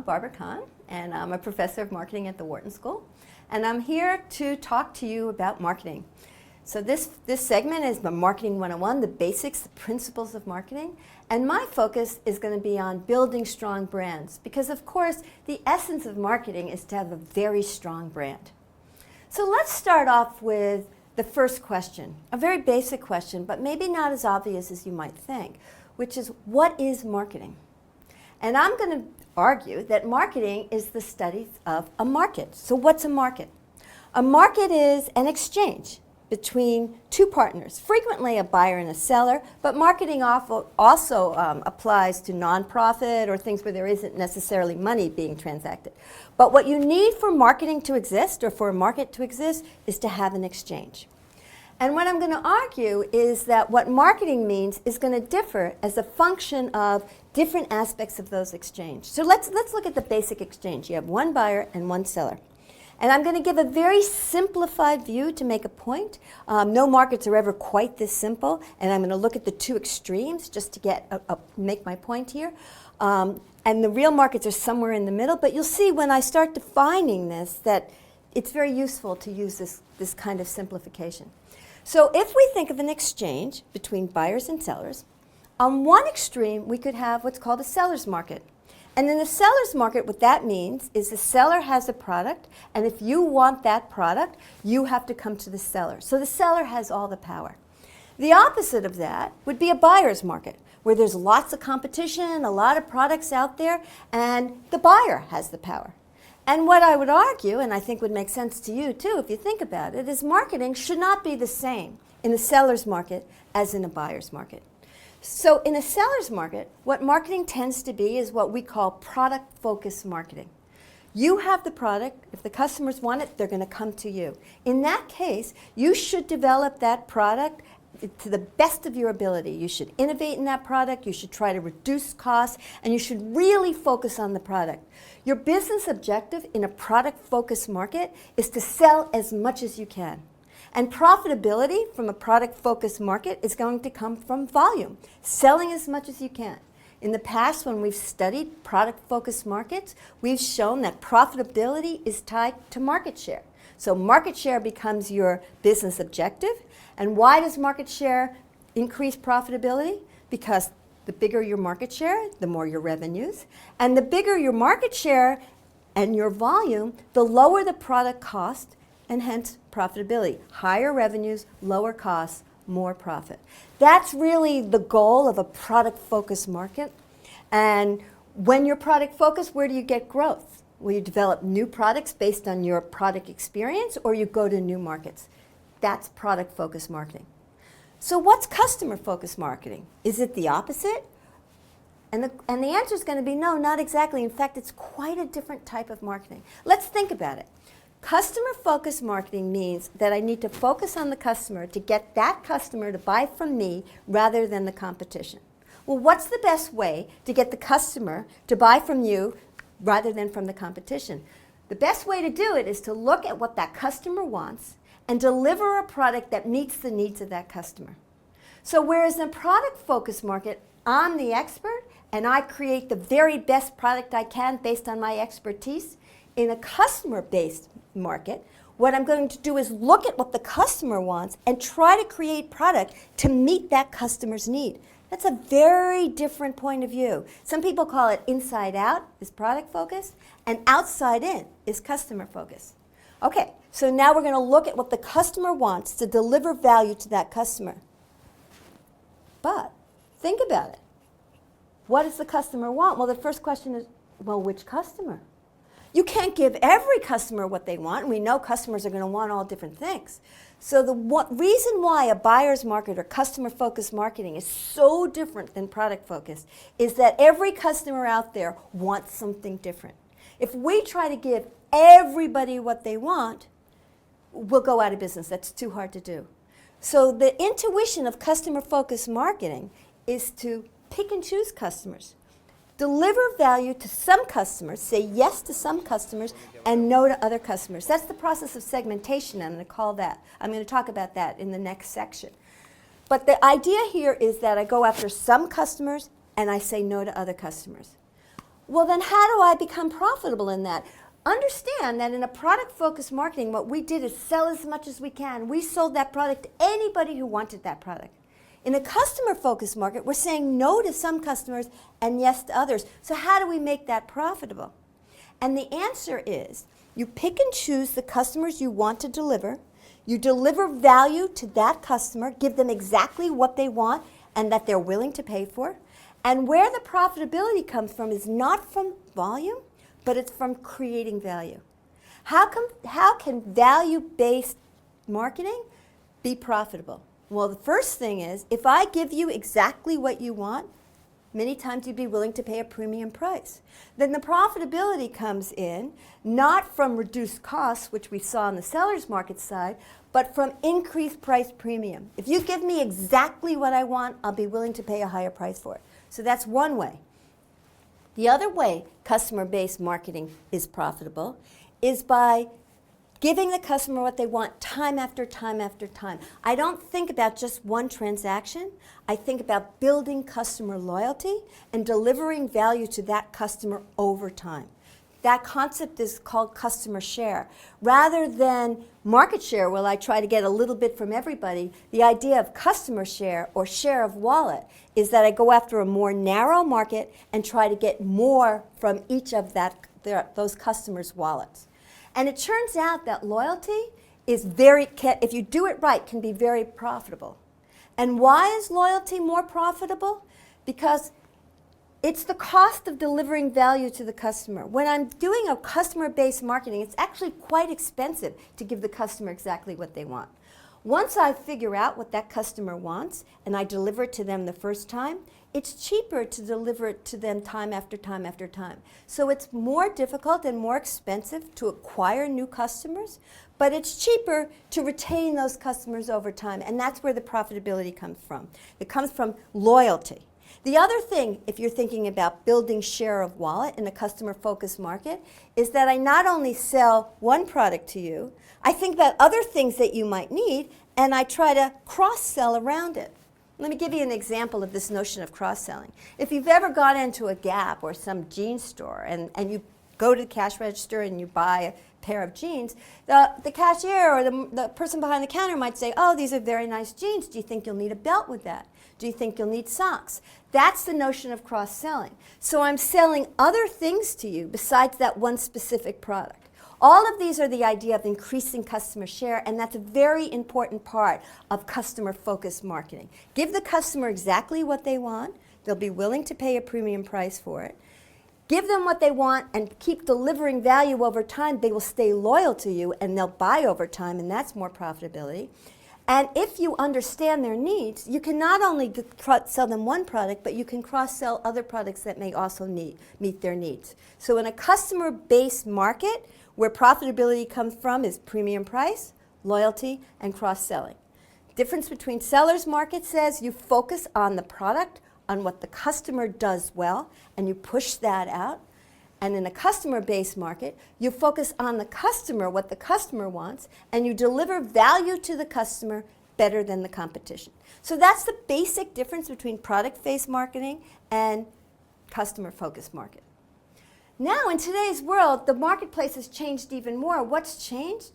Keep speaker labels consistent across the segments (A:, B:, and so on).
A: Barbara Kahn, and I'm a professor of marketing at the Wharton School. And I'm here to talk to you about marketing. So this segment is the Marketing 101, the basics, the principles of marketing. And my focus is going to be on building strong brands, because of course the essence of marketing is to have a very strong brand. So let's start off with the first question, a very basic question, but maybe not as obvious as you might think, which is, what is marketing? And I'm going to argue that marketing is the study of a market. So what's a market? A market is an exchange between two partners, frequently a buyer and a seller, but marketing also applies to nonprofit or things where there isn't necessarily money being transacted. But what you need for marketing to exist, or for a market to exist, is to have an exchange. And what I'm going to argue is that what marketing means is going to differ as a function of different aspects of those exchanges. So let's look at the basic exchange. You have one buyer and one seller. And I'm going to give a very simplified view to make a point. No markets are ever quite this simple, and I'm going to look at the two extremes just to make my point here. And the real markets are somewhere in the middle, but you'll see when I start defining this that it's very useful to use this kind of simplification. So if we think of an exchange between buyers and sellers, on one extreme we could have what's called a seller's market. And in the seller's market, what that means is the seller has a product, and if you want that product, you have to come to the seller. So the seller has all the power. The opposite of that would be a buyer's market, where there's lots of competition, a lot of products out there, and the buyer has the power. And what I would argue, and I think would make sense to you too if you think about it, is marketing should not be the same in the seller's market as in a buyer's market. So in a seller's market, what marketing tends to be is what we call product-focused marketing. You have the product. If the customers want it, they're going to come to you. In that case, you should develop that product to the best of your ability. You should innovate in that product. You should try to reduce costs, and you should really focus on the product. Your business objective in a product-focused market is to sell as much as you can. And profitability from a product-focused market is going to come from volume, selling as much as you can. In the past, when we've studied product-focused markets, we've shown that profitability is tied to market share. So market share becomes your business objective. And why does market share increase profitability? Because the bigger your market share, the more your revenues. And the bigger your market share and your volume, the lower the product cost, and hence profitability. Higher revenues, lower costs, more profit. That's really the goal of a product-focused market. And when you're product-focused, where do you get growth? Well, you develop new products based on your product experience, or you go to new markets. That's product-focused marketing. So what's customer-focused marketing? Is it the opposite? And the answer is going to be no, not exactly. In fact, it's quite a different type of marketing. Let's think about it. Customer-focused marketing means that I need to focus on the customer to get that customer to buy from me rather than the competition. Well, what's the best way to get the customer to buy from you rather than from the competition? The best way to do it is to look at what that customer wants and deliver a product that meets the needs of that customer. So whereas in a product-focused market, I'm the expert and I create the very best product I can based on my expertise, in a customer-based market, what I'm going to do is look at what the customer wants and try to create product to meet that customer's need. That's a very different point of view. Some people call it inside out is product focused, and outside in is customer focused. Okay, so now we're going to look at what the customer wants to deliver value to that customer. But think about it. What does the customer want? Well, the first question is, well, which customer? You can't give every customer what they want, and we know customers are going to want all different things. So the reason why a buyer's market or customer-focused marketing is so different than product-focused is that every customer out there wants something different. If we try to give everybody what they want, we'll go out of business. That's too hard to do. So the intuition of customer-focused marketing is to pick and choose customers. Deliver value to some customers, say yes to some customers, and no to other customers. That's the process of segmentation. I'm going to talk about that in the next section. But the idea here is that I go after some customers and I say no to other customers. Well, then how do I become profitable in that? Understand that in a product-focused marketing, what we did is sell as much as we can. We sold that product to anybody who wanted that product. In a customer-focused market, we're saying no to some customers and yes to others. So how do we make that profitable? And the answer is, you pick and choose the customers you want to deliver. You deliver value to that customer, give them exactly what they want and that they're willing to pay for. And where the profitability comes from is not from volume, but it's from creating value. How can value-based marketing be profitable? Well, the first thing is, if I give you exactly what you want, many times you'd be willing to pay a premium price. Then the profitability comes in, not from reduced costs, which we saw on the seller's market side, but from increased price premium. If you give me exactly what I want, I'll be willing to pay a higher price for it. So that's one way. The other way customer-based marketing is profitable is by giving the customer what they want time after time after time. I don't think about just one transaction. I think about building customer loyalty and delivering value to that customer over time. That concept is called customer share. Rather than market share, where I try to get a little bit from everybody, the idea of customer share or share of wallet is that I go after a more narrow market and try to get more from each of those customers' wallets. And it turns out that loyalty is if you do it right, can be very profitable. And why is loyalty more profitable? Because it's the cost of delivering value to the customer. When I'm doing a customer-based marketing, it's actually quite expensive to give the customer exactly what they want. Once I figure out what that customer wants and I deliver it to them the first time, it's cheaper to deliver it to them time after time after time. So it's more difficult and more expensive to acquire new customers, but it's cheaper to retain those customers over time, and that's where the profitability comes from. It comes from loyalty. The other thing, if you're thinking about building share of wallet in a customer-focused market, is that I not only sell one product to you, I think about other things that you might need, and I try to cross-sell around it. Let me give you an example of this notion of cross-selling. If you've ever gone into a Gap or some jeans store and you go to the cash register and you buy a pair of jeans, the cashier or the person behind the counter might say, oh, these are very nice jeans. Do you think you'll need a belt with that? Do you think you'll need socks? That's the notion of cross-selling. So I'm selling other things to you besides that one specific product. All of these are the idea of increasing customer share, and that's a very important part of customer-focused marketing. Give the customer exactly what they want. They'll be willing to pay a premium price for it. Give them what they want and keep delivering value over time. They will stay loyal to you, and they'll buy over time, and that's more profitability. And if you understand their needs, you can not only sell them one product, but you can cross-sell other products that may also meet their needs. So in a customer-based market, where profitability comes from is premium price, loyalty, and cross-selling. Difference between seller's market says you focus on the product, on what the customer does well, and you push that out. And in a customer-based market, you focus on the customer, what the customer wants, and you deliver value to the customer better than the competition. So that's the basic difference between product-based marketing and customer-focused marketing. Now, in today's world, the marketplace has changed even more. What's changed?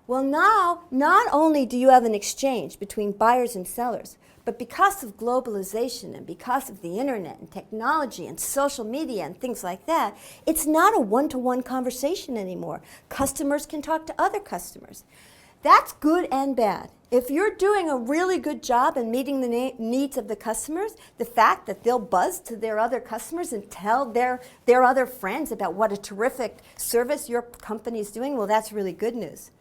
A: Well, now, not only do you have an exchange between buyers and sellers, but because of globalization and because of the internet and technology and social media and things like that, it's not a one-to-one conversation anymore. Customers can talk to other customers. That's good and bad. If you're doing a really good job in meeting the needs of the customers, the fact that they'll buzz to their other customers and tell their other friends about what a terrific service your company is doing, well, that's really good news.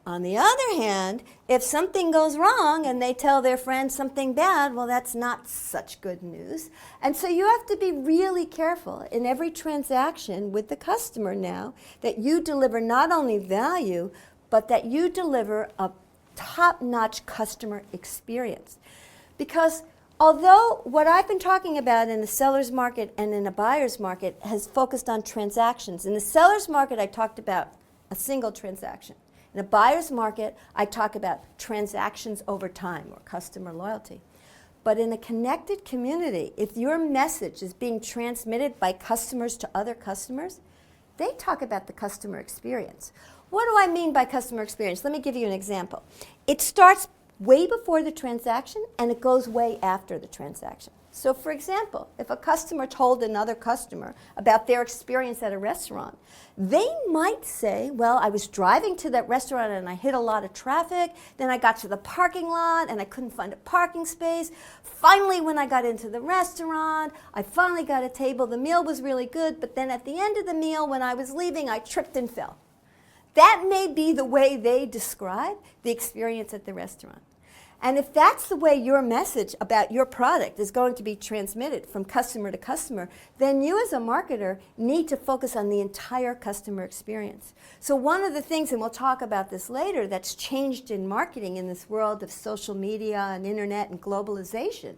A: On the other hand, if something goes wrong and they tell their friends something bad, well, that's not such good news. And so you have to be really careful in every transaction with the customer now that you deliver not only value, but that you deliver a top-notch customer experience. Because although what I've been talking about in the seller's market and in a buyer's market has focused on transactions, in the seller's market I talked about a single transaction. In a buyer's market, I talk about transactions over time or customer loyalty. But in a connected community, if your message is being transmitted by customers to other customers, they talk about the customer experience. What do I mean by customer experience? Let me give you an example. It starts way before the transaction and it goes way after the transaction. So for example, if a customer told another customer about their experience at a restaurant, they might say, well, I was driving to that restaurant and I hit a lot of traffic, then I got to the parking lot and I couldn't find a parking space. Finally, when I got into the restaurant, I finally got a table. The meal was really good, but then at the end of the meal, when I was leaving, I tripped and fell. That may be the way they describe the experience at the restaurant. And if that's the way your message about your product is going to be transmitted from customer to customer, then you as a marketer need to focus on the entire customer experience. So one of the things, and we'll talk about this later, that's changed in marketing in this world of social media and internet and globalization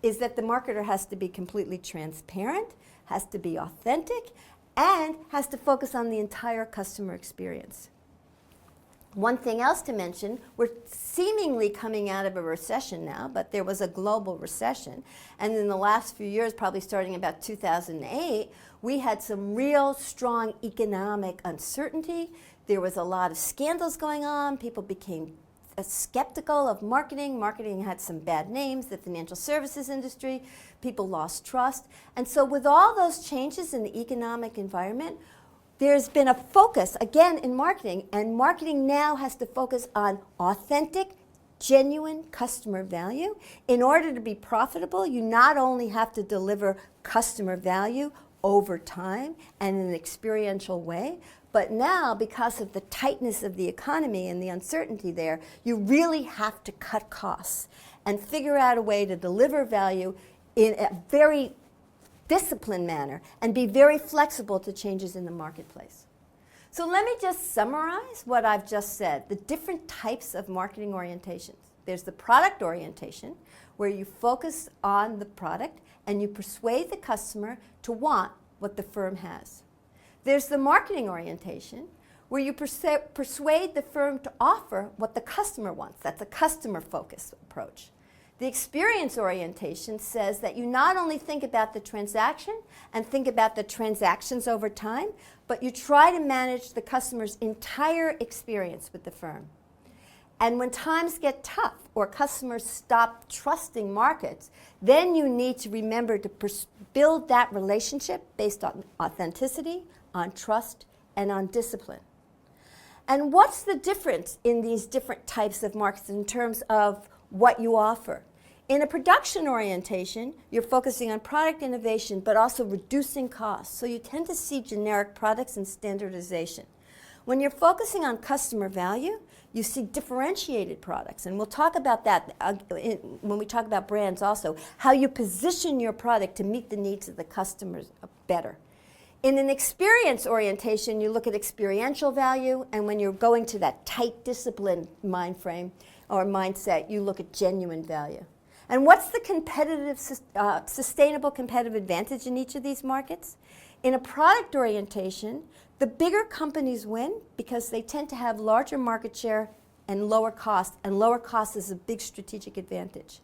A: is that the marketer has to be completely transparent, has to be authentic, and has to focus on the entire customer experience. One thing else to mention, we're seemingly coming out of a recession now, but there was a global recession. And in the last few years, probably starting about 2008, we had some real strong economic uncertainty. There was a lot of scandals going on. People became skeptical of marketing. Marketing had some bad names, the financial services industry. People lost trust. And so with all those changes in the economic environment, there's been a focus, again, in marketing, and marketing now has to focus on authentic, genuine customer value. In order to be profitable, you not only have to deliver customer value over time and in an experiential way, but now, because of the tightness of the economy and the uncertainty there, you really have to cut costs and figure out a way to deliver value in a very disciplined manner and be very flexible to changes in the marketplace. So let me just summarize what I've just said, the different types of marketing orientations. There's the product orientation, where you focus on the product and you persuade the customer to want what the firm has. There's the marketing orientation, where you persuade the firm to offer what the customer wants. That's a customer-focused approach. The experience orientation says that you not only think about the transaction and think about the transactions over time, but you try to manage the customer's entire experience with the firm. And when times get tough or customers stop trusting markets, then you need to remember to build that relationship based on authenticity, on trust, and on discipline. And what's the difference in these different types of markets in terms of what you offer? In a production orientation, you're focusing on product innovation, but also reducing costs. So you tend to see generic products and standardization. When you're focusing on customer value, you see differentiated products. And we'll talk about that when we talk about brands also, how you position your product to meet the needs of the customers better. In an experience orientation, you look at experiential value, and when you're going to that tight discipline mind frame or mindset, you look at genuine value. And what's the competitive, sustainable competitive advantage in each of these markets? In a product orientation, the bigger companies win because they tend to have larger market share and lower cost is a big strategic advantage.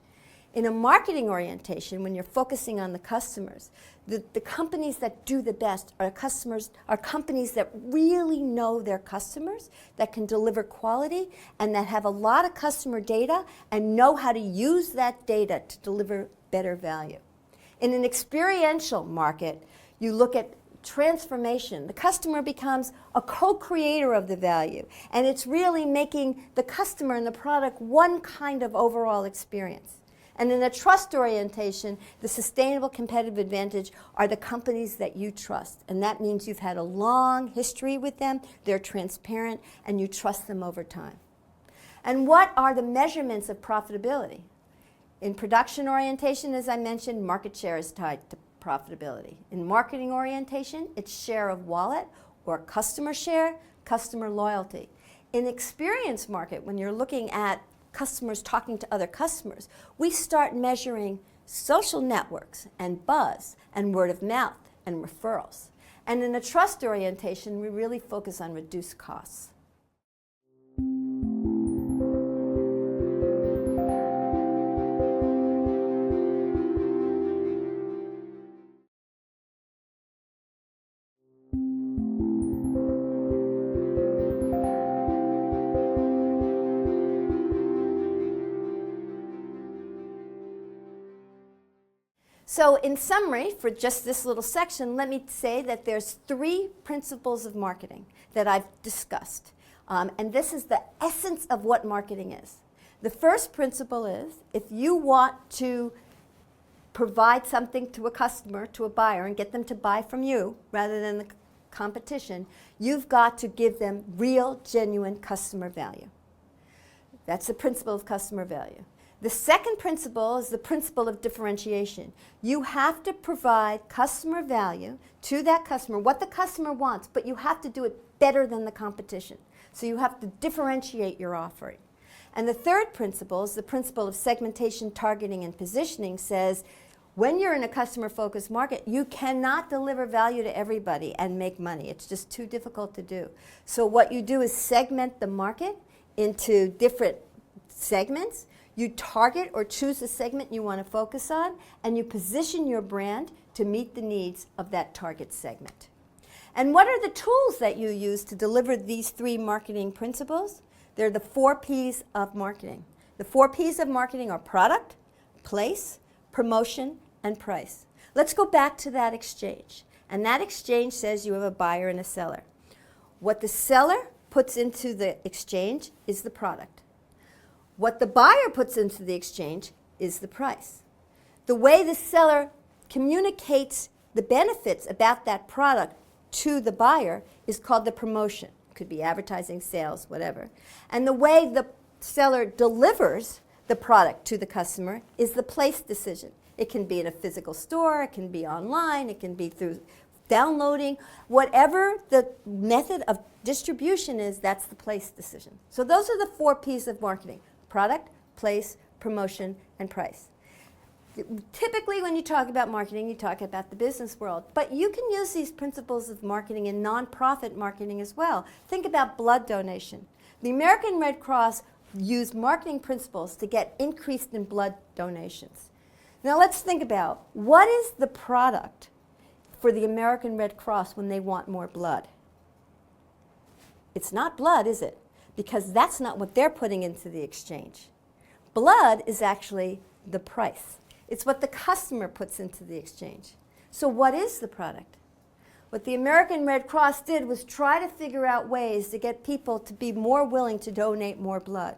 A: In a marketing orientation, when you're focusing on the customers, the companies that do the best are companies that really know their customers, that can deliver quality, and that have a lot of customer data and know how to use that data to deliver better value. In an experiential market, you look at transformation. The customer becomes a co-creator of the value, and it's really making the customer and the product one kind of overall experience. And in a trust orientation, the sustainable competitive advantage are the companies that you trust. And that means you've had a long history with them, they're transparent, and you trust them over time. And what are the measurements of profitability? In production orientation, as I mentioned, market share is tied to profitability. In marketing orientation, it's share of wallet or customer share, customer loyalty. In experience market, when you're looking at customers talking to other customers, we start measuring social networks and buzz and word of mouth and referrals. And in a trust orientation, we really focus on reduced costs. So in summary, for just this little section, let me say that there's 3 principles of marketing that I've discussed. And this is the essence of what marketing is. The first principle is, if you want to provide something to a customer, to a buyer, and get them to buy from you rather than the competition, you've got to give them real, genuine customer value. That's the principle of customer value. The second principle is the principle of differentiation. You have to provide customer value to that customer, what the customer wants, but you have to do it better than the competition. So you have to differentiate your offering. And the third principle is the principle of segmentation, targeting, and positioning. Says when you're in a customer-focused market, you cannot deliver value to everybody and make money. It's just too difficult to do. So what you do is segment the market into different segments. You target or choose a segment you want to focus on, and you position your brand to meet the needs of that target segment. And what are the tools that you use to deliver these 3 marketing principles? They're the 4 P's of marketing. The 4 P's of marketing are product, place, promotion, and price. Let's go back to that exchange. And that exchange says you have a buyer and a seller. What the seller puts into the exchange is the product. What the buyer puts into the exchange is the price. The way the seller communicates the benefits about that product to the buyer is called the promotion. It could be advertising, sales, whatever. And the way the seller delivers the product to the customer is the place decision. It can be in a physical store, it can be online, it can be through downloading. Whatever the method of distribution is, that's the place decision. So those are the 4 P's of marketing: product, place, promotion, and price. Typically, when you talk about marketing, you talk about the business world. But you can use these principles of marketing in nonprofit marketing as well. Think about blood donation. The American Red Cross used marketing principles to get increased in blood donations. Now let's think about, what is the product for the American Red Cross when they want more blood? It's not blood, is it? Because that's not what they're putting into the exchange. Blood is actually the price. It's what the customer puts into the exchange. So what is the product? What the American Red Cross did was try to figure out ways to get people to be more willing to donate more blood.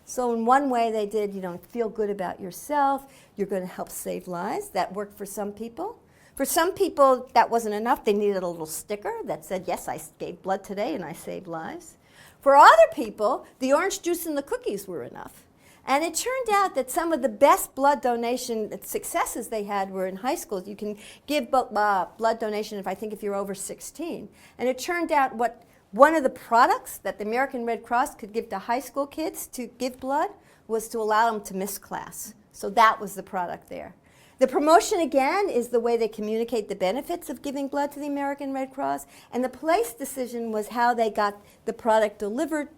A: So in one way they did, feel good about yourself, you're going to help save lives. That worked for some people. For some people, that wasn't enough. They needed a little sticker that said, yes, I gave blood today and I saved lives. For other people, the orange juice and the cookies were enough. And it turned out that some of the best blood donation successes they had were in high schools. You can give blood donation if you're over 16. And it turned out one of the products that the American Red Cross could give to high school kids to give blood was to allow them to miss class. So that was the product there. The promotion, again, is the way they communicate the benefits of giving blood to the American Red Cross. And the place decision was how they got the product delivered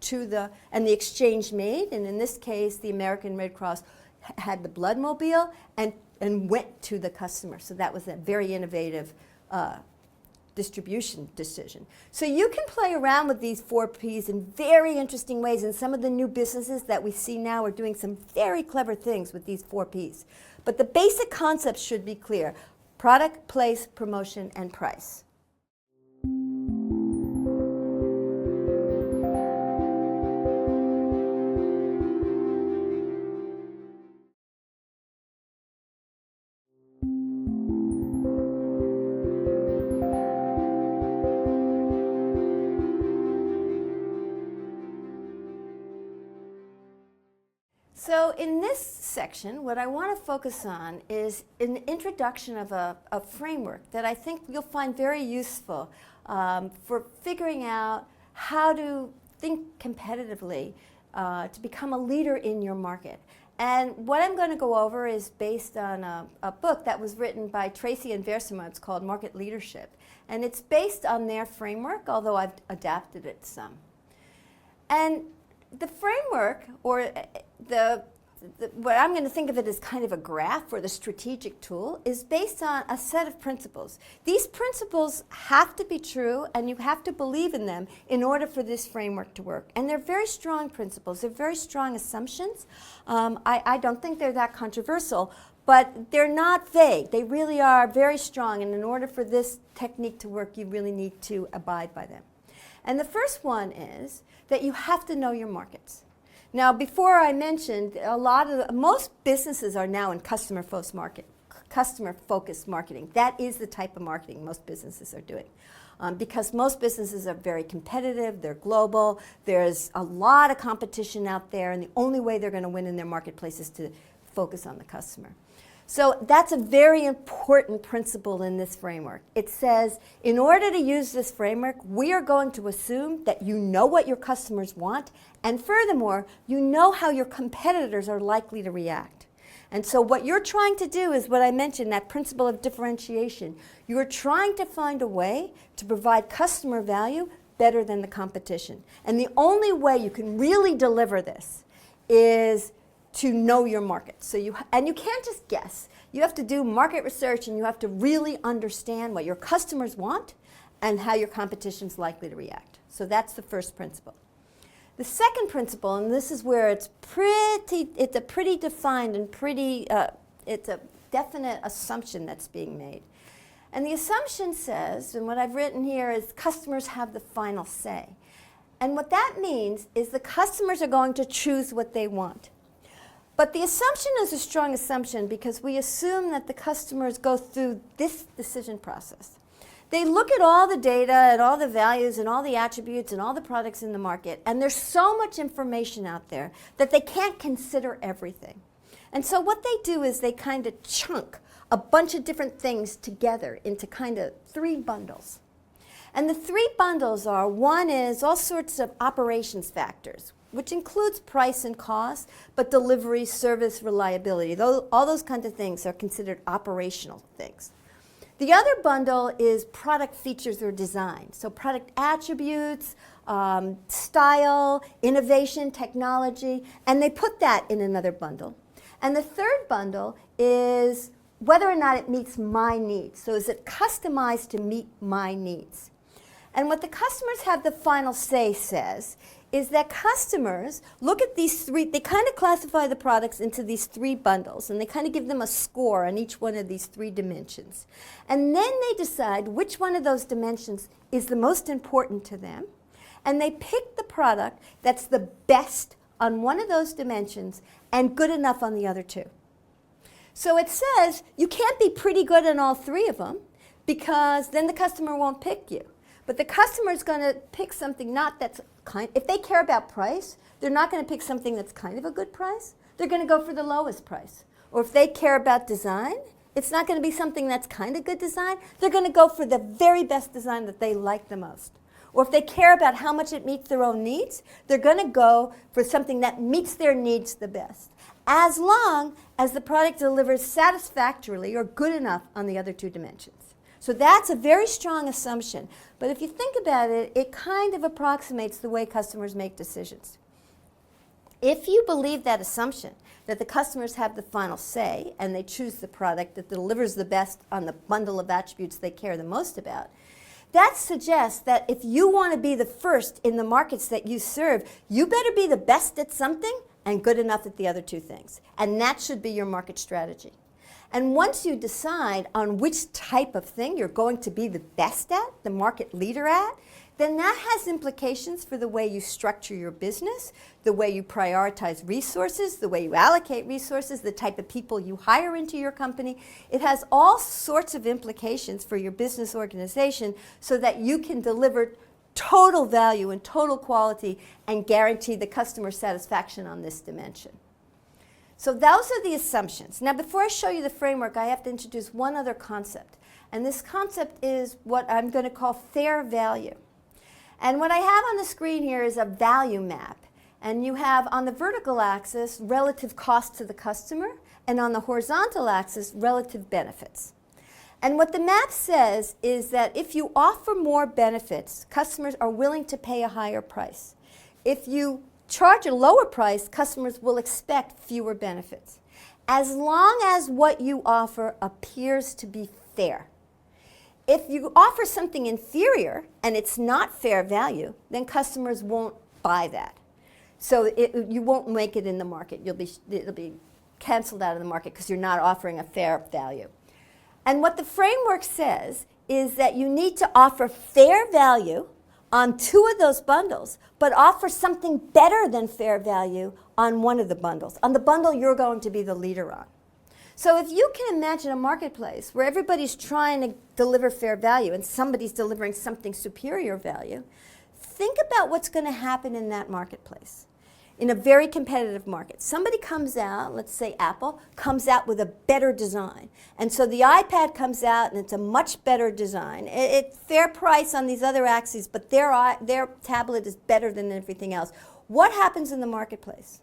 A: and the exchange made. And in this case, the American Red Cross had the blood mobile and went to the customer. So that was a very innovative distribution decision. So you can play around with these 4 P's in very interesting ways. And some of the new businesses that we see now are doing some very clever things with these 4 P's. But the basic concepts should be clear: product, place, promotion, and price. So in this section, what I want to focus on is an introduction of a framework that I think you'll find very useful for figuring out how to think competitively to become a leader in your market. And what I'm going to go over is based on a book that was written by Tracy and Versima. It's called Market Leadership. And it's based on their framework, although I've adapted it some. And the framework, or what I'm going to think of it as kind of a graph or the strategic tool, is based on a set of principles. These principles have to be true, and you have to believe in them in order for this framework to work. And they're very strong principles. They're very strong assumptions. I don't think they're that controversial, but they're not vague. They really are very strong, and in order for this technique to work, you really need to abide by them. And the first one is that you have to know your markets. Now, before I mentioned, most businesses are now in customer-focused marketing. That is the type of marketing most businesses are doing. Because most businesses are very competitive, they're global, there's a lot of competition out there, and the only way they're going to win in their marketplace is to focus on the customer. So that's a very important principle in this framework. It says, in order to use this framework, we are going to assume that you know what your customers want, and furthermore, you know how your competitors are likely to react. And so what you're trying to do is what I mentioned, that principle of differentiation. You're trying to find a way to provide customer value better than the competition. And the only way you can really deliver this is to know your market. So you can't just guess. You have to do market research, and you have to really understand what your customers want and how your competition is likely to react. So that's the first principle. The second principle, and this is where it's a pretty defined and it's a definite assumption that's being made. And the assumption says, and what I've written here is customers have the final say. And what that means is the customers are going to choose what they want. But the assumption is a strong assumption because we assume that the customers go through this decision process. They look at all the data and all the values and all the attributes and all the products in the market, and there's so much information out there that they can't consider everything. And so what they do is they kind of chunk a bunch of different things together into kind of 3 bundles. And the 3 bundles are, one is all sorts of operations factors, which includes price and cost, but delivery, service, reliability. All those kinds of things are considered operational things. The other bundle is product features or design. So product attributes, style, innovation, technology, and they put that in another bundle. And the third bundle is whether or not it meets my needs. So is it customized to meet my needs? And what the customers have the final say says is that customers look at these 3, they kind of classify the products into these 3 bundles, and they kind of give them a score on each one of these 3 dimensions. And then they decide which one of those dimensions is the most important to them, and they pick the product that's the best on one of those dimensions and good enough on the other 2. So it says you can't be pretty good on all 3 of them, because then the customer won't pick you. But the customer is going to pick something if they care about price, they're not going to pick something that's kind of a good price. They're going to go for the lowest price. Or if they care about design, it's not going to be something that's kind of good design. They're going to go for the very best design that they like the most. Or if they care about how much it meets their own needs, they're going to go for something that meets their needs the best, as long as the product delivers satisfactorily or good enough on the other 2 dimensions. So that's a very strong assumption. But if you think about it, it kind of approximates the way customers make decisions. If you believe that assumption, that the customers have the final say and they choose the product that delivers the best on the bundle of attributes they care the most about, that suggests that if you want to be the first in the markets that you serve, you better be the best at something and good enough at the other 2 things. And that should be your market strategy. And once you decide on which type of thing you're going to be the best at, the market leader at, then that has implications for the way you structure your business, the way you prioritize resources, the way you allocate resources, the type of people you hire into your company. It has all sorts of implications for your business organization so that you can deliver total value and total quality and guarantee the customer satisfaction on this dimension. So those are the assumptions. Now, before I show you the framework, I have to introduce one other concept. And this concept is what I'm going to call fair value. And what I have on the screen here is a value map. And you have on the vertical axis relative cost to the customer, and on the horizontal axis relative benefits. And what the map says is that if you offer more benefits, customers are willing to pay a higher price. If you charge a lower price, customers will expect fewer benefits, as long as what you offer appears to be fair. If you offer something inferior and it's not fair value, then customers won't buy that. So you won't make it in the market. It'll be canceled out of the market because you're not offering a fair value. And what the framework says is that you need to offer fair value on 2 of those bundles, but offer something better than fair value on 1 of the bundles, on the bundle you're going to be the leader on. So if you can imagine a marketplace where everybody's trying to deliver fair value and somebody's delivering something superior value, think about what's going to happen in that marketplace. In a very competitive market, somebody comes out, let's say Apple, comes out with a better design. And so the iPad comes out and it's a much better design. It's fair price on these other axes, but their tablet is better than everything else. What happens in the marketplace?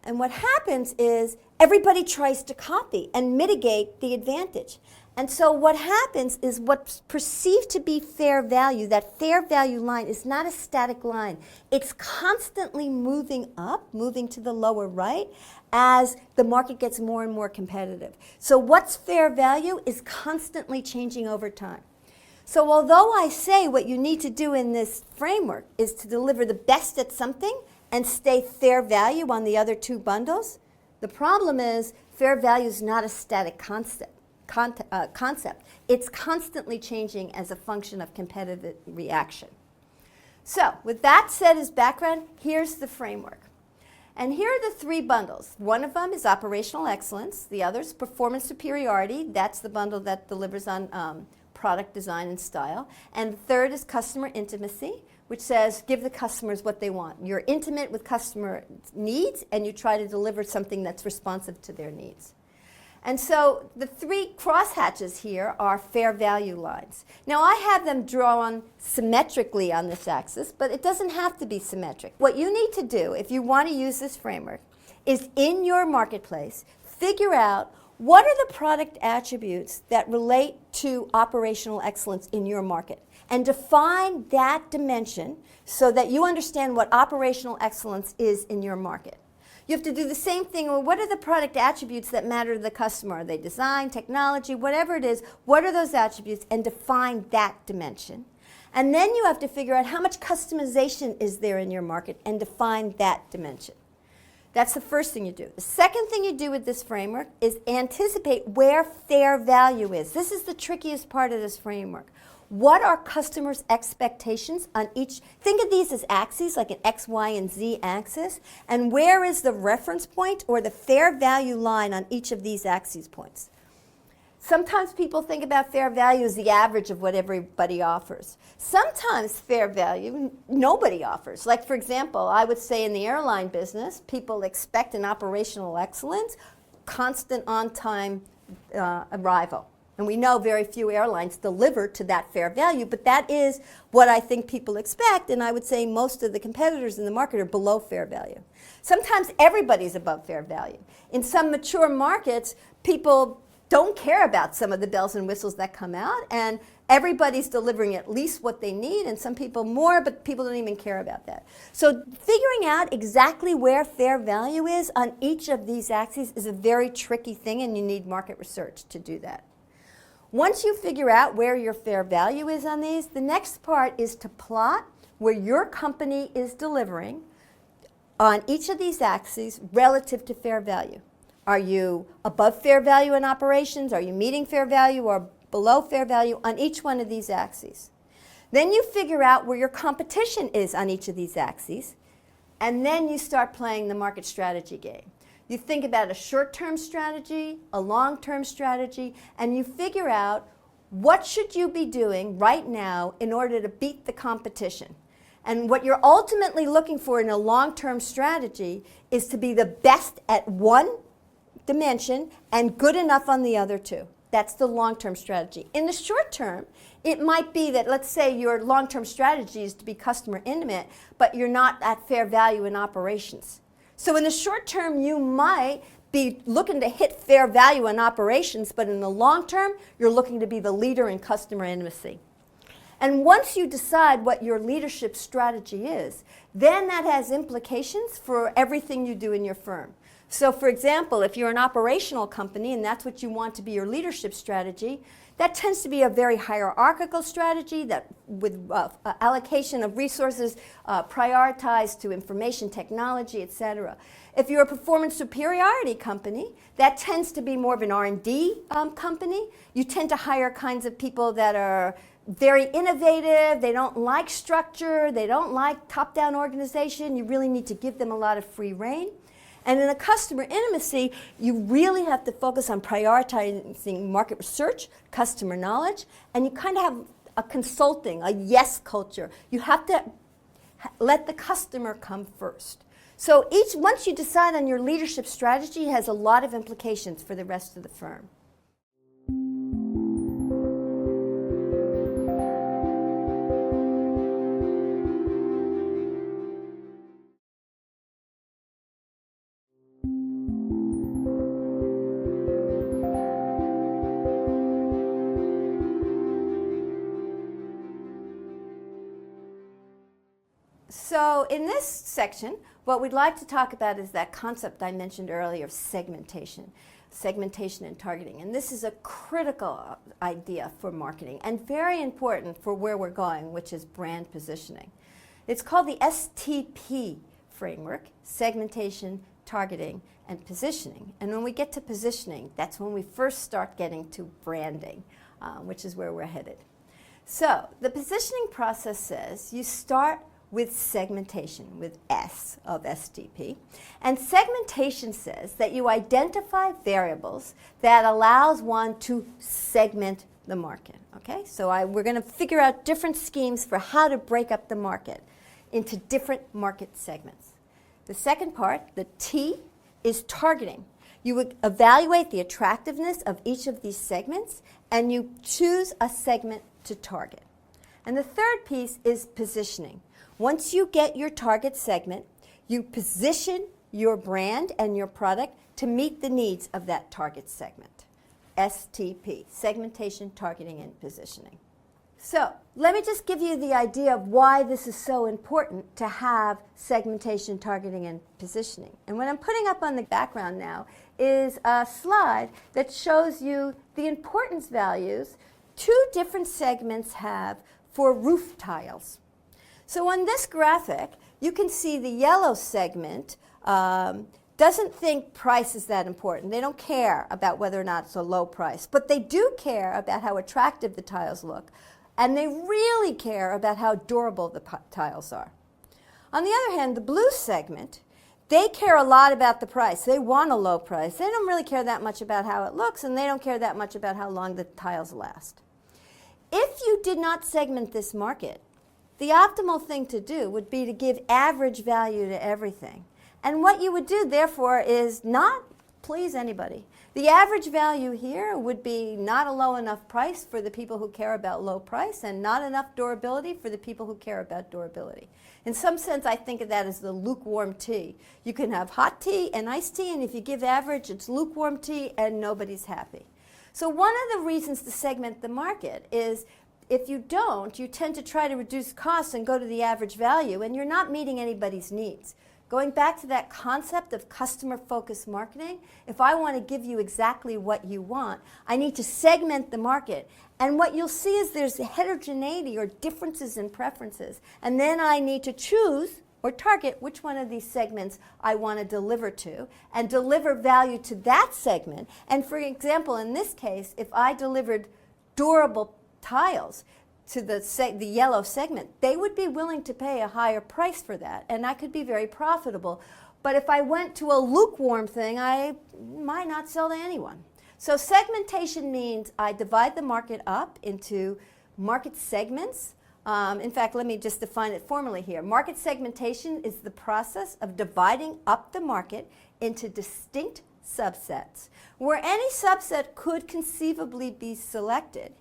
A: And what happens is everybody tries to copy and mitigate the advantage. And so what happens is what's perceived to be fair value, that fair value line is not a static line. It's constantly moving up, moving to the lower right as the market gets more and more competitive. So what's fair value is constantly changing over time. So although I say what you need to do in this framework is to deliver the best at something and stay fair value on the other 2 bundles, the problem is fair value is not a static concept. It's constantly changing as a function of competitive reaction. So with that said as background, here's the framework. And here are the 3 bundles. One of them is operational excellence. The other is performance superiority. That's the bundle that delivers on product design and style. And the third is customer intimacy, which says give the customers what they want. You're intimate with customer needs and you try to deliver something that's responsive to their needs. And so the 3 crosshatches here are fair value lines. Now I have them drawn symmetrically on this axis, but it doesn't have to be symmetric. What you need to do if you want to use this framework is in your marketplace, figure out what are the product attributes that relate to operational excellence in your market and define that dimension so that you understand what operational excellence is in your market. You have to do the same thing. Well, what are the product attributes that matter to the customer? Are they design, technology, whatever it is? What are those attributes? And define that dimension. And then you have to figure out how much customization is there in your market and define that dimension. That's the first thing you do. The second thing you do with this framework is anticipate where fair value is. This is the trickiest part of this framework. What are customers' expectations on each? Think of these as axes, like an X, Y, and Z axis. And where is the reference point or the fair value line on each of these axes points? Sometimes people think about fair value as the average of what everybody offers. Sometimes fair value nobody offers. Like, for example, I would say in the airline business, people expect an operational excellence, constant on-time arrival. And we know very few airlines deliver to that fair value, but that is what I think people expect, and I would say most of the competitors in the market are below fair value. Sometimes everybody's above fair value. In some mature markets, people don't care about some of the bells and whistles that come out, and everybody's delivering at least what they need, and some people more, but people don't even care about that. So figuring out exactly where fair value is on each of these axes is a very tricky thing, and you need market research to do that. Once you figure out where your fair value is on these, the next part is to plot where your company is delivering on each of these axes relative to fair value. Are you above fair value in operations? Are you meeting fair value or below fair value on each one of these axes? Then you figure out where your competition is on each of these axes, and then you start playing the market strategy game. You think about a short-term strategy, a long-term strategy, and you figure out what should you be doing right now in order to beat the competition. And what you're ultimately looking for in a long-term strategy is to be the best at one dimension and good enough on the other 2. That's the long-term strategy. In the short term, it might be that, let's say your long-term strategy is to be customer intimate, but you're not at fair value in operations. So in the short term, you might be looking to hit fair value in operations, but in the long term, you're looking to be the leader in customer intimacy. And once you decide what your leadership strategy is, then that has implications for everything you do in your firm. So for example, if you're an operational company and that's what you want to be your leadership strategy, that tends to be a very hierarchical strategy that with allocation of resources prioritized to information technology, etc. If you're a performance superiority company, that tends to be more of an R&D company. You tend to hire kinds of people that are very innovative, they don't like structure, they don't like top-down organization. You really need to give them a lot of free rein. And in a customer intimacy, you really have to focus on prioritizing market research, customer knowledge, and you kind of have a consulting, a yes culture. You have to let the customer come first. So once you decide on your leadership strategy, it has a lot of implications for the rest of the firm. So in this section, what we'd like to talk about is that concept I mentioned earlier of segmentation and targeting. And this is a critical idea for marketing and very important for where we're going, which is brand positioning. It's called the STP framework, segmentation, targeting, and positioning. And when we get to positioning, that's when we first start getting to branding, which is where we're headed. So the positioning process says you start with segmentation, with S of STP. And segmentation says that you identify variables that allows one to segment the market, okay? So we're going to figure out different schemes for how to break up the market into different market segments. The second part, the T, is targeting. You would evaluate the attractiveness of each of these segments, and you choose a segment to target. And the third piece is positioning. Once you get your target segment, you position your brand and your product to meet the needs of that target segment. STP, segmentation, targeting, and positioning. So let me just give you the idea of why this is so important to have segmentation, targeting, and positioning. And what I'm putting up on the background now is a slide that shows you the importance values two different segments have for roof tiles. So on this graphic, you can see the yellow segment doesn't think price is that important. They don't care about whether or not it's a low price, but they do care about how attractive the tiles look, and they really care about how durable the tiles are. On the other hand, the blue segment, they care a lot about the price. They want a low price. They don't really care that much about how it looks, and they don't care that much about how long the tiles last. If you did not segment this market, the optimal thing to do would be to give average value to everything. And what you would do, therefore, is not please anybody. The average value here would be not a low enough price for the people who care about low price and not enough durability for the people who care about durability. In some sense, I think of that as the lukewarm tea. You can have hot tea and iced tea, and if you give average, it's lukewarm tea and nobody's happy. So one of the reasons to segment the market is if you don't, you tend to try to reduce costs and go to the average value, and you're not meeting anybody's needs. Going back to that concept of customer-focused marketing, if I want to give you exactly what you want, I need to segment the market. And what you'll see is there's heterogeneity or differences in preferences. And then I need to choose or target which one of these segments I want to deliver to and deliver value to that segment. And for example, in this case, if I delivered durable tiles to the yellow segment, they would be willing to pay a higher price for that, and that could be very profitable. But if I went to a lukewarm thing, I might not sell to anyone. So segmentation means I divide the market up into market segments. In fact, let me just define it formally here. Market segmentation is the process of dividing up the market into distinct subsets, where any subset could conceivably be selected.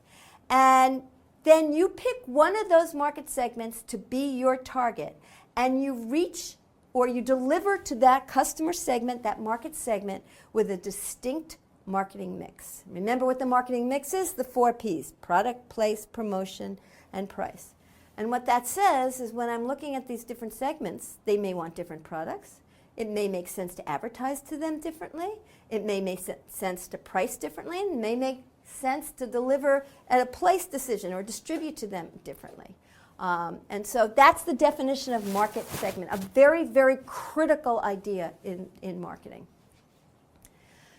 A: And then you pick one of those market segments to be your target, and you reach or you deliver to that customer segment, that market segment, with a distinct marketing mix. Remember what the marketing mix is? The 4 Ps: product, place, promotion, and price. And what that says is when I'm looking at these different segments, they may want different products. It may make sense to advertise to them differently. It may make sense to price differently. It may make sense to deliver at a place decision or distribute to them differently. And so that's the definition of market segment, a very, very critical idea in marketing.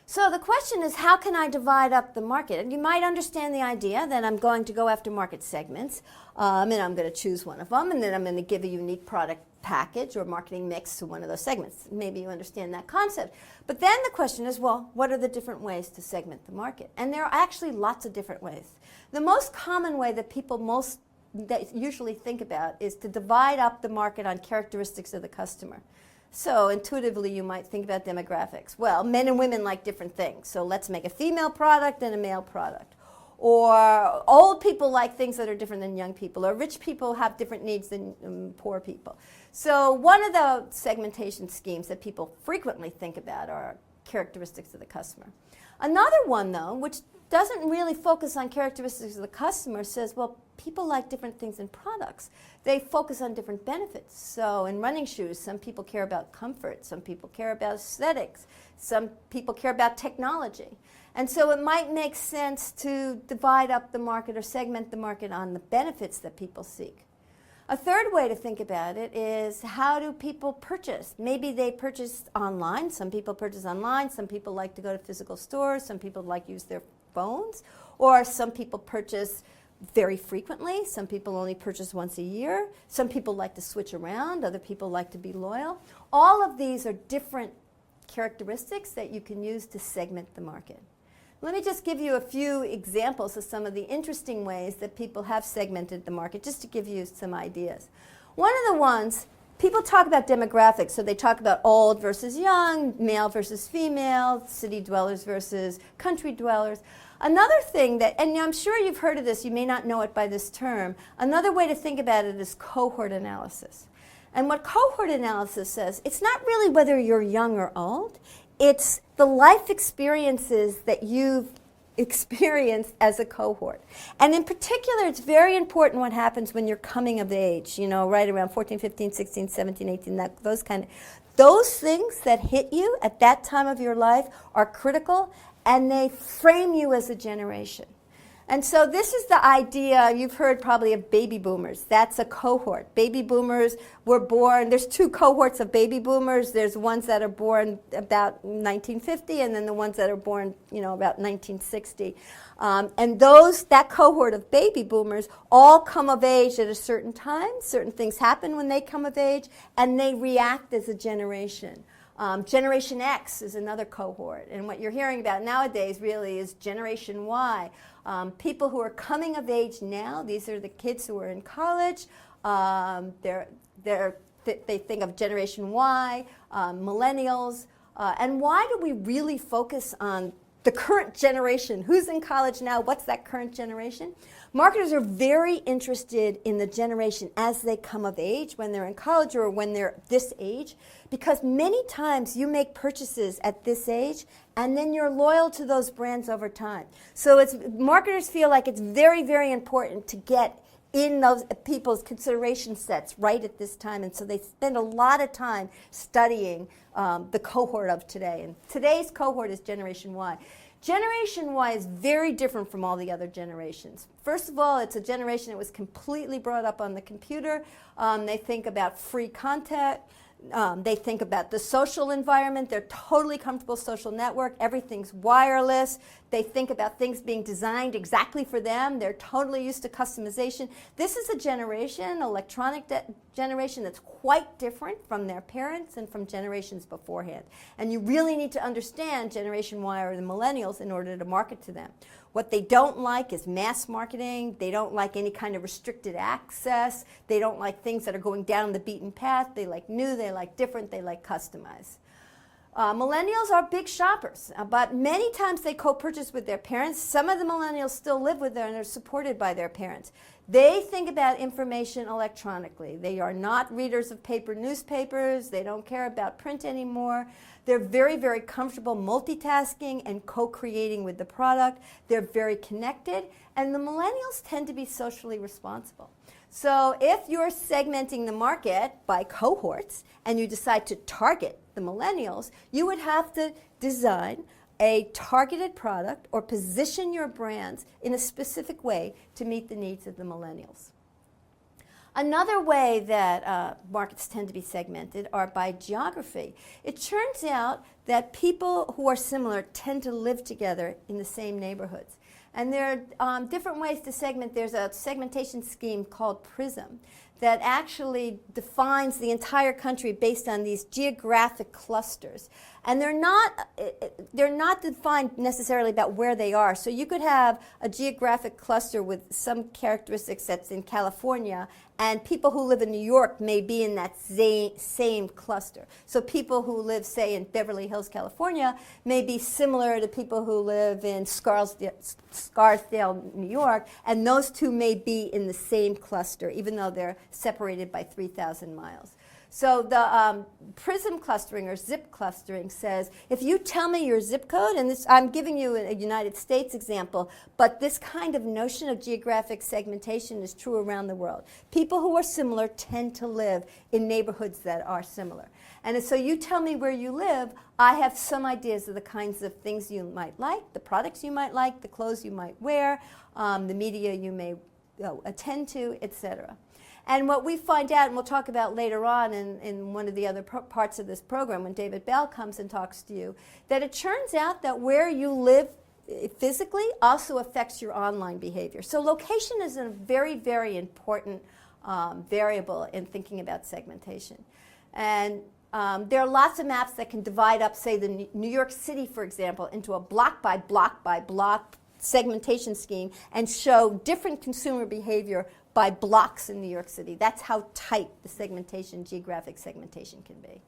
A: So the question is, how can I divide up the market? And you might understand the idea that I'm going to go after market segments, and I'm going to choose one of them, and then I'm going to give a unique product package or marketing mix to one of those segments. Maybe you understand that concept. But then the question is, well, what are the different ways to segment the market? And there are actually lots of different ways. The most common way that people that usually think about is to divide up the market on characteristics of the customer. So intuitively you might think about demographics. Well, men and women like different things, so let's make a female product and a male product. Or old people like things that are different than young people, or rich people have different needs than poor people. So one of the segmentation schemes that people frequently think about are characteristics of the customer. Another one, though, which doesn't really focus on characteristics of the customer, says, well, people like different things in products. They focus on different benefits. So in running shoes, some people care about comfort, some people care about aesthetics, some people care about technology. And so it might make sense to divide up the market or segment the market on the benefits that people seek. A third way to think about it is, how do people purchase? Maybe they purchase online. Some people purchase online. Some people like to go to physical stores. Some people like to use their phones. Or some people purchase very frequently. Some people only purchase once a year. Some people like to switch around. Other people like to be loyal. All of these are different characteristics that you can use to segment the market. Let me just give you a few examples of some of the interesting ways that people have segmented the market, just to give you some ideas. One of the ones, people talk about demographics, so they talk about old versus young, male versus female, city dwellers versus country dwellers. Another thing that, and I'm sure you've heard of this, you may not know it by this term, another way to think about it is cohort analysis. And what cohort analysis says, it's not really whether you're young or old, it's the life experiences that you've experienced as a cohort. And in particular, it's very important what happens when you're coming of age, right around 14, 15, 16, 17, 18, those things that hit you at that time of your life are critical, and they frame you as a generation. And so this is the idea, you've heard probably of baby boomers. That's a cohort. Baby boomers were born, there's two cohorts of baby boomers. There's ones that are born about 1950, and then the ones that are born, about 1960. And that cohort of baby boomers all come of age at a certain time. Certain things happen when they come of age, and they react as a generation. Generation X is another cohort, and what you're hearing about nowadays really is Generation Y. People who are coming of age now, these are the kids who are in college. They think of Generation Y, millennials. And why do we really focus on the current generation? Who's in college now? What's that current generation? Marketers are very interested in the generation as they come of age, when they're in college or when they're this age, because many times you make purchases at this age and then you're loyal to those brands over time. So marketers feel like it's very, very important to get in those people's consideration sets right at this time, and so they spend a lot of time studying the cohort of today. And today's cohort is Generation Y. Generation Y is very different from all the other generations. First of all, it's a generation that was completely brought up on the computer. They think about free content. They think about the social environment. They're totally comfortable social network. Everything's wireless. They think about things being designed exactly for them. They're totally used to customization. This is a generation, electronic generation, that's quite different from their parents and from generations beforehand. And you really need to understand Generation Y or the millennials in order to market to them. What they don't like is mass marketing. They don't like any kind of restricted access. They don't like things that are going down the beaten path. They like new, they like different, they like customized. Millennials are big shoppers, but many times they co-purchase with their parents. Some of the millennials still live with them and are supported by their parents. They think about information electronically. They are not readers of paper newspapers. They don't care about print anymore. They're very, very comfortable multitasking and co-creating with the product. They're very connected, and the millennials tend to be socially responsible. So if you're segmenting the market by cohorts and you decide to target the millennials, you would have to design a targeted product or position your brands in a specific way to meet the needs of the millennials. Another way that markets tend to be segmented are by geography. It turns out that people who are similar tend to live together in the same neighborhoods. And there are different ways to segment. There's a segmentation scheme called PRISM that actually defines the entire country based on these geographic clusters. And they're not defined necessarily about where they are. So you could have a geographic cluster with some characteristics that's in California, and people who live in New York may be in that same cluster. So people who live, say, in Beverly Hills, California, may be similar to people who live in Scarsdale, New York, and those two may be in the same cluster, even though they're separated by 3,000 miles. So the PRISM clustering or zip clustering says, if you tell me your zip code, and this, I'm giving you a United States example, but this kind of notion of geographic segmentation is true around the world. People who are similar tend to live in neighborhoods that are similar. And so you tell me where you live, I have some ideas of the kinds of things you might like, the products you might like, the clothes you might wear, the media you may attend to, etc. And what we find out, and we'll talk about later on in one of the other parts of this program when David Bell comes and talks to you, that it turns out that where you live physically also affects your online behavior. So location is a very, very important variable in thinking about segmentation. And there are lots of maps that can divide up, say, the New York City, for example, into a block by block by block segmentation scheme and show different consumer behavior by blocks in New York City. That's how tight the segmentation, geographic segmentation can be.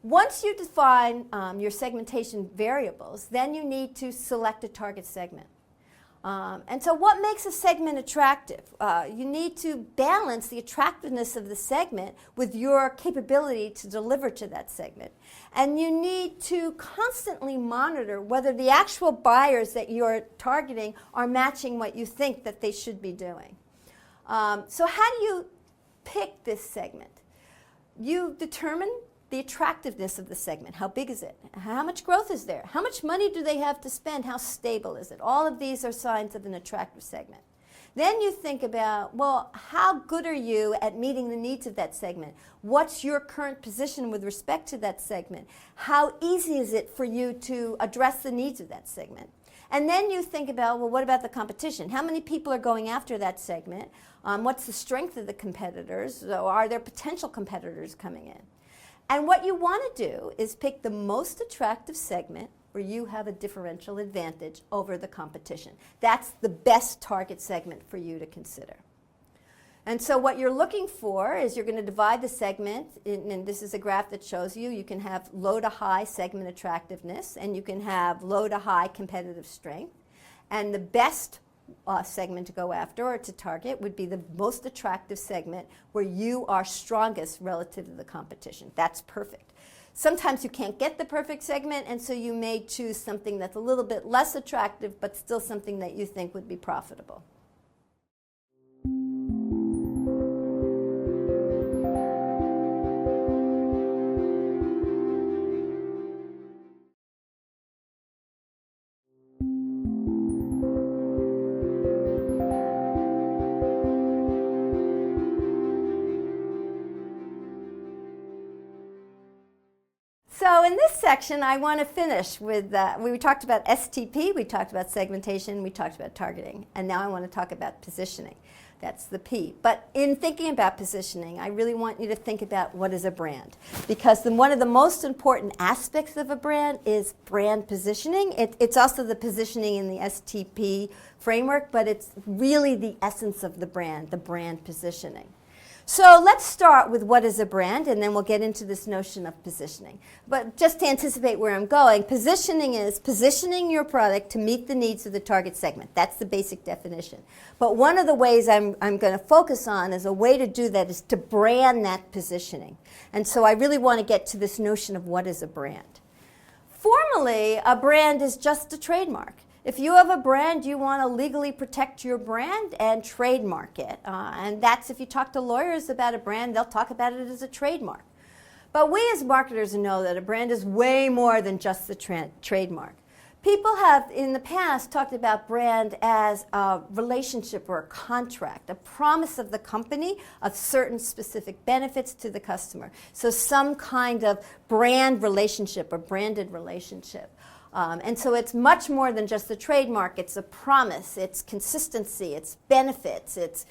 A: Once you define your segmentation variables, then you need to select a target segment. And so what makes a segment attractive? You need to balance the attractiveness of the segment with your capability to deliver to that segment. And you need to constantly monitor whether the actual buyers that you're targeting are matching what you think that they should be doing. So how do you pick this segment? You determine the attractiveness of the segment. How big is it? How much growth is there? How much money do they have to spend? How stable is it? All of these are signs of an attractive segment. Then you think about, well, how good are you at meeting the needs of that segment? What's your current position with respect to that segment? How easy is it for you to address the needs of that segment? And then you think about, well, what about the competition? How many people are going after that segment? What's the strength of the competitors? So are there potential competitors coming in? And what you want to do is pick the most attractive segment where you have a differential advantage over the competition. That's the best target segment for you to consider. And so what you're looking for is you're going to divide the segment, and this is a graph that shows you can have low to high segment attractiveness, and you can have low to high competitive strength. And the best segment to go after or to target would be the most attractive segment where you are strongest relative to the competition. That's perfect. Sometimes you can't get the perfect segment, and so you may choose something that's a little bit less attractive, but still something that you think would be profitable. So in this section, I want to finish with, we talked about STP, we talked about segmentation, we talked about targeting, and now I want to talk about positioning. That's the P. But in thinking about positioning, I really want you to think about what is a brand. Because one of the most important aspects of a brand is brand positioning. It's also the positioning in the STP framework, but it's really the essence of the brand positioning. So let's start with what is a brand, and then we'll get into this notion of positioning. But just to anticipate where I'm going, positioning is positioning your product to meet the needs of the target segment. That's the basic definition. But one of the ways I'm going to focus on as a way to do that is to brand that positioning. And so I really want to get to this notion of what is a brand. Formally, a brand is just a trademark. If you have a brand, you want to legally protect your brand and trademark it. And that's, if you talk to lawyers about a brand, they'll talk about it as a trademark. But we as marketers know that a brand is way more than just the trademark. People have in the past talked about brand as a relationship or a contract, a promise of the company of certain specific benefits to the customer. So some kind of brand relationship or branded relationship. And so it's much more than just the trademark. It's a promise, it's consistency, it's benefits, it's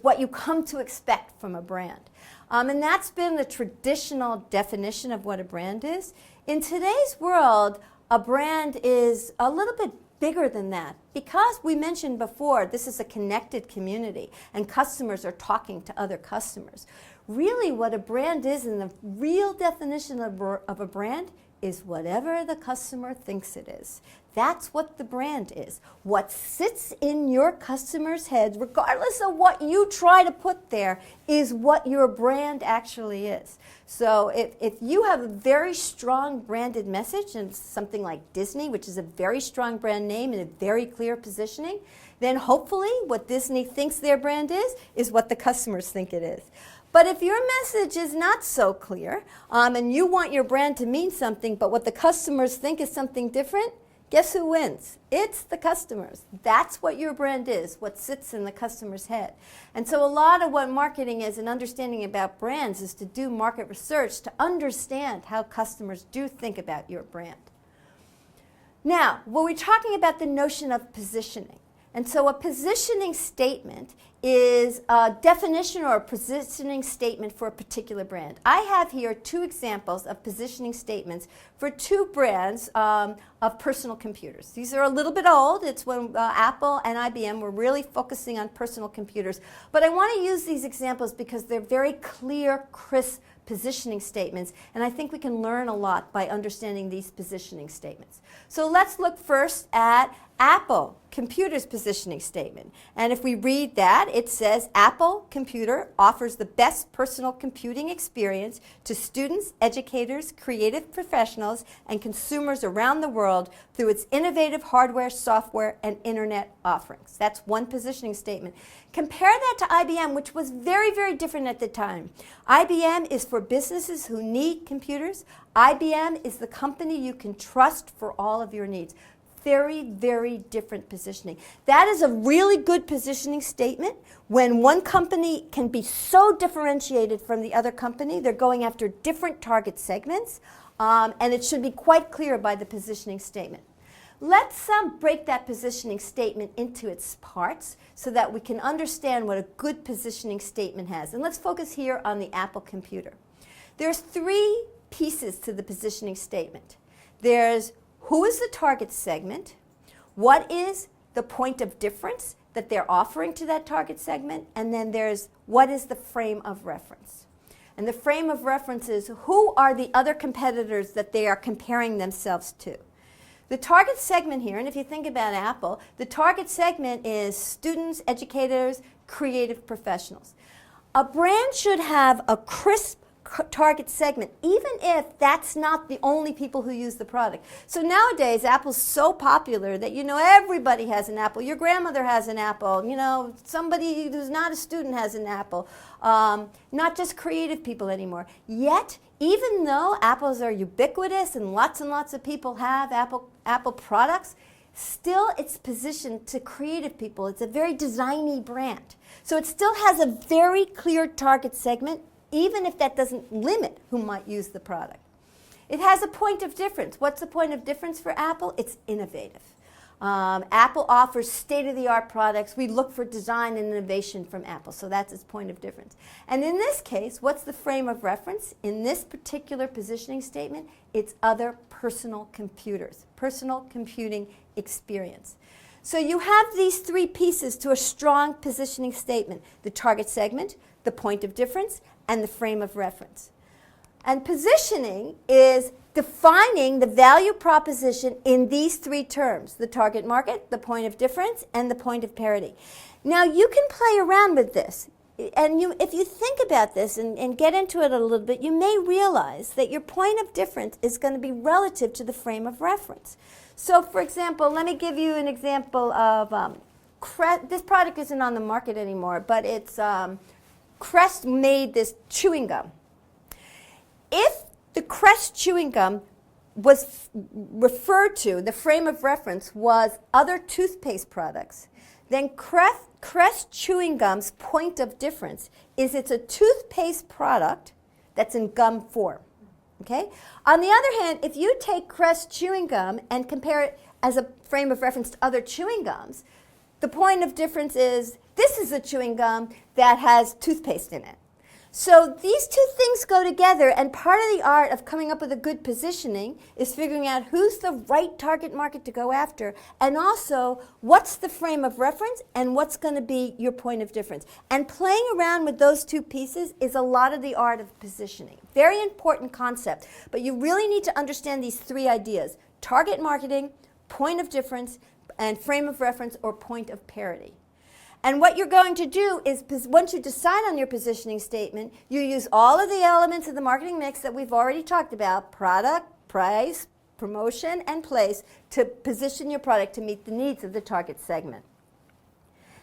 A: what you come to expect from a brand. And that's been the traditional definition of what a brand is. In today's world, a brand is a little bit bigger than that. Because we mentioned before, this is a connected community and customers are talking to other customers. Really what a brand is, and the real definition of a brand, is whatever the customer thinks it is. That's what the brand is. What sits in your customer's head, regardless of what you try to put there, is what your brand actually is. So if you have a very strong branded message, and something like Disney, which is a very strong brand name and a very clear positioning, then hopefully what Disney thinks their brand is what the customers think it is. But if your message is not so clear, and you want your brand to mean something, but what the customers think is something different, guess who wins? It's the customers. That's what your brand is, what sits in the customer's head. And so a lot of what marketing is and understanding about brands is to do market research to understand how customers do think about your brand. Now, we're talking about the notion of positioning. And so a positioning statement is a definition or a positioning statement for a particular brand. I have here two examples of positioning statements for two brands of personal computers. These are a little bit old. It's when Apple and IBM were really focusing on personal computers. But I want to use these examples because they're very clear, crisp positioning statements, and I think we can learn a lot by understanding these positioning statements. So let's look first at Apple Computer's positioning statement. And if we read that, it says, Apple Computer offers the best personal computing experience to students, educators, creative professionals, and consumers around the world through its innovative hardware, software, and internet offerings. That's one positioning statement. Compare that to IBM, which was very, very different at the time. IBM is for businesses who need computers. IBM is the company you can trust for all of your needs. Very, very different positioning. That is a really good positioning statement when one company can be so differentiated from the other company. They're going after different target segments, and it should be quite clear by the positioning statement. Let's break that positioning statement into its parts so that we can understand what a good positioning statement has. And let's focus here on the Apple computer. There's three pieces to the positioning statement. There's who is the target segment, what is the point of difference that they're offering to that target segment, and then there's what is the frame of reference. And the frame of reference is who are the other competitors that they are comparing themselves to. The target segment here, and if you think about Apple, the target segment is students, educators, creative professionals. A brand should have a crisp target segment, even if that's not the only people who use the product. So nowadays, Apple's so popular that, everybody has an Apple. Your grandmother has an Apple. Somebody who's not a student has an Apple. Not just creative people anymore. Yet, even though Apples are ubiquitous and lots of people have Apple products, still it's positioned to creative people. It's a very designy brand. So it still has a very clear target segment, even if that doesn't limit who might use the product. It has a point of difference. What's the point of difference for Apple? It's innovative. Apple offers state-of-the-art products. We look for design and innovation from Apple, so that's its point of difference. And in this case, what's the frame of reference? In this particular positioning statement, it's other personal computers, personal computing experience. So you have these three pieces to a strong positioning statement: the target segment, the point of difference, and the frame of reference. And positioning is defining the value proposition in these three terms: the target market, the point of difference, and the point of parity. Now you can play around with this. if you think about this and get into it a little bit, you may realize that your point of difference is going to be relative to the frame of reference. So, for example, let me give you an example of this product isn't on the market anymore, but it's Crest made this chewing gum. If the Crest chewing gum was referred to, the frame of reference was other toothpaste products, then Crest chewing gum's point of difference is it's a toothpaste product that's in gum form. Okay? On the other hand, if you take Crest chewing gum and compare it as a frame of reference to other chewing gums, the point of difference is this is a chewing gum that has toothpaste in it. So these two things go together, and part of the art of coming up with a good positioning is figuring out who's the right target market to go after, and also what's the frame of reference and what's going to be your point of difference. And playing around with those two pieces is a lot of the art of positioning. Very important concept, but you really need to understand these three ideas: target marketing, point of difference, and frame of reference or point of parity. And what you're going to do is, once you decide on your positioning statement, you use all of the elements of the marketing mix that we've already talked about: product, price, promotion, and place, to position your product to meet the needs of the target segment.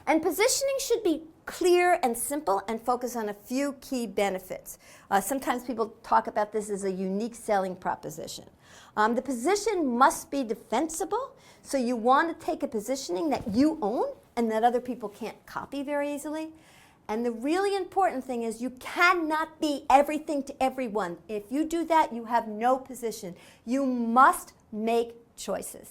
A: And positioning should be clear and simple and focus on a few key benefits. Sometimes people talk about this as a unique selling proposition. The position must be defensible, so you want to take a positioning that you own and that other people can't copy very easily. And the really important thing is you cannot be everything to everyone. If you do that, you have no position. You must make choices.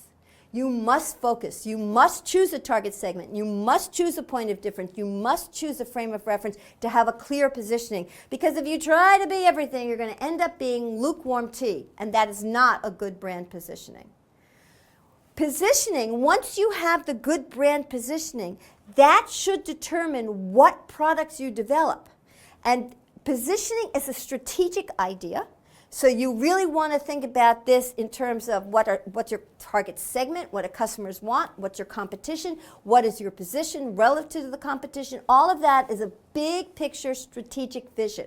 A: You must focus. You must choose a target segment. You must choose a point of difference. You must choose a frame of reference to have a clear positioning. Because if you try to be everything, you're going to end up being lukewarm tea, and that is not a good brand positioning. Positioning, once you have the good brand positioning, that should determine what products you develop. And positioning is a strategic idea. So you really want to think about this in terms of what's your target segment, what do customers want, what's your competition, what is your position relative to the competition. All of that is a big picture strategic vision.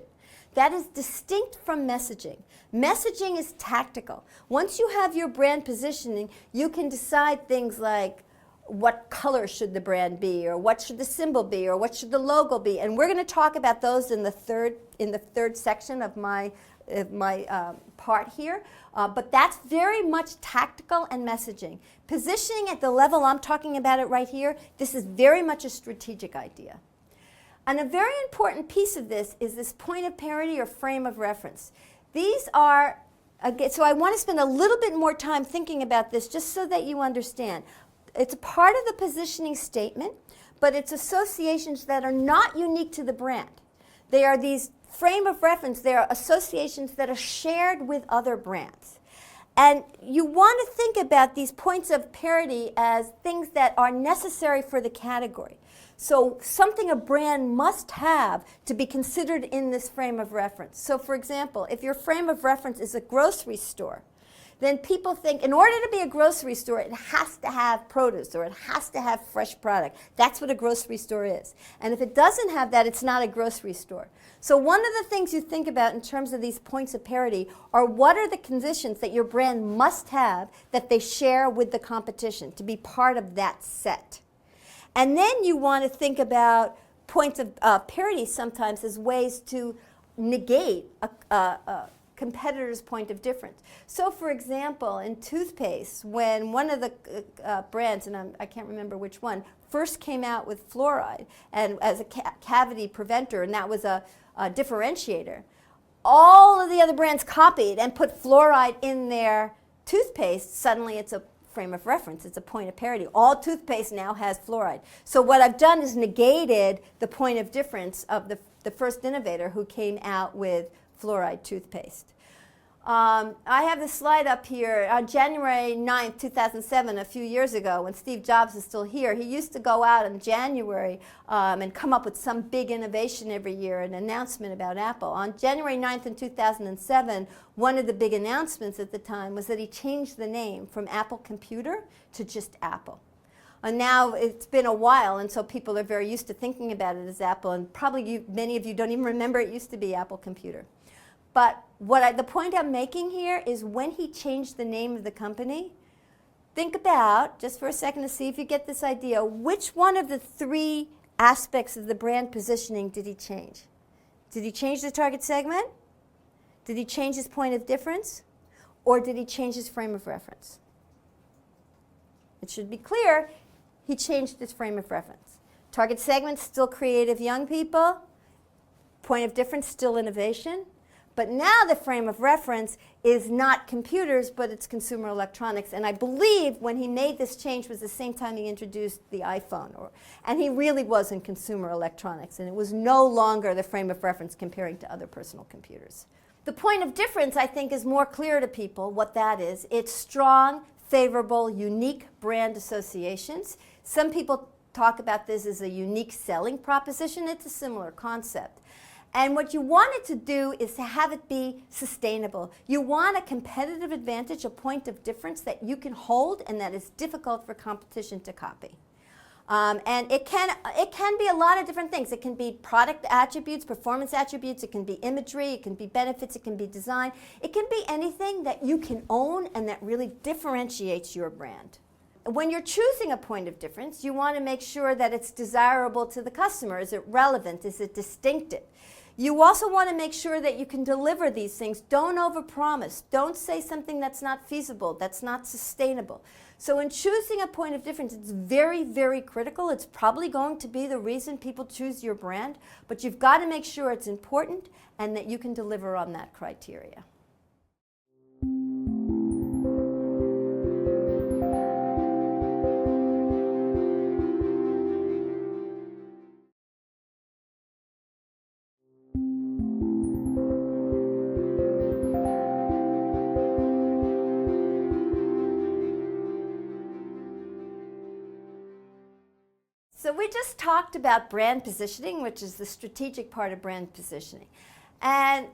A: That is distinct from messaging. Messaging is tactical. Once you have your brand positioning, you can decide things like what color should the brand be, or what should the symbol be, or what should the logo be. And we're going to talk about those in the third section of my part here. But that's very much tactical and messaging. Positioning at the level I'm talking about it right here, this is very much a strategic idea. And a very important piece of this is this point of parity or frame of reference. These are, so I want to spend a little bit more time thinking about this just so that you understand. It's a part of the positioning statement, but it's associations that are not unique to the brand. They are these frame of reference. They are associations that are shared with other brands. And you want to think about these points of parity as things that are necessary for the category. So something a brand must have to be considered in this frame of reference. So for example, if your frame of reference is a grocery store, then people think in order to be a grocery store, it has to have produce or it has to have fresh product. That's what a grocery store is. And if it doesn't have that, it's not a grocery store. So one of the things you think about in terms of these points of parity are what are the conditions that your brand must have that they share with the competition to be part of that set. And then you want to think about points of parity sometimes as ways to negate a competitor's point of difference. So for example, in toothpaste, when one of the brands, and I can't remember which one, first came out with fluoride and as a cavity preventer, and that was a differentiator, all of the other brands copied and put fluoride in their toothpaste. Suddenly it's a frame of reference. It's a point of parity. All toothpaste now has fluoride. So what I've done is negated the point of difference of the first innovator who came out with fluoride toothpaste. I have this slide up here. On January 9th, 2007, a few years ago, when Steve Jobs is still here, he used to go out in January and come up with some big innovation every year, an announcement about Apple. On January 9th in 2007, one of the big announcements at the time was that he changed the name from Apple Computer to just Apple. Now it's been a while, and so people are very used to thinking about it as Apple, and probably many of you don't even remember it used to be Apple Computer. But the point I'm making here is when he changed the name of the company, think about, just for a second to see if you get this idea, which one of the three aspects of the brand positioning did he change? Did he change the target segment? Did he change his point of difference? Or did he change his frame of reference? It should be clear, he changed his frame of reference. Target segment, still creative young people. Point of difference, still innovation. But now the frame of reference is not computers, but it's consumer electronics. And I believe when he made this change was the same time he introduced the iPhone. And he really was in consumer electronics. And it was no longer the frame of reference comparing to other personal computers. The point of difference, I think, is more clear to people what that is. It's strong, favorable, unique brand associations. Some people talk about this as a unique selling proposition. It's a similar concept. And what you want it to do is to have it be sustainable. You want a competitive advantage, a point of difference that you can hold and that is difficult for competition to copy. And it can be a lot of different things. It can be product attributes, performance attributes, it can be imagery, it can be benefits, it can be design. It can be anything that you can own and that really differentiates your brand. When you're choosing a point of difference, you want to make sure that it's desirable to the customer. Is it relevant? Is it distinctive? You also want to make sure that you can deliver these things. Don't overpromise. Don't say something that's not feasible, that's not sustainable. So in choosing a point of difference, it's very, very critical. It's probably going to be the reason people choose your brand, but you've got to make sure it's important and that you can deliver on that criteria. So we just talked about brand positioning, which is the strategic part of brand positioning. And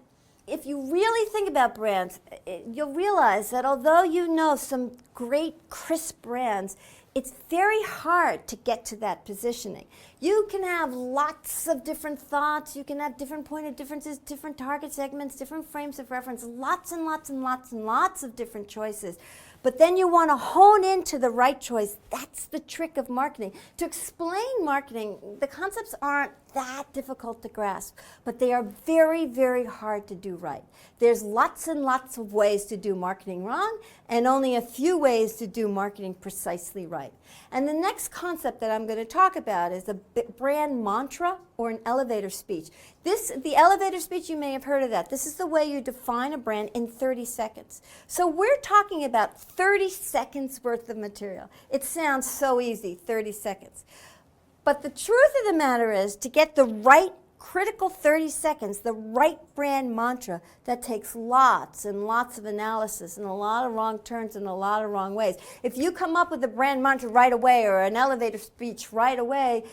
A: if you really think about brands, you'll realize that although you know some great, crisp brands, it's very hard to get to that positioning. You can have lots of different thoughts, you can have different point of differences, different target segments, different frames of reference, lots and lots and lots and lots of different choices. But then you want to hone into the right choice. That's the trick of marketing. To explain marketing, the concepts aren't that difficult to grasp, but they are very, very hard to do right. There's lots and lots of ways to do marketing wrong, and only a few ways to do marketing precisely right. And the next concept that I'm going to talk about is a brand mantra or an elevator speech. The elevator speech, you may have heard of that. This is the way you define a brand in 30 seconds. So we're talking about 30 seconds worth of material. It sounds so easy, 30 seconds. But the truth of the matter is, to get the right critical 30 seconds, the right brand mantra, that takes lots and lots of analysis and a lot of wrong turns and a lot of wrong ways. If you come up with a brand mantra right away or an elevator speech right away,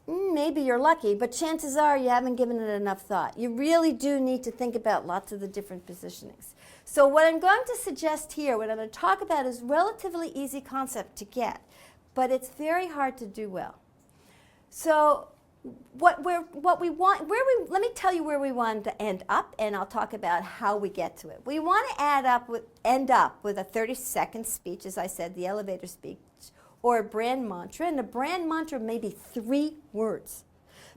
A: maybe you're lucky, but chances are you haven't given it enough thought. You really do need to think about lots of the different positionings. So what I'm going to suggest here, what I'm going to talk about, is relatively easy concept to get, but it's very hard to do well. So let me tell you where we want to end up, and I'll talk about how we get to it. We want to end up with a 30-second speech, as I said, the elevator speech, or a brand mantra, and a brand mantra may be 3 words.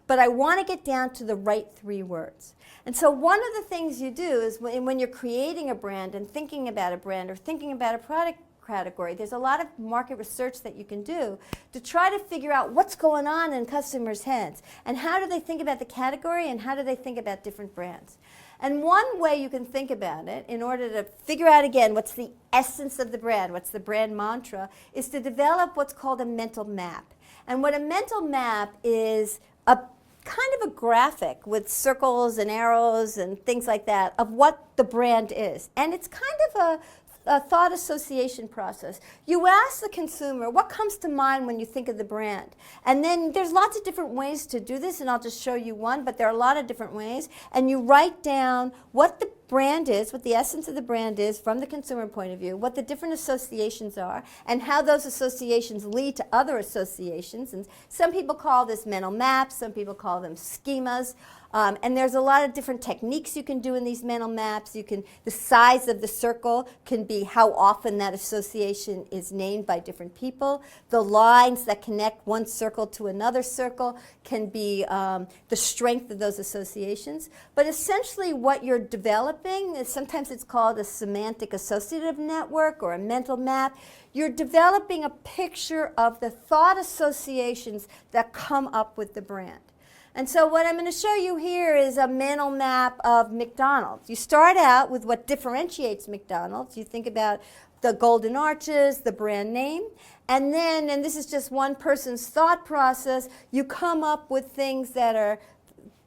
A: But I want to get down to the right 3 words. And so one of the things you do is when you're creating a brand and thinking about a brand or thinking about a product category, there's a lot of market research that you can do to try to figure out what's going on in customers' heads and how do they think about the category and how do they think about different brands. And one way you can think about it, in order to figure out again what's the essence of the brand, what's the brand mantra, is to develop what's called a mental map. And what a mental map is, a kind of a graphic with circles and arrows and things like that of what the brand is. And it's kind of a thought association process. You ask the consumer, what comes to mind when you think of the brand? And then there's lots of different ways to do this, and I'll just show you one, but there are a lot of different ways. And you write down what the brand is, what the essence of the brand is from the consumer point of view, what the different associations are, and how those associations lead to other associations. And some people call this mental maps, some people call them schemas. And there's a lot of different techniques you can do in these mental maps. The size of the circle can be how often that association is named by different people. The lines that connect one circle to another circle can be the strength of those associations. But essentially what you're developing is, sometimes it's called a semantic associative network or a mental map. You're developing a picture of the thought associations that come up with the brand. And so what I'm going to show you here is a mental map of McDonald's. You start out with what differentiates McDonald's. You think about the golden arches, the brand name, and then, and this is just one person's thought process, you come up with things that are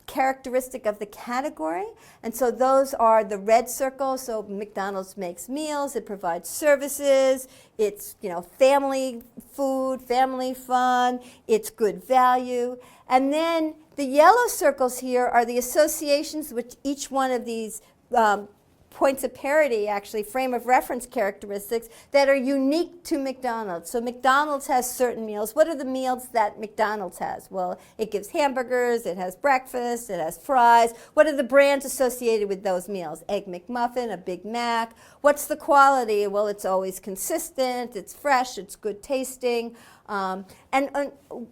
A: characteristic of the category. And so those are the red circles. So McDonald's makes meals, it provides services, it's, family food, family fun, it's good value. And then the yellow circles here are the associations which each one of these points of parity, actually, frame of reference characteristics that are unique to McDonald's. So McDonald's has certain meals. What are the meals that McDonald's has? Well, it gives hamburgers, it has breakfast, it has fries. What are the brands associated with those meals? Egg McMuffin, a Big Mac. What's the quality? Well, it's always consistent, it's fresh, it's good tasting.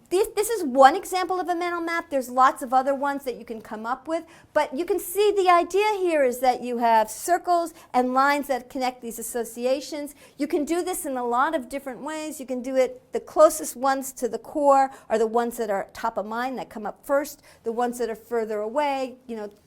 A: This is one example of a mental map. There's lots of other ones that you can come up with, but you can see the idea here is that you have circles and lines that connect these associations. You can do this in a lot of different ways. You can do it, the closest ones to the core are the ones that are top of mind, that come up first. The ones that are further away,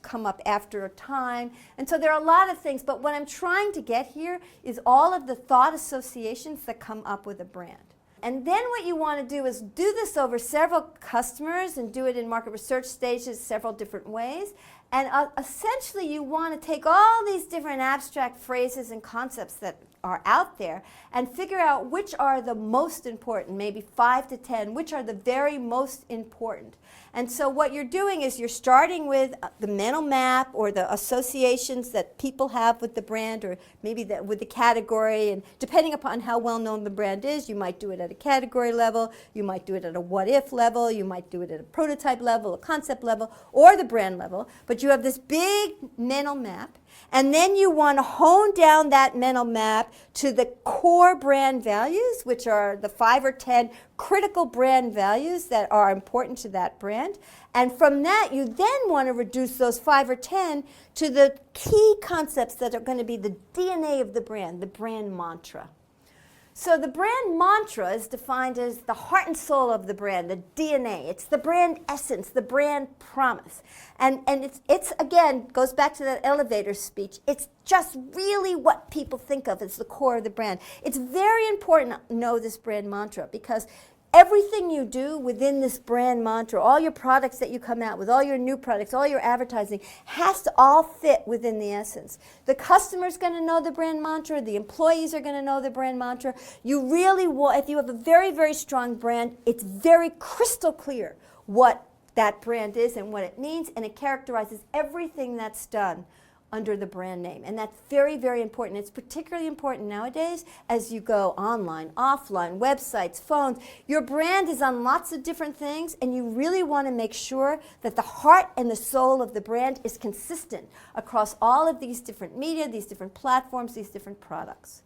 A: come up after a time. And so there are a lot of things, but what I'm trying to get here is all of the thought associations that come up with a brand. And then what you want to do is do this over several customers and do it in market research stages several different ways. And essentially you want to take all these different abstract phrases and concepts that are out there and figure out which are the most important, maybe 5 to 10, which are the very most important. And so what you're doing is you're starting with the mental map or the associations that people have with the brand, or maybe with the category, and depending upon how well known the brand is, you might do it at a category level, you might do it at a what-if level, you might do it at a prototype level, a concept level, or the brand level. But you have this big mental map, and then you want to hone down that mental map to the core brand values, which are the 5 or 10 critical brand values that are important to that brand. And from that, you then want to reduce those 5 or 10 to the key concepts that are going to be the DNA of the brand mantra. So the brand mantra is defined as the heart and soul of the brand, the DNA. It's the brand essence, the brand promise. And it's again, goes back to that elevator speech. It's just really what people think of as the core of the brand. It's very important to know this brand mantra, because everything you do within this brand mantra, all your products that you come out with, all your new products, all your advertising, has to all fit within the essence. The customer's going to know the brand mantra, the employees are going to know the brand mantra. You really want, if you have a very, very strong brand, it's very crystal clear what that brand is and what it means, and it characterizes everything that's done under the brand name. And that's very, very important. It's particularly important nowadays as you go online, offline, websites, phones. Your brand is on lots of different things, and you really want to make sure that the heart and the soul of the brand is consistent across all of these different media, these different platforms, these different products.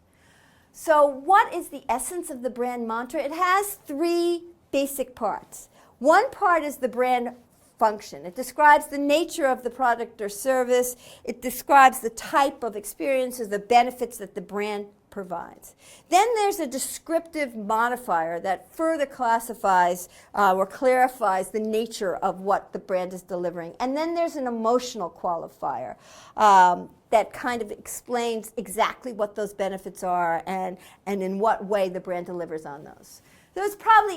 A: So what is the essence of the brand mantra? It has 3 basic parts. One part is the brand function. It describes the nature of the product or service. It describes the type of experiences, the benefits that the brand provides. Then there's a descriptive modifier that further classifies or clarifies the nature of what the brand is delivering. And then there's an emotional qualifier that kind of explains exactly what those benefits are and in what way the brand delivers on those. So it's probably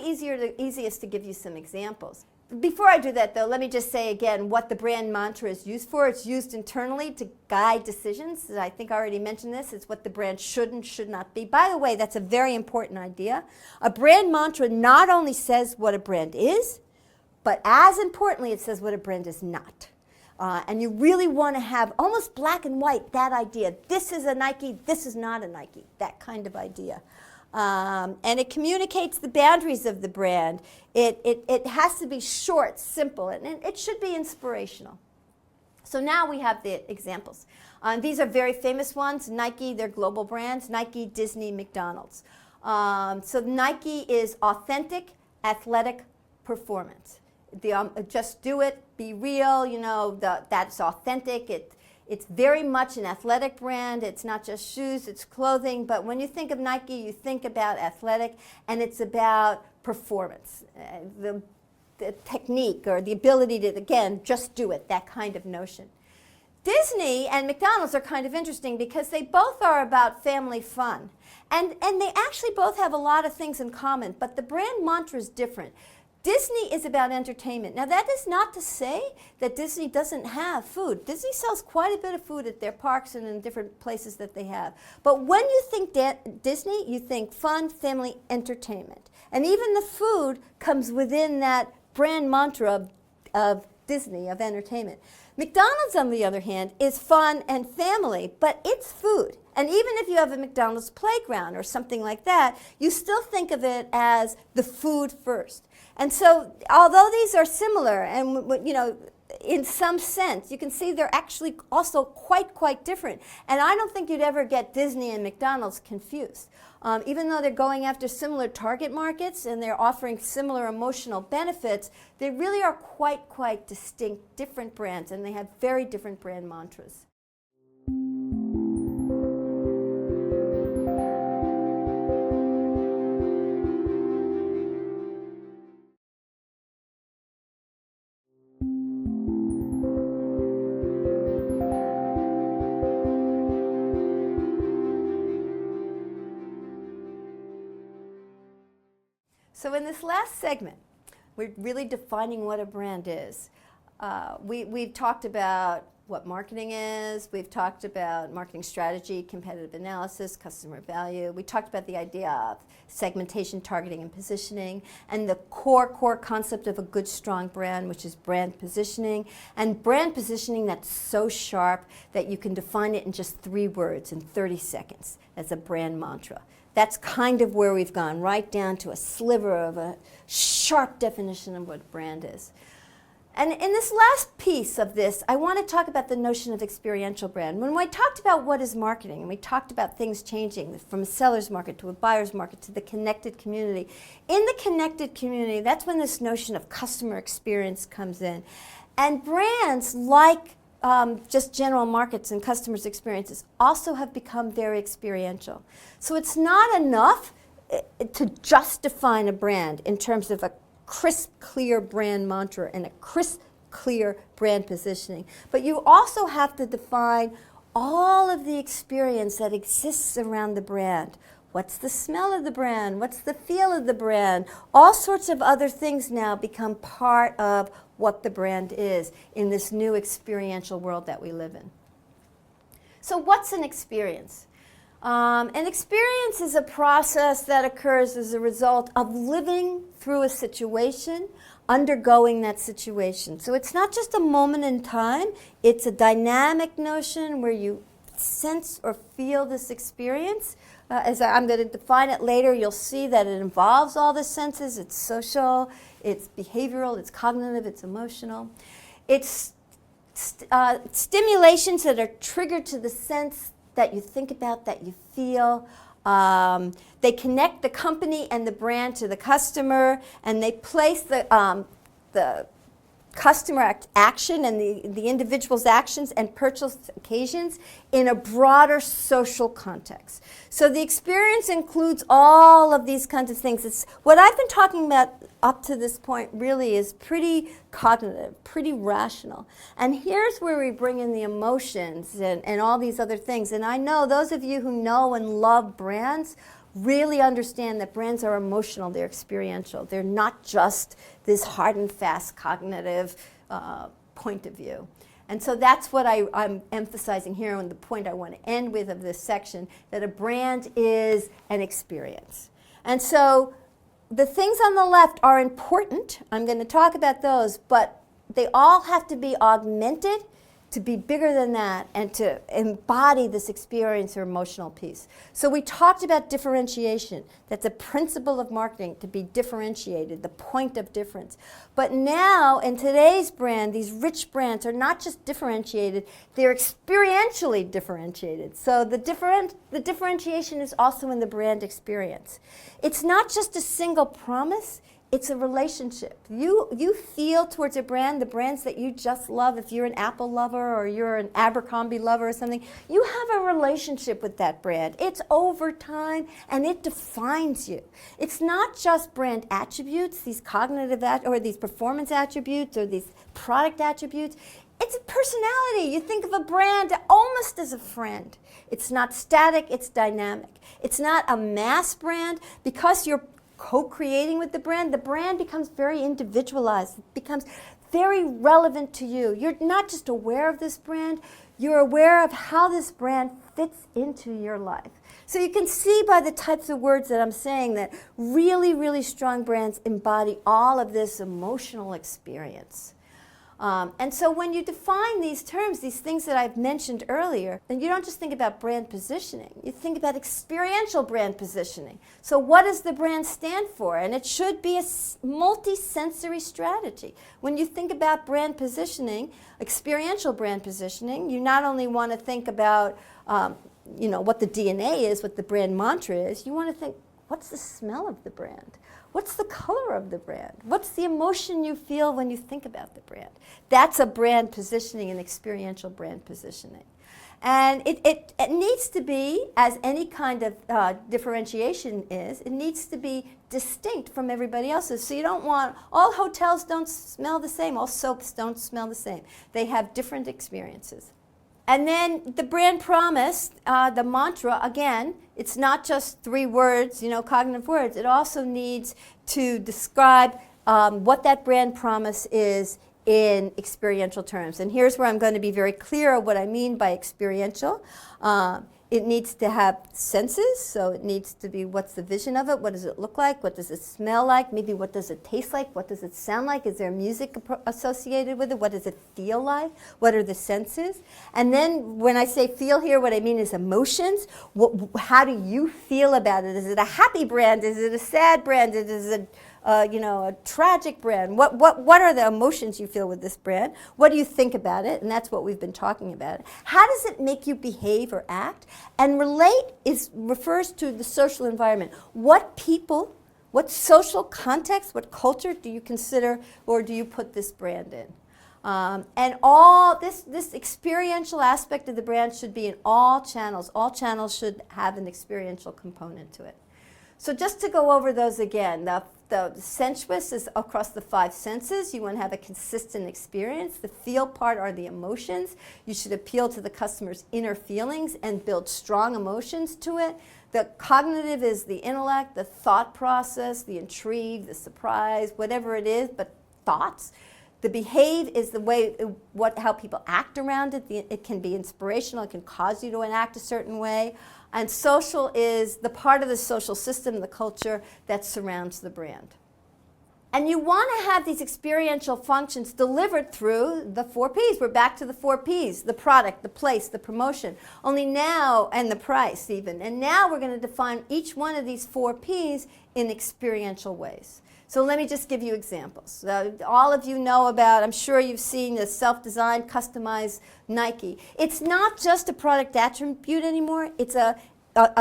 A: easiest to give you some examples. Before I do that, though, let me just say again what the brand mantra is used for. It's used internally to guide decisions. I think I already mentioned this. It's what the brand should and should not be. By the way, that's a very important idea. A brand mantra not only says what a brand is, but as importantly, it says what a brand is not. And you really want to have almost black and white, that idea. This is a Nike, this is not a Nike, that kind of idea. And it communicates the boundaries of the brand. It has to be short, simple, and it should be inspirational. So now we have the examples. These are very famous ones. Nike, they're global brands. Nike, Disney, McDonald's. So Nike is authentic, athletic performance. Just do it, be real, that's authentic. It's very much an athletic brand. It's not just shoes, it's clothing. But when you think of Nike, you think about athletic, and it's about performance. The technique or the ability to, again, just do it, that kind of notion. Disney and McDonald's are kind of interesting because they both are about family fun. And they actually both have a lot of things in common, but the brand mantra is different. Disney is about entertainment. Now, that is not to say that Disney doesn't have food. Disney sells quite a bit of food at their parks and in different places that they have. But when you think Disney, you think fun, family, entertainment. And even the food comes within that brand mantra of Disney, of entertainment. McDonald's, on the other hand, is fun and family, but it's food. And even if you have a McDonald's playground or something like that, you still think of it as the food first. And so, although these are similar, and in some sense, you can see they're actually also quite different. And I don't think you'd ever get Disney and McDonald's confused. Even though they're going after similar target markets and they're offering similar emotional benefits, they really are quite distinct, different brands, and they have very different brand mantras. So in this last segment, we're really defining what a brand is. We've talked about what marketing is. We've talked about marketing strategy, competitive analysis, customer value. We talked about the idea of segmentation, targeting, and positioning, and the core concept of a good, strong brand, which is brand positioning. And brand positioning that's so sharp that you can define it in just 3 words in 30 seconds as a brand mantra. That's kind of where we've gone, right down to a sliver of a sharp definition of what a brand is. And in this last piece of this, I want to talk about the notion of experiential brand. When we talked about what is marketing, and we talked about things changing from a seller's market to a buyer's market to the connected community, in the connected community, that's when this notion of customer experience comes in. And brands, like just general markets and customers' experiences, also have become very experiential. So it's not enough to just define a brand in terms of a crisp, clear brand mantra and a crisp, clear brand positioning. But you also have to define all of the experience that exists around the brand. What's the smell of the brand? What's the feel of the brand? All sorts of other things now become part of what the brand is in this new experiential world that we live in. So what's an experience? An experience is a process that occurs as a result of living through a situation, undergoing that situation. So it's not just a moment in time, it's a dynamic notion where you sense or feel this experience. As I'm going to define it later, you'll see that it involves all the senses. It's social, it's behavioral, it's cognitive, it's emotional. It's stimulations that are triggered to the sense that you think about, that you feel. They connect the company and the brand to the customer, and they place the customer action and the individual's actions and purchase occasions in a broader social context. So the experience includes all of these kinds of things. It's what I've been talking about up to this point really is pretty cognitive, pretty rational. And here's where we bring in the emotions and all these other things. And I know those of you who know and love brands really understand that brands are emotional, they're experiential. They're not just this hard and fast cognitive point of view. And so that's what I'm emphasizing here, and the point I want to end with of this section, that a brand is an experience. And so the things on the left are important. I'm going to talk about those, but they all have to be augmented to be bigger than that and to embody this experience or emotional piece. So we talked about differentiation. That's a principle of marketing, to be differentiated, the point of difference. But now, in today's brand, these rich brands are not just differentiated, they're experientially differentiated. So the differentiation is also in the brand experience. It's not just a single promise, it's a relationship. You feel towards a brand, the brands that you just love. If you're an Apple lover or you're an Abercrombie lover or something, you have a relationship with that brand. It's over time and it defines you. It's not just brand attributes, these cognitive or these performance attributes or these product attributes. It's a personality. You think of a brand almost as a friend. It's not static, it's dynamic. It's not a mass brand. Because you're co-creating with the brand becomes very individualized. It becomes very relevant to you. You're not just aware of this brand, you're aware of how this brand fits into your life. So you can see by the types of words that I'm saying that really, really strong brands embody all of this emotional experience. And so when you define these terms, these things that I've mentioned earlier, then you don't just think about brand positioning. You think about experiential brand positioning. So what does the brand stand for? And it should be a multi-sensory strategy. When you think about brand positioning, experiential brand positioning, you not only want to think about what the DNA is, what the brand mantra is, you want to think, what's the smell of the brand? What's the color of the brand? What's the emotion you feel when you think about the brand? That's a brand positioning, an experiential brand positioning. And it needs to be, as any kind of differentiation is, it needs to be distinct from everybody else's. So you don't want, all hotels don't smell the same, all soaps don't smell the same. They have different experiences. And then the brand promise, the mantra, again, it's not just 3 words, cognitive words. It also needs to describe what that brand promise is in experiential terms. And here's where I'm going to be very clear of what I mean by experiential. It needs to have senses, so it needs to be, what's the vision of it? What does it look like? What does it smell like? Maybe what does it taste like? What does it sound like? Is there music associated with it? What does it feel like? What are the senses? And then when I say feel here, what I mean is emotions. How do you feel about it? Is it a happy brand? Is it a sad brand? Is it a tragic brand? What are the emotions you feel with this brand? What do you think about it? And that's what we've been talking about. How does it make you behave or act? And relate refers to the social environment. What people, what social context, what culture do you consider or do you put this brand in? And all this experiential aspect of the brand should be in all channels. All channels should have an experiential component to it. So just to go over those again, the sensuous is across the 5 senses. You want to have a consistent experience. The feel part are the emotions. You should appeal to the customer's inner feelings and build strong emotions to it. The cognitive is the intellect, the thought process, the intrigue, the surprise, whatever it is, but thoughts. The behave is the way, how people act around it. It can be inspirational. It can cause you to enact a certain way. And social is the part of the social system, the culture that surrounds the brand. And you want to have these experiential functions delivered through the 4 Ps. We're back to the 4 Ps, the product, the place, the promotion. Only now, and the price even. And now we're going to define each one of these 4 Ps in experiential ways. So let me just give you examples. All of you know about, I'm sure you've seen the self-designed, customized Nike. It's not just a product attribute anymore. It's a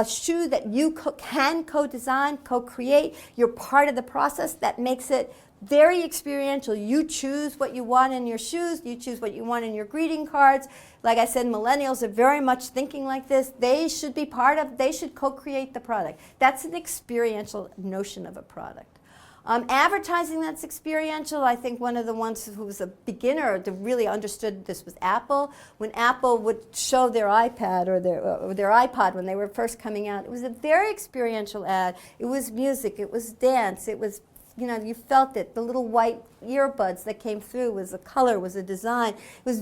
A: shoe that you can co-design, co-create. You're part of the process. That makes it very experiential. You choose what you want in your shoes. You choose what you want in your greeting cards. Like I said, millennials are very much thinking like this. They should be they should co-create the product. That's an experiential notion of a product. Advertising that's experiential, I think one of the ones who was a beginner that really understood this was Apple. When Apple would show their iPad or their iPod when they were first coming out, it was a very experiential ad. It was music, it was dance, it was, you felt it. The little white earbuds that came through was a color, was a design. It was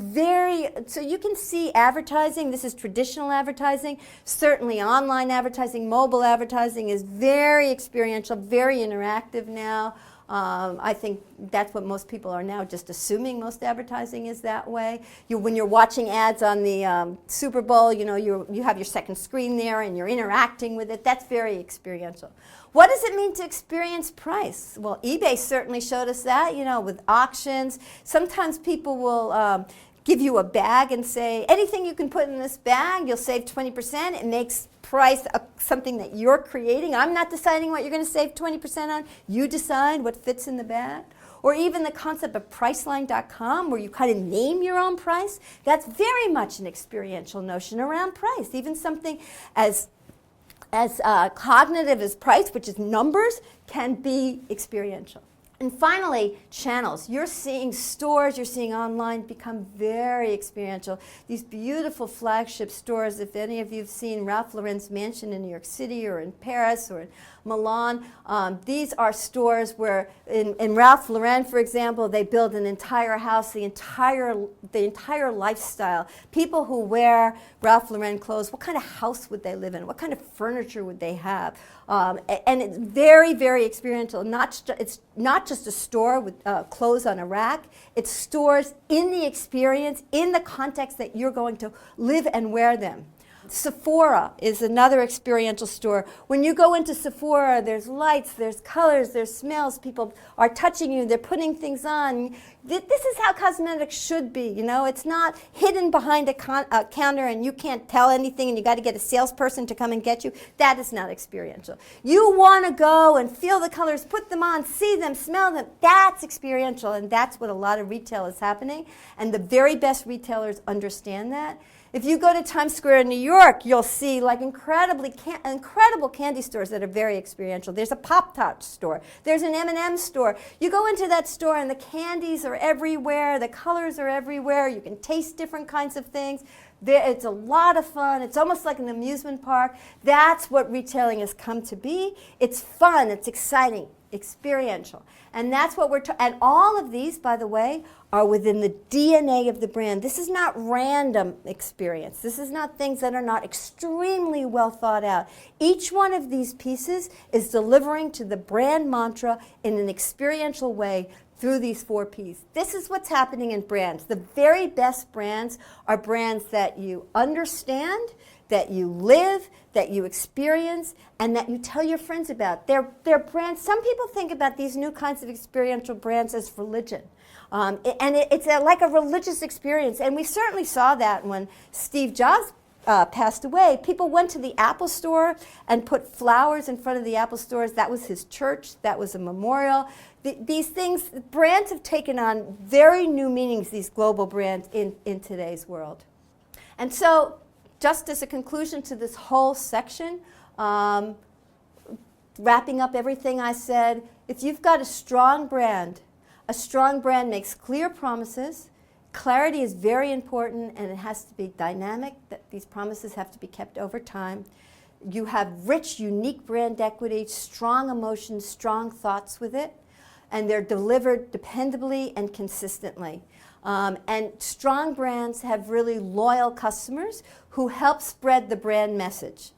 A: so you can see advertising, this is traditional advertising. Certainly online advertising, mobile advertising is very experiential, very interactive now. I think that's what most people are now just assuming most advertising is that way. When you're watching ads on the Super Bowl, you have your second screen there and you're interacting with it. That's very experiential. What does it mean to experience price? Well, eBay certainly showed us that, with auctions. Sometimes people will give you a bag and say, anything you can put in this bag, you'll save 20%. It makes price something that you're creating. I'm not deciding what you're going to save 20% on. You decide what fits in the bag. Or even the concept of Priceline.com, where you kind of name your own price. That's very much an experiential notion around price. Even something as cognitive as price, which is numbers, can be experiential. And finally, channels. You're seeing stores, you're seeing online become very experiential. These beautiful flagship stores, if any of you have seen Ralph Lauren's mansion in New York City or in Paris or in Milan, these are stores where in Ralph Lauren, for example, they build an entire house, the entire lifestyle. People who wear Ralph Lauren clothes, what kind of house would they live in? What kind of furniture would they have? And it's very, very experiential. It's not just a store with clothes on a rack. It's stores in the experience, in the context that you're going to live and wear them. Sephora is another experiential store. When you go into Sephora, there's lights, there's colors, there's smells. People are touching you, they're putting things on. This is how cosmetics should be, It's not hidden behind a counter and you can't tell anything and you got to get a salesperson to come and get you. That is not experiential. You want to go and feel the colors, put them on, see them, smell them. That's experiential, and that's what a lot of retail is happening. And the very best retailers understand that. If you go to Times Square in New York, you'll see incredible candy stores that are very experiential. There's a Pop-Tart store. There's an M&M store. You go into that store and the candies are everywhere. The colors are everywhere. You can taste different kinds of things. It's a lot of fun. It's almost like an amusement park. That's what retailing has come to be. It's fun. It's exciting. Experiential. And that's what and all of these, by the way, are within the DNA of the brand. This is not random experience. This is not things that are not extremely well thought out. Each one of these pieces is delivering to the brand mantra in an experiential way through these 4 Ps. This is what's happening in brands. The very best brands are brands that you understand, that you live, that you experience, and that you tell your friends about. They're brands. Some people think about these new kinds of experiential brands as religion. It's like a religious experience. And we certainly saw that when Steve Jobs passed away. People went to the Apple store and put flowers in front of the Apple stores. That was his church. That was a memorial. These things, brands have taken on very new meanings, these global brands, in today's world. And so, just as a conclusion to this whole section, wrapping up everything I said, if you've got a strong brand makes clear promises. Clarity is very important, and it has to be dynamic. That these promises have to be kept over time. You have rich, unique brand equity, strong emotions, strong thoughts with it, and they're delivered dependably and consistently. And strong brands have really loyal customers who help spread the brand message.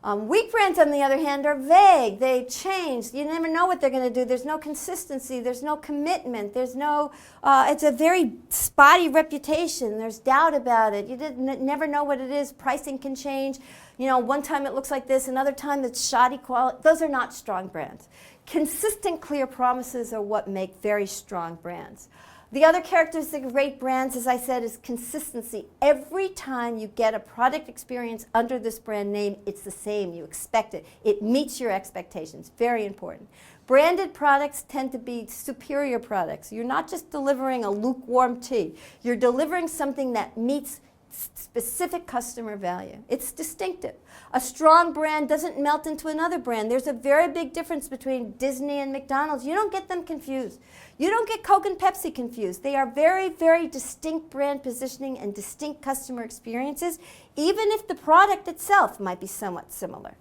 A: Weak brands, on the other hand, are vague. They change. You never know what they're going to do. There's no consistency. There's no commitment. There's no. It's a very spotty reputation. There's doubt about it. You never know what it is. Pricing can change. One time it looks like this, another time it's shoddy quality. Those are not strong brands. Consistent, clear promises are what make very strong brands. The other characteristic of great brands, as I said, is consistency. Every time you get a product experience under this brand name, it's the same. You expect it. It meets your expectations. Very important. Branded products tend to be superior products. You're not just delivering a lukewarm tea. You're delivering something that meets specific customer value. It's distinctive. A strong brand doesn't melt into another brand. There's a very big difference between Disney and McDonald's. You don't get them confused. You don't get Coke and Pepsi confused. They are very, very distinct brand positioning and distinct customer experiences, even if the product itself might be somewhat similar.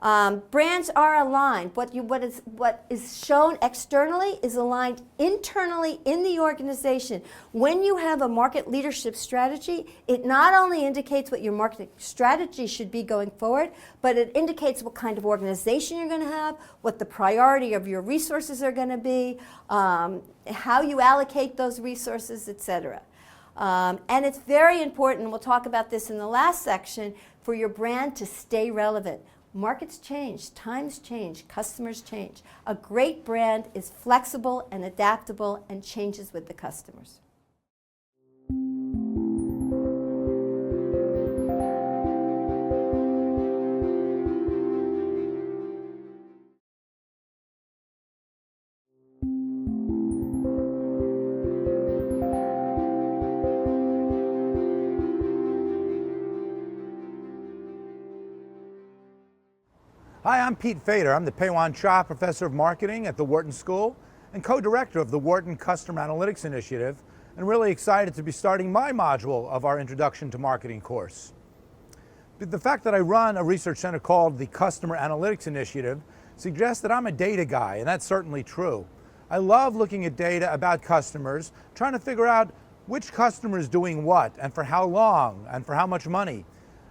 A: Brands are aligned. What is shown externally is aligned internally in the organization. When you have a market leadership strategy, it not only indicates what your market strategy should be going forward, but it indicates what kind of organization you're going to have, what the priority of your resources are going to be, how you allocate those resources, etc. And it's very important, we'll talk about this in the last section, for your brand to stay relevant. Markets change, times change, customers change. A great brand is flexible and adaptable and changes with the customers.
B: Hi, I'm Pete Fader. I'm the Peiwan Cha Professor of Marketing at the Wharton School and co-director of the Wharton Customer Analytics Initiative, and really excited to be starting my module of our Introduction to Marketing course. The fact that I run a research center called the Customer Analytics Initiative suggests that I'm a data guy, and that's certainly true. I love looking at data about customers, trying to figure out which customer is doing what, and for how long, and for how much money,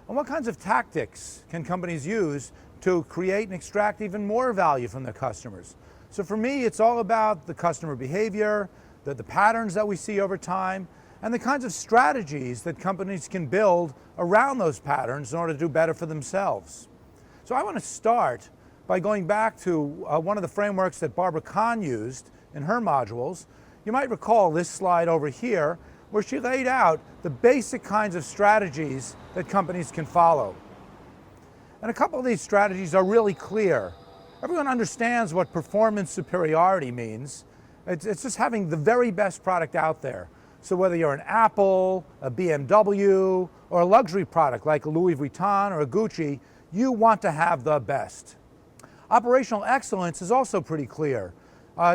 B: and what kinds of tactics can companies use to create and extract even more value from their customers. So for me, it's all about the customer behavior, the patterns that we see over time, and the kinds of strategies that companies can build around those patterns in order to do better for themselves. So I want to start by going back to one of the frameworks that Barbara Kahn used in her modules. You might recall this slide over here, where she laid out the basic kinds of strategies that companies can follow. And a couple of these strategies are really clear. Everyone understands what performance superiority means. It's just having the very best product out there. So whether you're an Apple, a BMW, or a luxury product like a Louis Vuitton or a Gucci, you want to have the best. Operational excellence is also pretty clear.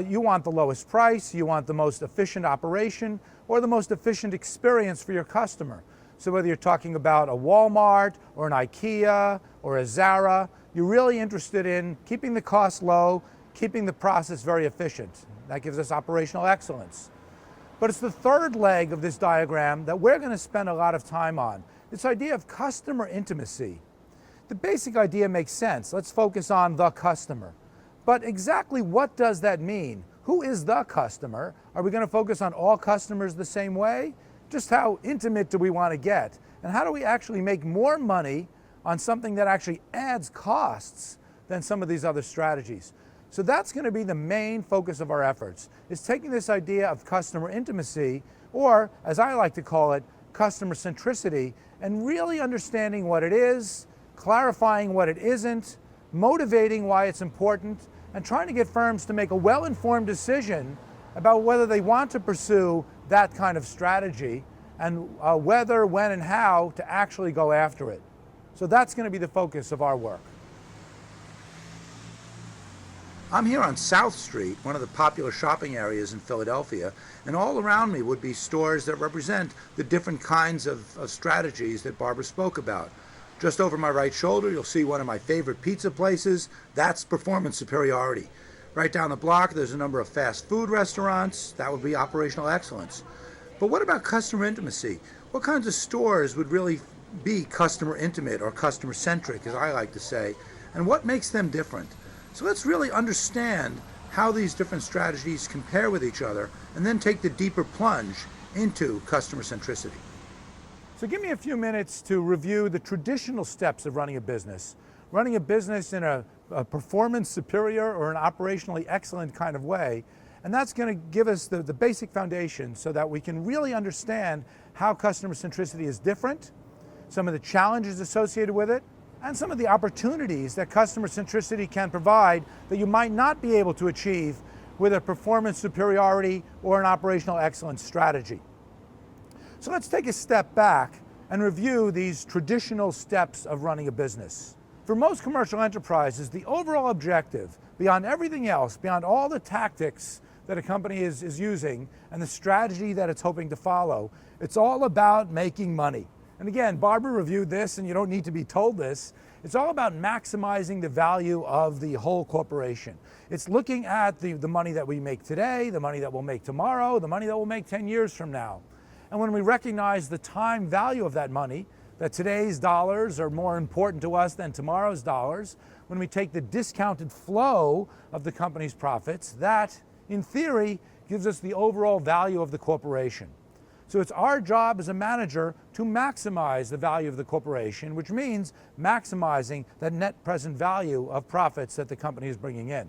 B: You want the lowest price, you want the most efficient operation, or the most efficient experience for your customer. So whether you're talking about a Walmart or an IKEA or a Zara, you're really interested in keeping the cost low, keeping the process very efficient. That gives us operational excellence. But it's the third leg of this diagram that we're going to spend a lot of time on, this idea of customer intimacy. The basic idea makes sense. Let's focus on the customer. But exactly what does that mean? Who is the customer? Are we going to focus on all customers the same way? Just how intimate do we want to get? And how do we actually make more money on something that actually adds costs than some of these other strategies? So that's going to be the main focus of our efforts, is taking this idea of customer intimacy, or as I like to call it, customer centricity, and really understanding what it is, clarifying what it isn't, motivating why it's important, and trying to get firms to make a well-informed decision about whether they want to pursue that kind of strategy, and whether, when, and how to actually go after it. So that's going to be the focus of our work. I'm here on South Street, one of the popular shopping areas in Philadelphia, and all around me would be stores that represent the different kinds of strategies that Barbara spoke about. Just over my right shoulder, you'll see one of my favorite pizza places. That's performance superiority. Right down the block, there's a number of fast food restaurants. That would be operational excellence. But what about customer intimacy? What kinds of stores would really be customer intimate or customer centric, as I like to say, and what makes them different? So let's really understand how these different strategies compare with each other, and then take the deeper plunge into customer centricity. So give me a few minutes to review the traditional steps of running a business. Running a business in a performance superior or an operationally excellent kind of way. And that's going to give us the basic foundation so that we can really understand how customer centricity is different, some of the challenges associated with it, and some of the opportunities that customer centricity can provide that you might not be able to achieve with a performance superiority or an operational excellence strategy. So let's take a step back and review these traditional steps of running a business. For most commercial enterprises, the overall objective, beyond everything else, beyond all the tactics that a company is using and the strategy that it's hoping to follow, it's all about making money. And again, Barbara reviewed this, and you don't need to be told this. It's all about maximizing the value of the whole corporation. It's looking at the money that we make today, the money that we'll make tomorrow, the money that we'll make 10 years from now. And when we recognize the time value of that money, that today's dollars are more important to us than tomorrow's dollars, when we take the discounted flow of the company's profits, that, in theory, gives us the overall value of the corporation. So it's our job as a manager to maximize the value of the corporation, which means maximizing that net present value of profits that the company is bringing in.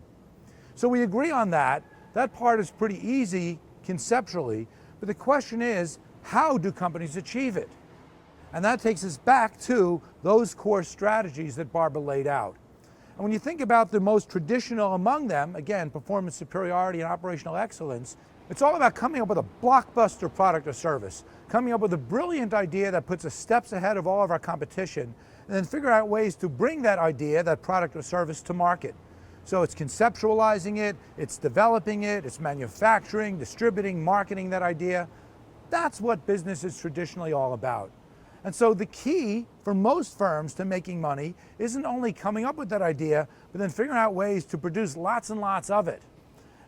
B: So we agree on that. That part is pretty easy conceptually, but the question is, how do companies achieve it? And that takes us back to those core strategies that Barbara laid out. And when you think about the most traditional among them, again, performance superiority and operational excellence, it's all about coming up with a blockbuster product or service, coming up with a brilliant idea that puts us steps ahead of all of our competition, and then figure out ways to bring that idea, that product or service, to market. So it's conceptualizing it, it's developing it, it's manufacturing, distributing, marketing that idea. That's what business is traditionally all about. And so the key for most firms to making money isn't only coming up with that idea, but then figuring out ways to produce lots and lots of it.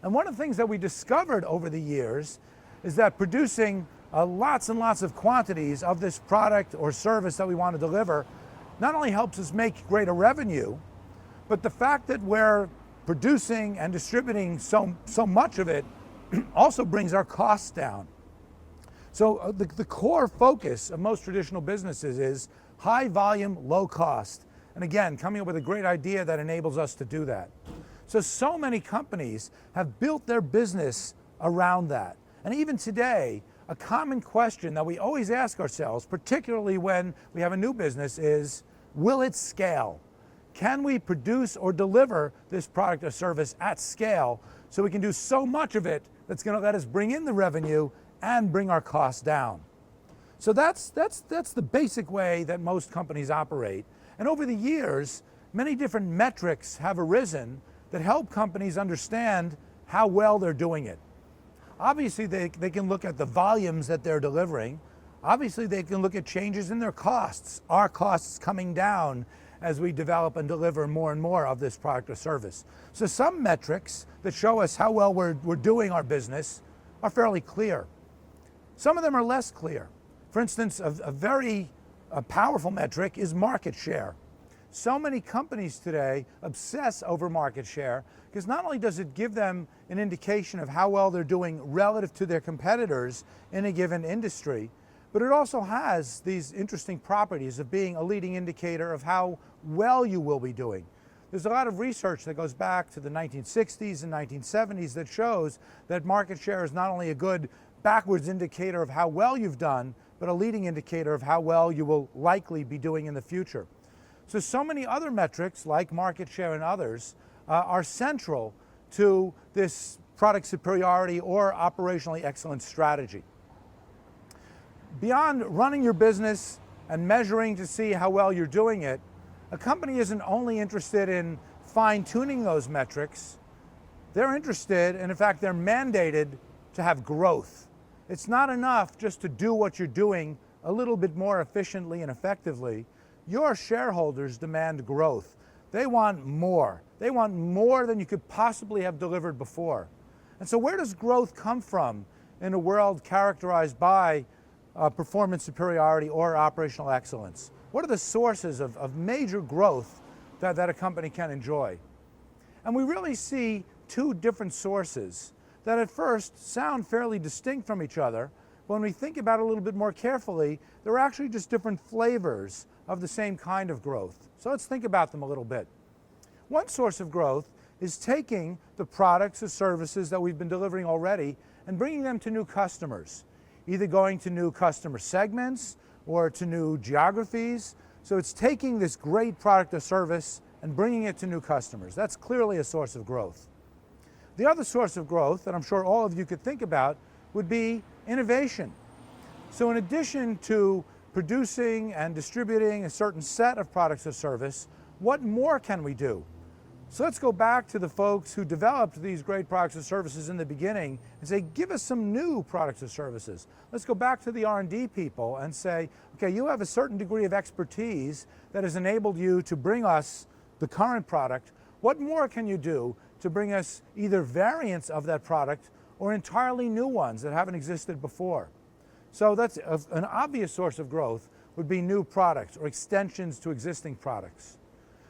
B: And one of the things that we discovered over the years is that producing lots and lots of quantities of this product or service that we want to deliver not only helps us make greater revenue, but the fact that we're producing and distributing so much of it also brings our costs down. So the core focus of most traditional businesses is high volume, low cost. And again, coming up with a great idea that enables us to do that. So many companies have built their business around that. And even today, a common question that we always ask ourselves, particularly when we have a new business, is, will it scale? Can we produce or deliver this product or service at scale so we can do so much of it that's going to let us bring in the revenue and bring our costs down? So that's the basic way that most companies operate. And over the years, many different metrics have arisen that help companies understand how well they're doing it. Obviously, they can look at the volumes that they're delivering. Obviously, they can look at changes in their costs. Are costs coming down as we develop and deliver more and more of this product or service? So some metrics that show us how well we're doing our business are fairly clear. Some of them are less clear. For instance, a very powerful metric is market share. So many companies today obsess over market share because not only does it give them an indication of how well they're doing relative to their competitors in a given industry, but it also has these interesting properties of being a leading indicator of how well you will be doing. There's a lot of research that goes back to the 1960s and 1970s that shows that market share is not only a good backwards indicator of how well you've done, but a leading indicator of how well you will likely be doing in the future. So many other metrics, like market share and others, are central to this product superiority or operationally excellent strategy. Beyond running your business and measuring to see how well you're doing it, a company isn't only interested in fine-tuning those metrics, they're interested, and in fact they're mandated to have growth. It's not enough just to do what you're doing a little bit more efficiently and effectively. Your shareholders demand growth. They want more. They want more than you could possibly have delivered before. And so where does growth come from in a world characterized by performance superiority or operational excellence? What are the sources of major growth that a company can enjoy? And we really see two different sources that at first sound fairly distinct from each other, but when we think about it a little bit more carefully, they're actually just different flavors of the same kind of growth. So let's think about them a little bit. One source of growth is taking the products or services that we've been delivering already and bringing them to new customers, either going to new customer segments or to new geographies. So it's taking this great product or service and bringing it to new customers. That's clearly a source of growth. The other source of growth that I'm sure all of you could think about would be innovation. So in addition to producing and distributing a certain set of products or service, what more can we do? So let's go back to the folks who developed these great products and services in the beginning and say, give us some new products and services. Let's go back to the R&D people and say, okay, you have a certain degree of expertise that has enabled you to bring us the current product. What more can you do to bring us either variants of that product or entirely new ones that haven't existed before? So that's an obvious source of growth would be new products or extensions to existing products.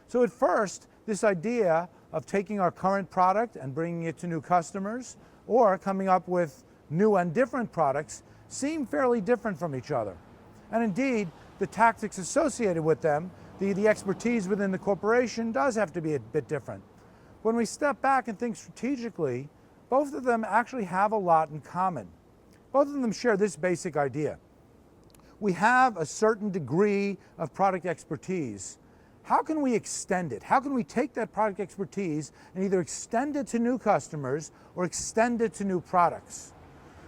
B: So at first, this idea of taking our current product and bringing it to new customers or coming up with new and different products seem fairly different from each other. And indeed, the tactics associated with them, the expertise within the corporation does have to be a bit different. When we step back and think strategically, both of them actually have a lot in common. Both of them share this basic idea. We have a certain degree of product expertise. How can we extend it? How can we take that product expertise and either extend it to new customers or extend it to new products?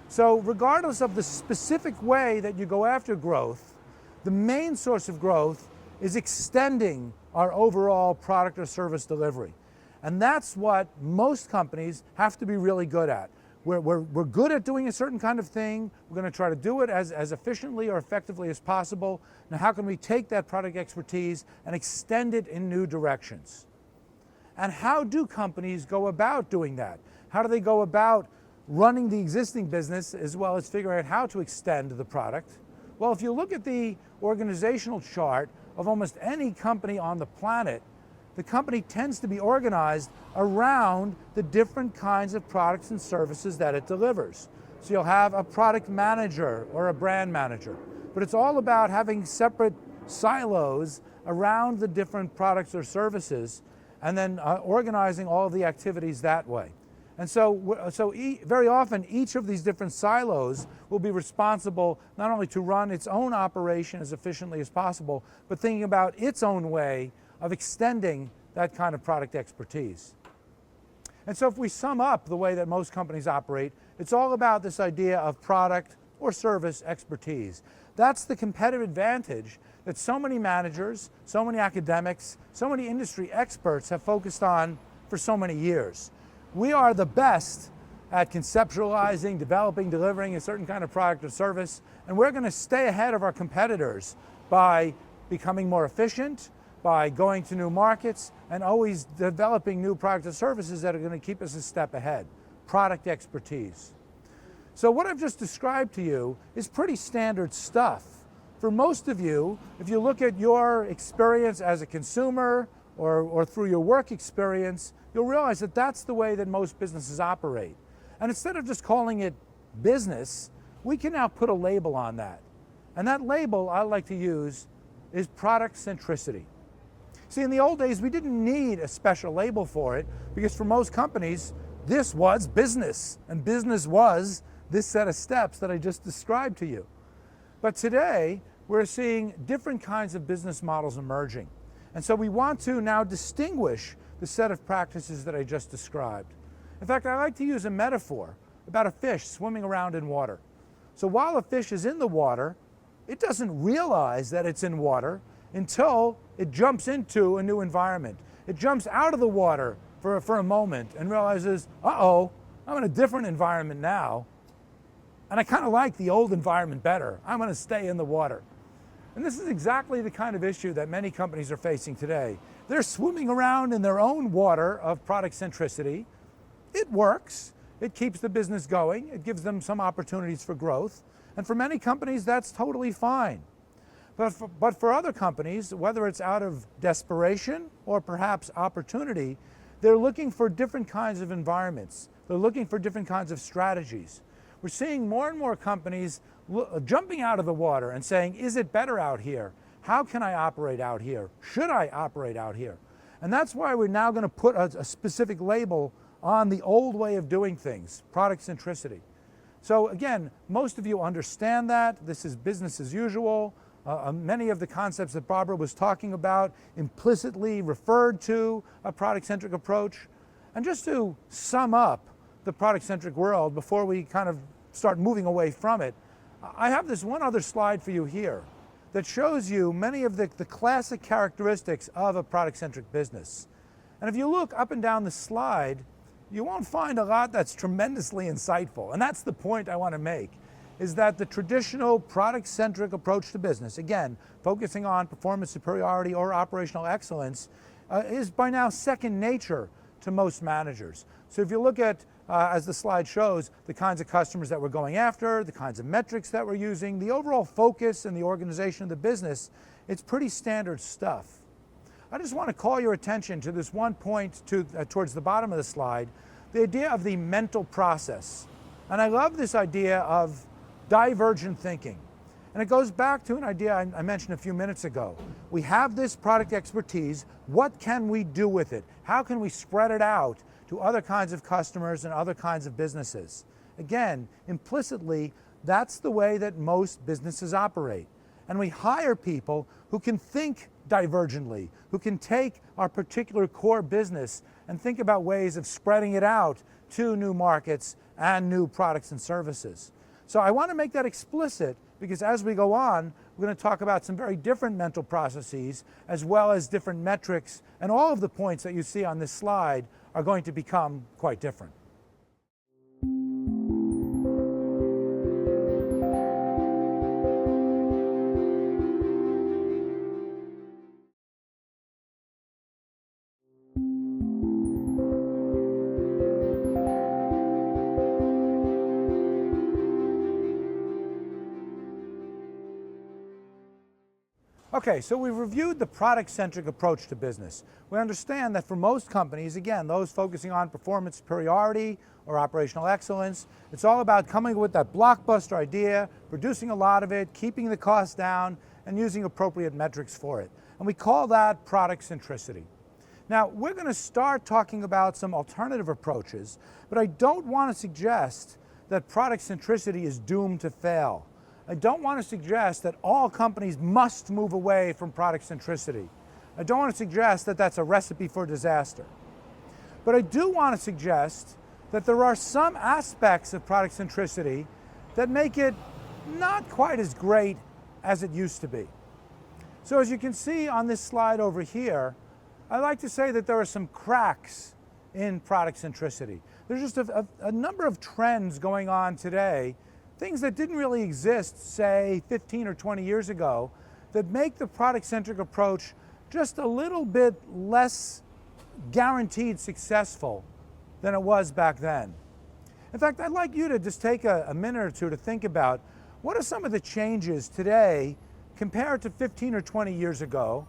B: So regardless of the specific way that you go after growth, the main source of growth is extending our overall product or service delivery. And that's what most companies have to be really good at. We're good at doing a certain kind of thing. We're going to try to do it as efficiently or effectively as possible. Now, how can we take that product expertise and extend it in new directions? And how do companies go about doing that? How do they go about running the existing business as well as figuring out how to extend the product? Well, if you look at the organizational chart of almost any company on the planet, the company tends to be organized around the different kinds of products and services that it delivers. So you'll have a product manager or a brand manager, but it's all about having separate silos around the different products or services and then organizing all of the activities that way. And so very often each of these different silos will be responsible not only to run its own operation as efficiently as possible, but thinking about its own way of extending that kind of product expertise. And so if we sum up the way that most companies operate, it's all about this idea of product or service expertise. That's the competitive advantage that so many managers, so many academics, so many industry experts have focused on for so many years. We are the best at conceptualizing, developing, delivering a certain kind of product or service, and we're going to stay ahead of our competitors by becoming more efficient, by going to new markets, and always developing new products and services that are going to keep us a step ahead. Product expertise. So what I've just described to you is pretty standard stuff. For most of you, if you look at your experience as a consumer or through your work experience, you'll realize that that's the way that most businesses operate. And instead of just calling it business, we can now put a label on that. And that label I like to use is product centricity. See, in the old days, we didn't need a special label for it because for most companies, this was business, and business was this set of steps that I just described to you. But today, we're seeing different kinds of business models emerging. And so we want to now distinguish the set of practices that I just described. In fact, I like to use a metaphor about a fish swimming around in water. So while a fish is in the water, it doesn't realize that it's in water until it jumps into a new environment. It jumps out of the water for a moment and realizes, uh-oh, I'm in a different environment now, and I kind of like the old environment better. I'm going to stay in the water. And this is exactly the kind of issue that many companies are facing today. They're swimming around in their own water of product centricity. It works. It keeps the business going. It gives them some opportunities for growth. And for many companies, that's totally fine. But for other companies, whether it's out of desperation or perhaps opportunity, they're looking for different kinds of environments. They're looking for different kinds of strategies. We're seeing more and more companies jumping out of the water and saying, is it better out here? How can I operate out here? Should I operate out here? And that's why we're now going to put a specific label on the old way of doing things, product centricity. So again, most of you understand that. This is business as usual. Many of the concepts that Barbara was talking about implicitly referred to a product-centric approach. And just to sum up the product-centric world before we kind of start moving away from it, I have this one other slide for you here that shows you many of the classic characteristics of a product-centric business. And if you look up and down the slide, you won't find a lot that's tremendously insightful. And that's the point I want to make, is that the traditional product-centric approach to business, again, focusing on performance superiority or operational excellence, is by now second nature to most managers. So if you look at, as the slide shows, the kinds of customers that we're going after, the kinds of metrics that we're using, the overall focus and the organization of the business, it's pretty standard stuff. I just want to call your attention to this one point towards the bottom of the slide, the idea of the mental process. And I love this idea of divergent thinking. And it goes back to an idea I mentioned a few minutes ago. We have this product expertise. What can we do with it? How can we spread it out to other kinds of customers and other kinds of businesses? Again, implicitly, that's the way that most businesses operate. And we hire people who can think divergently, who can take our particular core business and think about ways of spreading it out to new markets and new products and services. So I want to make that explicit because as we go on, we're going to talk about some very different mental processes as well as different metrics, and all of the points that you see on this slide are going to become quite different. Okay, so we've reviewed the product-centric approach to business. We understand that for most companies, again, those focusing on performance superiority or operational excellence, it's all about coming up with that blockbuster idea, producing a lot of it, keeping the cost down, and using appropriate metrics for it. And we call that product centricity. Now, we're going to start talking about some alternative approaches, but I don't want to suggest that product centricity is doomed to fail. I don't want to suggest that all companies must move away from product centricity. I don't want to suggest that that's a recipe for disaster. But I do want to suggest that there are some aspects of product centricity that make it not quite as great as it used to be. So as you can see on this slide over here, I like to say that there are some cracks in product centricity. There's just a number of trends going on today, things that didn't really exist, say, 15 or 20 years ago, that make the product-centric approach just a little bit less guaranteed successful than it was back then. In fact, I'd like you to just take a minute or two to think about what are some of the changes today compared to 15 or 20 years ago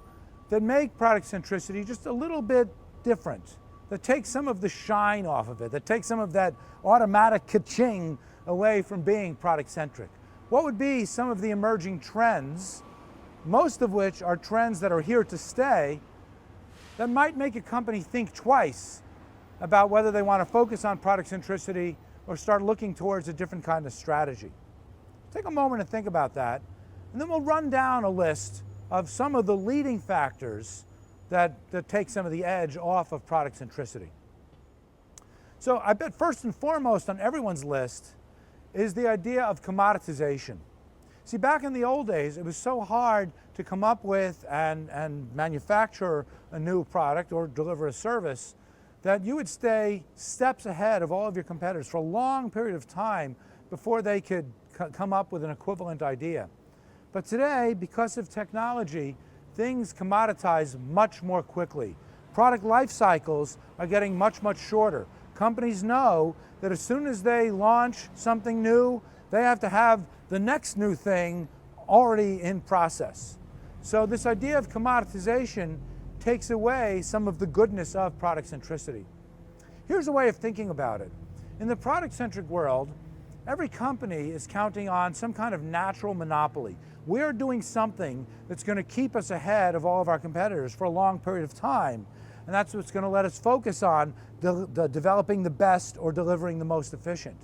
B: that make product centricity just a little bit different, that take some of the shine off of it, that take some of that automatic ka-ching away from being product-centric. What would be some of the emerging trends, most of which are trends that are here to stay, that might make a company think twice about whether they want to focus on product centricity or start looking towards a different kind of strategy? Take a moment to think about that, and then we'll run down a list of some of the leading factors that take some of the edge off of product centricity. So I bet first and foremost on everyone's list is the idea of commoditization. See, back in the old days, it was so hard to come up with and manufacture a new product or deliver a service that you would stay steps ahead of all of your competitors for a long period of time before they could come up with an equivalent idea. But today, because of technology, things commoditize much more quickly. Product life cycles are getting much, much shorter. Companies know that as soon as they launch something new, they have to have the next new thing already in process. So this idea of commoditization takes away some of the goodness of product centricity. Here's a way of thinking about it. In the product-centric world, every company is counting on some kind of natural monopoly. We're doing something that's going to keep us ahead of all of our competitors for a long period of time. And that's what's going to let us focus on developing the best or delivering the most efficient.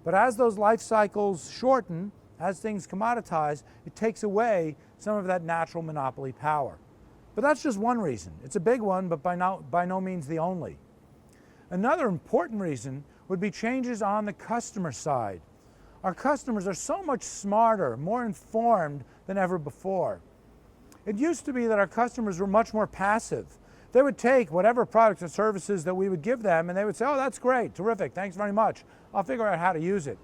B: But as those life cycles shorten, as things commoditize, it takes away some of that natural monopoly power. But that's just one reason. It's a big one, but by no means the only. Another important reason would be changes on the customer side. Our customers are so much smarter, more informed than ever before. It used to be that our customers were much more passive. They would take whatever products or services that we would give them and they would say, oh, that's great, terrific, thanks very much. I'll figure out how to use it.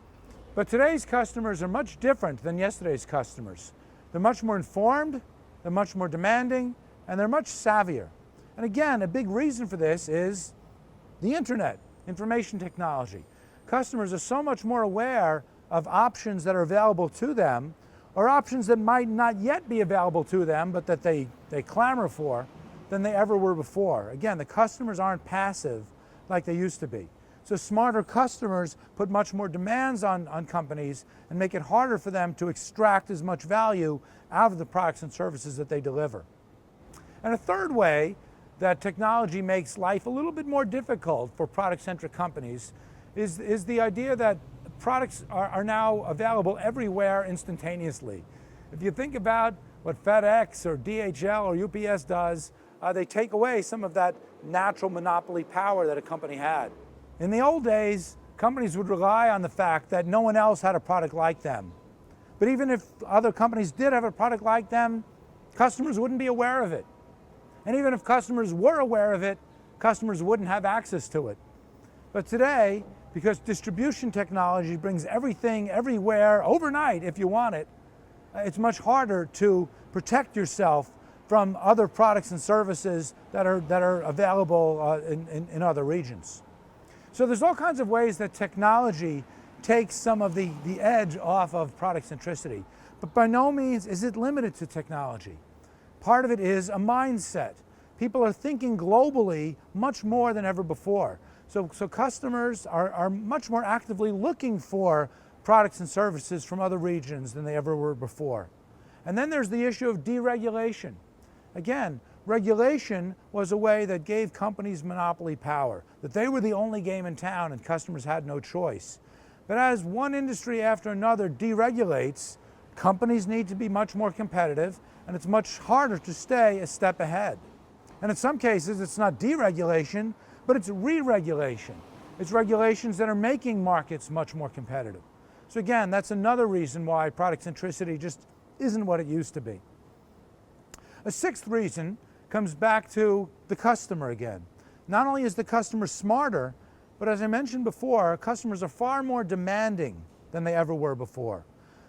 B: But today's customers are much different than yesterday's customers. They're much more informed, they're much more demanding, and they're much savvier. And again, a big reason for this is the internet, information technology. Customers are so much more aware of options that are available to them, or options that might not yet be available to them, but that they clamor for, than they ever were before. Again, the customers aren't passive like they used to be. So smarter customers put much more demands on companies and make it harder for them to extract as much value out of the products and services that they deliver. And a third way that technology makes life a little bit more difficult for product-centric companies is the idea that products are now available everywhere instantaneously. If you think about what FedEx or DHL or UPS does, they take away some of that natural monopoly power that a company had. In the old days, companies would rely on the fact that no one else had a product like them. But even if other companies did have a product like them, customers wouldn't be aware of it. And even if customers were aware of it, customers wouldn't have access to it. But today, because distribution technology brings everything everywhere overnight if you want it, it's much harder to protect yourself from other products and services that are available in other regions. So there's all kinds of ways that technology takes some of the edge off of product centricity. But by no means is it limited to technology. Part of it is a mindset. People are thinking globally much more than ever before. So customers are much more actively looking for products and services from other regions than they ever were before. And then there's the issue of deregulation. Again, regulation was a way that gave companies monopoly power, that they were the only game in town and customers had no choice. But as one industry after another deregulates, companies need to be much more competitive, and it's much harder to stay a step ahead. And in some cases, it's not deregulation, but it's re-regulation. It's regulations that are making markets much more competitive. So again, that's another reason why product centricity just isn't what it used to be. A sixth reason comes back to the customer again. Not only is the customer smarter, but as I mentioned before, customers are far more demanding than they ever were before.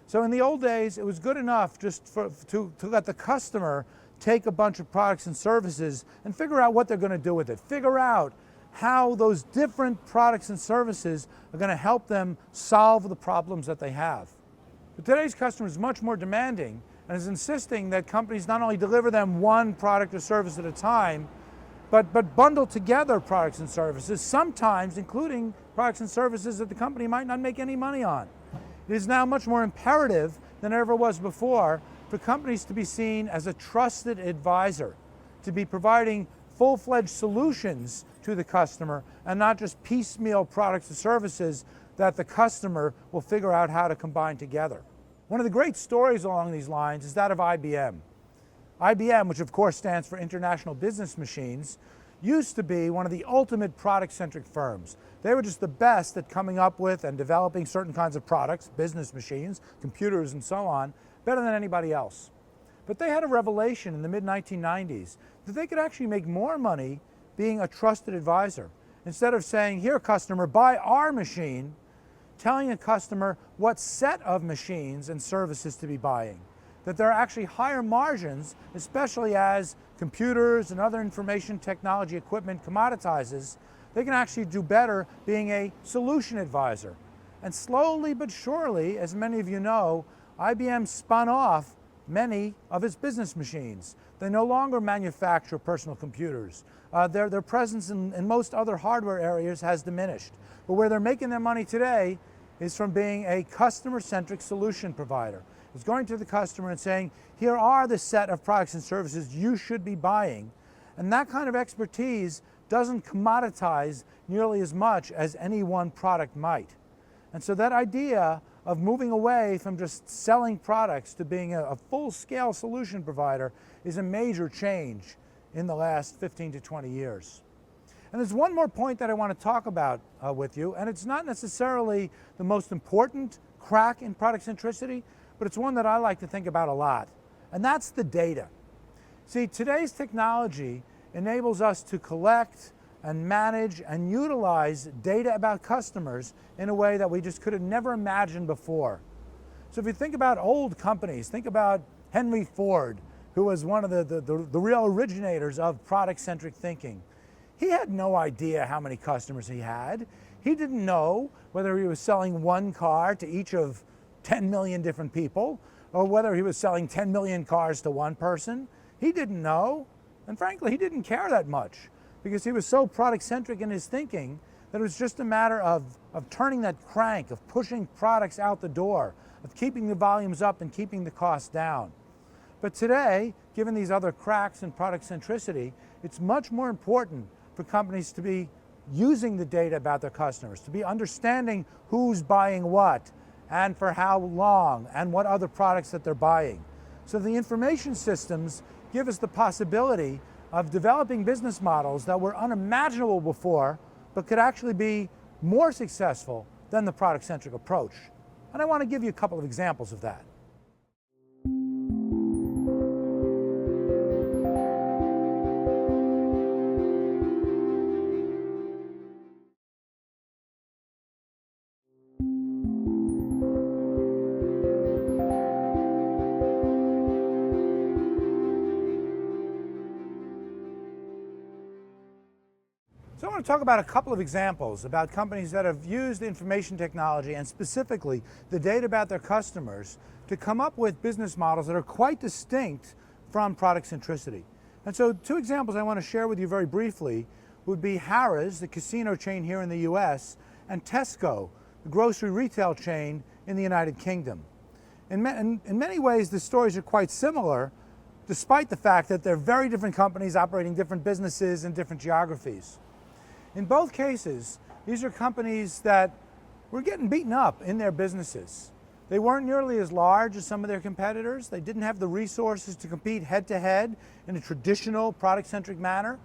B: So in the old days, it was good enough just to let the customer take a bunch of products and services and figure out what they're going to do with it. Figure out how those different products and services are going to help them solve the problems that they have. But today's customer is much more demanding and is insisting that companies not only deliver them one product or service at a time, but bundle together products and services, sometimes including products and services that the company might not make any money on. It is now much more imperative than it ever was before for companies to be seen as a trusted advisor, to be providing full-fledged solutions to the customer and not just piecemeal products and services that the customer will figure out how to combine together. One of the great stories along these lines is that of IBM. IBM, which of course stands for International Business Machines, used to be one of the ultimate product-centric firms. They were just the best at coming up with and developing certain kinds of products, business machines, computers, and so on, better than anybody else. But they had a revelation in the mid-1990s that they could actually make more money being a trusted advisor. Instead of saying, here customer, buy our machine, telling a customer what set of machines and services to be buying. That there are actually higher margins, especially as computers and other information technology equipment commoditizes, they can actually do better being a solution advisor. And slowly but surely, as many of you know, IBM spun off many of its business machines. They no longer manufacture personal computers. Their presence in most other hardware areas has diminished. But where they're making their money today is from being a customer-centric solution provider. It's going to the customer and saying, here are the set of products and services you should be buying. And that kind of expertise doesn't commoditize nearly as much as any one product might. And so that idea of moving away from just selling products to being a full-scale solution provider is a major change in the last 15 to 20 years. And there's one more point that I want to talk about with you, and it's not necessarily the most important crack in product centricity, but it's one that I like to think about a lot, and that's the data. See, today's technology enables us to collect and manage and utilize data about customers in a way that we just could have never imagined before. So if you think about old companies, think about Henry Ford, who was one of the real originators of product-centric thinking. He had no idea how many customers he had. He didn't know whether he was selling one car to each of 10 million different people, or whether he was selling 10 million cars to one person. He didn't know, and frankly, he didn't care that much, because he was so product-centric in his thinking that it was just a matter of turning that crank, of pushing products out the door, of keeping the volumes up and keeping the costs down. But today, given these other cracks in product centricity, it's much more important for companies to be using the data about their customers, to be understanding who's buying what, and for how long, and what other products that they're buying. So the information systems give us the possibility of developing business models that were unimaginable before, but could actually be more successful than the product-centric approach. And I want to give you a couple of examples of that. So I want to talk about a couple of examples about companies that have used information technology and specifically the data about their customers to come up with business models that are quite distinct from product centricity. And so two examples I want to share with you very briefly would be Harrah's, the casino chain here in the US, and Tesco, the grocery retail chain in the United Kingdom. In many ways, the stories are quite similar, despite the fact that they're very different companies operating different businesses in different geographies. In both cases, these are companies that were getting beaten up in their businesses. They weren't nearly as large as some of their competitors. They didn't have the resources to compete head-to-head in a traditional product-centric manner.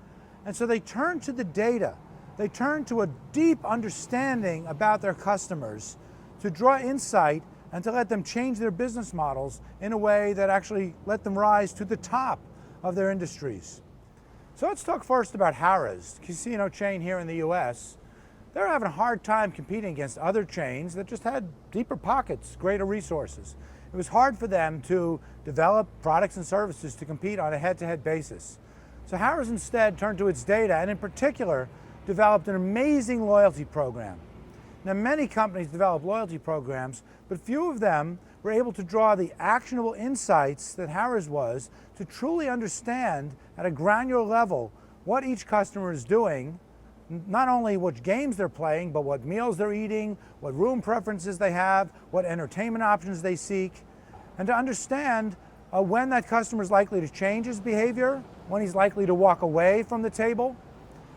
B: And so they turned to the data. They turned to a deep understanding about their customers to draw insight and to let them change their business models in a way that actually let them rise to the top of their industries. So let's talk first about Harrah's, casino chain here in the US. They're having a hard time competing against other chains that just had deeper pockets, greater resources. It was hard for them to develop products and services to compete on a head-to-head basis. So Harrah's instead turned to its data and in particular developed an amazing loyalty program. Now many companies develop loyalty programs, but few of them were able to draw the actionable insights that Harrah's was to truly understand at a granular level what each customer is doing, not only which games they're playing, but what meals they're eating, what room preferences they have, what entertainment options they seek, and to understand when that customer is likely to change his behavior, when he's likely to walk away from the table,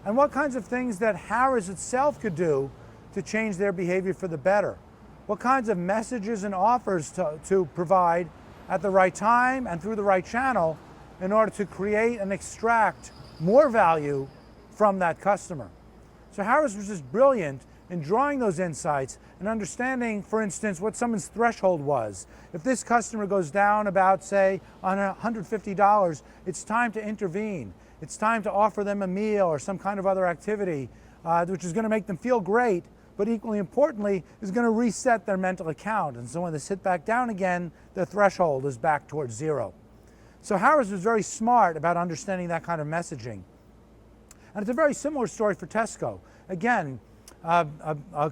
B: and what kinds of things that Harrah's itself could do to change their behavior for the better. What kinds of messages and offers to provide at the right time and through the right channel in order to create and extract more value from that customer. So Harrah's was just brilliant in drawing those insights and understanding, for instance, what someone's threshold was. If this customer goes down about, say, on $150, it's time to intervene. It's time to offer them a meal or some kind of other activity which is going to make them feel great, but equally importantly, is going to reset their mental account. And so when they sit back down again, their threshold is back towards zero. So Harrah's was very smart about understanding that kind of messaging. And it's a very similar story for Tesco. Again,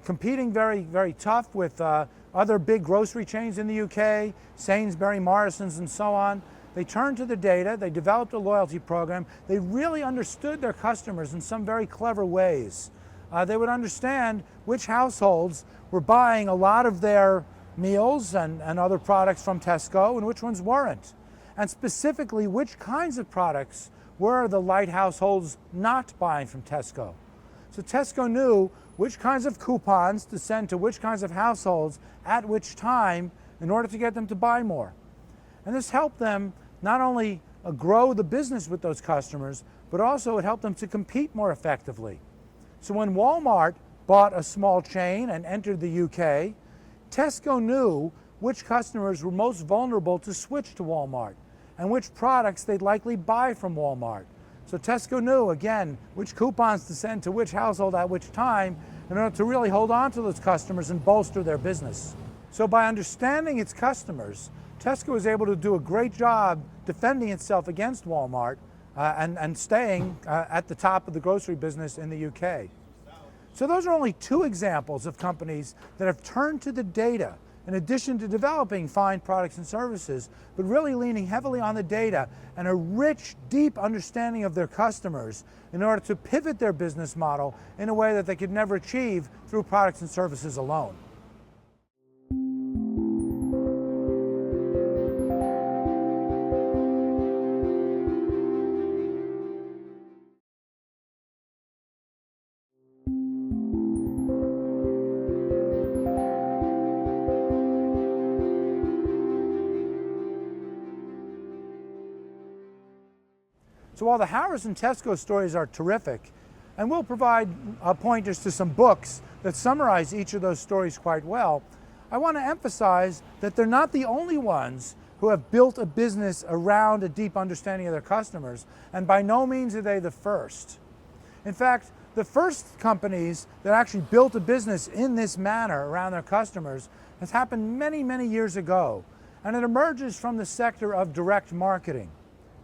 B: competing very, very tough with other big grocery chains in the UK, Sainsbury's, Morrison's, and so on. They turned to the data, they developed a loyalty program, they really understood their customers in some very clever ways. They would understand which households were buying a lot of their meals and other products from Tesco and which ones weren't. And specifically, which kinds of products were the light households not buying from Tesco. So Tesco knew which kinds of coupons to send to which kinds of households at which time in order to get them to buy more. And this helped them not only grow the business with those customers, but also it helped them to compete more effectively. So when Walmart bought a small chain and entered the UK, Tesco knew which customers were most vulnerable to switch to Walmart and which products they'd likely buy from Walmart. So Tesco knew, again, which coupons to send to which household at which time in order to really hold on to those customers and bolster their business. So by understanding its customers, Tesco was able to do a great job defending itself against Walmart and staying at the top of the grocery business in the UK. So those are only two examples of companies that have turned to the data in addition to developing fine products and services, but really leaning heavily on the data and a rich, deep understanding of their customers in order to pivot their business model in a way that they could never achieve through products and services alone. So while the Harris and Tesco stories are terrific, and we'll provide pointers to some books that summarize each of those stories quite well, I want to emphasize that they're not the only ones who have built a business around a deep understanding of their customers, and by no means are they the first. In fact, the first companies that actually built a business in this manner around their customers has happened many, many years ago, and it emerges from the sector of direct marketing.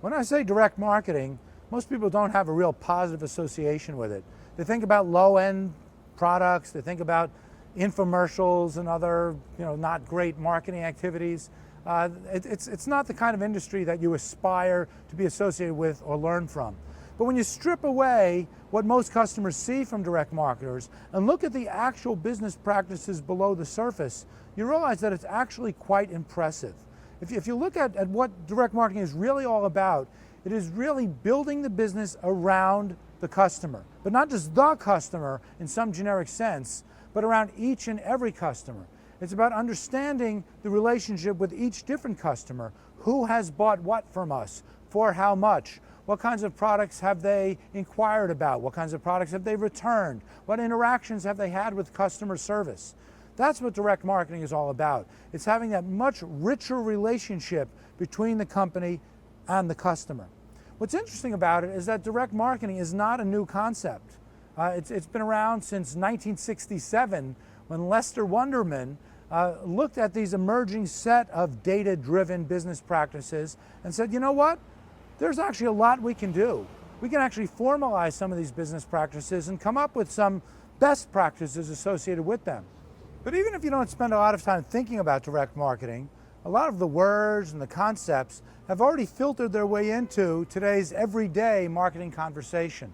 B: When I say direct marketing, most people don't have a real positive association with it. They think about low-end products, they think about infomercials and other, not great marketing activities. It's not the kind of industry that you aspire to be associated with or learn from. But when you strip away what most customers see from direct marketers and look at the actual business practices below the surface, you realize that it's actually quite impressive. If you look at what direct marketing is really all about, it is really building the business around the customer. But not just the customer in some generic sense, but around each and every customer. It's about understanding the relationship with each different customer. Who has bought what from us? For how much? What kinds of products have they inquired about? What kinds of products have they returned? What interactions have they had with customer service? That's what direct marketing is all about. It's having that much richer relationship between the company and the customer. What's interesting about it is that direct marketing is not a new concept. It's been around since 1967 when Lester Wunderman looked at these emerging set of data-driven business practices and said, you know what? There's actually a lot we can do. We can actually formalize some of these business practices and come up with some best practices associated with them. But even if you don't spend a lot of time thinking about direct marketing, a lot of the words and the concepts have already filtered their way into today's everyday marketing conversation.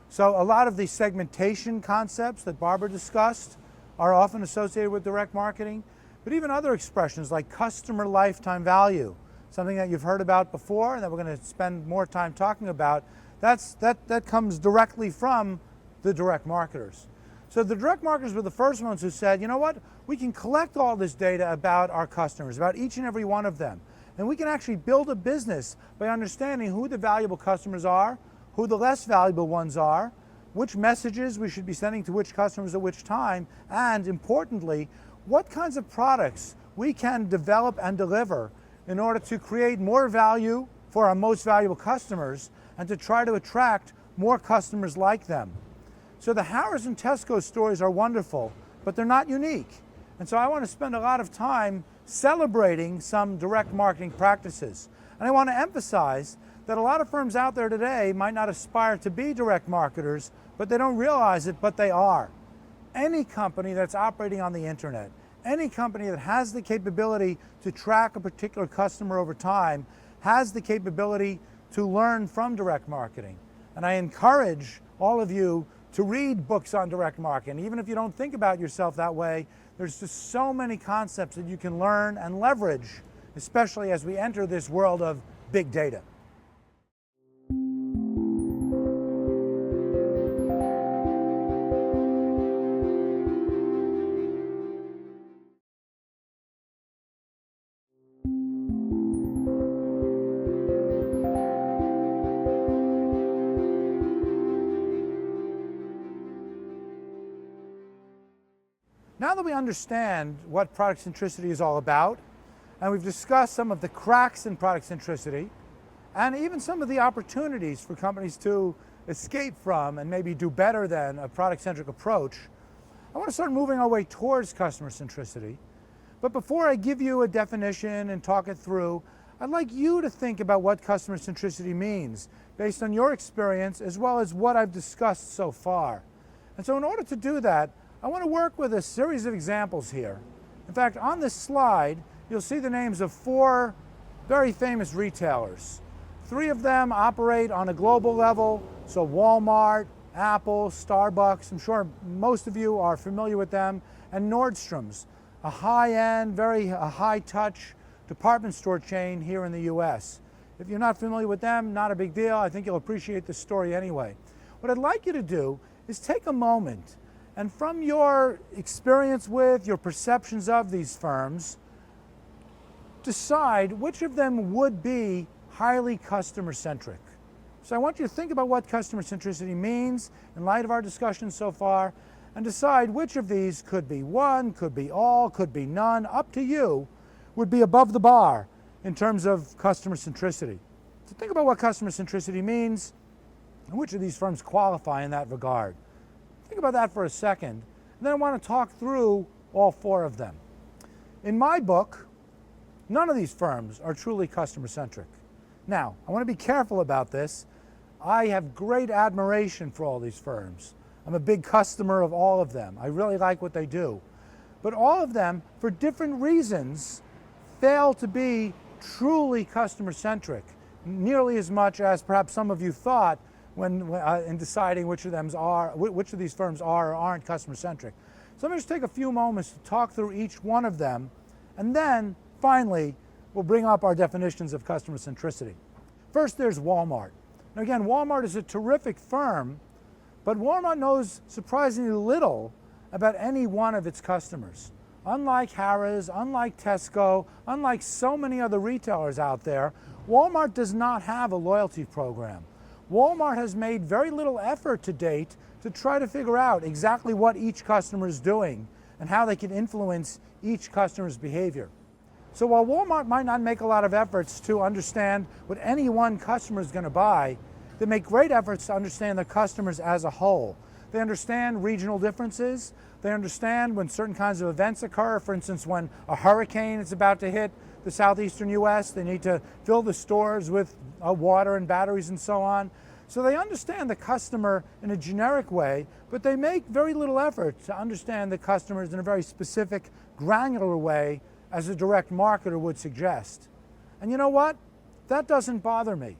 B: So a lot of the segmentation concepts that Barbara discussed are often associated with direct marketing, but even other expressions like customer lifetime value, something that you've heard about before and that we're going to spend more time talking about, that comes directly from the direct marketers. So the direct marketers were the first ones who said, you know what, we can collect all this data about our customers, about each and every one of them, and we can actually build a business by understanding who the valuable customers are, who the less valuable ones are, which messages we should be sending to which customers at which time, and importantly, what kinds of products we can develop and deliver in order to create more value for our most valuable customers and to try to attract more customers like them. So the Harris and Tesco stories are wonderful, but they're not unique. And so I want to spend a lot of time celebrating some direct marketing practices. And I want to emphasize that a lot of firms out there today might not aspire to be direct marketers, but they don't realize it, but they are. Any company that's operating on the internet, any company that has the capability to track a particular customer over time, has the capability to learn from direct marketing. And I encourage all of you to read books on direct marketing. Even if you don't think about yourself that way, there's just so many concepts that you can learn and leverage, especially as we enter this world of big data. Now that we understand what product centricity is all about, and we've discussed some of the cracks in product centricity, and even some of the opportunities for companies to escape from and maybe do better than a product-centric approach, I want to start moving our way towards customer centricity. But before I give you a definition and talk it through, I'd like you to think about what customer centricity means based on your experience as well as what I've discussed so far. And so in order to do that, I want to work with a series of examples here. In fact, on this slide, you'll see the names of 4 very famous retailers. 3 of them operate on a global level, so Walmart, Apple, Starbucks, I'm sure most of you are familiar with them, and Nordstrom's, a high-end, very high-touch department store chain here in the US. If you're not familiar with them, not a big deal. I think you'll appreciate this story anyway. What I'd like you to do is take a moment and from your experience with, your perceptions of these firms, decide which of them would be highly customer-centric. So I want you to think about what customer centricity means in light of our discussion so far, and decide which of these could be one, could be all, could be none, up to you, would be above the bar in terms of customer centricity. So think about what customer centricity means and which of these firms qualify in that regard. Think about that for a second, and then I want to talk through all 4 of them. In my book, none of these firms are truly customer-centric. Now, I want to be careful about this. I have great admiration for all these firms. I'm a big customer of all of them. I really like what they do. But all of them, for different reasons, fail to be truly customer-centric, nearly as much as perhaps some of you thought when in deciding which of these firms are or aren't customer-centric. So let me just take a few moments to talk through each one of them, and then finally we'll bring up our definitions of customer centricity. First, there's Walmart. Now again, Walmart is a terrific firm, but Walmart knows surprisingly little about any one of its customers. Unlike Harrah's, unlike Tesco, unlike so many other retailers out there, Walmart does not have a loyalty program. Walmart has made very little effort to date to try to figure out exactly what each customer is doing and how they can influence each customer's behavior. So while Walmart might not make a lot of efforts to understand what any one customer is going to buy, they make great efforts to understand the customers as a whole. They understand regional differences. They understand when certain kinds of events occur. For instance, when a hurricane is about to hit the southeastern US, they need to fill the stores with water and batteries and so on. So they understand the customer in a generic way, but they make very little effort to understand the customers in a very specific, granular way, as a direct marketer would suggest. And you know what? That doesn't bother me,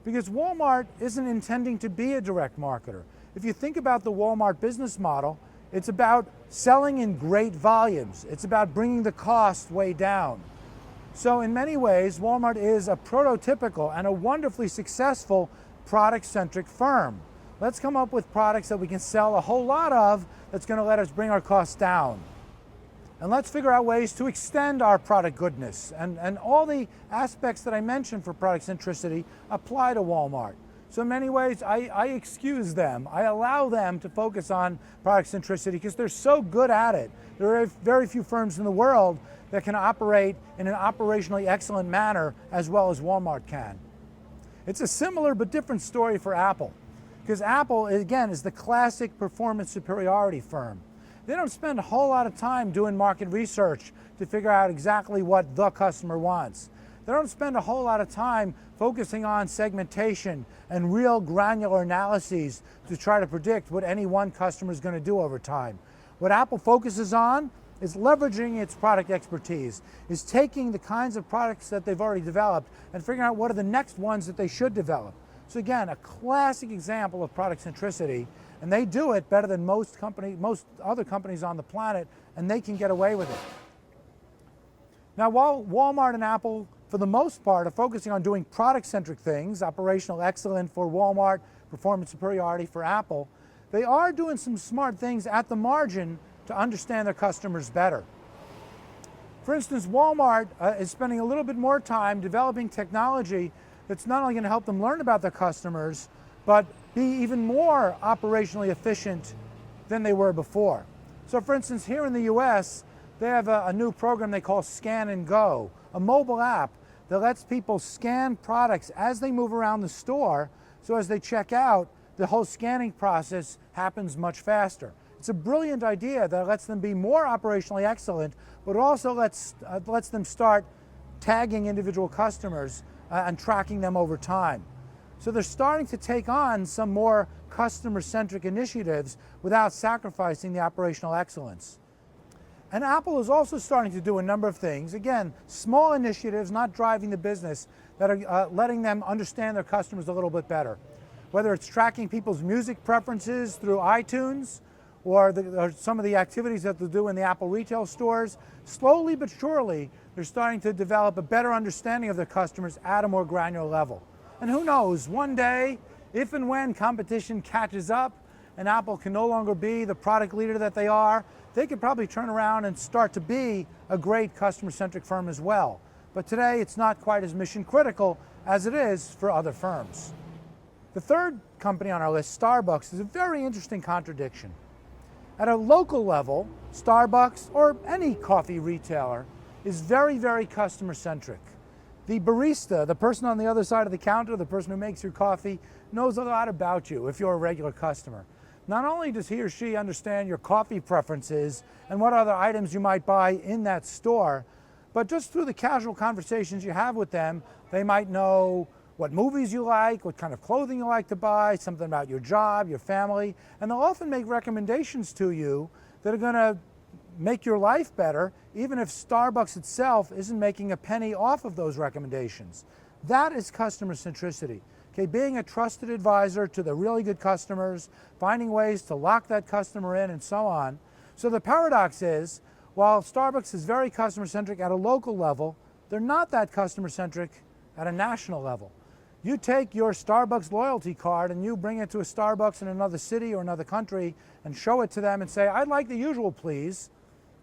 B: because Walmart isn't intending to be a direct marketer. If you think about the Walmart business model, it's about selling in great volumes. It's about bringing the cost way down. So in many ways, Walmart is a prototypical and a wonderfully successful product-centric firm. Let's come up with products that we can sell a whole lot of that's going to let us bring our costs down. And let's figure out ways to extend our product goodness. And all the aspects that I mentioned for product centricity apply to Walmart. So in many ways, I excuse them. I allow them to focus on product centricity because they're so good at it. There are very few firms in the world that can operate in an operationally excellent manner as well as Walmart can. It's a similar but different story for Apple, because Apple, again, is the classic performance superiority firm. They don't spend a whole lot of time doing market research to figure out exactly what the customer wants. They don't spend a whole lot of time focusing on segmentation and real granular analyses to try to predict what any one customer is going to do over time. What Apple focuses on is leveraging its product expertise, is taking the kinds of products that they've already developed and figuring out what are the next ones that they should develop. So again, a classic example of product centricity, and they do it better than most other companies on the planet, and they can get away with it. Now, while Walmart and Apple, for the most part, are focusing on doing product-centric things, operational excellence for Walmart, performance superiority for Apple, they are doing some smart things at the margin to understand their customers better. For instance, Walmart is spending a little bit more time developing technology that's not only going to help them learn about their customers, but be even more operationally efficient than they were before. So for instance, here in the US, they have a new program they call Scan and Go, a mobile app that lets people scan products as they move around the store, so as they check out, the whole scanning process happens much faster. It's a brilliant idea that lets them be more operationally excellent, but also lets them start tagging individual customers and tracking them over time. So they're starting to take on some more customer-centric initiatives without sacrificing the operational excellence. And Apple is also starting to do a number of things, again, small initiatives, not driving the business, that are letting them understand their customers a little bit better. Whether it's tracking people's music preferences through iTunes, or some of the activities that they'll do in the Apple retail stores, slowly but surely, they're starting to develop a better understanding of their customers at a more granular level. And who knows, one day, if and when competition catches up and Apple can no longer be the product leader that they are, they could probably turn around and start to be a great customer-centric firm as well. But today, it's not quite as mission critical as it is for other firms. The third company on our list, Starbucks, is a very interesting contradiction. At a local level, Starbucks, or any coffee retailer, is very, very customer-centric. The barista, the person on the other side of the counter, the person who makes your coffee, knows a lot about you if you're a regular customer. Not only does he or she understand your coffee preferences and what other items you might buy in that store, but just through the casual conversations you have with them, they might know what movies you like, what kind of clothing you like to buy, something about your job, your family, and they'll often make recommendations to you that are going to make your life better, even if Starbucks itself isn't making a penny off of those recommendations. That is customer centricity. Okay, being a trusted advisor to the really good customers, finding ways to lock that customer in, and so on. So the paradox is, while Starbucks is very customer-centric at a local level, they're not that customer-centric at a national level. You take your Starbucks loyalty card and you bring it to a Starbucks in another city or another country and show it to them and say, "I'd like the usual, please."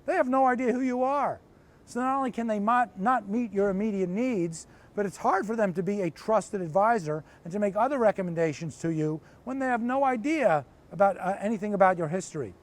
B: They have no idea who you are. So not only can they not meet your immediate needs, but it's hard for them to be a trusted advisor and to make other recommendations to you when they have no idea about anything about your history.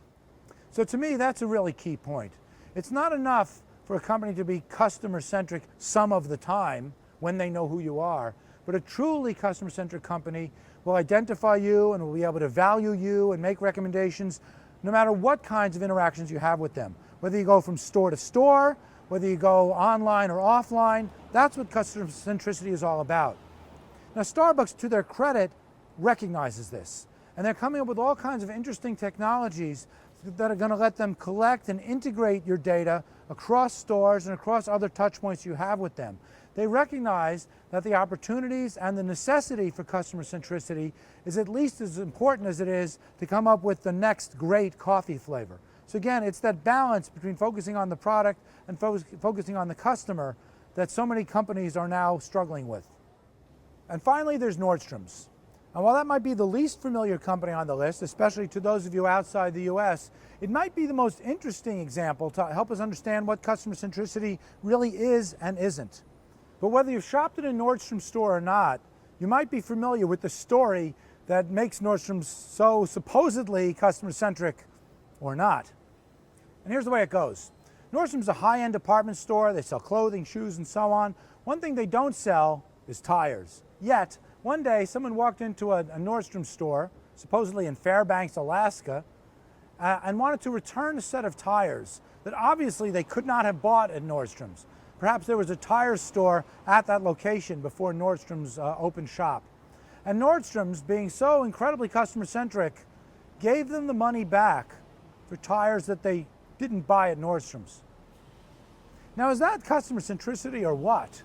B: So to me, that's a really key point. It's not enough for a company to be customer-centric some of the time when they know who you are, but a truly customer-centric company will identify you and will be able to value you and make recommendations no matter what kinds of interactions you have with them. Whether you go from store to store, whether you go online or offline, that's what customer centricity is all about. Now, Starbucks, to their credit, recognizes this, and they're coming up with all kinds of interesting technologies that are going to let them collect and integrate your data across stores and across other touch points you have with them. They recognize that the opportunities and the necessity for customer centricity is at least as important as it is to come up with the next great coffee flavor. So again, it's that balance between focusing on the product and focusing on the customer that so many companies are now struggling with. And finally, there's Nordstrom's. And while that might be the least familiar company on the list, especially to those of you outside the US, it might be the most interesting example to help us understand what customer centricity really is and isn't. But whether you've shopped at a Nordstrom store or not, you might be familiar with the story that makes Nordstrom's so supposedly customer-centric or not. And here's the way it goes. Nordstrom's a high-end department store. They sell clothing, shoes, and so on. One thing they don't sell is tires. Yet, one day, someone walked into a Nordstrom store, supposedly in Fairbanks, Alaska, and wanted to return a set of tires that obviously they could not have bought at Nordstrom's. Perhaps there was a tire store at that location before Nordstrom's opened shop. And Nordstrom's, being so incredibly customer-centric, gave them the money back for tires that they didn't buy at Nordstrom's. Now, is that customer centricity or what?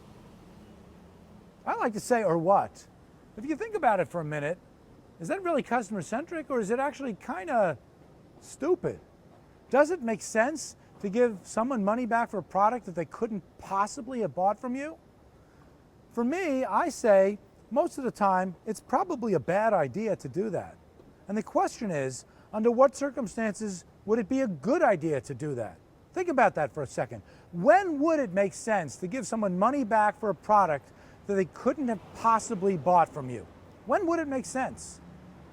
B: I like to say, or what? If you think about it for a minute, is that really customer-centric, or is it actually kind of stupid? Does it make sense to give someone money back for a product that they couldn't possibly have bought from you? For me, I say most of the time it's probably a bad idea to do that. And the question is, under what circumstances would it be a good idea to do that? Think about that for a second. When would it make sense to give someone money back for a product that they couldn't have possibly bought from you? When would it make sense?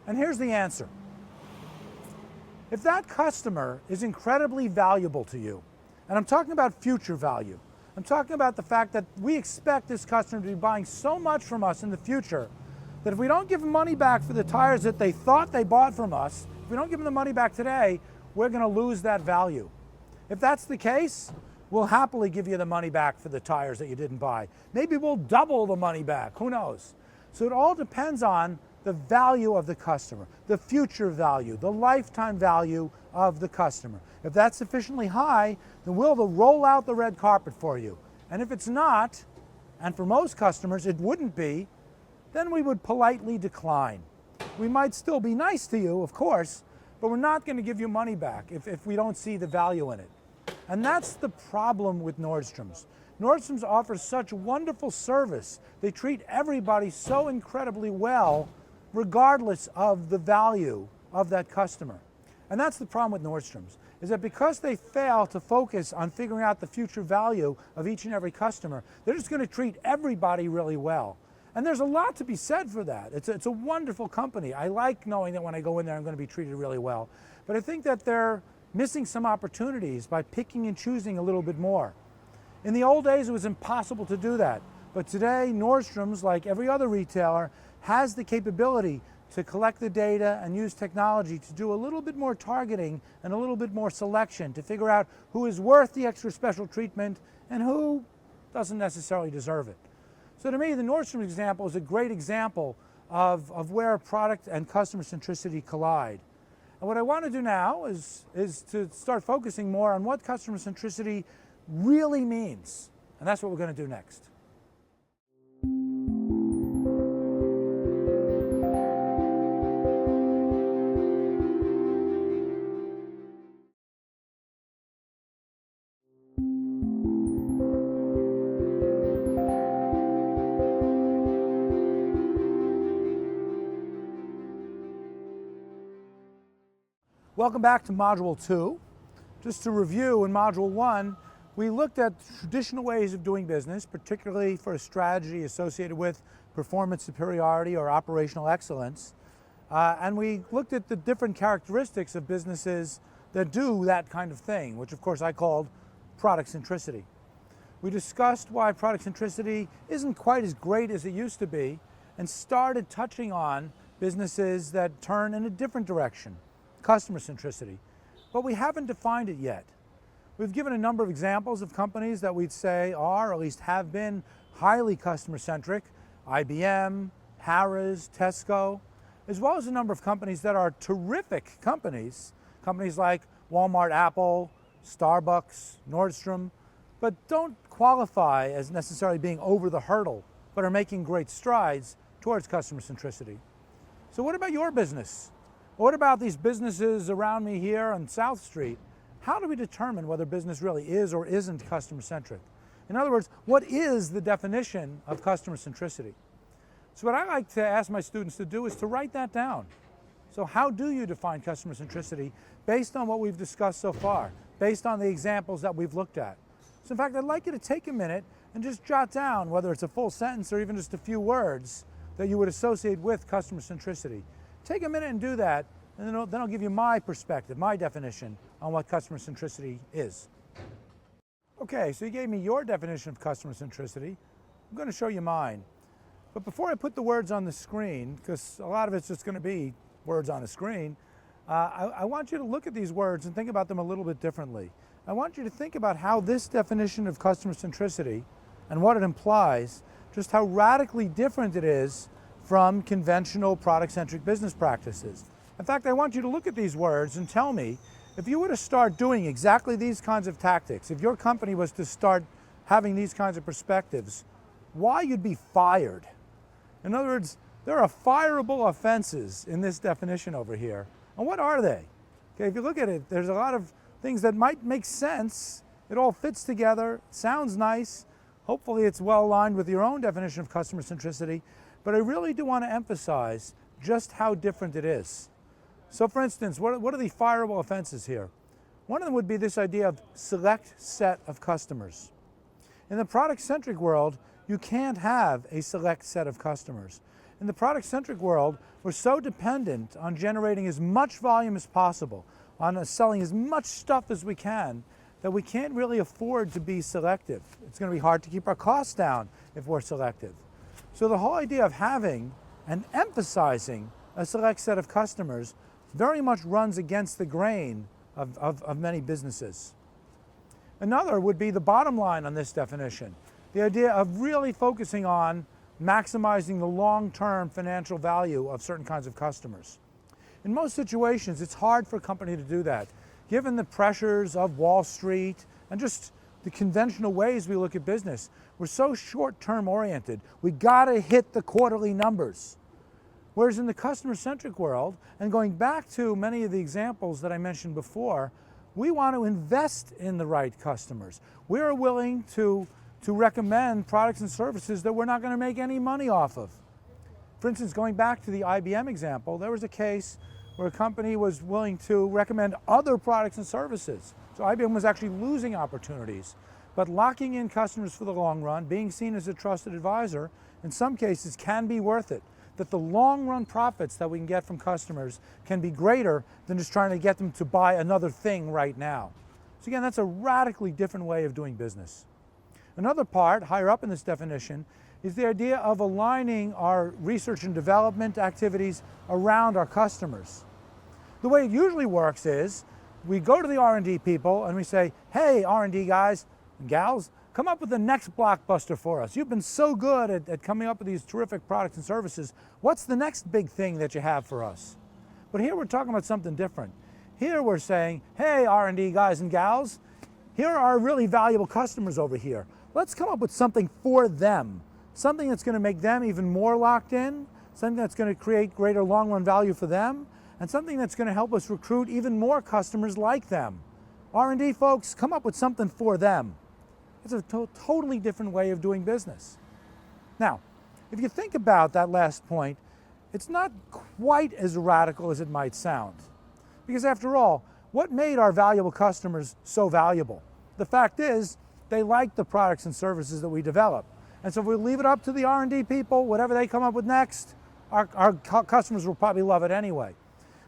B: And here's the answer. If that customer is incredibly valuable to you, and I'm talking about future value, I'm talking about the fact that we expect this customer to be buying so much from us in the future that if we don't give them money back for the tires that they thought they bought from us, if we don't give them the money back today, we're going to lose that value. If that's the case, we'll happily give you the money back for the tires that you didn't buy. Maybe we'll double the money back, who knows? So it all depends on the value of the customer, the future value, the lifetime value of the customer. If that's sufficiently high, then we'll roll out the red carpet for you. And if it's not, and for most customers it wouldn't be, then we would politely decline. We might still be nice to you, of course, but we're not going to give you money back if we don't see the value in it. And that's the problem with Nordstrom's. Nordstrom's offers such wonderful service. They treat everybody so incredibly well, regardless of the value of that customer. And that's the problem with Nordstrom's, is that because they fail to focus on figuring out the future value of each and every customer, they're just going to treat everybody really well. And there's a lot to be said for that. It's a wonderful company. I like knowing that when I go in there I'm going to be treated really well. But I think that they're missing some opportunities by picking and choosing a little bit more. In the old days it was impossible to do that. But today Nordstrom's, like every other retailer, has the capability to collect the data and use technology to do a little bit more targeting and a little bit more selection to figure out who is worth the extra special treatment and who doesn't necessarily deserve it. So to me, the Nordstrom example is a great example of where product and customer centricity collide. And what I want to do now is to start focusing more on what customer centricity really means. And that's what we're going to do next. Welcome back to Module 2. Just to review, in Module 1, we looked at traditional ways of doing business, particularly for a strategy associated with performance superiority or operational excellence. And we looked at the different characteristics of businesses that do that kind of thing, which of course I called product centricity. We discussed why product centricity isn't quite as great as it used to be, and started touching on businesses that turn in a different direction. Customer centricity, but we haven't defined it yet. We've given a number of examples of companies that we'd say are, or at least have been, highly customer centric: IBM, Harrah's, Tesco, as well as a number of companies that are terrific companies, companies like Walmart, Apple, Starbucks, Nordstrom, but don't qualify as necessarily being over the hurdle, but are making great strides towards customer centricity. So what about your business? What about these businesses around me here on South Street? How do we determine whether business really is or isn't customer-centric? In other words, what is the definition of customer centricity? So what I like to ask my students to do is to write that down. So how do you define customer centricity based on what we've discussed so far, based on the examples that we've looked at? So in fact, I'd like you to take a minute and just jot down, whether it's a full sentence or even just a few words, that you would associate with customer centricity. Take a minute and do that, and then I'll give you my perspective, my definition on what customer centricity is. Okay, so you gave me your definition of customer centricity. I'm going to show you mine. But before I put the words on the screen, because a lot of it's just going to be words on a screen, I want you to look at these words and think about them a little bit differently. I want you to think about how this definition of customer centricity and what it implies, just how radically different it is from conventional product-centric business practices. In fact, I want you to look at these words and tell me, if you were to start doing exactly these kinds of tactics, if your company was to start having these kinds of perspectives, why you'd be fired. In other words, there are fireable offenses in this definition over here. And what are they? Okay, if you look at it, there's a lot of things that might make sense. It all fits together, sounds nice. Hopefully it's well aligned with your own definition of customer centricity. But I really do want to emphasize just how different it is. So for instance, what are the fireable offenses here? One of them would be this idea of select set of customers. In the product-centric world, you can't have a select set of customers. In the product-centric world, we're so dependent on generating as much volume as possible, on selling as much stuff as we can, that we can't really afford to be selective. It's going to be hard to keep our costs down if we're selective. So the whole idea of having and emphasizing a select set of customers very much runs against the grain of many businesses. Another would be the bottom line on this definition, the idea of really focusing on maximizing the long-term financial value of certain kinds of customers. In most situations, it's hard for a company to do that, given the pressures of Wall Street and just the conventional ways we look at business. We're so short-term oriented. We gotta hit the quarterly numbers. Whereas in the customer-centric world, and going back to many of the examples that I mentioned before, we want to invest in the right customers. We are willing to recommend products and services that we're not going to make any money off of. For instance, going back to the IBM example, there was a case where a company was willing to recommend other products and services. So IBM was actually losing opportunities, but locking in customers for the long run, being seen as a trusted advisor, in some cases can be worth it. That the long run profits that we can get from customers can be greater than just trying to get them to buy another thing right now. So again, that's a radically different way of doing business. Another part, higher up in this definition, is the idea of aligning our research and development activities around our customers. The way it usually works is we go to the R&D people and we say, hey, R&D guys and gals, come up with the next blockbuster for us. You've been so good at coming up with these terrific products and services. What's the next big thing that you have for us? But here we're talking about something different. Here we're saying, hey, R&D guys and gals, here are our really valuable customers over here. Let's come up with something for them, something that's going to make them even more locked in, something that's going to create greater long-run value for them, and something that's going to help us recruit even more customers like them. R&D folks, come up with something for them. It's a totally different way of doing business. Now, if you think about that last point, it's not quite as radical as it might sound. Because after all, what made our valuable customers so valuable? The fact is, they like the products and services that we develop. And so if we leave it up to the R&D people, whatever they come up with next, our customers will probably love it anyway.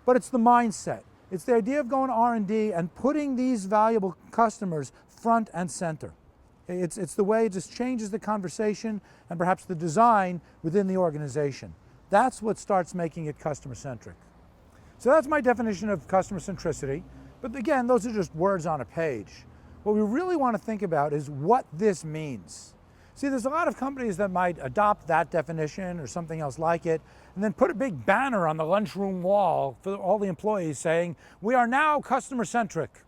B: But it's the mindset. It's the idea of going to R&D and putting these valuable customers front and center. It's the way it just changes the conversation and perhaps the design within the organization. That's what starts making it customer-centric. So that's my definition of customer centricity. But again, those are just words on a page. What we really want to think about is what this means. See, there's a lot of companies that might adopt that definition or something else like it, and then put a big banner on the lunchroom wall for all the employees saying, we are now customer-centric.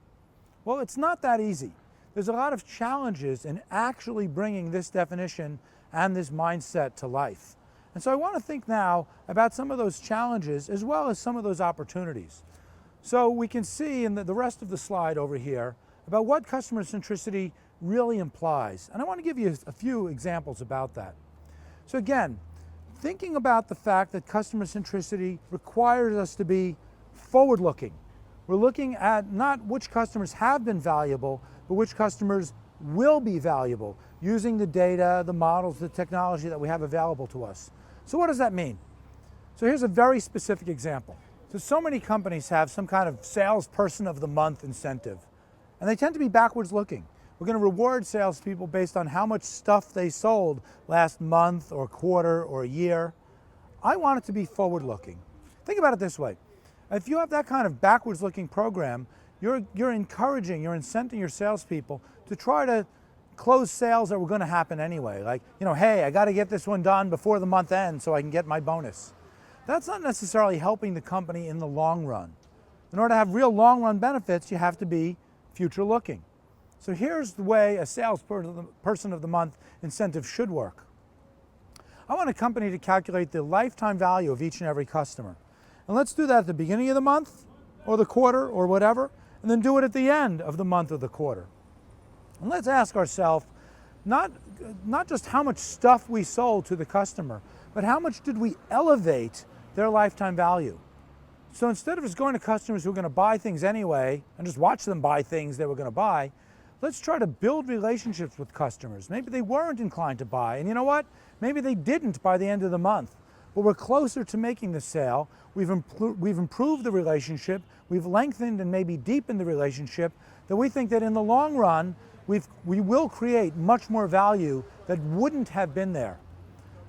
B: Well, it's not that easy. There's a lot of challenges in actually bringing this definition and this mindset to life. And so I want to think now about some of those challenges as well as some of those opportunities. So we can see in the rest of the slide over here about what customer centricity really implies. And I want to give you a few examples about that. So again, thinking about the fact that customer centricity requires us to be forward-looking. We're looking at not which customers have been valuable, but which customers will be valuable using the data, the models, the technology that we have available to us. So what does that mean? So here's a very specific example. So many companies have some kind of salesperson of the month incentive, and they tend to be backwards looking. We're going to reward salespeople based on how much stuff they sold last month or quarter or year. I want it to be forward looking. Think about it this way. If you have that kind of backwards looking program, you're encouraging, you're incenting your salespeople to try to close sales that were going to happen anyway. Like, hey, I got to get this one done before the month ends so I can get my bonus. That's not necessarily helping the company in the long run. In order to have real long run benefits, you have to be future looking. So here's the way a salesperson of the month incentive should work. I want a company to calculate the lifetime value of each and every customer. And let's do that at the beginning of the month or the quarter or whatever, and then do it at the end of the month or the quarter. And let's ask ourselves, not just how much stuff we sold to the customer, but how much did we elevate their lifetime value? So instead of just going to customers who are going to buy things anyway and just watch them buy things they were going to buy, let's try to build relationships with customers. Maybe they weren't inclined to buy, and you know what? Maybe they didn't by the end of the month. but we're closer to making the sale. We've improved the relationship, we've lengthened and maybe deepened the relationship, that we think that in the long run, we will create much more value that wouldn't have been there.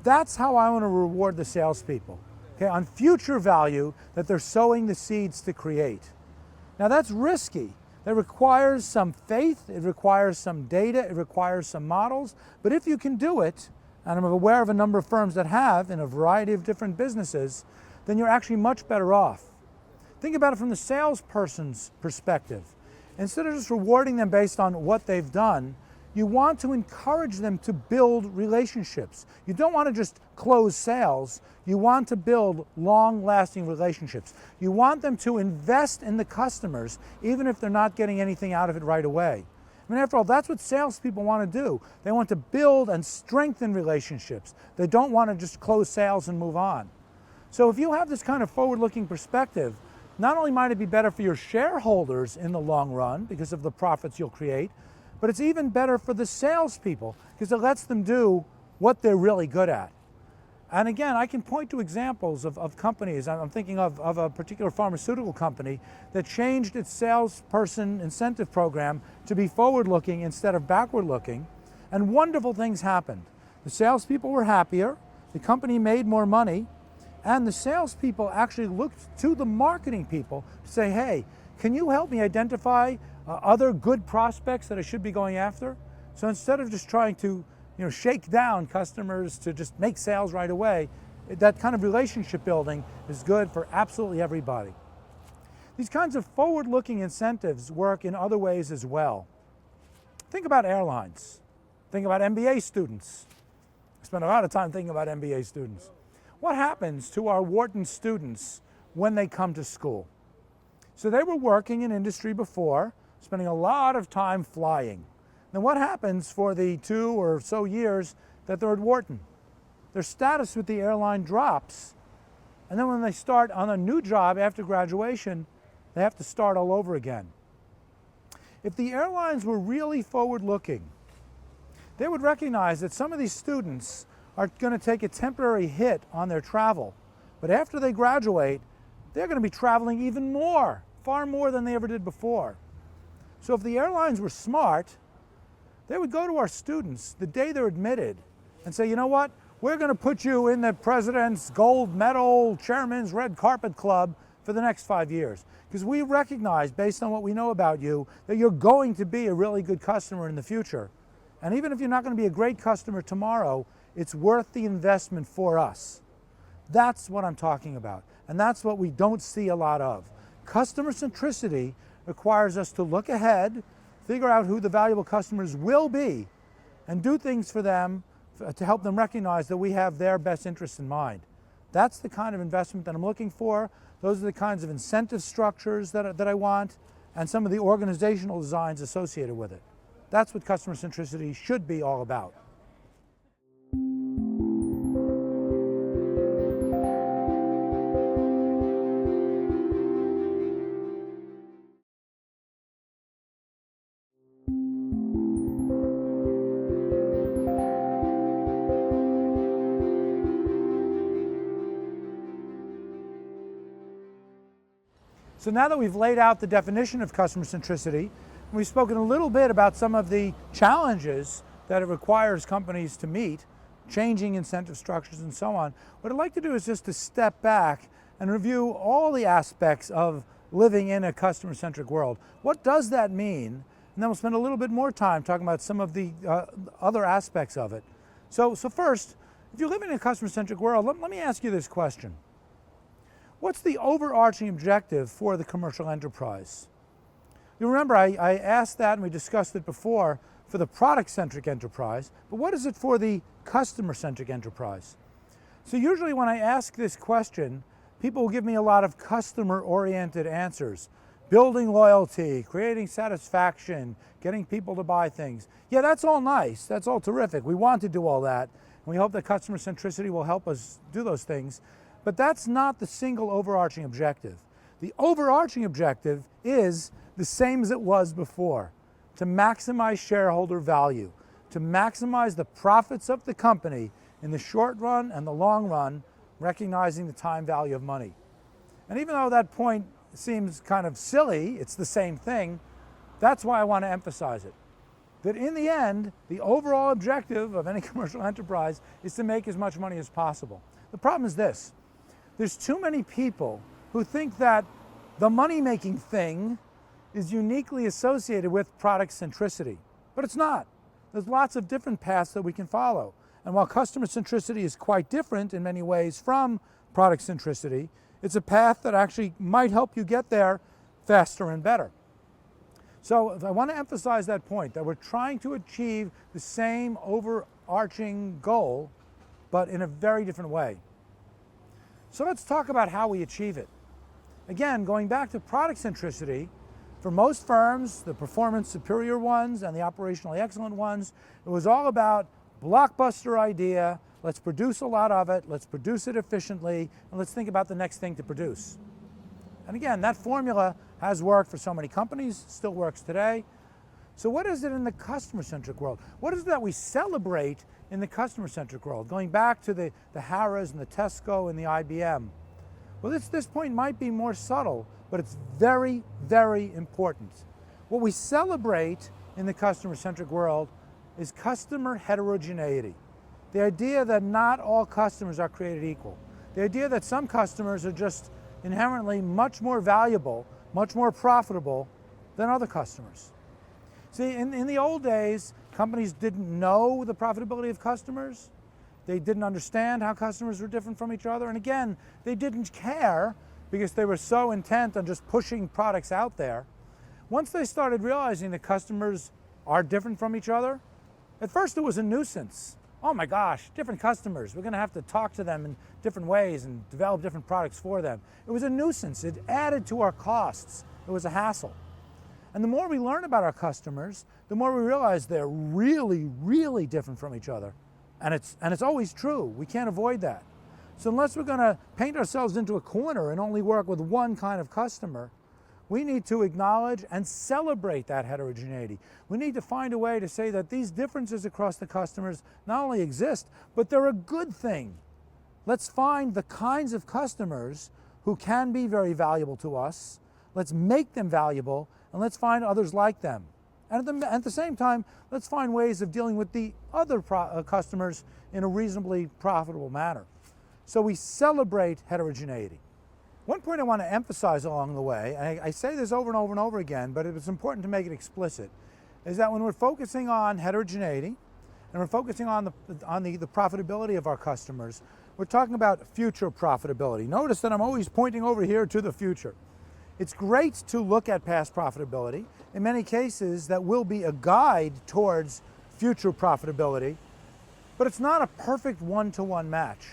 B: That's how I want to reward the salespeople, okay, on future value that they're sowing the seeds to create. Now that's risky. That requires some faith, it requires some data, it requires some models, but if you can do it, and I'm aware of a number of firms that have in a variety of different businesses, then you're actually much better off. Think about it from the salesperson's perspective. Instead of just rewarding them based on what they've done, you want to encourage them to build relationships. You don't want to just close sales. You want to build long-lasting relationships. You want them to invest in the customers, even if they're not getting anything out of it right away. I mean, after all, that's what salespeople want to do. They want to build and strengthen relationships. They don't want to just close sales and move on. So if you have this kind of forward-looking perspective, not only might it be better for your shareholders in the long run because of the profits you'll create, but it's even better for the salespeople because it lets them do what they're really good at. And again, I can point to examples of companies. I'm thinking of a particular pharmaceutical company that changed its salesperson incentive program to be forward-looking instead of backward-looking, and wonderful things happened. The salespeople were happier, the company made more money, and the salespeople actually looked to the marketing people to say, hey, can you help me identify other good prospects that I should be going after? So instead of just trying to shake down customers to just make sales right away, that kind of relationship building is good for absolutely everybody. These kinds of forward-looking incentives work in other ways as well. Think about airlines. Think about MBA students. I spend a lot of time thinking about MBA students. What happens to our Wharton students when they come to school? So they were working in industry before, spending a lot of time flying. Then what happens for the 2 or so years that they're at Wharton? Their status with the airline drops, and then when they start on a new job after graduation, they have to start all over again. If the airlines were really forward-looking, they would recognize that some of these students are going to take a temporary hit on their travel, but after they graduate, they're going to be traveling even more, far more than they ever did before. So if the airlines were smart, they would go to our students the day they're admitted and say, you know what, we're going to put you in the President's Gold Medal Chairman's Red Carpet Club for the next 5 years. Because we recognize, based on what we know about you, that you're going to be a really good customer in the future. And even if you're not going to be a great customer tomorrow, it's worth the investment for us. That's what I'm talking about. And that's what we don't see a lot of. Customer centricity requires us to look ahead, figure out who the valuable customers will be, and do things for them to help them recognize that we have their best interests in mind. That's the kind of investment that I'm looking for. Those are the kinds of incentive structures that I want, and some of the organizational designs associated with it. That's what customer centricity should be all about. So now that we've laid out the definition of customer centricity, and we've spoken a little bit about some of the challenges that it requires companies to meet, changing incentive structures and so on, what I'd like to do is just to step back and review all the aspects of living in a customer-centric world. What does that mean? And then we'll spend a little bit more time talking about some of the other aspects of it. So first, if you live in a customer-centric world, let me ask you this question. What's the overarching objective for the commercial enterprise? You remember I asked that and we discussed it before for the product-centric enterprise, but what is it for the customer-centric enterprise? So usually when I ask this question, people will give me a lot of customer-oriented answers. Building loyalty, creating satisfaction, getting people to buy things. Yeah, that's all nice, that's all terrific. We want to do all that, and we hope that customer centricity will help us do those things. But that's not the single overarching objective. The overarching objective is the same as it was before, to maximize shareholder value, to maximize the profits of the company in the short run and the long run recognizing the time value of money. And even though that point seems kind of silly, it's the same thing, that's why I want to emphasize it. That in the end, the overall objective of any commercial enterprise is to make as much money as possible. The problem is this: there's too many people who think that the money-making thing is uniquely associated with product centricity, but it's not. There's lots of different paths that we can follow. And while customer centricity is quite different in many ways from product centricity, it's a path that actually might help you get there faster and better. So I want to emphasize that point, that we're trying to achieve the same overarching goal, but in a very different way. So let's talk about how we achieve it. Again, going back to product centricity, for most firms, the performance superior ones and the operationally excellent ones, it was all about blockbuster idea, let's produce a lot of it, let's produce it efficiently, and let's think about the next thing to produce. And again, that formula has worked for so many companies, still works today. So what is it in the customer-centric world? What is it that we celebrate in the customer-centric world? Going back to the Harrah's and the Tesco and the IBM. Well, this point might be more subtle, but it's very, very important. What we celebrate in the customer-centric world is customer heterogeneity. The idea that not all customers are created equal. The idea that some customers are just inherently much more valuable, much more profitable than other customers. See, in the old days, companies didn't know the profitability of customers. They didn't understand how customers were different from each other. And again, they didn't care because they were so intent on just pushing products out there. Once they started realizing that customers are different from each other, at first it was a nuisance. Oh my gosh, different customers. We're going to have to talk to them in different ways and develop different products for them. It was a nuisance. It added to our costs. It was a hassle. And the more we learn about our customers, the more we realize they're really, really different from each other. And it's always true. We can't avoid that. So unless we're going to paint ourselves into a corner and only work with one kind of customer, we need to acknowledge and celebrate that heterogeneity. We need to find a way to say that these differences across the customers not only exist, but they're a good thing. Let's find the kinds of customers who can be very valuable to us. Let's make them valuable, and let's find others like them. And at the same time, let's find ways of dealing with the other customers in a reasonably profitable manner. So we celebrate heterogeneity. One point I want to emphasize along the way, and I say this over and over and over again, but it's important to make it explicit, is that when we're focusing on heterogeneity and we're focusing on the profitability of our customers, we're talking about future profitability. Notice that I'm always pointing over here to the future. It's great to look at past profitability. In many cases, that will be a guide towards future profitability, but it's not a perfect one-to-one match.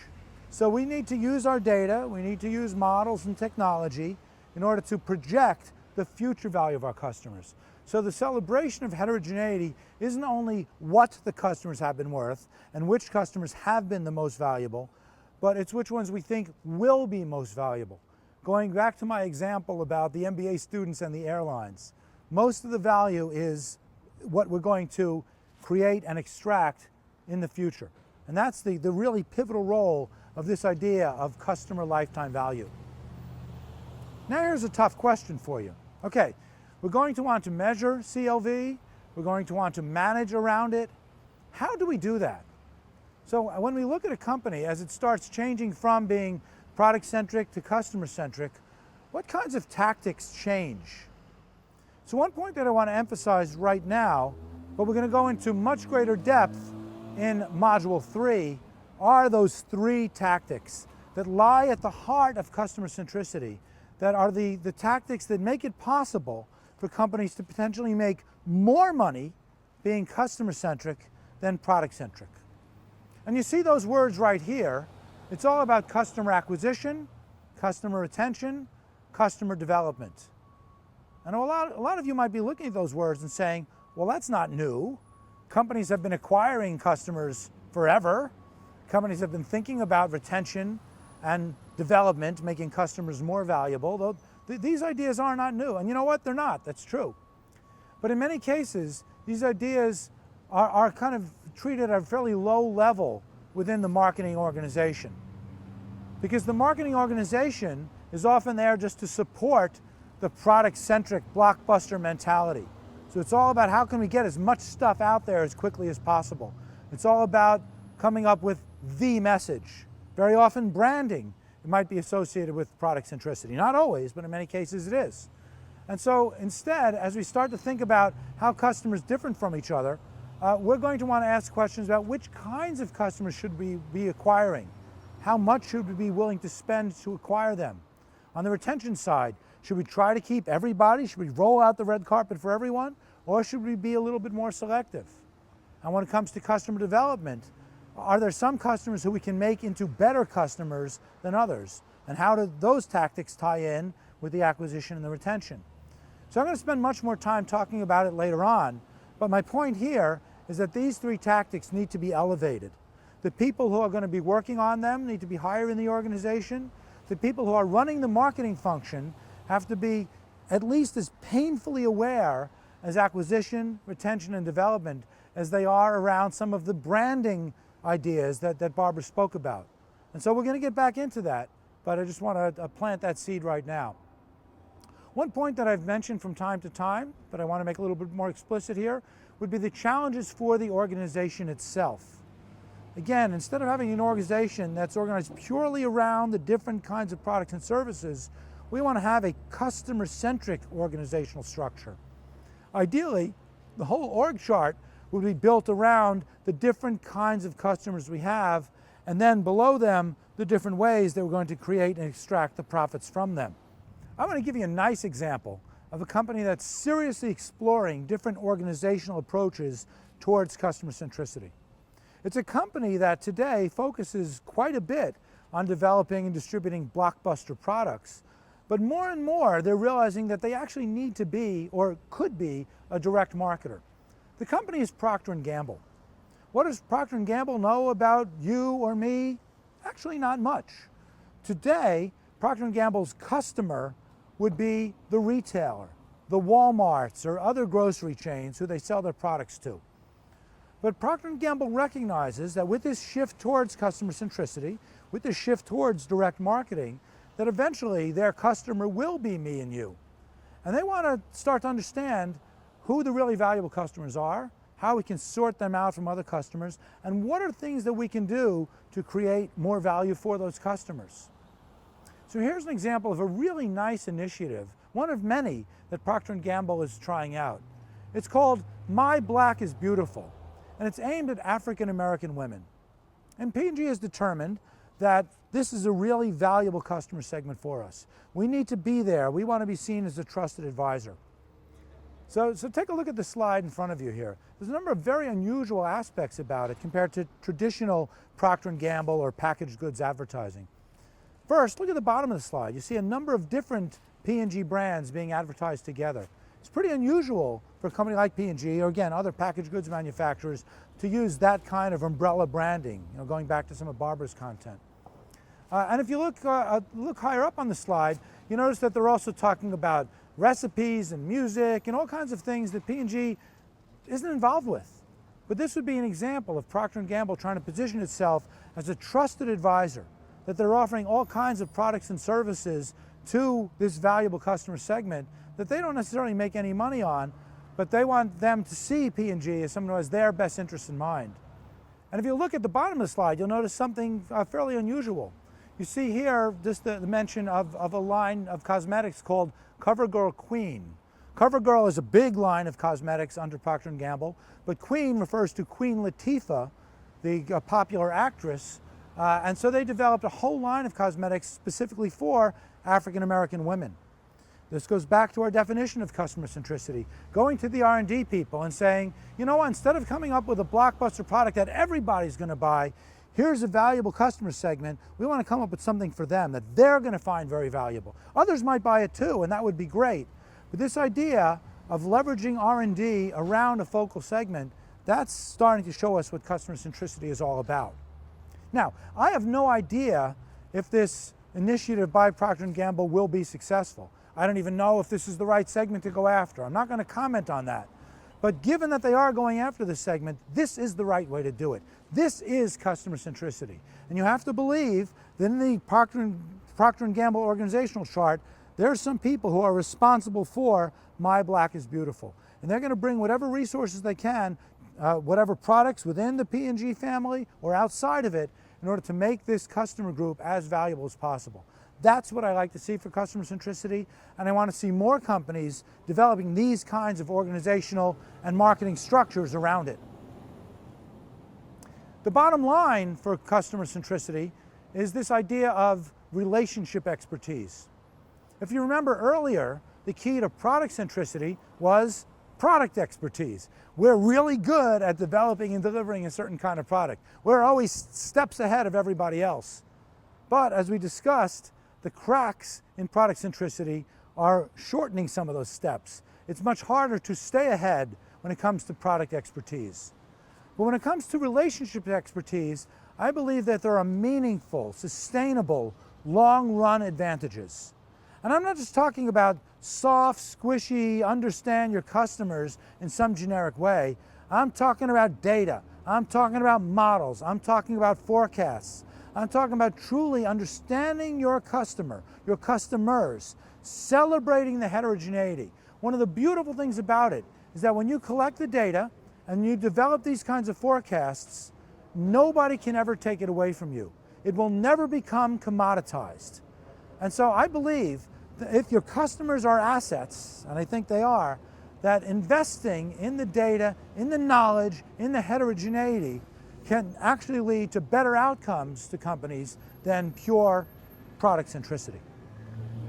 B: So we need to use our data, we need to use models and technology in order to project the future value of our customers. So the celebration of heterogeneity isn't only what the customers have been worth and which customers have been the most valuable, but it's which ones we think will be most valuable. Going back to my example about the MBA students and the airlines, most of the value is what we're going to create and extract in the future. And that's the really pivotal role of this idea of customer lifetime value. Now here's a tough question for you. Okay, we're going to want to measure CLV, we're going to want to manage around it. How do we do that? So when we look at a company as it starts changing from being product-centric to customer-centric, what kinds of tactics change? So one point that I want to emphasize right now, but we're going to go into much greater depth in Module 3, are those three tactics that lie at the heart of customer centricity, that are the tactics that make it possible for companies to potentially make more money being customer-centric than product-centric. And you see those words right here. It's all about customer acquisition, customer retention, customer development. And a lot of you might be looking at those words and saying, well, that's not new. Companies have been acquiring customers forever. Companies have been thinking about retention and development, making customers more valuable. Though these ideas are not new. And you know what? They're not. That's true. But in many cases, these ideas are kind of treated at a fairly low level within the marketing organization. because the marketing organization is often there just to support the product-centric blockbuster mentality. So it's all about how can we get as much stuff out there as quickly as possible. It's all about coming up with the message. Very often branding, it might be associated with product centricity. Not always, but in many cases it is. And so instead, as we start to think about how customers differ from each other, we're going to want to ask questions about which kinds of customers should we be acquiring? How much should we be willing to spend to acquire them? On the retention side, should we try to keep everybody? Should we roll out the red carpet for everyone? Or should we be a little bit more selective? And when it comes to customer development, are there some customers who we can make into better customers than others? And how do those tactics tie in with the acquisition and the retention? So I'm going to spend much more time talking about it later on, but my point here is that these three tactics need to be elevated. The people who are going to be working on them need to be higher in the organization. The people who are running the marketing function have to be at least as painfully aware as acquisition, retention, and development as they are around some of the branding ideas that Barbara spoke about. And so we're going to get back into that, but I just want to plant that seed right now. One point that I've mentioned from time to time, but I want to make a little bit more explicit here, would be the challenges for the organization itself. Again, instead of having an organization that's organized purely around the different kinds of products and services, we want to have a customer-centric organizational structure. Ideally, the whole org chart would be built around the different kinds of customers we have, and then below them, the different ways that we're going to create and extract the profits from them. I'm going to give you a nice example of a company that's seriously exploring different organizational approaches towards customer centricity. It's a company that today focuses quite a bit on developing and distributing blockbuster products, but more and more they're realizing that they actually need to be, or could be, a direct marketer. The company is Procter & Gamble. What does Procter & Gamble know about you or me? Actually not much. Today, Procter & Gamble's customer would be the retailer, the Walmarts or other grocery chains who they sell their products to. But Procter & Gamble recognizes that with this shift towards customer centricity, with this shift towards direct marketing, that eventually their customer will be me and you. And they want to start to understand who the really valuable customers are, how we can sort them out from other customers, and what are things that we can do to create more value for those customers. So here's an example of a really nice initiative, one of many that Procter & Gamble is trying out. It's called My Black is Beautiful, and it's aimed at African American women. And P&G has determined that this is a really valuable customer segment for us. We need to be there. We want to be seen as a trusted advisor. So take a look at the slide in front of you here. There's a number of very unusual aspects about it compared to traditional Procter & Gamble or packaged goods advertising. First, look at the bottom of the slide. You see a number of different P&G brands being advertised together. It's pretty unusual for a company like P&G, or again, other packaged goods manufacturers, to use that kind of umbrella branding, going back to some of Barbara's content. And if you look higher up on the slide, you notice that they're also talking about recipes and music and all kinds of things that P&G isn't involved with. But this would be an example of Procter & Gamble trying to position itself as a trusted advisor, that they're offering all kinds of products and services to this valuable customer segment that they don't necessarily make any money on, but they want them to see P&G as someone who has their best interests in mind. And if you look at the bottom of the slide, you'll notice something fairly unusual. You see here just the mention of a line of cosmetics called CoverGirl Queen. CoverGirl is a big line of cosmetics under Procter & Gamble, but Queen refers to Queen Latifah, the popular actress, and so they developed a whole line of cosmetics specifically for African American women. This goes back to our definition of customer centricity, going to the R&D people and saying, you know what, instead of coming up with a blockbuster product that everybody's going to buy, here's a valuable customer segment, we want to come up with something for them that they're going to find very valuable. Others might buy it too, and that would be great. But this idea of leveraging R&D around a focal segment, that's starting to show us what customer centricity is all about. Now, I have no idea if this initiative by Procter & Gamble will be successful. I don't even know if this is the right segment to go after. I'm not going to comment on that. But given that they are going after this segment, this is the right way to do it. This is customer centricity. And you have to believe that in the Procter & Gamble organizational chart, there are some people who are responsible for My Black is Beautiful. And they're going to bring whatever resources they can, whatever products within the P&G family or outside of it, in order to make this customer group as valuable as possible. That's what I like to see for customer centricity, and I want to see more companies developing these kinds of organizational and marketing structures around it. The bottom line for customer centricity is this idea of relationship expertise. If you remember earlier, the key to product centricity was product expertise. We're really good at developing and delivering a certain kind of product. We're always steps ahead of everybody else. But as we discussed, the cracks in product centricity are shortening some of those steps. It's much harder to stay ahead when it comes to product expertise. But when it comes to relationship expertise, I believe that there are meaningful, sustainable, long-run advantages. And I'm not just talking about soft, squishy, understand your customers in some generic way. I'm talking about data. I'm talking about models. I'm talking about forecasts. I'm talking about truly understanding your customer, your customers, celebrating the heterogeneity. One of the beautiful things about it is that when you collect the data and you develop these kinds of forecasts, nobody can ever take it away from you. It will never become commoditized. And so I believe that if your customers are assets, and I think they are, that investing in the data, in the knowledge, in the heterogeneity can actually lead to better outcomes to companies than pure product centricity.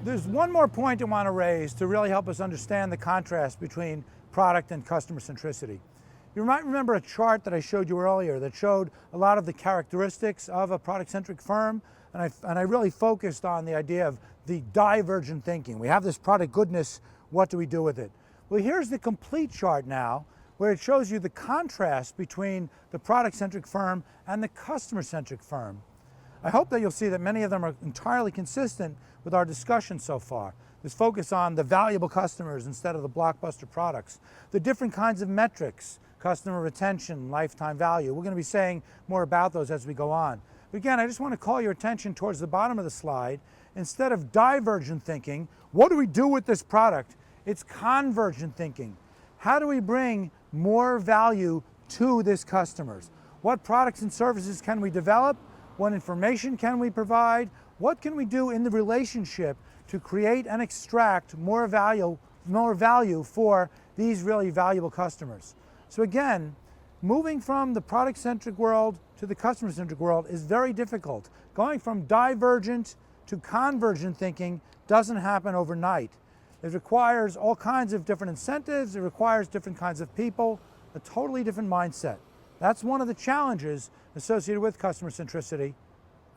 B: There's one more point I want to raise to really help us understand the contrast between product and customer centricity. You might remember a chart that I showed you earlier that showed a lot of the characteristics of a product-centric firm, and I really focused on the idea of the divergent thinking. We have this product goodness, what do we do with it? Well, here's the complete chart now, where it shows you the contrast between the product-centric firm and the customer-centric firm. I hope that you'll see that many of them are entirely consistent with our discussion so far. This focus on the valuable customers instead of the blockbuster products, the different kinds of metrics, customer retention, lifetime value. We're going to be saying more about those as we go on. But again, I just want to call your attention towards the bottom of the slide. Instead of divergent thinking, what do we do with this product? It's convergent thinking. How do we bring more value to this customers? What products and services can we develop? What information can we provide? What can we do in the relationship to create and extract more value for these really valuable customers? So again, moving from the product-centric world to the customer-centric world is very difficult. Going from divergent to convergent thinking doesn't happen overnight. It requires all kinds of different incentives, it requires different kinds of people, a totally different mindset. That's one of the challenges associated with customer centricity,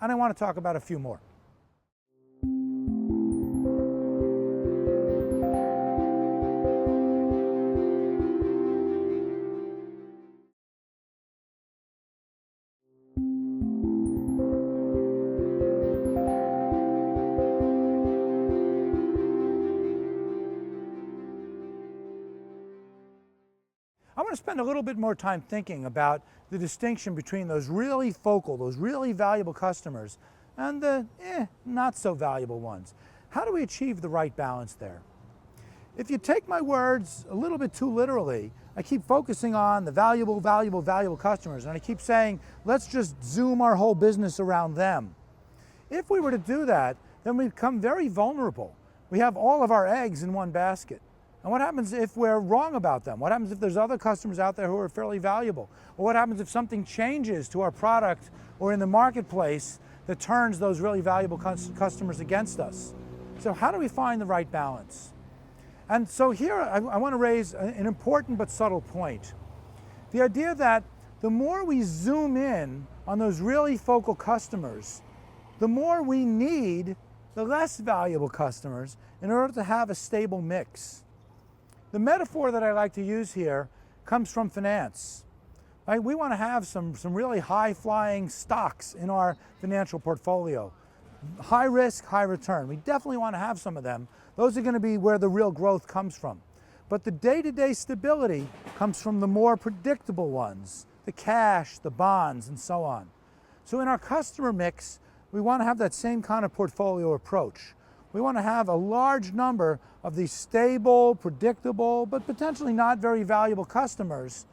B: and I want to talk about a few more. I want to spend a little bit more time thinking about the distinction between those really focal, those really valuable customers and the not so valuable ones. How do we achieve the right balance there? If you take my words a little bit too literally, I keep focusing on the valuable customers, and I keep saying, let's just zoom our whole business around them. If we were to do that, then we become very vulnerable. We have all of our eggs in one basket. And what happens if we're wrong about them? What happens if there's other customers out there who are fairly valuable? Or what happens if something changes to our product or in the marketplace that turns those really valuable customers against us? So how do we find the right balance? And so here I want to raise an important but subtle point. The idea that the more we zoom in on those really focal customers, the more we need the less valuable customers in order to have a stable mix. The metaphor that I like to use here comes from finance. Right? We want to have some really high-flying stocks in our financial portfolio. High risk, high return. We definitely want to have some of them. Those are going to be where the real growth comes from. But the day-to-day stability comes from the more predictable ones, the cash, the bonds, and so on. So in our customer mix, we want to have that same kind of portfolio approach. We want to have a large number of these stable, predictable, but potentially not very valuable customers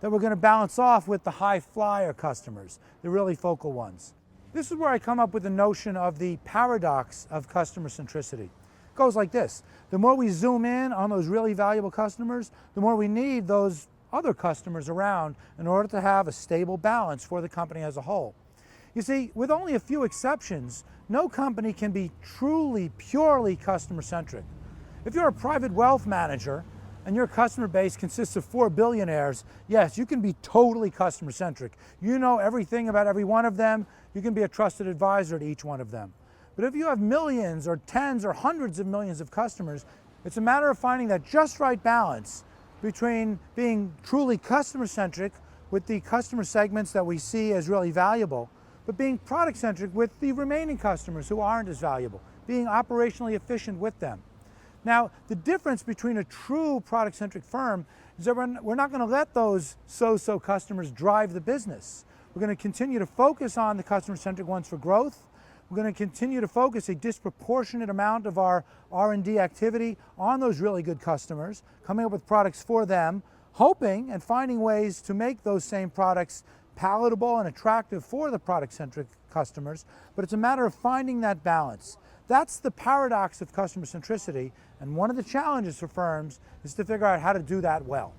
B: that we're going to balance off with the high flyer customers, the really focal ones. This is where I come up with the notion of the paradox of customer centricity. It goes like this: the more we zoom in on those really valuable customers, the more we need those other customers around in order to have a stable balance for the company as a whole. You see, with only a few exceptions, no company can be truly, purely customer-centric. If you're a private wealth manager and your customer base consists of 4 billionaires, yes, you can be totally customer-centric. You know everything about every one of them. You can be a trusted advisor to each one of them. But if you have millions or tens or hundreds of millions of customers, it's a matter of finding that just right balance between being truly customer-centric with the customer segments that we see as really valuable, but being product-centric with the remaining customers who aren't as valuable, being operationally efficient with them. Now, the difference between a true product-centric firm is that we're not going to let those so-so customers drive the business. We're going to continue to focus on the customer-centric ones for growth. We're going to continue to focus a disproportionate amount of our R&D activity on those really good customers, coming up with products for them, hoping and finding ways to make those same products palatable and attractive for the product-centric customers, but it's a matter of finding that balance. That's the paradox of customer centricity, and one of the challenges for firms is to figure out how to do that well.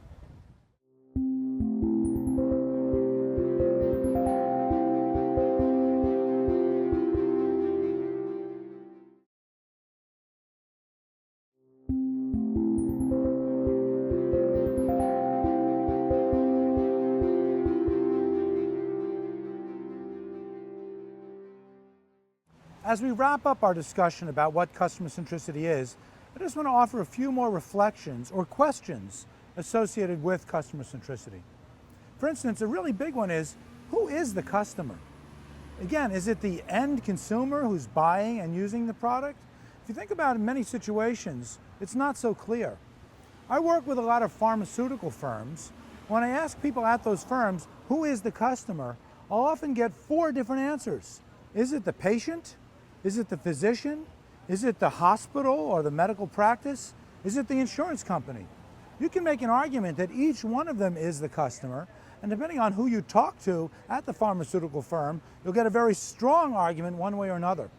B: As we wrap up our discussion about what customer centricity is, I just want to offer a few more reflections or questions associated with customer centricity. For instance, a really big one is, who is the customer? Again, is it the end consumer who's buying and using the product? If you think about it, in many situations, it's not so clear. I work with a lot of pharmaceutical firms. When I ask people at those firms, who is the customer, I'll often get 4 different answers. Is it the patient? Is it the physician? Is it the hospital or the medical practice? Is it the insurance company? You can make an argument that each one of them is the customer, and depending on who you talk to at the pharmaceutical firm, you'll get a very strong argument one way or another.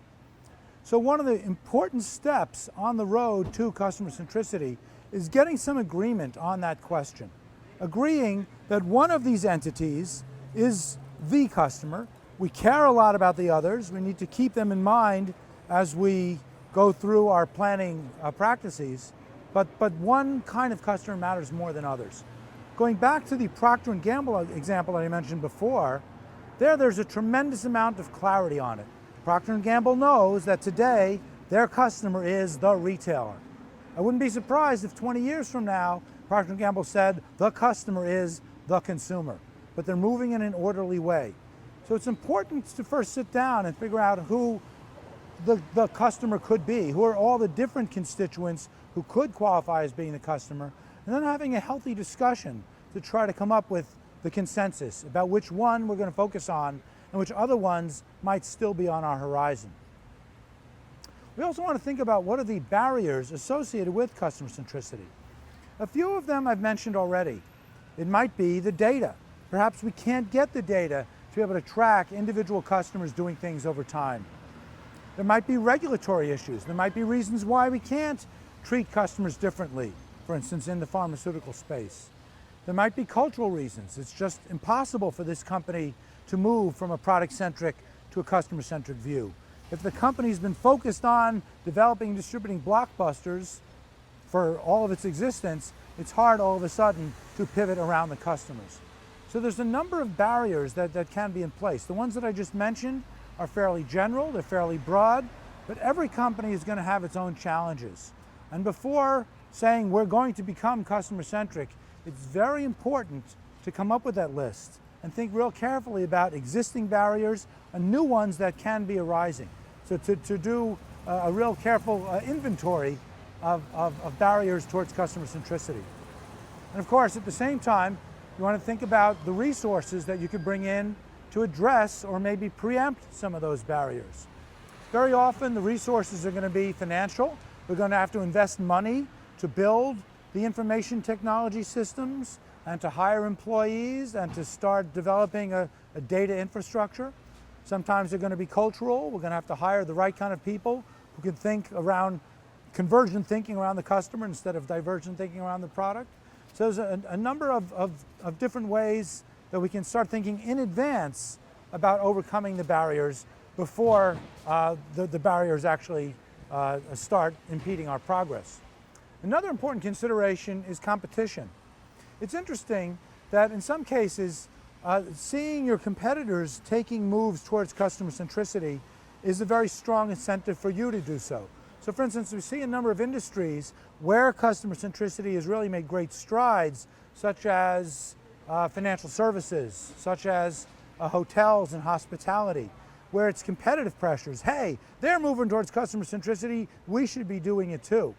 B: So one of the important steps on the road to customer centricity is getting some agreement on that question. Agreeing that one of these entities is the customer. We care a lot about the others. We need to keep them in mind as we go through our planning practices, but one kind of customer matters more than others. Going back to the Procter & Gamble example that I mentioned before, there's a tremendous amount of clarity on it. Procter & Gamble knows that today their customer is the retailer. I wouldn't be surprised if 20 years from now, Procter & Gamble said the customer is the consumer, but they're moving in an orderly way. So it's important to first sit down and figure out who the customer could be, who are all the different constituents who could qualify as being the customer, and then having a healthy discussion to try to come up with the consensus about which one we're going to focus on and which other ones might still be on our horizon. We also want to think about what are the barriers associated with customer centricity. A few of them I've mentioned already. It might be the data. Perhaps we can't get the data to be able to track individual customers doing things over time. There might be regulatory issues. There might be reasons why we can't treat customers differently, for instance, in the pharmaceutical space. There might be cultural reasons. It's just impossible for this company to move from a product-centric to a customer-centric view. If the company's been focused on developing and distributing blockbusters for all of its existence, it's hard all of a sudden to pivot around the customers. So there's a number of barriers that can be in place. The ones that I just mentioned are fairly general, they're fairly broad, but every company is going to have its own challenges. And before saying we're going to become customer-centric, it's very important to come up with that list and think real carefully about existing barriers and new ones that can be arising. So to do a real careful inventory of barriers towards customer centricity. And of course, at the same time, you want to think about the resources that you could bring in to address or maybe preempt some of those barriers. Very often, the resources are going to be financial. We're going to have to invest money to build the information technology systems and to hire employees and to start developing a data infrastructure. Sometimes they're going to be cultural. We're going to have to hire the right kind of people who can think around convergent thinking around the customer instead of divergent thinking around the product. So there's a number of different ways that we can start thinking in advance about overcoming the barriers before the barriers actually start impeding our progress. Another important consideration is competition. It's interesting that in some cases, seeing your competitors taking moves towards customer centricity is a very strong incentive for you to do so. So for instance, we see a number of industries where customer centricity has really made great strides, such as financial services, such as hotels and hospitality, where it's competitive pressures. Hey, they're moving towards customer centricity, we should be doing it too.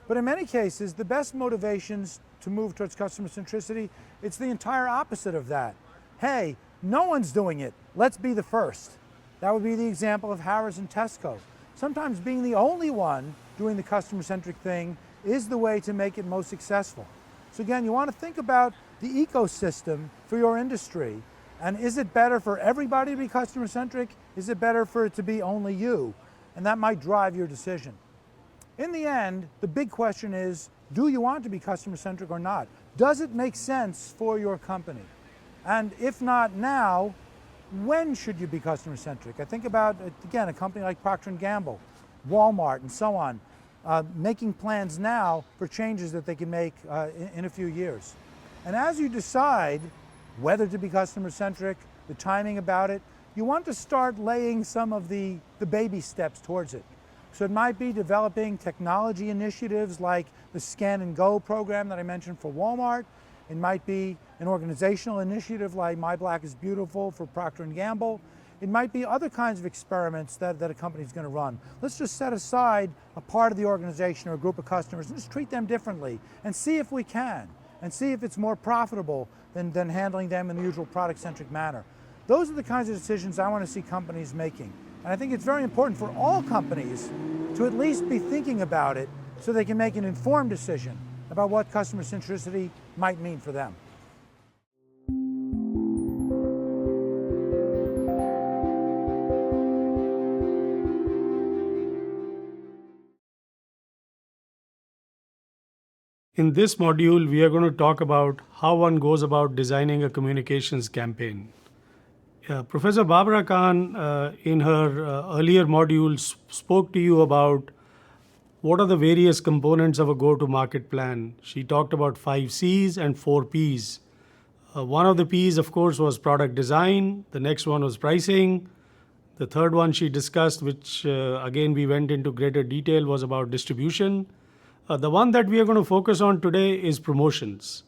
B: But in many cases, the best motivations to move towards customer centricity, it's the entire opposite of that. Hey, no one's doing it, let's be the first. That would be the example of Harrah's and Tesco. Sometimes being the only one doing the customer-centric thing is the way to make it most successful. So again, you want to think about the ecosystem for your industry, and is it better for everybody to be customer-centric? Is it better for it to be only you? And that might drive your decision. In the end, the big question is, do you want to be customer-centric or not? Does it make sense for your company? And if not now, when should you be customer-centric? I think about, again, a company like Procter & Gamble, Walmart, and so on, making plans now for changes that they can make in a few years. And as you decide whether to be customer-centric, the timing about it, you want to start laying some of the baby steps towards it. So it might be developing technology initiatives like the Scan and Go program that I mentioned for Walmart. It might be an organizational initiative like My Black is Beautiful for Procter & Gamble. It might be other kinds of experiments that a company is going to run. Let's just set aside a part of the organization or a group of customers and just treat them differently and see if we can, and see if it's more profitable than handling them in the usual product-centric manner. Those are the kinds of decisions I want to see companies making. And I think it's very important for all companies to at least be thinking about it so they can make an informed decision about what customer centricity might mean for them.
C: In this module, we are going to talk about how one goes about designing a communications campaign. Professor Barbara Khan, in her earlier modules, spoke to you about what are the various components of a go-to-market plan. She talked about 5 C's and 4 P's. One of the P's, of course, was product design. The next one was pricing. The third one she discussed, which again we went into greater detail, was about distribution. The one that we are going to focus on today is promotions.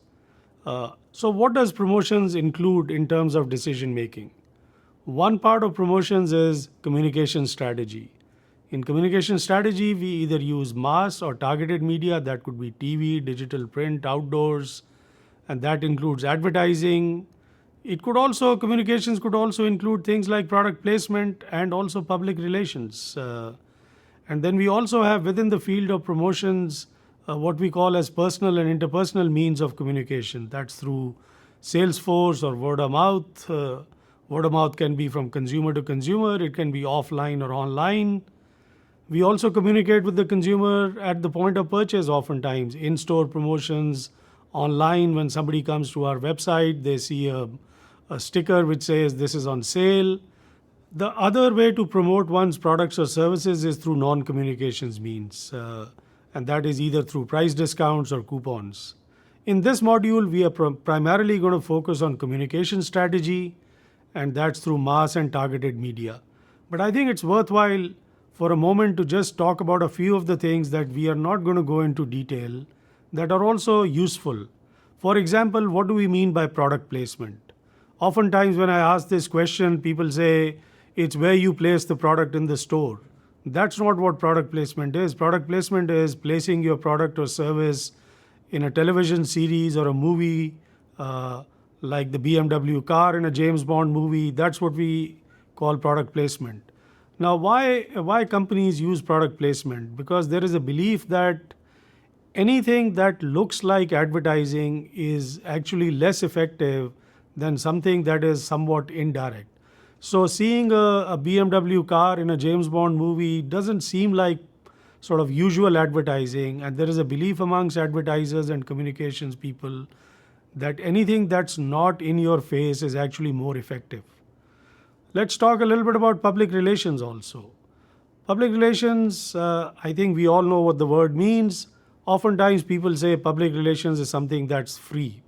C: So what does promotions include in terms of decision making? One part of promotions is communication strategy. In communication strategy, we either use mass or targeted media. That could be TV, digital print, outdoors, and that includes advertising. Communications could also include things like product placement and also public relations. And then we also have within the field of promotions what we call as personal and interpersonal means of communication. That's through sales force or word of mouth. Word of mouth can be from consumer to consumer. It can be offline or online. We also communicate with the consumer at the point of purchase oftentimes, in-store promotions, online. When somebody comes to our website, they see a sticker which says this is on sale. The other way to promote one's products or services is through non-communications means, and that is either through price discounts or coupons. In this module, we are primarily going to focus on communication strategy, and that's through mass and targeted media. But I think it's worthwhile for a moment to just talk about a few of the things that we are not going to go into detail that are also useful. For example, what do we mean by product placement? Oftentimes when I ask this question, people say it's where you place the product in the store. That's not what product placement is. Product placement is placing your product or service in a television series or a movie, like the BMW car in a James Bond movie. That's what we call product placement. Now, why companies use product placement? Because there is a belief that anything that looks like advertising is actually less effective than something that is somewhat indirect. So seeing a BMW car in a James Bond movie doesn't seem like sort of usual advertising, and there is a belief amongst advertisers and communications people that anything that's not in your face is actually more effective. Let's talk a little bit about public relations also. Public relations, I think we all know what the word means. Oftentimes people say public relations is something that's free.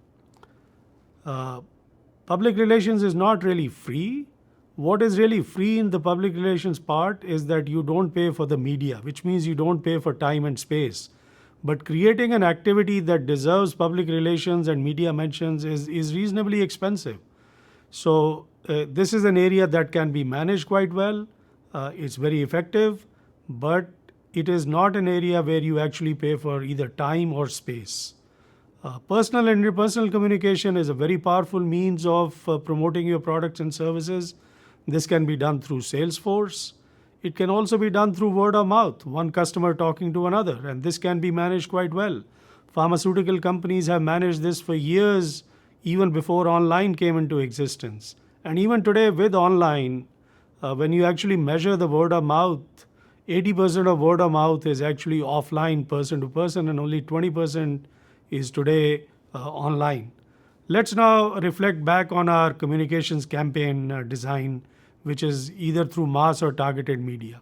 C: Public relations is not really free. What is really free in the public relations part is that you don't pay for the media, which means you don't pay for time and space. But creating an activity that deserves public relations and media mentions is reasonably expensive. So this is an area that can be managed quite well. It's very effective, but it is not an area where you actually pay for either time or space. Personal and interpersonal communication is a very powerful means of promoting your products and services. This can be done through Salesforce. It can also be done through word of mouth, one customer talking to another, and this can be managed quite well. Pharmaceutical companies have managed this for years, even before online came into existence. And even today with online, when you actually measure the word of mouth, 80% of word of mouth is actually offline, person to person, and only 20% is today online. Let's now reflect back on our communications campaign design, which is either through mass or targeted media.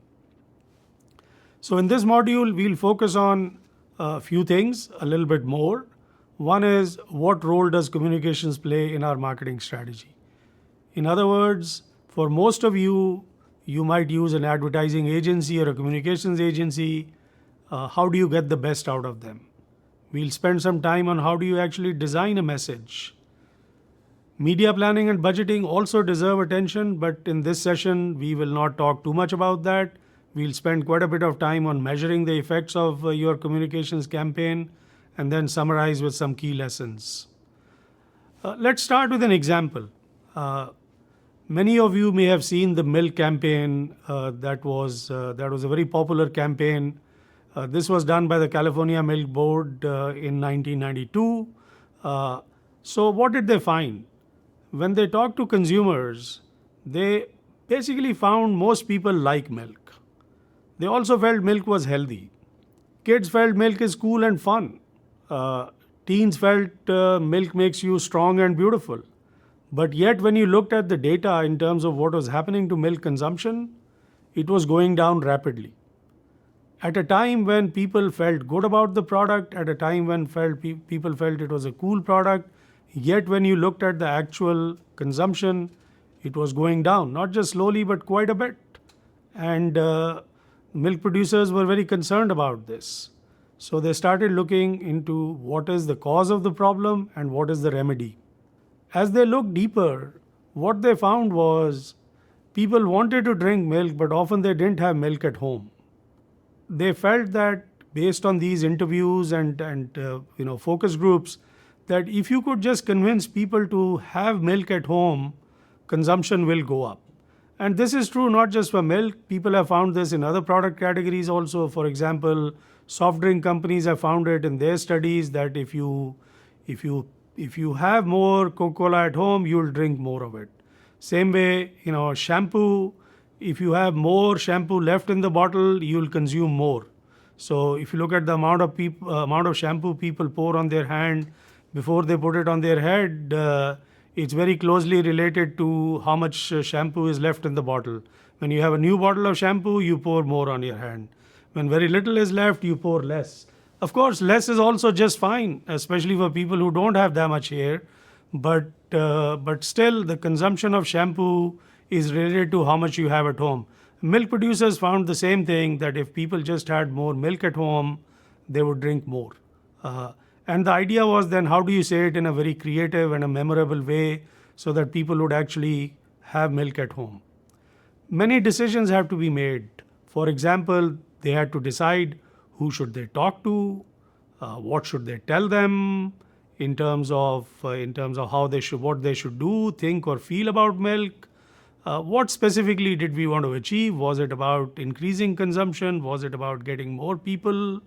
C: So in this module, we'll focus on a few things a little bit more. One is, what role does communications play in our marketing strategy? In other words, for most of you, you might use an advertising agency or a communications agency. How do you get the best out of them? We'll spend some time on how do you actually design a message. Media planning and budgeting also deserve attention, but in this session, we will not talk too much about that. We'll spend quite a bit of time on measuring the effects of your communications campaign and then summarize with some key lessons. Let's start with an example. Many of you may have seen the milk campaign that was a very popular campaign. This was done by the California Milk Board in 1992. So what did they find? When they talked to consumers, they basically found most people like milk. They also felt milk was healthy. Kids felt milk is cool and fun. Teens felt milk makes you strong and beautiful. But yet when you looked at the data in terms of what was happening to milk consumption, it was going down rapidly. At a time when people felt good about the product, at a time when people felt it was a cool product, yet when you looked at the actual consumption, it was going down, not just slowly, but quite a bit. And milk producers were very concerned about this. So they started looking into what is the cause of the problem and what is the remedy. As they looked deeper, what they found was people wanted to drink milk, but often they didn't have milk at home. They felt that based on these interviews and focus groups, that if you could just convince people to have milk at home, consumption will go up. And this is true not just for milk. People have found this in other product categories also. For example, soft drink companies have found it in their studies that if you have more Coca-Cola at home, you'll drink more of it. Same way, shampoo, if you have more shampoo left in the bottle, you'll consume more. So if you look at the amount of shampoo people pour on their hand before they put it on their head, it's very closely related to how much shampoo is left in the bottle. When you have a new bottle of shampoo, you pour more on your hand. When very little is left, you pour less. Of course, less is also just fine, especially for people who don't have that much hair. But still, the consumption of shampoo is related to how much you have at home. Milk producers found the same thing, that if people just had more milk at home, they would drink more. And the idea was then, how do you say it in a very creative and a memorable way so that people would actually have milk at home? Many decisions have to be made. For example, they had to decide who should they talk to, what should they tell them in terms of how they should, what they should do, think, or feel about milk. What specifically did we want to achieve? Was it about increasing consumption? Was it about getting more people?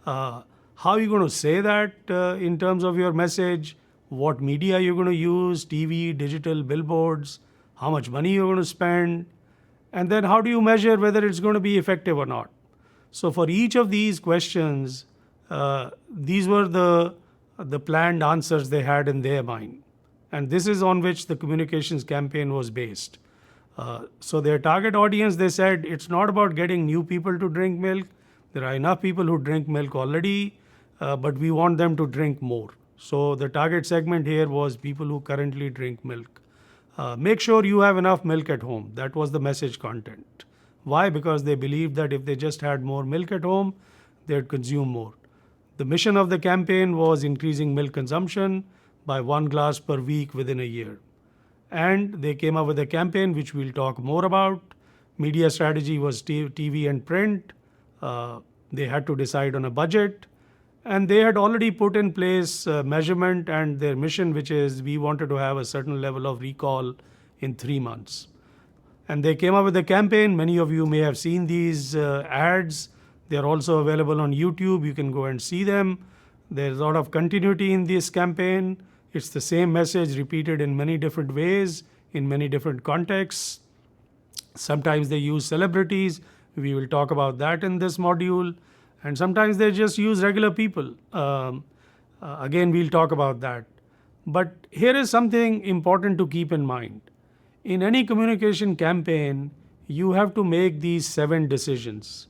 C: How are you going to say that in terms of your message? What media you're going to use, TV, digital, billboards, how much money you're going to spend, and then how do you measure whether it's going to be effective or not? So for each of these questions, these were the planned answers they had in their mind. And this is on which the communications campaign was based. So their target audience, they said, it's not about getting new people to drink milk. There are enough people who drink milk already, but we want them to drink more. So the target segment here was people who currently drink milk. Make sure you have enough milk at home. That was the message content. Why? Because they believed that if they just had more milk at home, they'd consume more. The mission of the campaign was increasing milk consumption by 1 glass per week within a year. And they came up with a campaign which we'll talk more about. Media strategy was TV and print. They had to decide on a budget. And they had already put in place measurement and their mission, which is we wanted to have a certain level of recall in 3 months. And they came up with a campaign. Many of you may have seen these ads. They're also available on YouTube. You can go and see them. There's a lot of continuity in this campaign. It's the same message repeated in many different ways, in many different contexts. Sometimes they use celebrities. We will talk about that in this module. And sometimes they just use regular people. Again, we'll talk about that. But here is something important to keep in mind. In any communication campaign, you have to make these 7 decisions.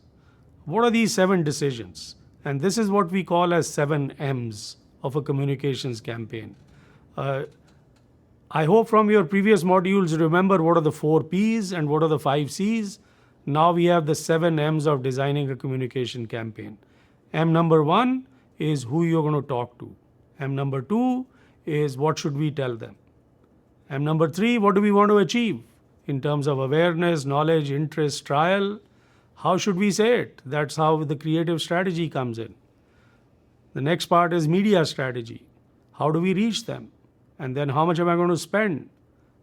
C: What are these 7 decisions? And this is what we call as 7 M's of a communications campaign. I hope from your previous modules you remember what are the 4 P's and what are the 5 C's. Now we have the 7 M's of designing a communication campaign. M number 1 is who you're going to talk to. M number 2 is what should we tell them. M number 3, what do we want to achieve in terms of awareness, knowledge, interest, trial? How should we say it? That's how the creative strategy comes in. The next part is media strategy. How do we reach them? And then how much am I going to spend?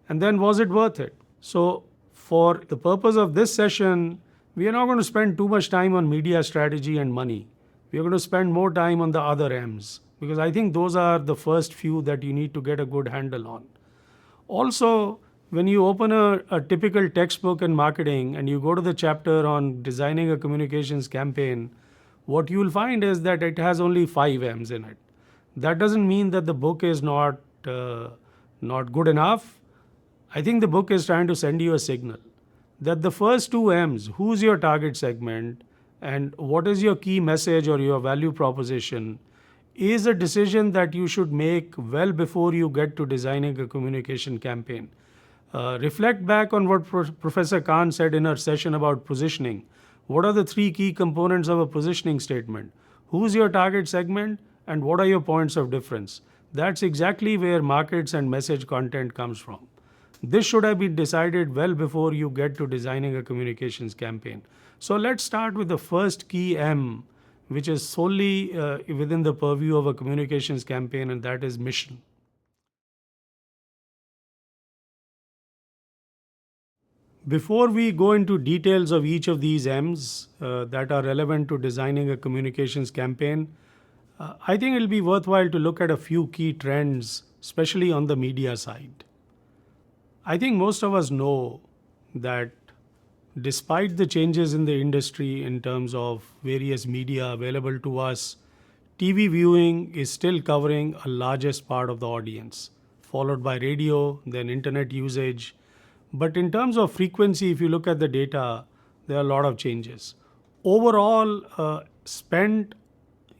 C: And then was it worth it? So for the purpose of this session, we are not going to spend too much time on media strategy and money. We are going to spend more time on the other M's because I think those are the first few that you need to get a good handle on. Also, when you open a typical textbook in marketing and you go to the chapter on designing a communications campaign, what you will find is that it has only 5 M's in it. That doesn't mean that the book is not good enough. I think the book is trying to send you a signal that the first 2 M's, who's your target segment and what is your key message or your value proposition, is a decision that you should make well before you get to designing a communication campaign. Reflect back on what Professor Khan said in her session about positioning. What are the 3 key components of a positioning statement? Who's your target segment and what are your points of difference? That's exactly where markets and message content comes from. This should have been decided well before you get to designing a communications campaign. So let's start with the first key M, which is solely within the purview of a communications campaign, and that is mission. Before we go into details of each of these M's that are relevant to designing a communications campaign, I think it'll be worthwhile to look at a few key trends, especially on the media side. I think most of us know that despite the changes in the industry in terms of various media available to us, TV viewing is still covering a largest part of the audience, followed by radio, then internet usage. But in terms of frequency, if you look at the data, there are a lot of changes. Overall, spend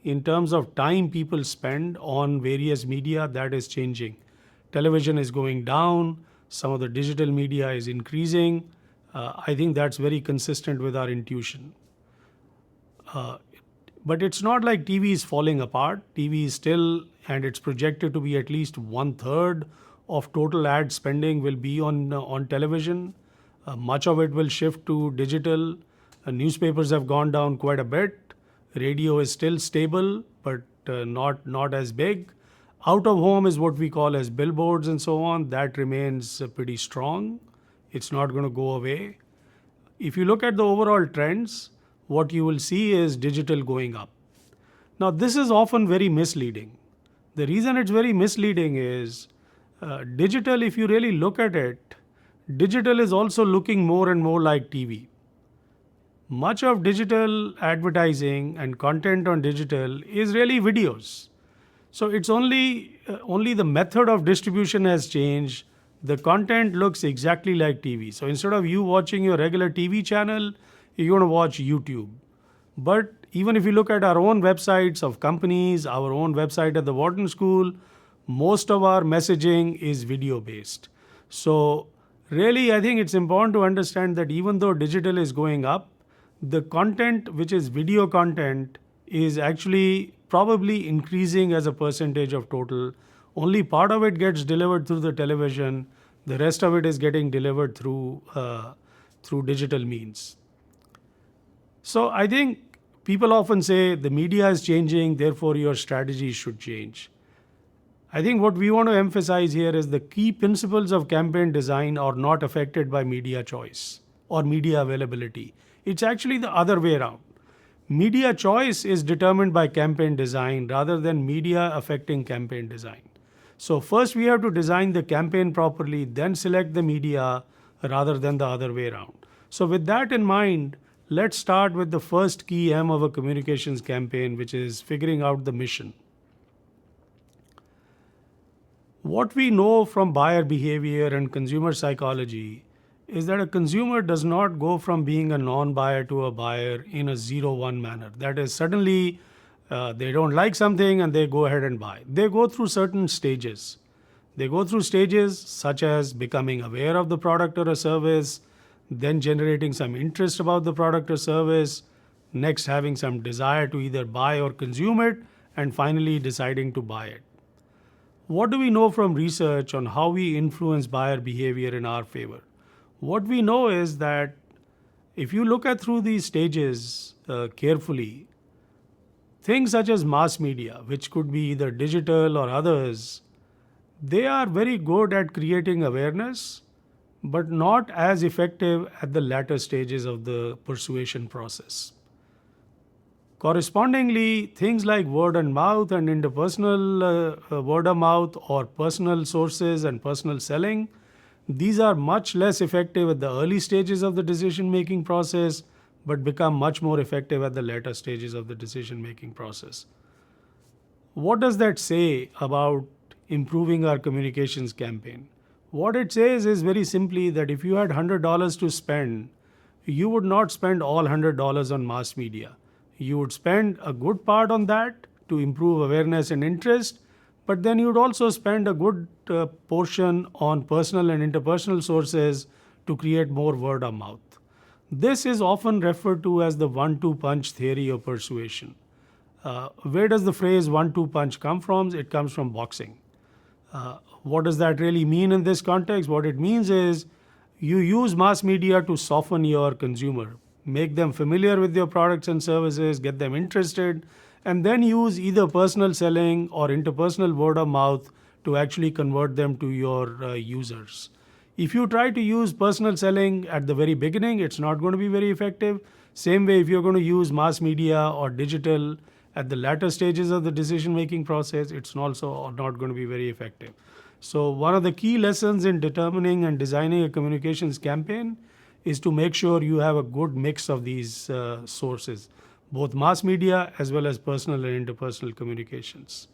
C: in terms of time people spend on various media, that is changing. Television is going down. Some of the digital media is increasing. I think that's very consistent with our intuition. But it's not like TV is falling apart. TV is still, and it's projected to be at least 1/3 of total ad spending will be on television. Much of it will shift to digital. Newspapers have gone down quite a bit. Radio is still stable, but not as big. Out of home is what we call as billboards and so on. That remains pretty strong. It's not going to go away. If you look at the overall trends, what you will see is digital going up. Now, this is often very misleading. The reason it's very misleading is digital, if you really look at it, digital is also looking more and more like TV. Much of digital advertising and content on digital is really videos. So it's only the method of distribution has changed. The content looks exactly like TV. So instead of you watching your regular TV channel, you're going to watch YouTube. But even if you look at our own websites of companies, our own website at the Wharton School, most of our messaging is video based. So really, I think it's important to understand that even though digital is going up, the content which is video content is actually probably increasing as a percentage of total. Only part of it gets delivered through the television. The rest of it is getting delivered through digital means. So I think people often say the media is changing, therefore your strategy should change. I think what we want to emphasize here is the key principles of campaign design are not affected by media choice or media availability. It's actually the other way around. Media choice is determined by campaign design rather than media affecting campaign design. So first we have to design the campaign properly, then select the media rather than the other way around. So with that in mind, let's start with the first key M of a communications campaign, which is figuring out the mission. What we know from buyer behavior and consumer psychology is that a consumer does not go from being a non-buyer to a buyer in a 0-1 manner. That is, suddenly they don't like something and they go ahead and buy. They go through certain stages. They go through stages such as becoming aware of the product or a service, then generating some interest about the product or service, next having some desire to either buy or consume it, and finally deciding to buy it. What do we know from research on how we influence buyer behavior in our favor? What we know is that if you look at through these stages carefully, things such as mass media, which could be either digital or others, they are very good at creating awareness, but not as effective at the latter stages of the persuasion process. Correspondingly, things like word and mouth and interpersonal word of mouth or personal sources and personal selling, these are much less effective at the early stages of the decision-making process, but become much more effective at the later stages of the decision-making process. What does that say about improving our communications campaign? What it says is very simply that if you had $100 to spend, you would not spend all $100 on mass media. You would spend a good part on that to improve awareness and interest, but then you would also spend a good portion on personal and interpersonal sources to create more word of mouth. This is often referred to as the 1-2 punch theory of persuasion. Where does the phrase 1-2 punch come from? It comes from boxing. What does that really mean in this context? What it means is you use mass media to soften your consumer, make them familiar with your products and services, get them interested, and then use either personal selling or interpersonal word of mouth to actually convert them to your users. If you try to use personal selling at the very beginning, it's not going to be very effective. Same way, if you're going to use mass media or digital at the latter stages of the decision-making process, it's also not going to be very effective. So one of the key lessons in determining and designing a communications campaign is to make sure you have a good mix of these sources, both mass media as well as personal and interpersonal communications.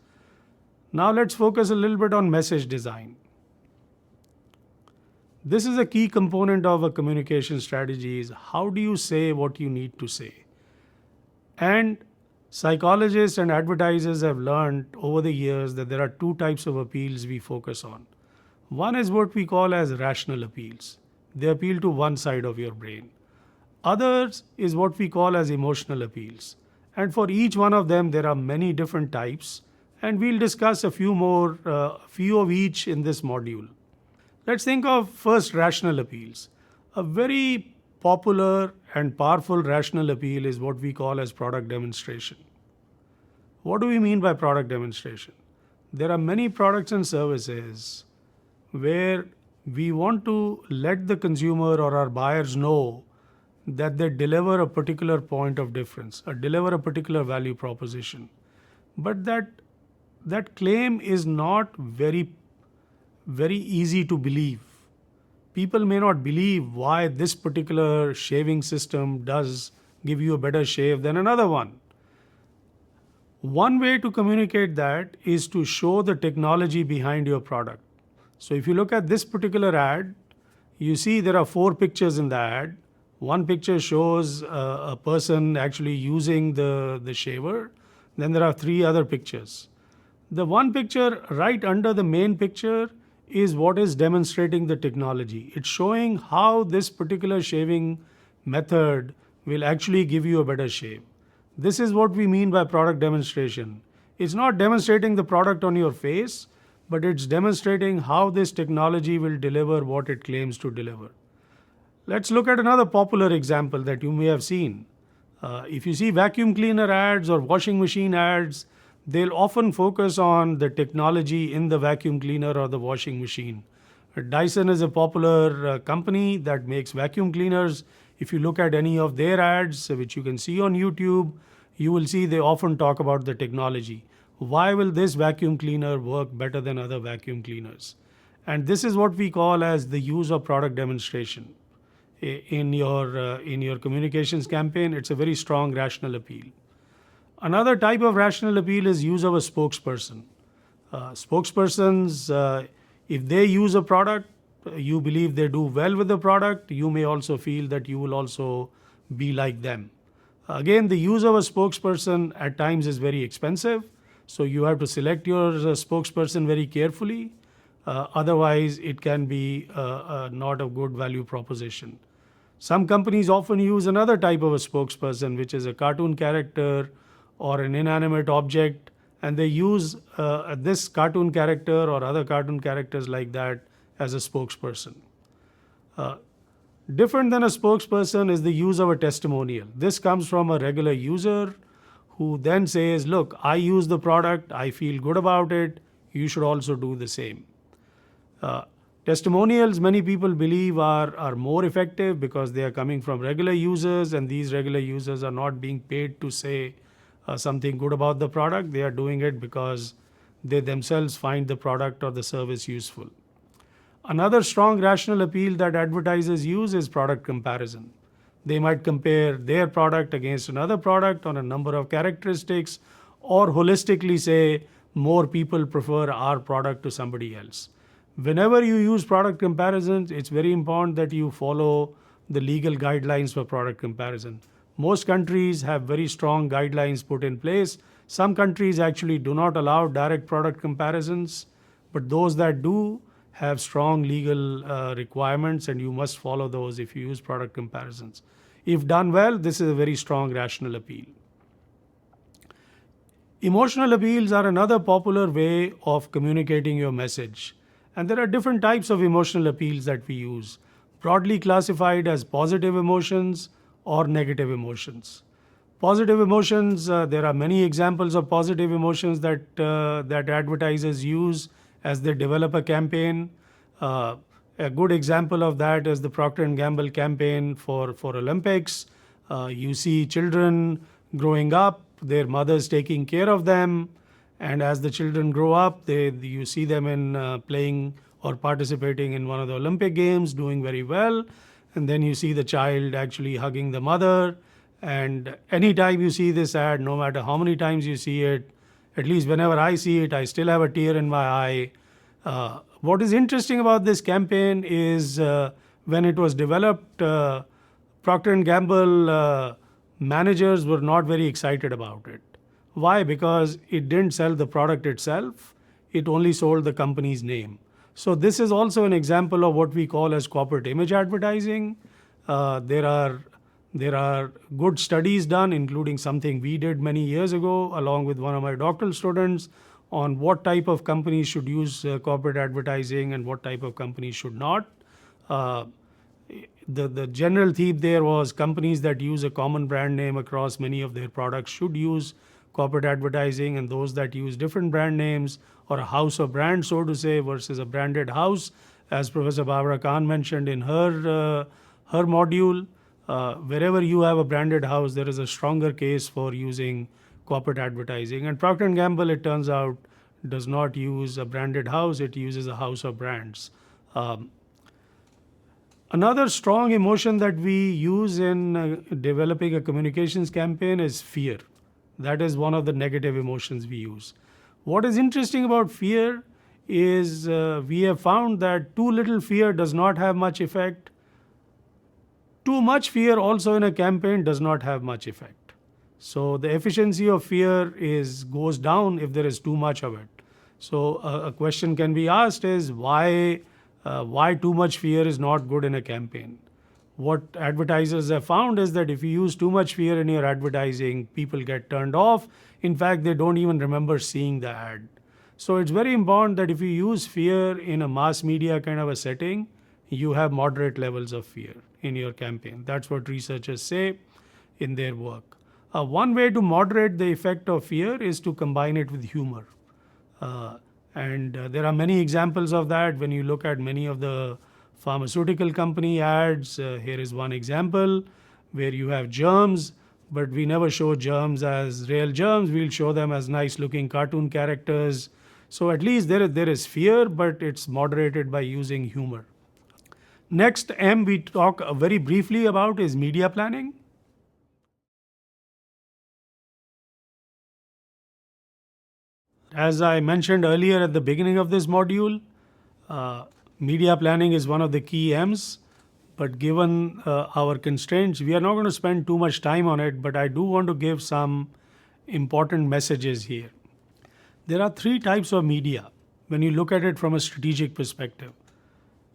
C: Now let's focus a little bit on message design. This is a key component of a communication strategy is how do you say what you need to say? And psychologists and advertisers have learned over the years that there are two types of appeals we focus on. One is what we call as rational appeals. They appeal to one side of your brain. Others is what we call as emotional appeals. And for each one of them, there are many different types. And we'll discuss a few of each in this module. Let's think of first rational appeals. A very popular and powerful rational appeal is what we call as product demonstration. What do we mean by product demonstration? There are many products and services where we want to let the consumer or our buyers know that they deliver a particular point of difference or deliver a particular value proposition. But that claim is not very easy to believe. People may not believe why this particular shaving system does give you a better shave than another one. One way to communicate that is to show the technology behind your product. So if you look at this particular ad, you see there are 4 pictures in the ad. One picture shows a person actually using the shaver. Then there are 3 other pictures. The one picture right under the main picture is what is demonstrating the technology. It's showing how this particular shaving method will actually give you a better shave. This is what we mean by product demonstration. It's not demonstrating the product on your face, but it's demonstrating how this technology will deliver what it claims to deliver. Let's look at another popular example that you may have seen. If you see vacuum cleaner ads or washing machine ads, they'll often focus on the technology in the vacuum cleaner or the washing machine. Dyson is a popular company that makes vacuum cleaners. If you look at any of their ads, which you can see on YouTube, you will see they often talk about the technology. Why will this vacuum cleaner work better than other vacuum cleaners? And this is what we call as the use of product demonstration. In your communications campaign, it's a very strong rational appeal. Another type of rational appeal is use of a spokesperson. Spokespersons, if they use a product, you believe they do well with the product, you may also feel that you will also be like them. Again, the use of a spokesperson at times is very expensive, so you have to select your spokesperson very carefully. Otherwise, it can be not a good value proposition. Some companies often use another type of a spokesperson, which is a cartoon character or an inanimate object, and they use this cartoon character or other cartoon characters like that as a spokesperson. Different than a spokesperson is the use of a testimonial. This comes from a regular user who then says, look, I use the product, I feel good about it, you should also do the same. Testimonials, many people believe, are more effective because they are coming from regular users, and these regular users are not being paid to say something good about the product. They are doing it because they themselves find the product or the service useful. Another strong rational appeal that advertisers use is product comparison. They might compare their product against another product on a number of characteristics, or holistically say more people prefer our product to somebody else. Whenever you use product comparisons, it's very important that you follow the legal guidelines for product comparison. Most countries have very strong guidelines put in place. Some countries actually do not allow direct product comparisons, but those that do have strong legal requirements, and you must follow those if you use product comparisons. If done well, this is a very strong rational appeal. Emotional appeals are another popular way of communicating your message. And there are different types of emotional appeals that we use, broadly classified as positive emotions or negative emotions. Positive emotions, there are many examples of positive emotions that advertisers use as they develop a campaign. A good example of that is the Procter & Gamble campaign for Olympics. You see children growing up, their mothers taking care of them, and as the children grow up, you see them in playing or participating in one of the Olympic Games, doing very well, and then you see the child actually hugging the mother. And anytime you see this ad, no matter how many times you see it, at least whenever I see it, I still have a tear in my eye. What is interesting about this campaign is when it was developed, Procter & Gamble managers were not very excited about it. Why? Because it didn't sell the product itself. It only sold the company's name. So this is also an example of what we call as corporate image advertising. There are good studies done, including something we did many years ago along with one of my doctoral students, on what type of companies should use corporate advertising and what type of companies should not. the general theme there was companies that use a common brand name across many of their products should use corporate advertising, and those that use different brand names or a house of brands, so to say, versus a branded house, as Professor Barbara Khan mentioned in her module, wherever you have a branded house, there is a stronger case for using corporate advertising. And Procter & Gamble, it turns out, does not use a branded house, it uses a house of brands. Another strong emotion that we use in developing a communications campaign is fear. That is one of the negative emotions we use. What is interesting about fear is we have found that too little fear does not have much effect. Too much fear also in a campaign does not have much effect. So the efficiency of fear goes down if there is too much of it. So a question can be asked is why too much fear is not good in a campaign. What advertisers have found is that if you use too much fear in your advertising, people get turned off. In fact, they don't even remember seeing the ad. So it's very important that if you use fear in a mass media kind of a setting, you have moderate levels of fear in your campaign. That's what researchers say in their work. One way to moderate the effect of fear is to combine it with humor. And there are many examples of that when you look at many of the pharmaceutical company ads. Here is one example where you have germs, but we never show germs as real germs. We'll show them as nice looking cartoon characters. So at least there is fear, but it's moderated by using humor. Next M we talk very briefly about is media planning. As I mentioned earlier at the beginning of this module, media planning is one of the key M's, but given our constraints, we are not going to spend too much time on it, but I do want to give some important messages here. There are three types of media when you look at it from a strategic perspective.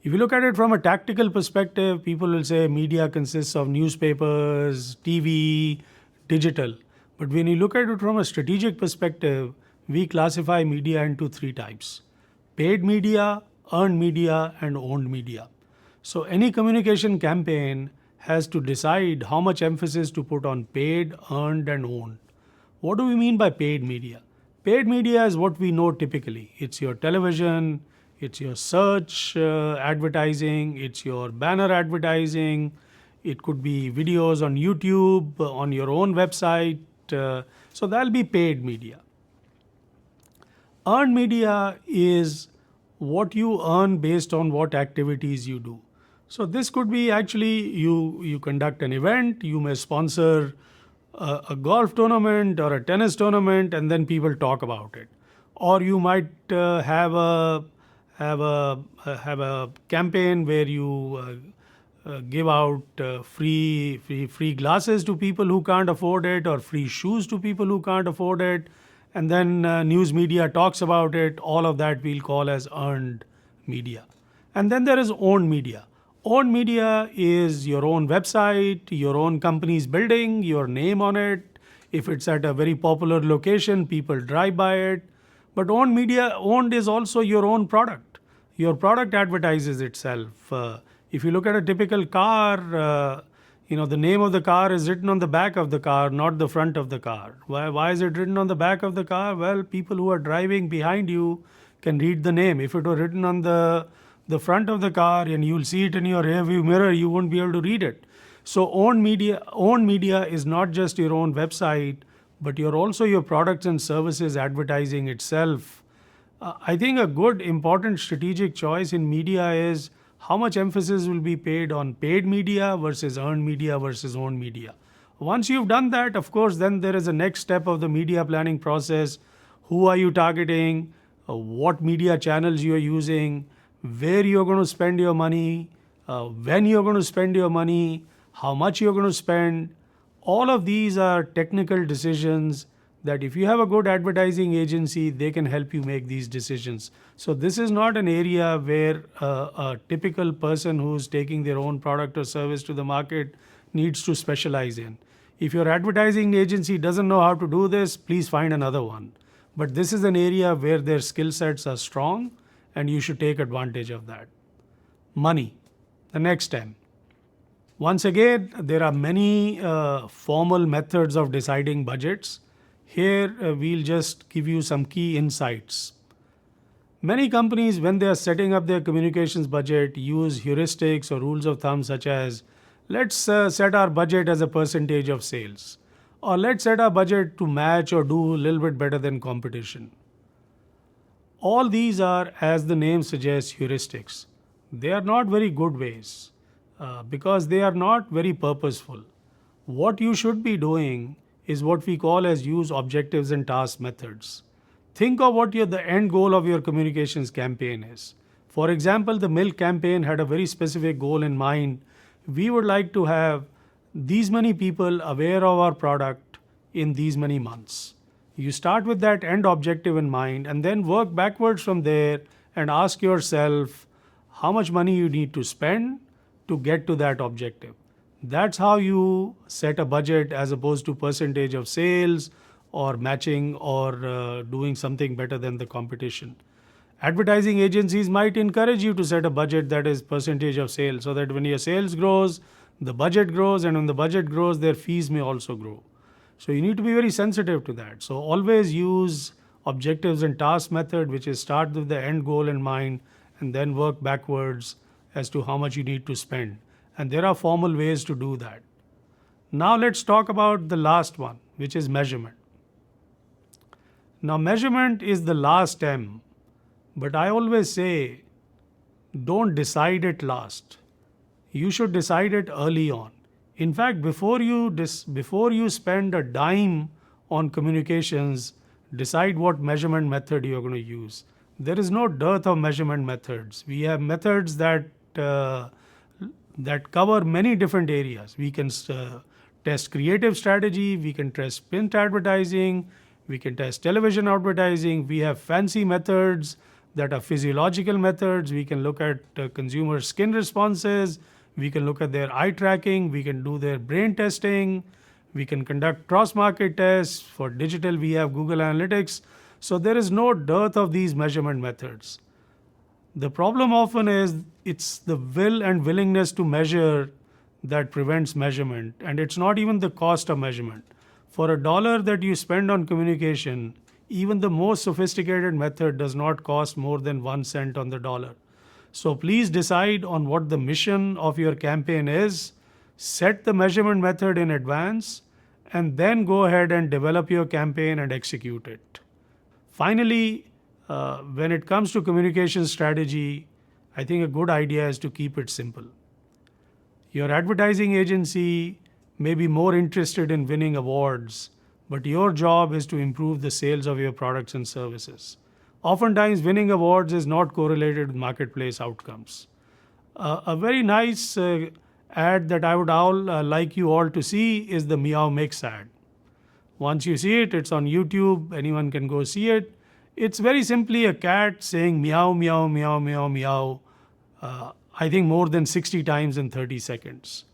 C: If you look at it from a tactical perspective, people will say media consists of newspapers, TV, digital. But when you look at it from a strategic perspective, we classify media into three types: paid media, earned media, and owned media. So any communication campaign has to decide how much emphasis to put on paid, earned, and owned. What do we mean by paid media? Paid media is what we know typically. It's your television, it's your search advertising, it's your banner advertising, it could be videos on YouTube, on your own website. So that'll be paid media. Earned media is what you earn based on what activities you do. So this could be actually you conduct an event, you may sponsor a golf tournament or a tennis tournament, and then people talk about it. Or you might have a campaign where you give out free glasses to people who can't afford it, or free shoes to people who can't afford it, and then news media talks about it. All of that we'll call as earned media. And then there is owned media. Owned media is your own website, your own company's building, your name on it. If it's at a very popular location, people drive by it. But owned is also your own product. Your product advertises itself. If you look at a typical car, the name of the car is written on the back of the car, not the front of the car. Why is it written on the back of the car? Well, people who are driving behind you can read the name. If it were written on the front of the car and you'll see it in your rearview mirror, you won't be able to read it. So owned media is not just your own website, but you're also your products and services advertising itself. I think a good important strategic choice in media is how much emphasis will be paid on paid media versus earned media versus owned media. Once you've done that, of course, then there is a next step of the media planning process. Who are you targeting? What media channels you are using? Where you're going to spend your money? When you're going to spend your money? How much you're going to spend? All of these are technical decisions that if you have a good advertising agency, they can help you make these decisions. So this is not an area where a typical person who's taking their own product or service to the market needs to specialize in. If your advertising agency doesn't know how to do this, please find another one. But this is an area where their skill sets are strong and you should take advantage of that. Money, the next M. Once again, there are many formal methods of deciding budgets. Here, we'll just give you some key insights. Many companies, when they are setting up their communications budget, use heuristics or rules of thumb such as, let's set our budget as a percentage of sales, or let's set our budget to match or do a little bit better than competition. All these are, as the name suggests, heuristics. They are not very good ways because they are not very purposeful. What you should be doing is what we call as use objectives and task methods. Think of what the end goal of your communications campaign is. For example, the milk campaign had a very specific goal in mind. We would like to have these many people aware of our product in these many months. You start with that end objective in mind and then work backwards from there and ask yourself how much money you need to spend to get to that objective. That's how you set a budget as opposed to percentage of sales or matching or doing something better than the competition. Advertising agencies might encourage you to set a budget that is percentage of sales so that when your sales grows, the budget grows, and when the budget grows, their fees may also grow. So you need to be very sensitive to that. So always use objectives and task method, which is start with the end goal in mind and then work backwards as to how much you need to spend. And there are formal ways to do that. Now let's talk about the last one, which is measurement. Now measurement is the last M, but I always say don't decide it last. You should decide it early on. In fact, before you spend a dime on communications, decide what measurement method you are going to use. There is no dearth of measurement methods. We have methods that cover many different areas. We can test creative strategy, we can test print advertising, we can test television advertising. We have fancy methods that are physiological methods. We can look at consumer skin responses. We can look at their eye tracking. We can do their brain testing. We can conduct cross-market tests. For digital, we have Google Analytics. So there is no dearth of these measurement methods. The problem often is it's the will and willingness to measure that prevents measurement. And it's not even the cost of measurement. For $1 that you spend on communication, even the most sophisticated method does not cost more than 1 cent on the dollar. So please decide on what the mission of your campaign is, set the measurement method in advance, and then go ahead and develop your campaign and execute it. Finally, when it comes to communication strategy, I think a good idea is to keep it simple. Your advertising agency may be more interested in winning awards, but your job is to improve the sales of your products and services. Oftentimes, winning awards is not correlated with marketplace outcomes. A very nice ad that I would like you all to see is the Meow Mix ad. Once you see it, it's on YouTube. Anyone can go see it. It's very simply a cat saying meow, meow, meow, meow, meow, I think more than 60 times in 30 seconds.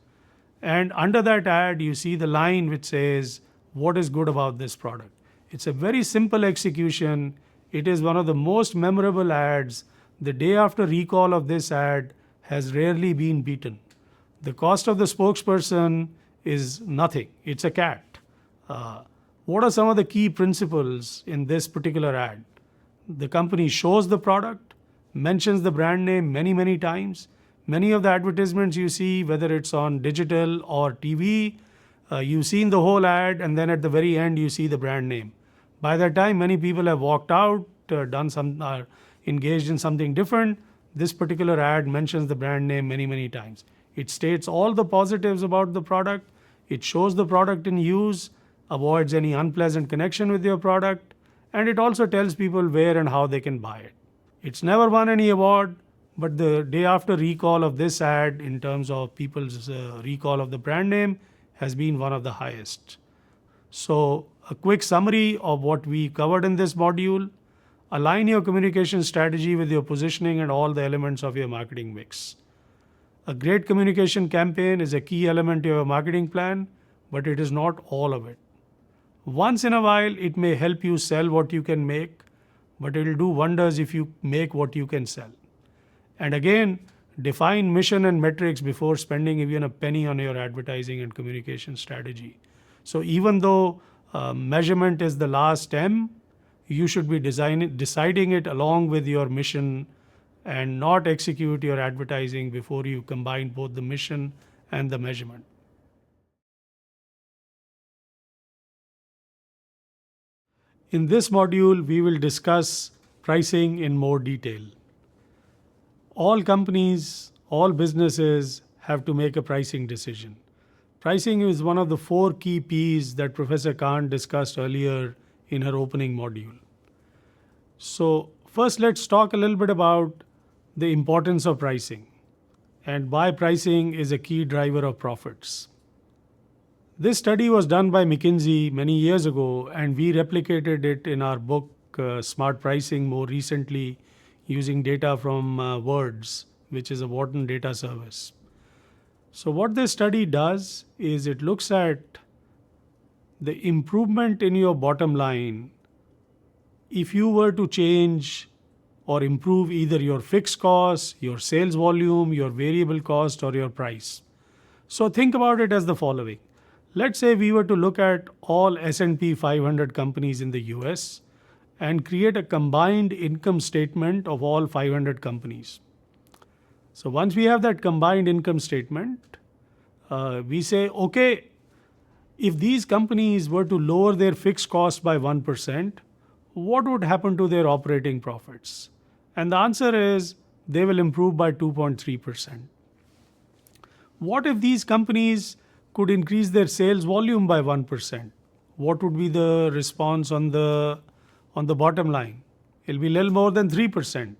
C: And under that ad, you see the line which says, what is good about this product? It's a very simple execution. It is one of the most memorable ads. The day after recall of this ad has rarely been beaten. The cost of the spokesperson is nothing. It's a cat. What are some of the key principles in this particular ad? The company shows the product, mentions the brand name many, many times. Many of the advertisements you see, whether it's on digital or TV, you've seen the whole ad, and then at the very end, you see the brand name. By that time, many people have walked out, engaged in something different. This particular ad mentions the brand name many, many times. It states all the positives about the product. It shows the product in use, avoids any unpleasant connection with your product, and it also tells people where and how they can buy it. It's never won any award, but the day after recall of this ad in terms of people's recall of the brand name has been one of the highest. So a quick summary of what we covered in this module. Align your communication strategy with your positioning and all the elements of your marketing mix. A great communication campaign is a key element to your marketing plan, but it is not all of it. Once in a while, it may help you sell what you can make, but it will do wonders if you make what you can sell. And again, Define mission and metrics before spending even a penny on your advertising and communication strategy. So even though measurement is the last M, you should be deciding it along with your mission and not execute your advertising before you combine both the mission and the measurement. In this module, we will discuss pricing in more detail. All companies, all businesses have to make a pricing decision. Pricing is one of the 4 key P's that Professor Khan discussed earlier in her opening module. So first, let's talk a little bit about the importance of pricing and why pricing is a key driver of profits. This study was done by McKinsey many years ago, and we replicated it in our book, Smart Pricing, more recently using data from Words, which is a Wharton data service. So what this study does is it looks at the improvement in your bottom line if you were to change or improve either your fixed costs, your sales volume, your variable cost, or your price. So think about it as the following. Let's say we were to look at all S&P 500 companies in the US and create a combined income statement of all 500 companies. So once we have that combined income statement, we say, okay, if these companies were to lower their fixed cost by 1%, what would happen to their operating profits? And the answer is they will improve by 2.3%. What if these companies could increase their sales volume by 1%? What would be the response on the bottom line? It'll be a little more than 3%.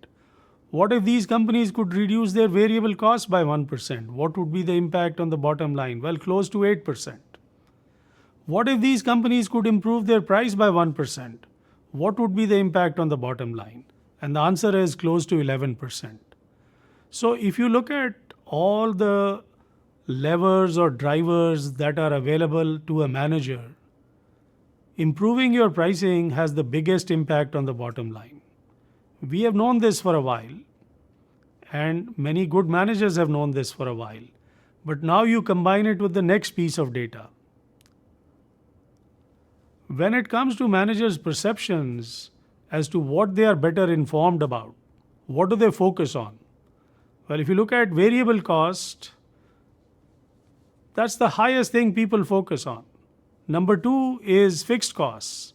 C: What if these companies could reduce their variable costs by 1%? What would be the impact on the bottom line? Well, close to 8%. What if these companies could improve their price by 1%? What would be the impact on the bottom line? And the answer is close to 11%. So if you look at all the levers or drivers that are available to a manager, improving your pricing has the biggest impact on the bottom line. We have known this for a while, and many good managers have known this for a while. But now you combine it with the next piece of data. When it comes to managers' perceptions as to what they are better informed about, what do they focus on? Well, if you look at variable cost, that's the highest thing people focus on. Number 2 is fixed costs.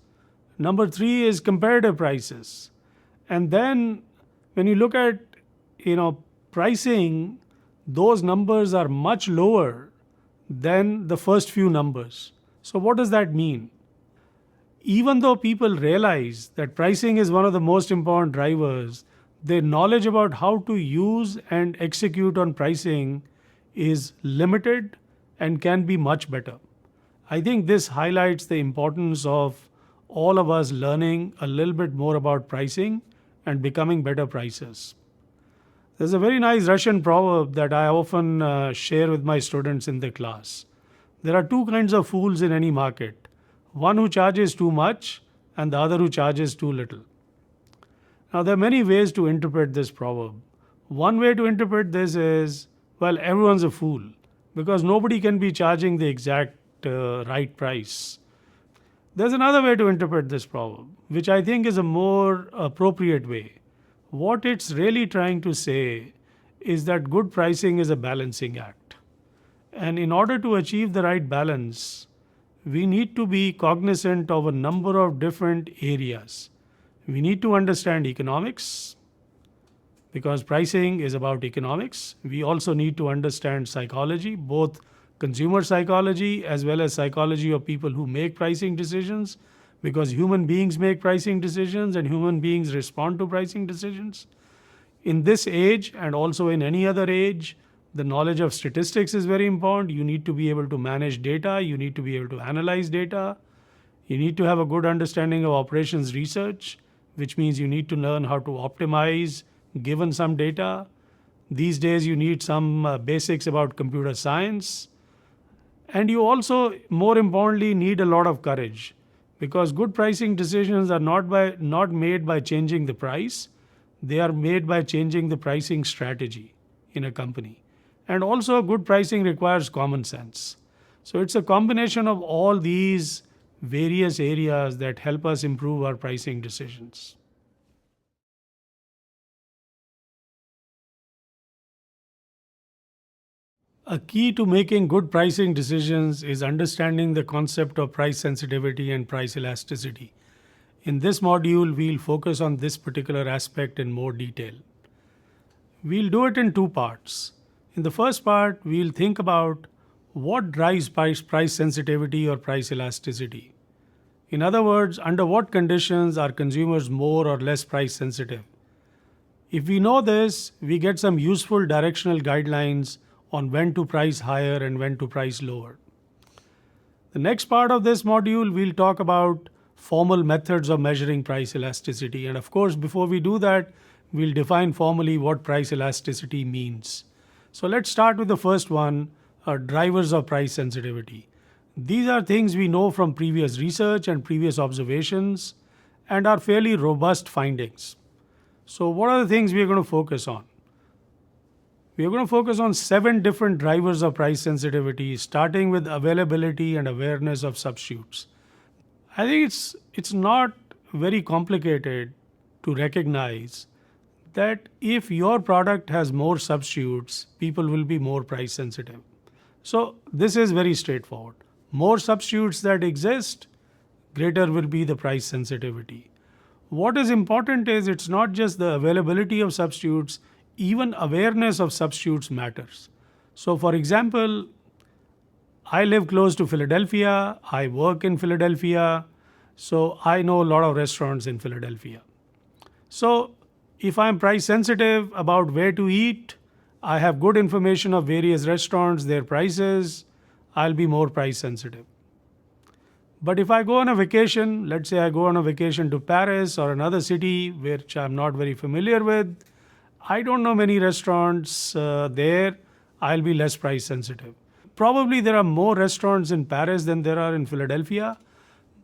C: Number 3 is comparative prices. And then when you look at pricing, those numbers are much lower than the first few numbers. So what does that mean? Even though people realize that pricing is one of the most important drivers, their knowledge about how to use and execute on pricing is limited and can be much better. I think this highlights the importance of all of us learning a little bit more about pricing and becoming better pricers. There's a very nice Russian proverb that I often share with my students in the class. There are 2 kinds of fools in any market. One who charges too much and the other who charges too little. Now, there are many ways to interpret this proverb. One way to interpret this is, well, everyone's a fool because nobody can be charging the exact right price. There's another way to interpret this proverb, which I think is a more appropriate way. What it's really trying to say is that good pricing is a balancing act. And in order to achieve the right balance, we need to be cognizant of a number of different areas. We need to understand economics, because pricing is about economics. We also need to understand psychology, both consumer psychology as well as psychology of people who make pricing decisions, because human beings make pricing decisions and human beings respond to pricing decisions. In this age, and also in any other age, the knowledge of statistics is very important. You need to be able to manage data. You need to be able to analyze data. You need to have a good understanding of operations research, which means you need to learn how to optimize given some data. These days, you need some basics about computer science. And you also, more importantly, need a lot of courage, because good pricing decisions are not made by changing the price. They are made by changing the pricing strategy. in a company. And also, good pricing requires common sense. So it's a combination of all these various areas that help us improve our pricing decisions. A key to making good pricing decisions is understanding the concept of price sensitivity and price elasticity. In this module, we'll focus on this particular aspect in more detail. We'll do it in two parts. In the first part, we'll think about what drives price sensitivity or price elasticity. In other words, under what conditions are consumers more or less price sensitive? If we know this, we get some useful directional guidelines on when to price higher and when to price lower. The next part of this module, we'll talk about formal methods of measuring price elasticity. And of course, before we do that, we'll define formally what price elasticity means. So let's start with the first one, drivers of price sensitivity. These are things we know from previous research and previous observations and are fairly robust findings. So what are the things we are going to focus on? We are going to focus on 7 different drivers of price sensitivity, starting with availability and awareness of substitutes. I think it's not very complicated to recognize that if your product has more substitutes, people will be more price sensitive. So this is very straightforward. More substitutes that exist, greater will be the price sensitivity. What is important is it's not just the availability of substitutes, even awareness of substitutes matters. So for example, I live close to Philadelphia, I work in Philadelphia, so I know a lot of restaurants in Philadelphia. So if I'm price sensitive about where to eat, I have good information of various restaurants, their prices, I'll be more price sensitive. But if I go on a vacation, let's say I go on a vacation to Paris or another city which I'm not very familiar with, I don't know many restaurants there, I'll be less price sensitive. Probably there are more restaurants in Paris than there are in Philadelphia.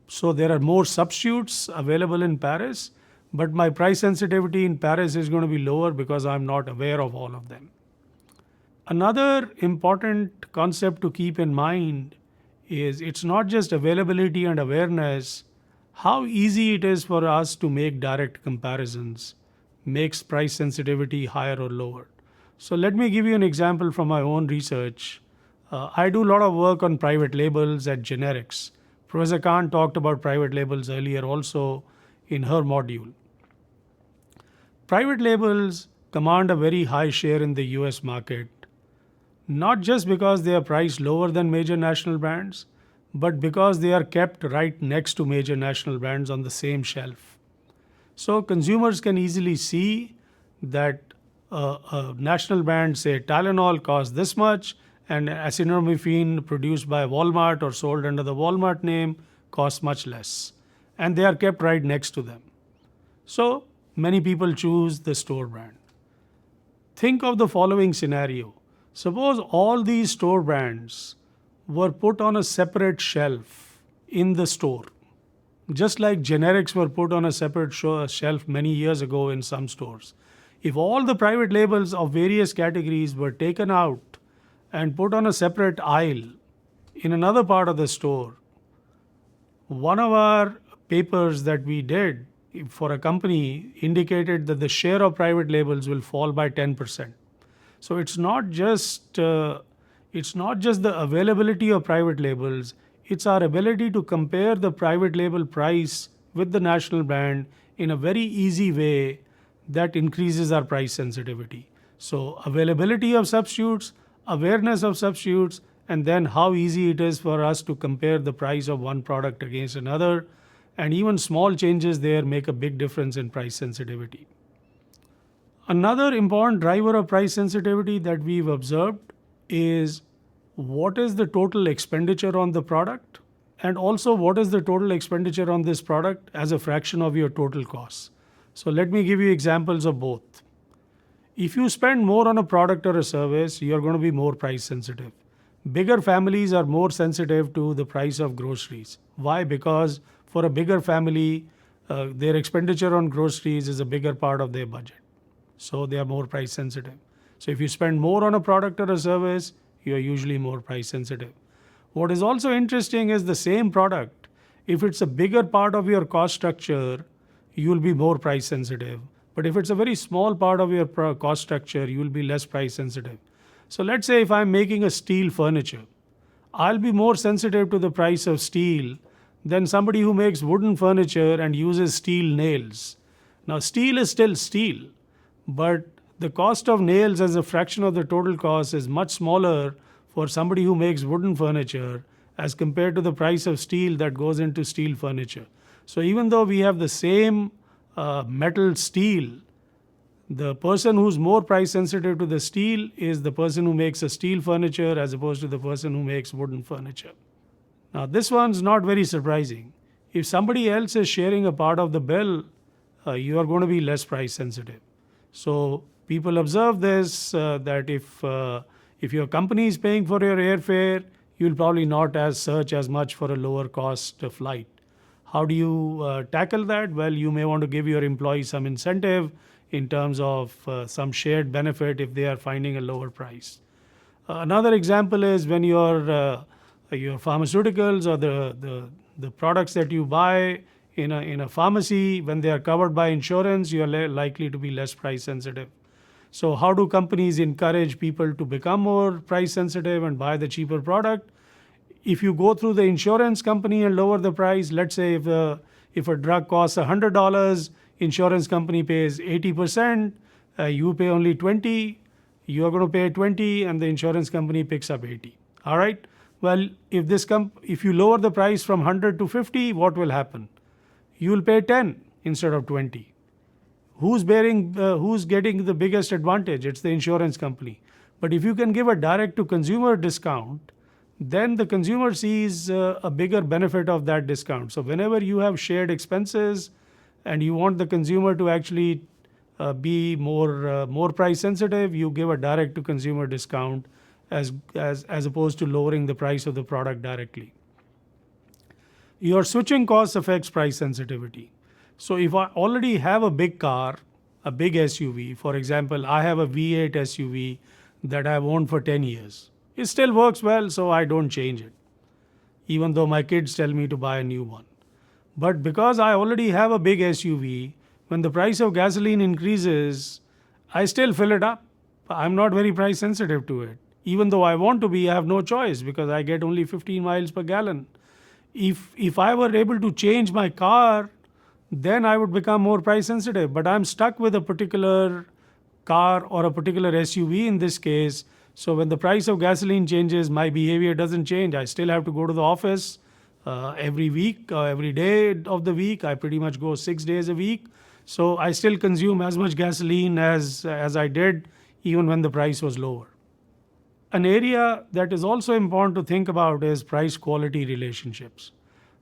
C: So there are more substitutes available in Paris, but my price sensitivity in Paris is going to be lower because I'm not aware of all of them. Another important concept to keep in mind is it's not just availability and awareness, how easy it is for us to make direct comparisons makes price sensitivity higher or lower. So let me give you an example from my own research. I do a lot of work on private labels and generics. Professor Khan talked about private labels earlier also in her module. Private labels command a very high share in the US market, not just because they are priced lower than major national brands, but because they are kept right next to major national brands on the same shelf. So consumers can easily see that a national brand, say Tylenol, costs this much, and acetaminophen produced by Walmart or sold under the Walmart name costs much less. And they are kept right next to them. So many people choose the store brand. Think of the following scenario. Suppose all these store brands were put on a separate shelf in the store, just like generics were put on a separate shelf many years ago in some stores. If all the private labels of various categories were taken out and put on a separate aisle in another part of the store, one of our papers that we did for a company indicated that the share of private labels will fall by 10%. So it's not just the availability of private labels, it's our ability to compare the private label price with the national brand in a very easy way that increases our price sensitivity. So availability of substitutes, awareness of substitutes, and then how easy it is for us to compare the price of one product against another. And even small changes there make a big difference in price sensitivity. Another important driver of price sensitivity that we've observed is what is the total expenditure on the product, and also what is the total expenditure on this product as a fraction of your total costs. So let me give you examples of both. If you spend more on a product or a service, you're going to be more price sensitive. Bigger families are more sensitive to the price of groceries. Why? Because for a bigger family, their expenditure on groceries is a bigger part of their budget. So they are more price sensitive. So if you spend more on a product or a service, you are usually more price sensitive. What is also interesting is the same product, if it's a bigger part of your cost structure, you will be more price sensitive. But if it's a very small part of your cost structure, you will be less price sensitive. So let's say if I'm making a steel furniture, I'll be more sensitive to the price of steel than somebody who makes wooden furniture and uses steel nails. Now, steel is still steel, but the cost of nails as a fraction of the total cost is much smaller for somebody who makes wooden furniture as compared to the price of steel that goes into steel furniture. So even though we have the same metal steel, the person who's more price sensitive to the steel is the person who makes a steel furniture as opposed to the person who makes wooden furniture. Now, this one's not very surprising. If somebody else is sharing a part of the bill, you are going to be less price sensitive. So people observe this, that if your company is paying for your airfare, you'll probably not search as much for a lower cost flight. How do you tackle that? Well, you may want to give your employees some incentive in terms of some shared benefit if they are finding a lower price. Another example is when your pharmaceuticals or the products that you buy in a pharmacy, when they are covered by insurance, you are likely to be less price sensitive. So how do companies encourage people to become more price sensitive and buy the cheaper product? If you go through the insurance company and lower the price, let's say if a drug costs $100, insurance company pays 80%, you pay only 20, you are going to pay 20 and the insurance company picks up 80. All right? Well, if you lower the price from 100 to 50, what will happen? You will pay 10 instead of 20. Who's getting the biggest advantage? It's the insurance company. But if you can give a direct to consumer discount, then the consumer sees a bigger benefit of that discount. So whenever you have shared expenses and you want the consumer to actually be more price sensitive, you give a direct to consumer discount as opposed to lowering the price of the product directly. Your switching costs affects price sensitivity. So if I already have a big car, a big SUV, for example, I have a V8 SUV that I've owned for 10 years. It still works well, so I don't change it, even though my kids tell me to buy a new one. But because I already have a big SUV, when the price of gasoline increases, I still fill it up. I'm not very price sensitive to it. Even though I want to be, I have no choice because I get only 15 miles per gallon. If I were able to change my car, then I would become more price sensitive. But I'm stuck with a particular car or a particular SUV in this case. So when the price of gasoline changes, my behavior doesn't change. I still have to go to the office every week, every day of the week. I pretty much go 6 days a week. So I still consume as much gasoline as I did even when the price was lower. An area that is also important to think about is price-quality relationships.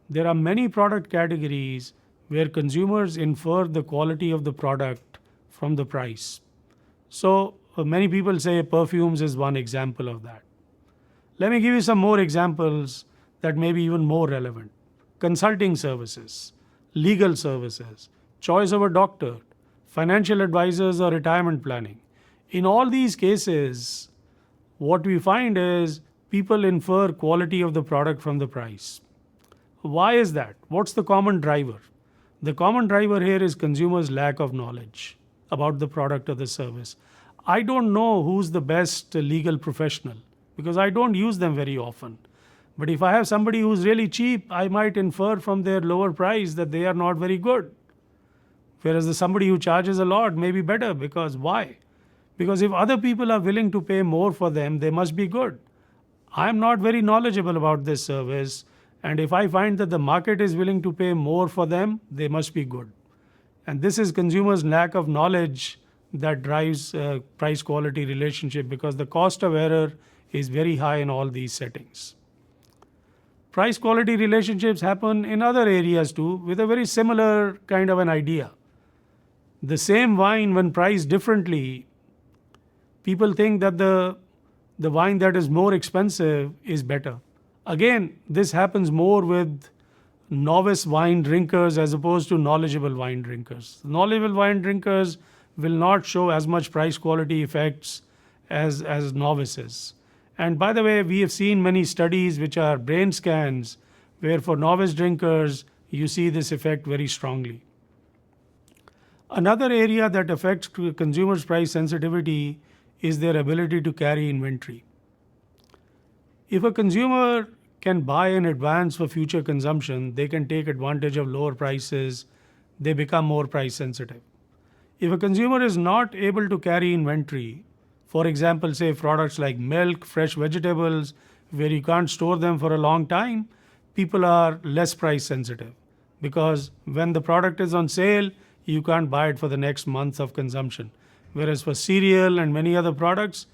C: There are many product categories where consumers infer the quality of the product from the price. So many people say perfumes is one example of that. Let me give you some more examples that may be even more relevant. Consulting services, legal services, choice of a doctor, financial advisors or retirement planning. In all these cases, what we find is people infer quality of the product from the price. Why is that? What's the common driver? The common driver here is consumers' lack of knowledge about the product or the service. I don't know who's the best legal professional because I don't use them very often. But if I have somebody who's really cheap, I might infer from their lower price that they are not very good. Whereas somebody who charges a lot may be better because why? Because if other people are willing to pay more for them, they must be good. I'm not very knowledgeable about this service. And if I find that the market is willing to pay more for them, they must be good. And this is consumers' lack of knowledge that drives price-quality relationship because the cost of error is very high in all these settings. Price-quality relationships happen in other areas too with a very similar kind of an idea. The same wine, when priced differently, people think that the wine that is more expensive is better. Again, this happens more with novice wine drinkers as opposed to knowledgeable wine drinkers. Knowledgeable wine drinkers will not show as much price quality effects as novices. And by the way, we have seen many studies which are brain scans where for novice drinkers, you see this effect very strongly. Another area that affects consumers' price sensitivity is their ability to carry inventory. If a consumer can buy in advance for future consumption, they can take advantage of lower prices, they become more price sensitive. If a consumer is not able to carry inventory, for example, say products like milk, fresh vegetables, where you can't store them for a long time, people are less price sensitive because when the product is on sale, you can't buy it for the next month of consumption. Whereas for cereal and many other products,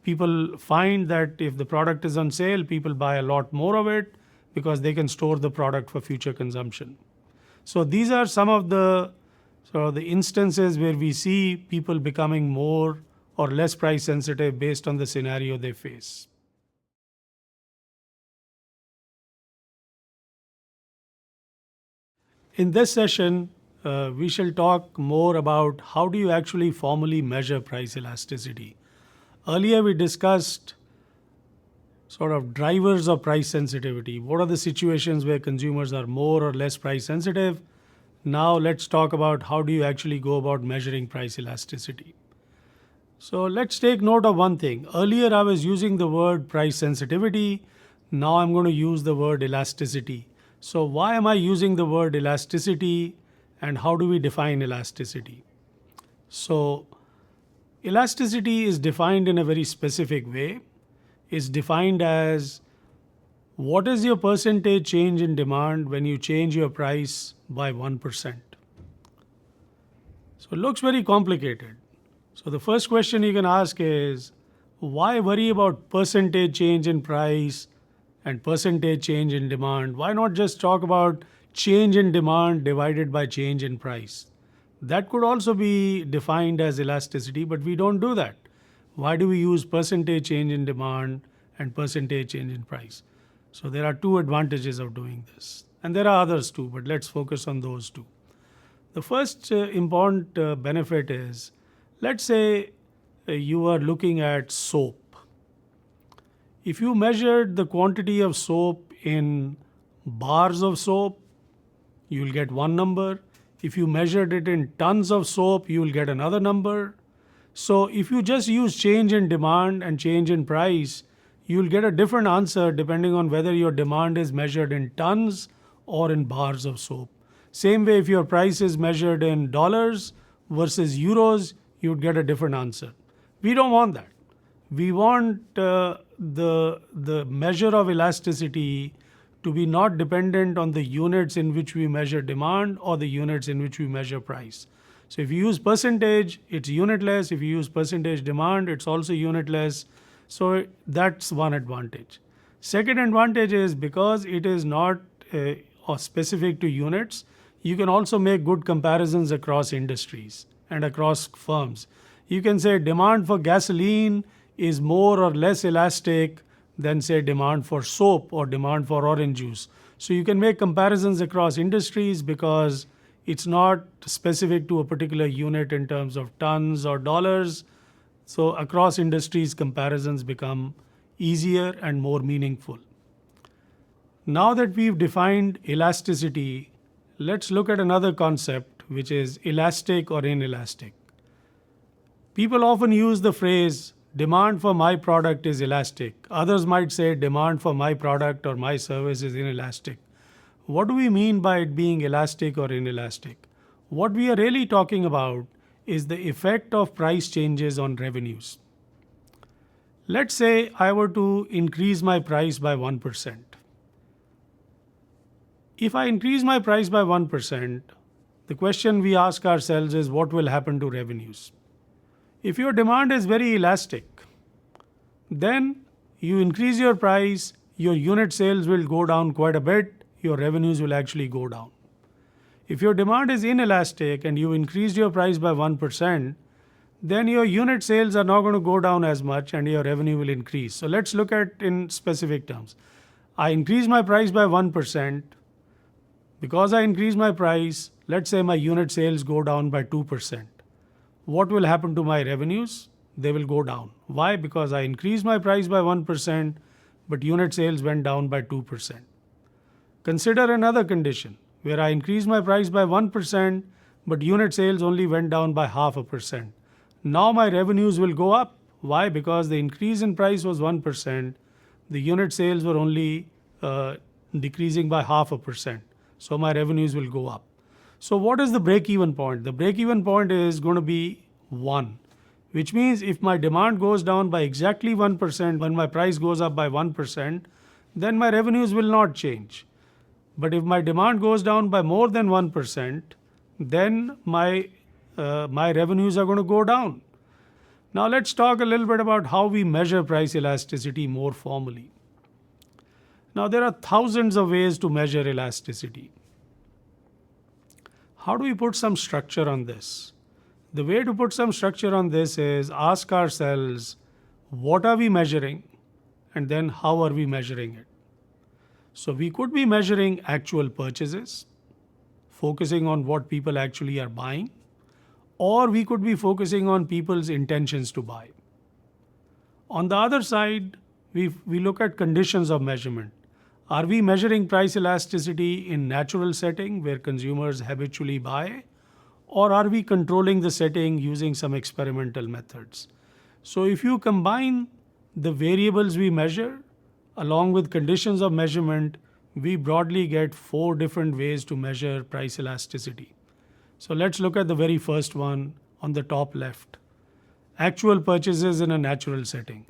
C: people find that if the product is on sale, people buy a lot more of it because they can store the product for future consumption. So these are some of the instances where we see people becoming more or less price sensitive based on the scenario they face. In this session, we shall talk more about how do you actually formally measure price elasticity. Earlier we discussed sort of drivers of price sensitivity. What are the situations where consumers are more or less price sensitive? Now let's talk about how do you actually go about measuring price elasticity. So let's take note of one thing. Earlier I was using the word price sensitivity. Now I'm going to use the word elasticity. So why am I using the word elasticity and how do we define elasticity? So elasticity is defined in a very specific way. It's defined as what is your percentage change in demand when you change your price by 1%. So it looks very complicated. So the first question you can ask is, why worry about percentage change in price and percentage change in demand? Why not just talk about change in demand divided by change in price? That could also be defined as elasticity, but we don't do that. Why do we use percentage change in demand and percentage change in price? So there are two advantages of doing this. And there are others too, but let's focus on those two. The first important benefit is, let's say you are looking at soap. If you measured the quantity of soap in bars of soap, you'll get one number. If you measured it in tons of soap, you'll get another number. So if you just use change in demand and change in price, you'll get a different answer depending on whether your demand is measured in tons or in bars of soap. Same way, if your price is measured in dollars versus euros, you'd get a different answer. We don't want that. We want the measure of elasticity to be not dependent on the units in which we measure demand or the units in which we measure price. So if you use percentage, it's unitless. If you use percentage demand, it's also unitless. So that's one advantage. Second advantage is because it is not specific to units, you can also make good comparisons across industries and across firms. You can say demand for gasoline is more or less elastic than say demand for soap or demand for orange juice. So you can make comparisons across industries because it's not specific to a particular unit in terms of tons or dollars. So across industries, comparisons become easier and more meaningful. Now that we've defined elasticity, let's look at another concept, which is elastic or inelastic. People often use the phrase, demand for my product is elastic. Others might say demand for my product or my service is inelastic. What do we mean by it being elastic or inelastic? What we are really talking about is the effect of price changes on revenues. Let's say I were to increase my price by 1%. If I increase my price by 1%, the question we ask ourselves is what will happen to revenues? If your demand is very elastic, then you increase your price, your unit sales will go down quite a bit, your revenues will actually go down. If your demand is inelastic and you increased your price by 1%, then your unit sales are not going to go down as much and your revenue will increase. So let's look at in specific terms. I increase my price by 1%. Because I increase my price, let's say my unit sales go down by 2%. What will happen to my revenues? they will go down. Why? Because I increased my price by 1%, but unit sales went down by 2%. Consider another condition where I increased my price by 1%, but unit sales only went down by 0.5%. Now my revenues will go up. Why? Because the increase in price was 1%. The unit sales were only decreasing by 0.5%. So my revenues will go up. So what is the break-even point? The break-even point is going to be 1, which means if my demand goes down by exactly 1%, when my price goes up by 1%, then my revenues will not change. But if my demand goes down by more than 1%, then my revenues are going to go down. Now let's talk a little bit about how we measure price elasticity more formally. Now there are thousands of ways to measure elasticity. How do we put some structure on this? The way to put some structure on this is ask ourselves, what are we measuring? And then how are we measuring it? So we could be measuring actual purchases, focusing on what people actually are buying, or we could be focusing on people's intentions to buy. On the other side, we look at conditions of measurement. Are we measuring price elasticity in natural setting where consumers habitually buy, or are we controlling the setting using some experimental methods? So if you combine the variables we measure along with conditions of measurement, we broadly get 4 different ways to measure price elasticity. So let's look at the very first one on the top left. Actual purchases in a natural setting.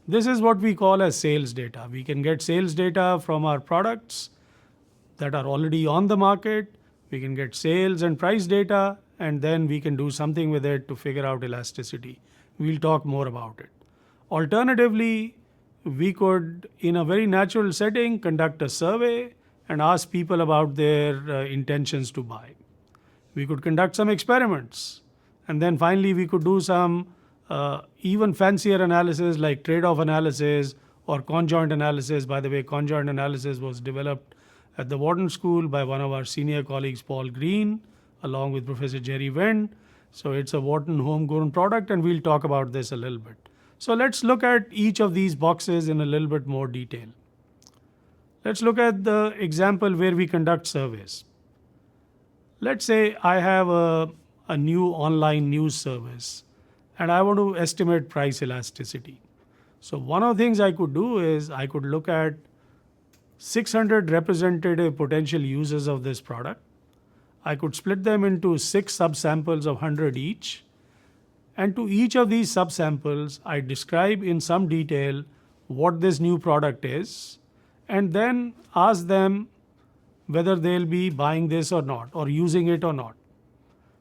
C: This is what we call as sales data. We can get sales data from our products that are already on the market. We can get sales and price data, and then we can do something with it to figure out elasticity. We'll talk more about it. Alternatively, we could, in a very natural setting, conduct a survey and ask people about their intentions to buy. We could conduct some experiments. And then finally, we could do some even fancier analysis like trade-off analysis or conjoint analysis. By the way, conjoint analysis was developed at the Wharton School by one of our senior colleagues, Paul Green, along with Professor Jerry Wendt. So it's a Wharton homegrown product, and we'll talk about this a little bit. So let's look at each of these boxes in a little bit more detail. Let's look at the example where we conduct surveys. Let's say I have a new online news service and I want to estimate price elasticity. So one of the things I could do is I could look at 600 representative potential users of this product. I could split them into 6 subsamples of 100 each. And to each of these subsamples, I describe in some detail what this new product is, and then ask them whether they'll be buying this or not, or using it or not.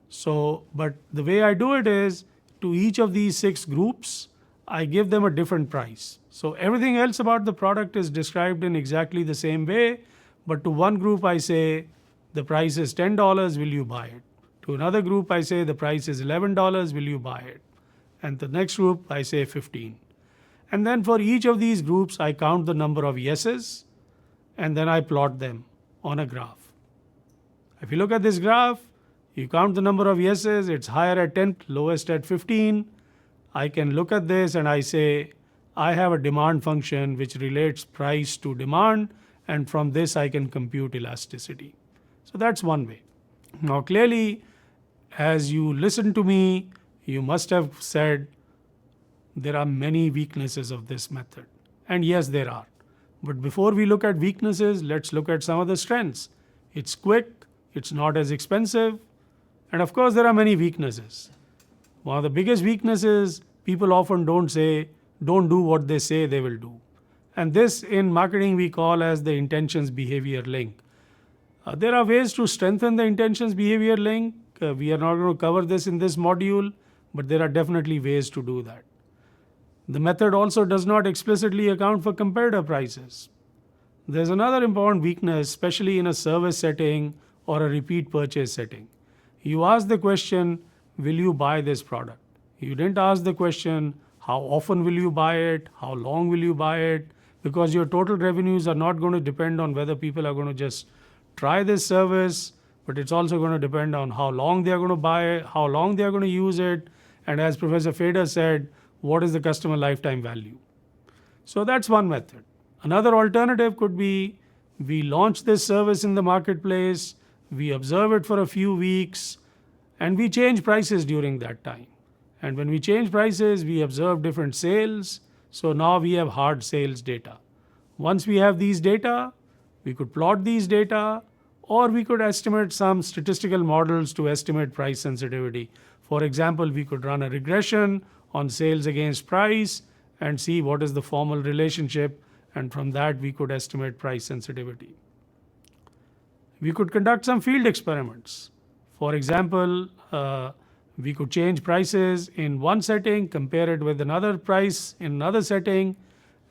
C: So, but the way I do it is, to each of these 6 groups, I give them a different price. So everything else about the product is described in exactly the same way, but to one group I say, the price is $10, will you buy it? To another group I say, the price is $11, will you buy it? And the next group I say 15. And then for each of these groups, I count the number of yeses, and then I plot them on a graph. If you look at this graph, you count the number of yeses, it's higher at 10, lowest at 15. I can look at this and I say, I have a demand function which relates price to demand, and from this I can compute elasticity. So that's one way. Now clearly, as you listen to me, you must have said there are many weaknesses of this method. And yes, there are. But before we look at weaknesses, let's look at some of the strengths. It's quick, it's not as expensive, and of course there are many weaknesses. One of the biggest weaknesses, people often don't do what they say they will do. And this in marketing we call as the intentions behavior link. There are ways to strengthen the intentions behavior link. We are not going to cover this in this module, but there are definitely ways to do that. The method also does not explicitly account for comparator prices. There's another important weakness, especially in a service setting or a repeat purchase setting. You ask the question, will you buy this product? You didn't ask the question, how often will you buy it? How long will you buy it? Because your total revenues are not going to depend on whether people are going to just try this service, but it's also going to depend on how long they are going to buy it, how long they are going to use it. And as Professor Fader said, what is the customer lifetime value. So that's one method. Another alternative could be we launch this service in the marketplace, we observe it for a few weeks, and we change prices during that time. And when we change prices, we observe different sales. So now we have hard sales data. Once we have these data, we could plot these data, or we could estimate some statistical models to estimate price sensitivity. For example, we could run a regression on sales against price and see what is the formal relationship, and from that we could estimate price sensitivity. We could conduct some field experiments. For example, we could change prices in one setting, compare it with another price in another setting,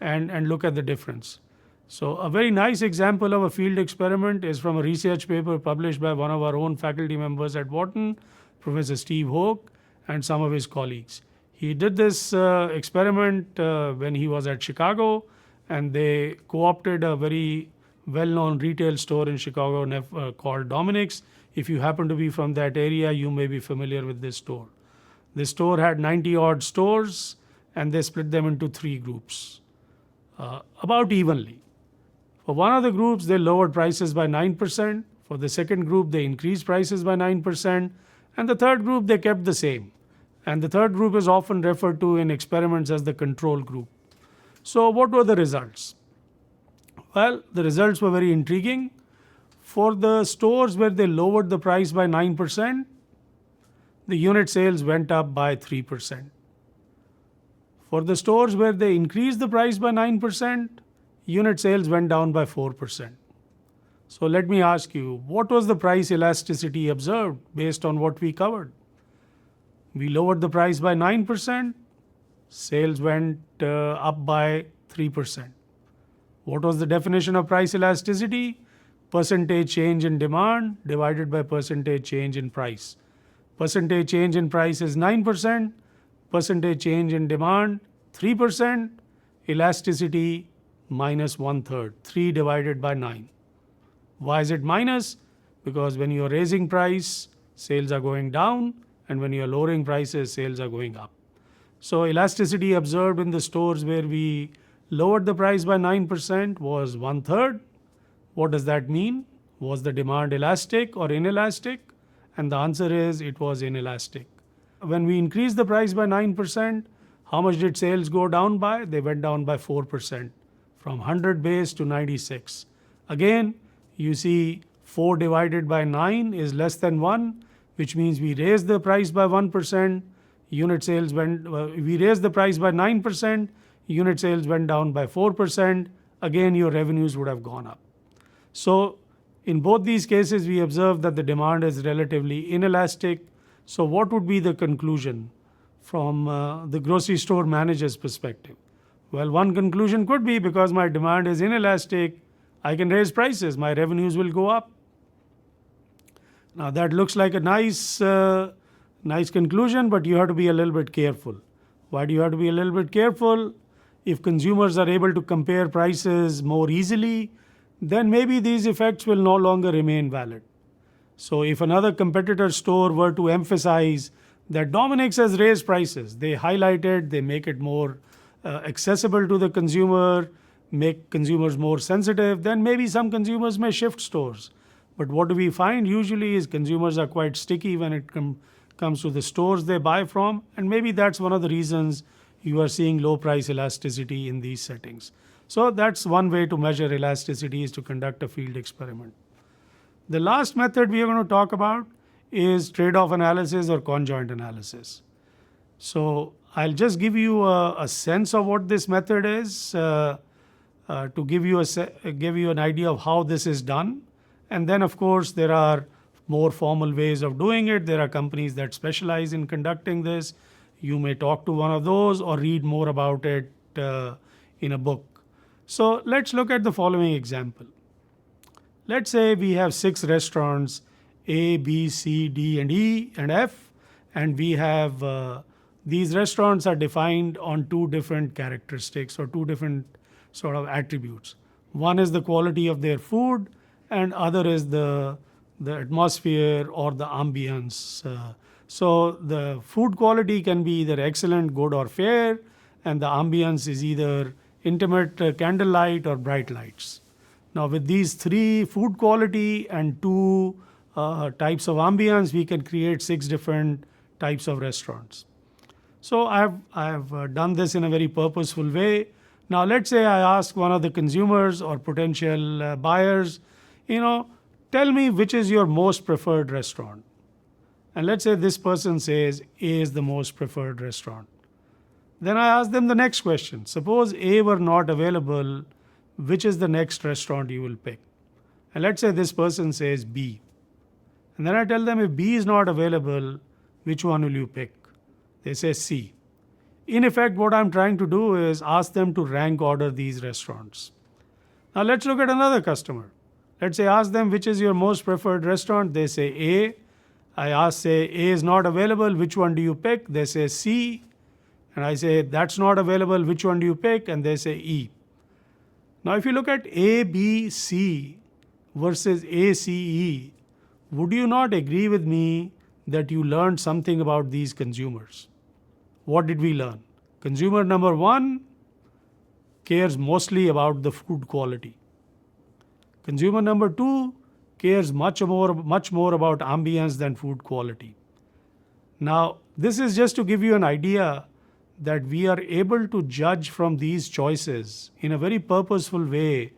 C: and look at the difference. So a very nice example of a field experiment is from a research paper published by one of our own faculty members at Wharton, Professor Steve Hoke, and some of his colleagues. He did this experiment when he was at Chicago, and they co-opted a very well-known retail store in Chicago called Dominic's. If you happen to be from that area, you may be familiar with this store. This store had 90-odd stores, and they split them into 3 groups, about evenly. For one of the groups, they lowered prices by 9%. For the second group, they increased prices by 9%. And the third group, they kept the same. And the third group is often referred to in experiments as the control group. So what were the results? Well, the results were very intriguing. For the stores where they lowered the price by 9%, the unit sales went up by 3%. For the stores where they increased the price by 9%, unit sales went down by 4%. So let me ask you, what was the price elasticity observed based on what we covered? We lowered the price by 9%, sales went up by 3%. What was the definition of price elasticity? Percentage change in demand divided by percentage change in price. Percentage change in price is 9%, percentage change in demand 3%, elasticity minus 1/3, 3 divided by 9. Why is it minus? Because when you are raising price, sales are going down, and when you are lowering prices, sales are going up. So elasticity observed in the stores where we lowered the price by 9% was 1/3. What does that mean? Was the demand elastic or inelastic? And the answer is it was inelastic. When we increased the price by 9%, how much did sales go down by? They went down by 4%, from 100 base to 96. Again, you see 4 divided by 9 is less than 1, which means we raised the price by 1%, unit sales we raised the price by 9%, unit sales went down by 4%, again your revenues would have gone up. So in both these cases, we observed that the demand is relatively inelastic. So what would be the conclusion from the grocery store manager's perspective? Well, one conclusion could be because my demand is inelastic, I can raise prices, my revenues will go up. Now that looks like a nice conclusion, but you have to be a little bit careful. Why do you have to be a little bit careful? If consumers are able to compare prices more easily, then maybe these effects will no longer remain valid. So if another competitor store were to emphasize that Dominic's has raised prices, they highlight it, they make it more accessible to the consumer, make consumers more sensitive, then maybe some consumers may shift stores. But what do we find usually is consumers are quite sticky when it comes to the stores they buy from, and maybe that's one of the reasons you are seeing low price elasticity in these settings. So that's one way to measure elasticity, is to conduct a field experiment. The last method we are going to talk about is trade-off analysis or conjoint analysis. So I'll just give you a sense of what this method is to give you an idea of how this is done. And then, of course, there are more formal ways of doing it. There are companies that specialize in conducting this. You may talk to one of those or read more about it in a book. So let's look at the following example. Let's say we have 6 restaurants, A, B, C, D, and E, and F, and we have these restaurants are defined on 2 different characteristics or 2 different sort of attributes. One is the quality of their food, and other is the atmosphere or the ambience. So the food quality can be either excellent, good, or fair, and the ambience is either intimate candlelight or bright lights. Now with these three, food quality and two types of ambience, we can create 6 different types of restaurants. So I have done this in a very purposeful way. Now let's say I ask one of the consumers or potential buyers, tell me which is your most preferred restaurant. And let's say this person says A is the most preferred restaurant. Then I ask them the next question. Suppose A were not available, which is the next restaurant you will pick? And let's say this person says B. And then I tell them, if B is not available, which one will you pick? They say C. In effect, what I'm trying to do is ask them to rank order these restaurants. Now let's look at another customer. Let's say ask them which is your most preferred restaurant. They say A. I say A is not available, which one do you pick? They say C. And I say that's not available, which one do you pick? And they say E. Now if you look at A, B, C versus A, C, E, would you not agree with me that you learned something about these consumers? What did we learn? Consumer number 1 cares mostly about the food quality. Consumer number 2 cares much more about ambience than food quality. Now, this is just to give you an idea that we are able to judge from these choices in a very purposeful way.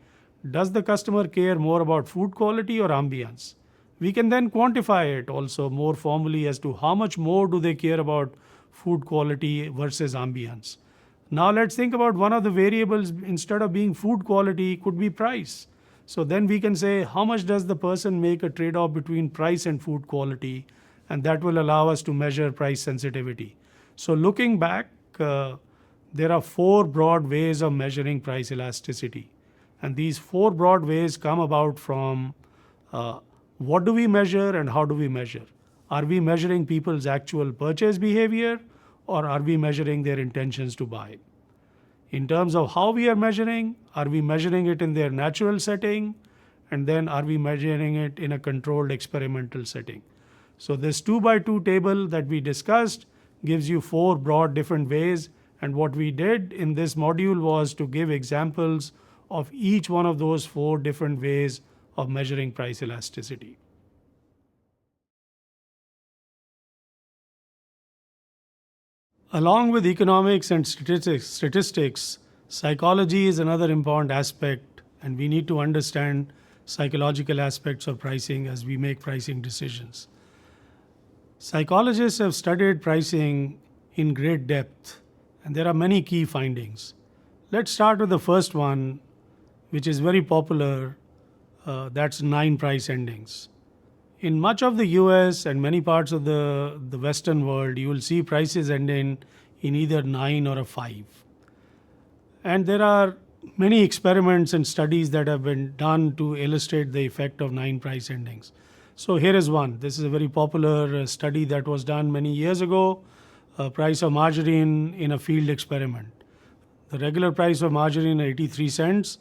C: Does the customer care more about food quality or ambience? We can then quantify it also more formally as to how much more do they care about food quality versus ambience. Now let's think about one of the variables, instead of being food quality, could be price. So then we can say how much does the person make a trade-off between price and food quality, and that will allow us to measure price sensitivity. So looking back, there are 4 broad ways of measuring price elasticity. And these 4 broad ways come about from what do we measure and how do we measure? Are we measuring people's actual purchase behavior, or are we measuring their intentions to buy? In terms of how we are measuring it in their natural setting? And then are we measuring it in a controlled experimental setting? So this 2x2 table that we discussed gives you 4 broad different ways. And what we did in this module was to give examples of each one of those 4 different ways of measuring price elasticity. Along with economics and statistics, psychology is another important aspect, and we need to understand psychological aspects of pricing as we make pricing decisions. Psychologists have studied pricing in great depth, and there are many key findings. Let's start with the first one, which is very popular. That's 9 price endings. In much of the US and many parts of the Western world, you will see prices ending in either 9 or a 5. And there are many experiments and studies that have been done to illustrate the effect of 9 price endings. So here is one. This is a very popular study that was done many years ago, price of margarine in a field experiment. The regular price of margarine 83 cents,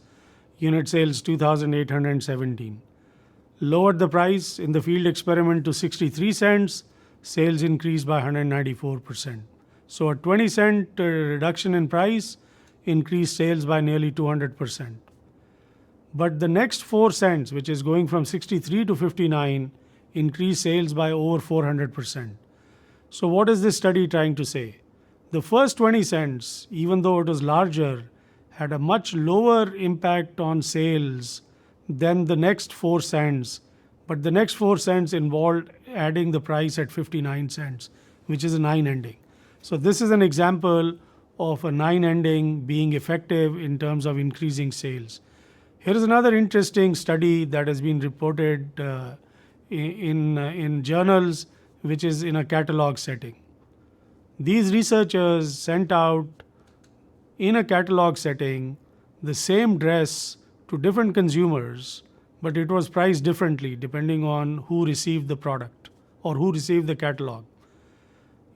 C: unit sales 2,817. Lowered the price in the field experiment to 63 cents, sales increased by 194%. So a 20-cent reduction in price increased sales by nearly 200%. But the next 4 cents, which is going from 63 to 59, increased sales by over 400%. So what is this study trying to say? The first 20 cents, even though it was larger, had a much lower impact on sales than the next 4 cents. But the next 4 cents involved adding the price at 59 cents, which is a 9 ending. So this is an example of a 9 ending being effective in terms of increasing sales. Here is another interesting study that has been reported in journals, which is in a catalog setting. These researchers sent out in a catalog setting the same dress to different consumers, but it was priced differently depending on who received the product or who received the catalog.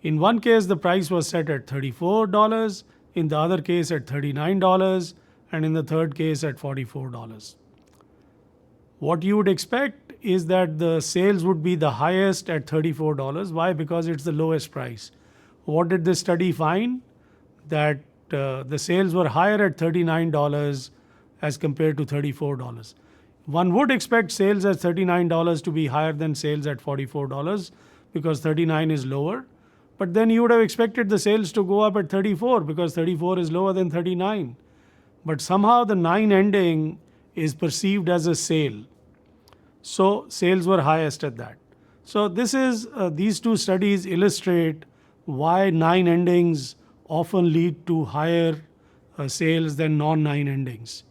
C: In one case, the price was set at $34, in the other case at $39, and in the third case at $44. What you would expect is that the sales would be the highest at $34. Why? Because it's the lowest price. What did this study find? That the sales were higher at $39 as compared to $34. One would expect sales at $39 to be higher than sales at $44 because $39 is lower. But then you would have expected the sales to go up at $34 because $34 is lower than $39. But somehow the 9 ending is perceived as a sale. So sales were highest at that. So these two studies illustrate why 9 endings often lead to higher sales than non-9 endings.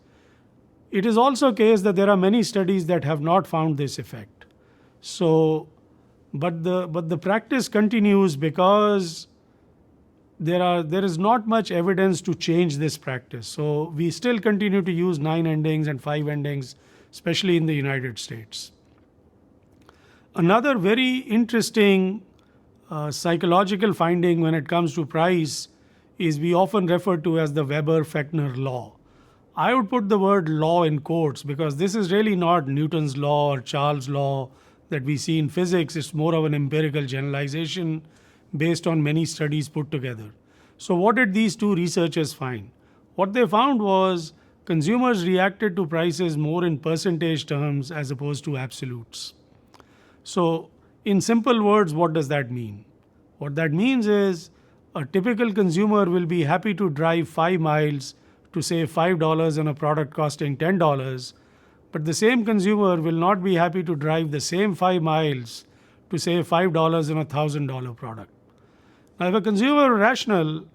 C: It is also a case that there are many studies that have not found this effect. So, but the practice continues because there is not much evidence to change this practice. So we still continue to use 9 endings and 5 endings, especially in the United States. Another very interesting psychological finding when it comes to price is we often refer to as the Weber-Fechner law. I would put the word law in quotes because this is really not Newton's law or Charles' law that we see in physics. It's more of an empirical generalization based on many studies put together. So what did these two researchers find? What they found was consumers reacted to prices more in percentage terms as opposed to absolutes. So in simple words, what does that mean? What that means is a typical consumer will be happy to drive 5 miles to save $5 on a product costing $10, but the same consumer will not be happy to drive the same 5 miles to save $5 on a $1,000 product. Now, if a consumer is rational,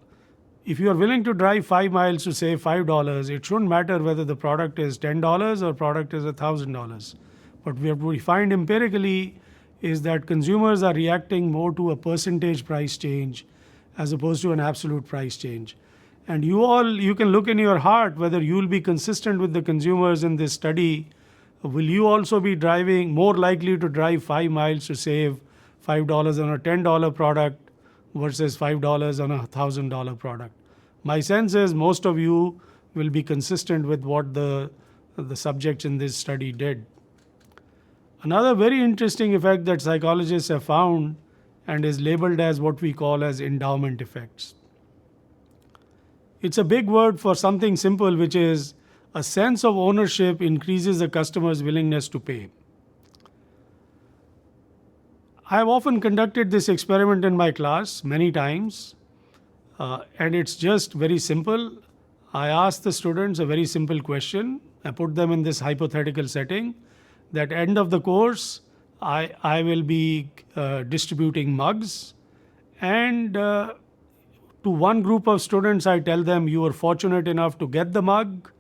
C: if you are willing to drive 5 miles to save $5, it shouldn't matter whether the product is $10 or product is $1,000. But what we find empirically is that consumers are reacting more to a percentage price change as opposed to an absolute price change. And you can look in your heart whether you will be consistent with the consumers in this study. Will you also be more likely to drive 5 miles to save $5 on a $10 product versus $5 on a $1,000 product? My sense is most of you will be consistent with what the subjects in this study did. Another very interesting effect that psychologists have found and is labeled as what we call as endowment effects. It's a big word for something simple, which is a sense of ownership increases a customer's willingness to pay. I have often conducted this experiment in my class many times, and it's just very simple. I ask the students a very simple question. I put them in this hypothetical setting that end of the course, I will be distributing mugs, and to one group of students, I tell them, you were fortunate enough to get the mug.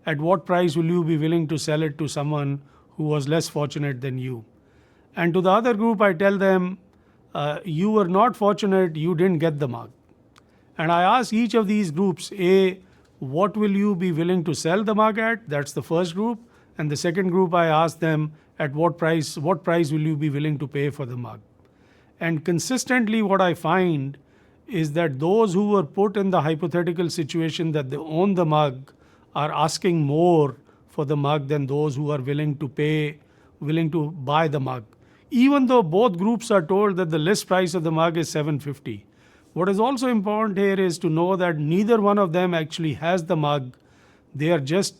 C: At what price will you be willing to sell it to someone who was less fortunate than you? And to the other group, I tell them, you were not fortunate, you didn't get the mug. And I ask each of these groups, A, what will you be willing to sell the mug at? That's the first group. And the second group, I ask them, at what price will you be willing to pay for the mug? And consistently what I find is that those who were put in the hypothetical situation that they own the mug are asking more for the mug than those who are willing to buy the mug. Even though both groups are told that the list price of the mug is $7.50. What is also important here is to know that neither one of them actually has the mug. They are just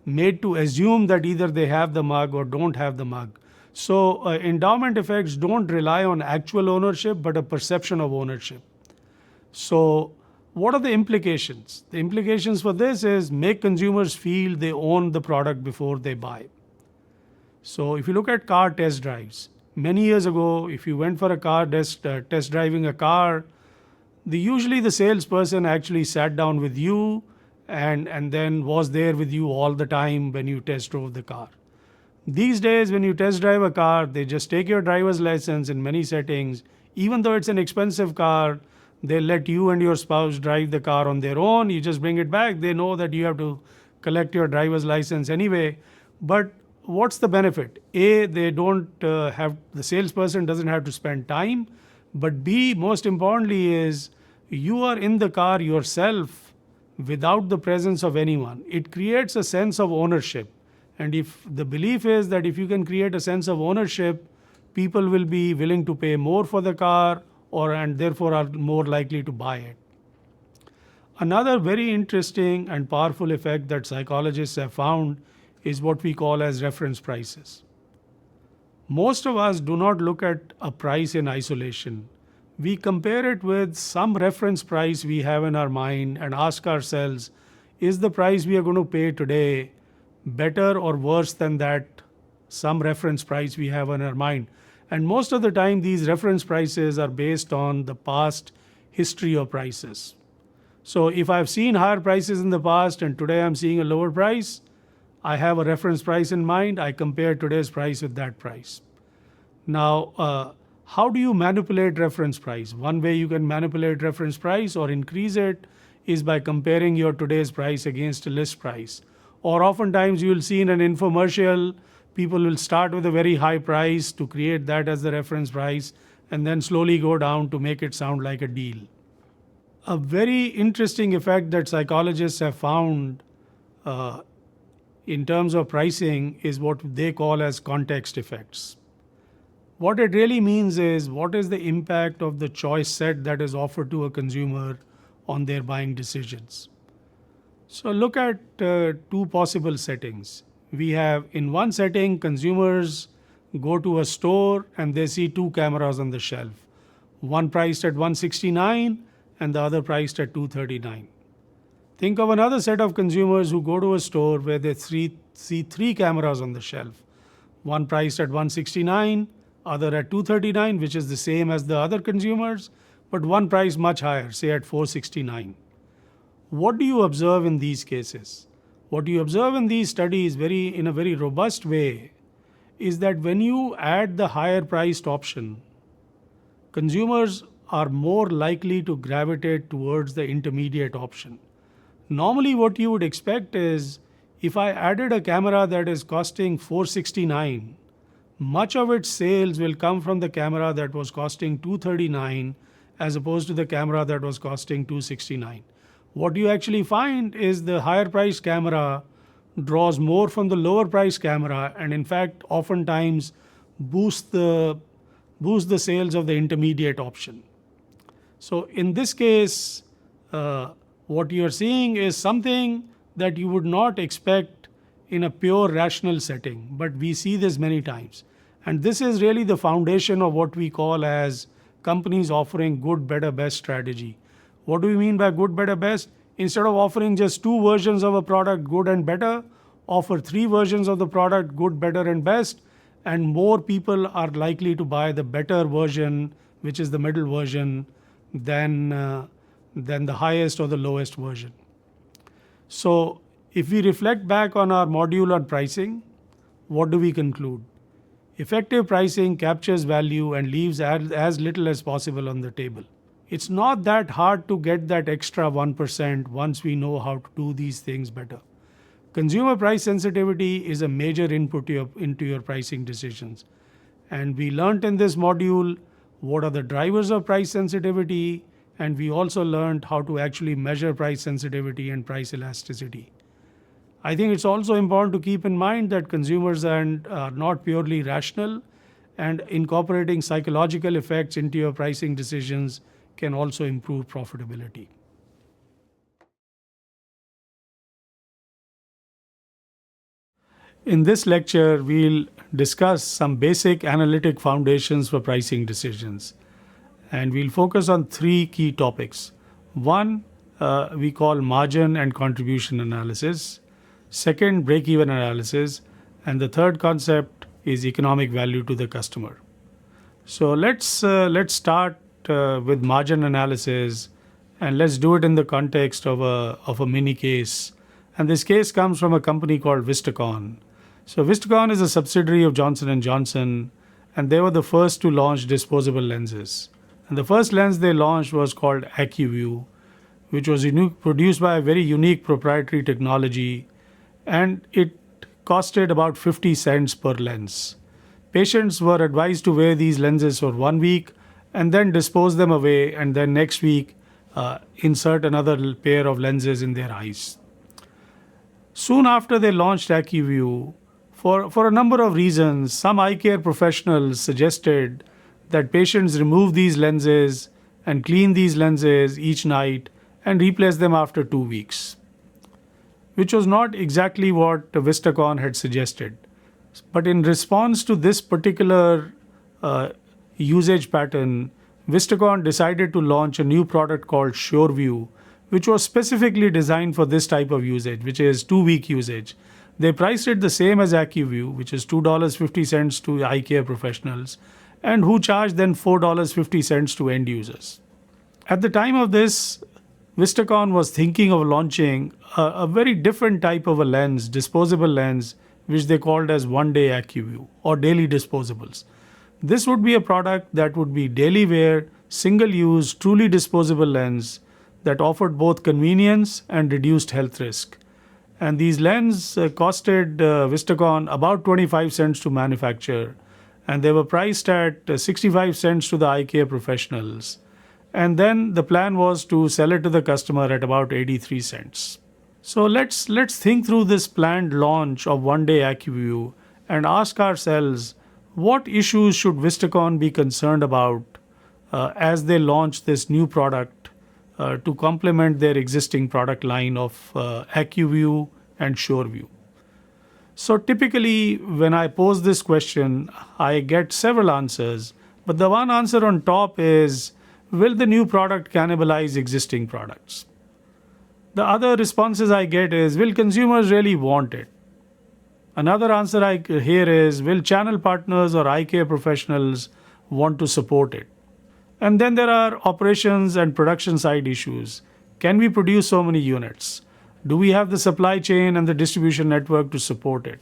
C: made to assume that either they have the mug or don't have the mug. So endowment effects don't rely on actual ownership, but a perception of ownership. So what are the implications? The implications for this is make consumers feel they own the product before they buy. So if you look at car test drives, many years ago, if you went for a car test driving a car, usually the salesperson actually sat down with you and then was there with you all the time when you test drove the car. These days, when you test drive a car, they just take your driver's license in many settings. Even though it's an expensive car, they let you and your spouse drive the car on their own. You just bring it back. They know that you have to collect your driver's license anyway. But what's the benefit? A, the salesperson doesn't have to spend time. But B, most importantly, is you are in the car yourself without the presence of anyone. It creates a sense of ownership. And if the belief is that if you can create a sense of ownership, people will be willing to pay more for the car and therefore are more likely to buy it. Another very interesting and powerful effect that psychologists have found is what we call as reference prices. Most of us do not look at a price in isolation. We compare it with some reference price we have in our mind and ask ourselves, is the price we are going to pay today better or worse than that some reference price we have in our mind? And most of the time, these reference prices are based on the past history of prices. So if I've seen higher prices in the past and today I'm seeing a lower price, I have a reference price in mind. I compare today's price with that price. Now, how do you manipulate reference price? One way you can manipulate reference price or increase it is by comparing your today's price against a list price. Or oftentimes you will see in an infomercial, people will start with a very high price to create that as the reference price and then slowly go down to make it sound like a deal. A very interesting effect that psychologists have found in terms of pricing is what they call as context effects. What it really means is what is the impact of the choice set that is offered to a consumer on their buying decisions. So look at two possible settings. We have in one setting, consumers go to a store and they see two cameras on the shelf, one priced at $169 and the other priced at $239. Think of another set of consumers who go to a store where they see three cameras on the shelf, one priced at $169, other at $239, which is the same as the other consumers, but one price much higher, say at $469. What do you observe in these cases? What you observe in these studies in a very robust way is that when you add the higher priced option, consumers are more likely to gravitate towards the intermediate option. Normally what you would expect is if I added a camera that is costing $469, much of its sales will come from the camera that was costing $239 as opposed to the camera that was costing $269. What you actually find is the higher priced camera draws more from the lower priced camera and in fact oftentimes boosts the sales of the intermediate option. So in this case, what you're seeing is something that you would not expect in a pure rational setting, but we see this many times. And this is really the foundation of what we call as companies offering good, better, best strategy. What do we mean by good, better, best? Instead of offering just two versions of a product, good and better, offer three versions of the product, good, better, and best, and more people are likely to buy the better version, which is the middle version, than the highest or the lowest version. So if we reflect back on our module on pricing, what do we conclude? Effective pricing captures value and leaves as little as possible on the table. It's not that hard to get that extra 1% once we know how to do these things better. Consumer price sensitivity is a major input into your pricing decisions. And we learned in this module what are the drivers of price sensitivity, and we also learned how to actually measure price sensitivity and price elasticity. I think it's also important to keep in mind that consumers are not purely rational, and incorporating psychological effects into your pricing decisions can also improve profitability. In this lecture, we'll discuss some basic analytic foundations for pricing decisions. And we'll focus on three key topics. One, we call margin and contribution analysis. Second, break-even analysis. And the third concept is economic value to the customer. So let's start with margin analysis, and let's do it in the context of a mini case. And this case comes from a company called Vistacon. So Vistacon is a subsidiary of Johnson & Johnson, and they were the first to launch disposable lenses. And the first lens they launched was called AccuView, which was produced by a very unique proprietary technology, and it costed about 50 cents per lens. Patients were advised to wear these lenses for 1 week and then dispose them away, and then next week insert another pair of lenses in their eyes. Soon after they launched AccuView, For a number of reasons, some eye care professionals suggested that patients remove these lenses and clean these lenses each night and replace them after 2 weeks, which was not exactly what Vistacon had suggested. But in response to this particular usage pattern, Vistacon decided to launch a new product called SureView, which was specifically designed for this type of usage, which is 2-week usage. They priced it the same as AccuView, which is $2.50 to eye care professionals, and who charged then $4.50 to end users. At the time of this, Vistacon was thinking of launching a very different type of a lens, disposable lens, which they called as one-day AccuView or daily disposables. This would be a product that would be daily wear, single-use, truly disposable lens that offered both convenience and reduced health risk. And these lenses costed Vistacon about 25 cents to manufacture, and they were priced at 65 cents to the eye care professionals. And then the plan was to sell it to the customer at about 83 cents. So let's think through this planned launch of one-day AccuView and ask ourselves, what issues should Vistacon be concerned about as they launch this new product to complement their existing product line of AccuView and SureView? So typically, when I pose this question, I get several answers, but the one answer on top is, will the new product cannibalize existing products? The other responses I get is, will consumers really want it? Another answer I hear is, will channel partners or eye care professionals want to support it? And then there are operations and production side issues. Can we produce so many units? Do we have the supply chain and the distribution network to support it?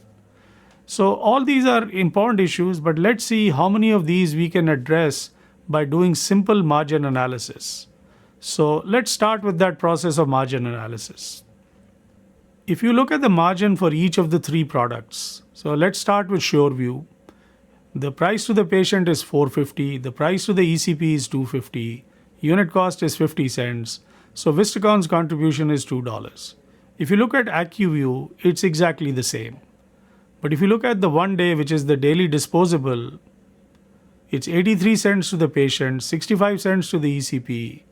C: So all these are important issues, but let's see how many of these we can address by doing simple margin analysis. So let's start with that process of margin analysis. If you look at the margin for each of the 3 products, so let's start with SureView. The price to the patient is $4.50, the price to the ECP is $2.50, unit cost is 50 cents, so Vistacon's contribution is $2. If you look at AccuView, it's exactly the same. But if you look at the one day, which is the daily disposable, it's 83 cents to the patient, 65 cents to the ECP,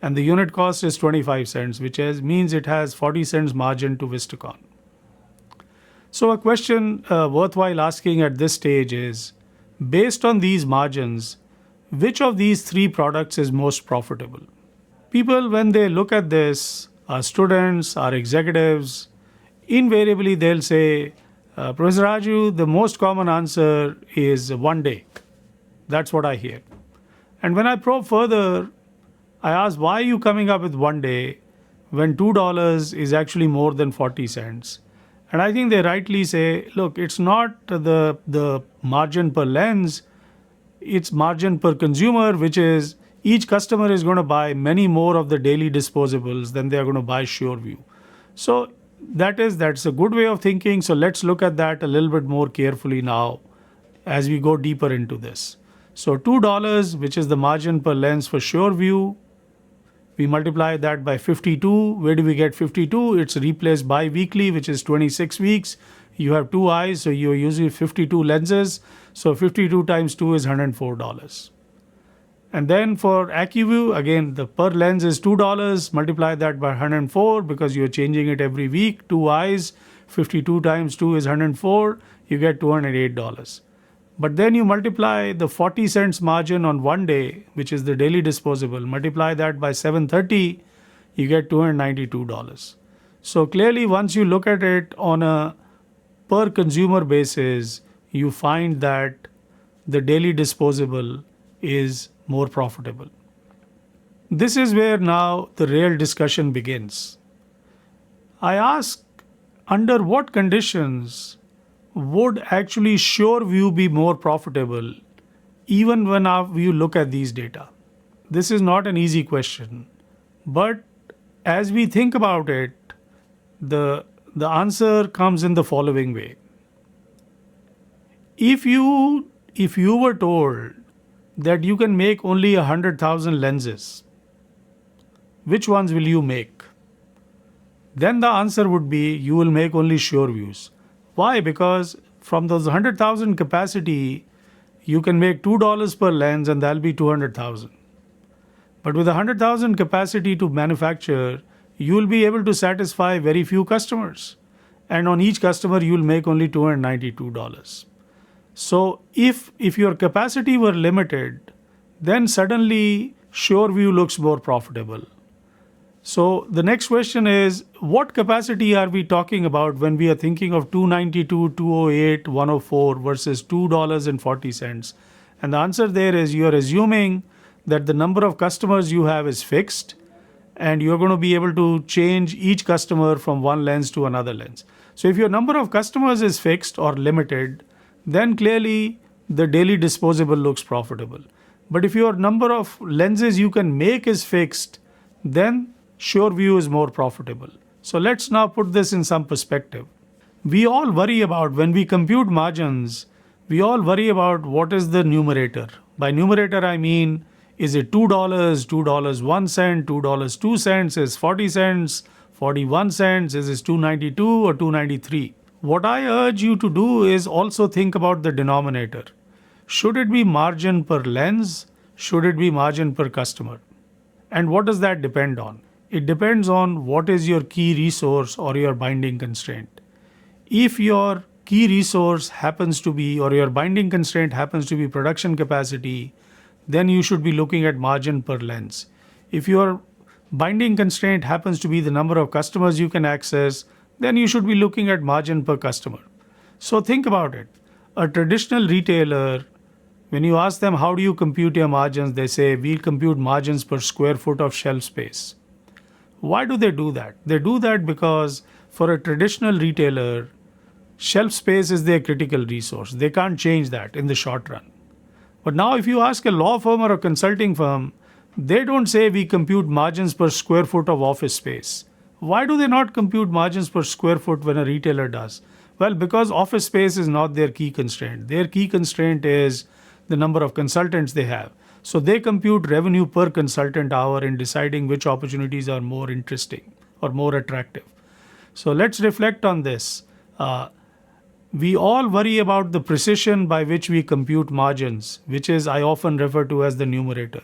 C: and the unit cost is 25 cents, which means it has 40 cents margin to Vistacon. So a question worthwhile asking at this stage is, based on these margins, which of these 3 products is most profitable? People, when they look at this, our students, our executives, invariably they'll say, Professor Raju, the most common answer is one day. That's what I hear. And when I probe further, I ask, why are you coming up with one day when $2 is actually more than 40 cents? And I think they rightly say, look, it's not the margin per lens, it's margin per consumer, which is each customer is going to buy many more of the daily disposables than they are going to buy SureView. So that's a good way of thinking. So let's look at that a little bit more carefully now as we go deeper into this. So $2, which is the margin per lens for SureView, we multiply that by 52. Where do we get 52? It's replaced bi-weekly, which is 26 weeks. You have 2 eyes, so you're using 52 lenses. So 52 times 2 is $104. And then for AccuView, again, the per lens is $2. Multiply that by 104 because you're changing it every week. 2 eyes, 52 times 2 is 104. You get $208. But then you multiply the 40 cents margin on one day, which is the daily disposable, multiply that by 730, you get $292. So clearly, once you look at it on a per consumer basis, you find that the daily disposable is more profitable. This is where now the real discussion begins. I ask, under what conditions would actually SureView be more profitable even when you look at these data? This is not an easy question, but as we think about it, the answer comes in the following way. If you were told that you can make only 100,000 lenses, which ones will you make? Then the answer would be you will make only SureViews. Why? Because from those 100,000 capacity, you can make $2 per lens and that'll be 200,000. But with 100,000 capacity to manufacture, you'll be able to satisfy very few customers. And on each customer, you'll make only $292. So if your capacity were limited, then suddenly SureView looks more profitable. So the next question is, what capacity are we talking about when we are thinking of 292, 208, 104 versus $2.40? And the answer there is you are assuming that the number of customers you have is fixed and you're going to be able to change each customer from one lens to another lens. So if your number of customers is fixed or limited, then clearly the daily disposable looks profitable. But if your number of lenses you can make is fixed, then SureView is more profitable. So let's now put this in some perspective. We all worry about, when we compute margins, we all worry about what is the numerator. By numerator, I mean, is it $2, $2.01, $2.02, is 40 cents, 41 cents, is it 292 or 293? What I urge you to do is also think about the denominator. Should it be margin per lens? Should it be margin per customer? And what does that depend on? It depends on what is your key resource or your binding constraint. If your key resource happens to be, or your binding constraint happens to be production capacity, then you should be looking at margin per lens. If your binding constraint happens to be the number of customers you can access, then you should be looking at margin per customer. So think about it. A traditional retailer, when you ask them how do you compute your margins, they say we'll compute margins per square foot of shelf space. Why do they do that? They do that because for a traditional retailer, shelf space is their critical resource. They can't change that in the short run. But now if you ask a law firm or a consulting firm, they don't say we compute margins per square foot of office space. Why do they not compute margins per square foot when a retailer does? Well, because office space is not their key constraint. Their key constraint is the number of consultants they have. So they compute revenue per consultant hour in deciding which opportunities are more interesting or more attractive. So let's reflect on this. We all worry about the precision by which we compute margins, which is I often refer to as the numerator.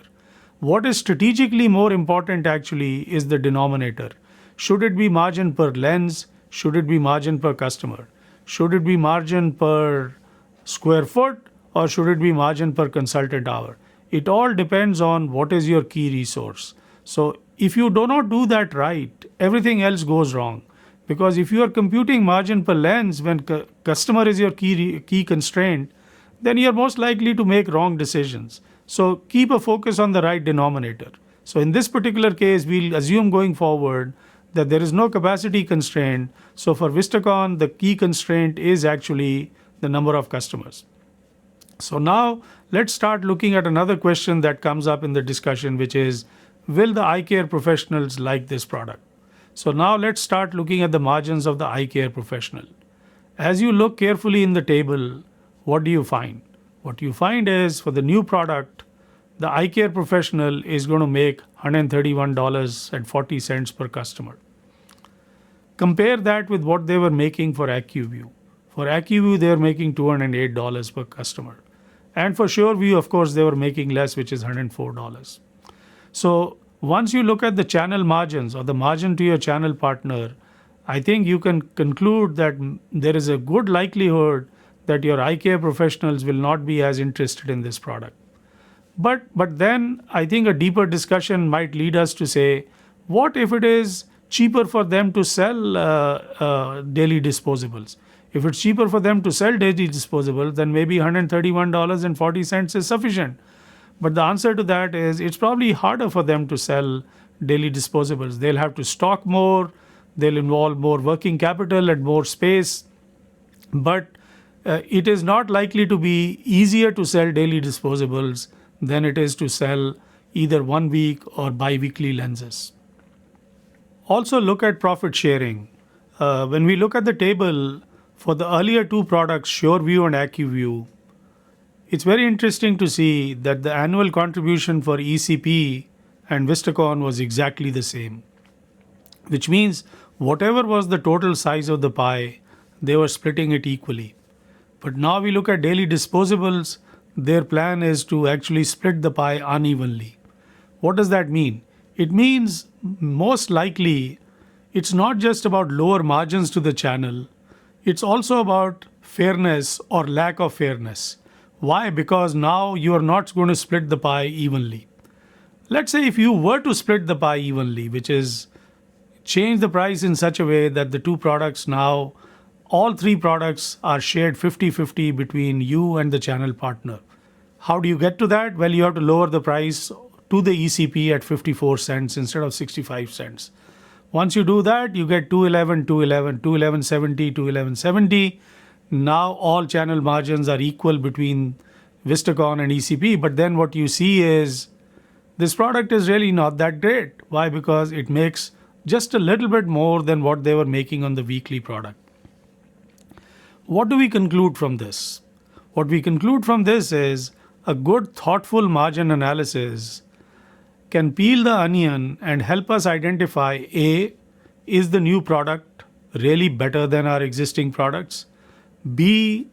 C: What is strategically more important actually is the denominator. Should it be margin per lens? Should it be margin per customer? Should it be margin per square foot or should it be margin per consultant hour? It all depends on what is your key resource. So if you do not do that right, everything else goes wrong. Because if you are computing margin per lens when customer is your key constraint, then you are most likely to make wrong decisions. So keep a focus on the right denominator. So in this particular case, we'll assume going forward that there is no capacity constraint. So for Vistacon, the key constraint is actually the number of customers. So now let's start looking at another question that comes up in the discussion, which is, will the eye care professionals like this product? So now let's start looking at the margins of the eye care professional. As you look carefully in the table, what do you find? What you find is for the new product, the eye care professional is going to make $131.40 per customer. Compare that with what they were making for AccuView. For AccuView, they are making $208 per customer. And for SureView, of course, they were making less, which is $104. So once you look at the channel margins or the margin to your channel partner, I think you can conclude that there is a good likelihood that your eye care professionals will not be as interested in this product. But then I think a deeper discussion might lead us to say, what if it is cheaper for them to sell daily disposables? If it's cheaper for them to sell daily disposables, then maybe $131.40 is sufficient. But the answer to that is it's probably harder for them to sell daily disposables. They'll have to stock more, they'll involve more working capital and more space. But it is not likely to be easier to sell daily disposables than it is to sell either 1 week or bi-weekly lenses. Also look at profit sharing. When we look at the table for the earlier two products, SureView and AccuView, it's very interesting to see that the annual contribution for ECP and Vistacon was exactly the same, which means whatever was the total size of the pie, they were splitting it equally. But now we look at daily disposables, their plan is to actually split the pie unevenly. What does that mean? It means most likely it's not just about lower margins to the channel, it's also about fairness or lack of fairness. Why? Because now you are not going to split the pie evenly. Let's say if you were to split the pie evenly, which is change the price in such a way that the two products now, all three products are shared 50-50 between you and the channel partner. How do you get to that? Well, you have to lower the price to the ECP at 54 cents instead of 65 cents. Once you do that, you get 211, 211, 211.70, 211.70. Now all channel margins are equal between Vistacon and ECP. But then what you see is this product is really not that great. Why? Because it makes just a little bit more than what they were making on the weekly product. What do we conclude from this? What we conclude from this is a good, thoughtful margin analysis can peel the onion and help us identify A, is the new product really better than our existing products? B,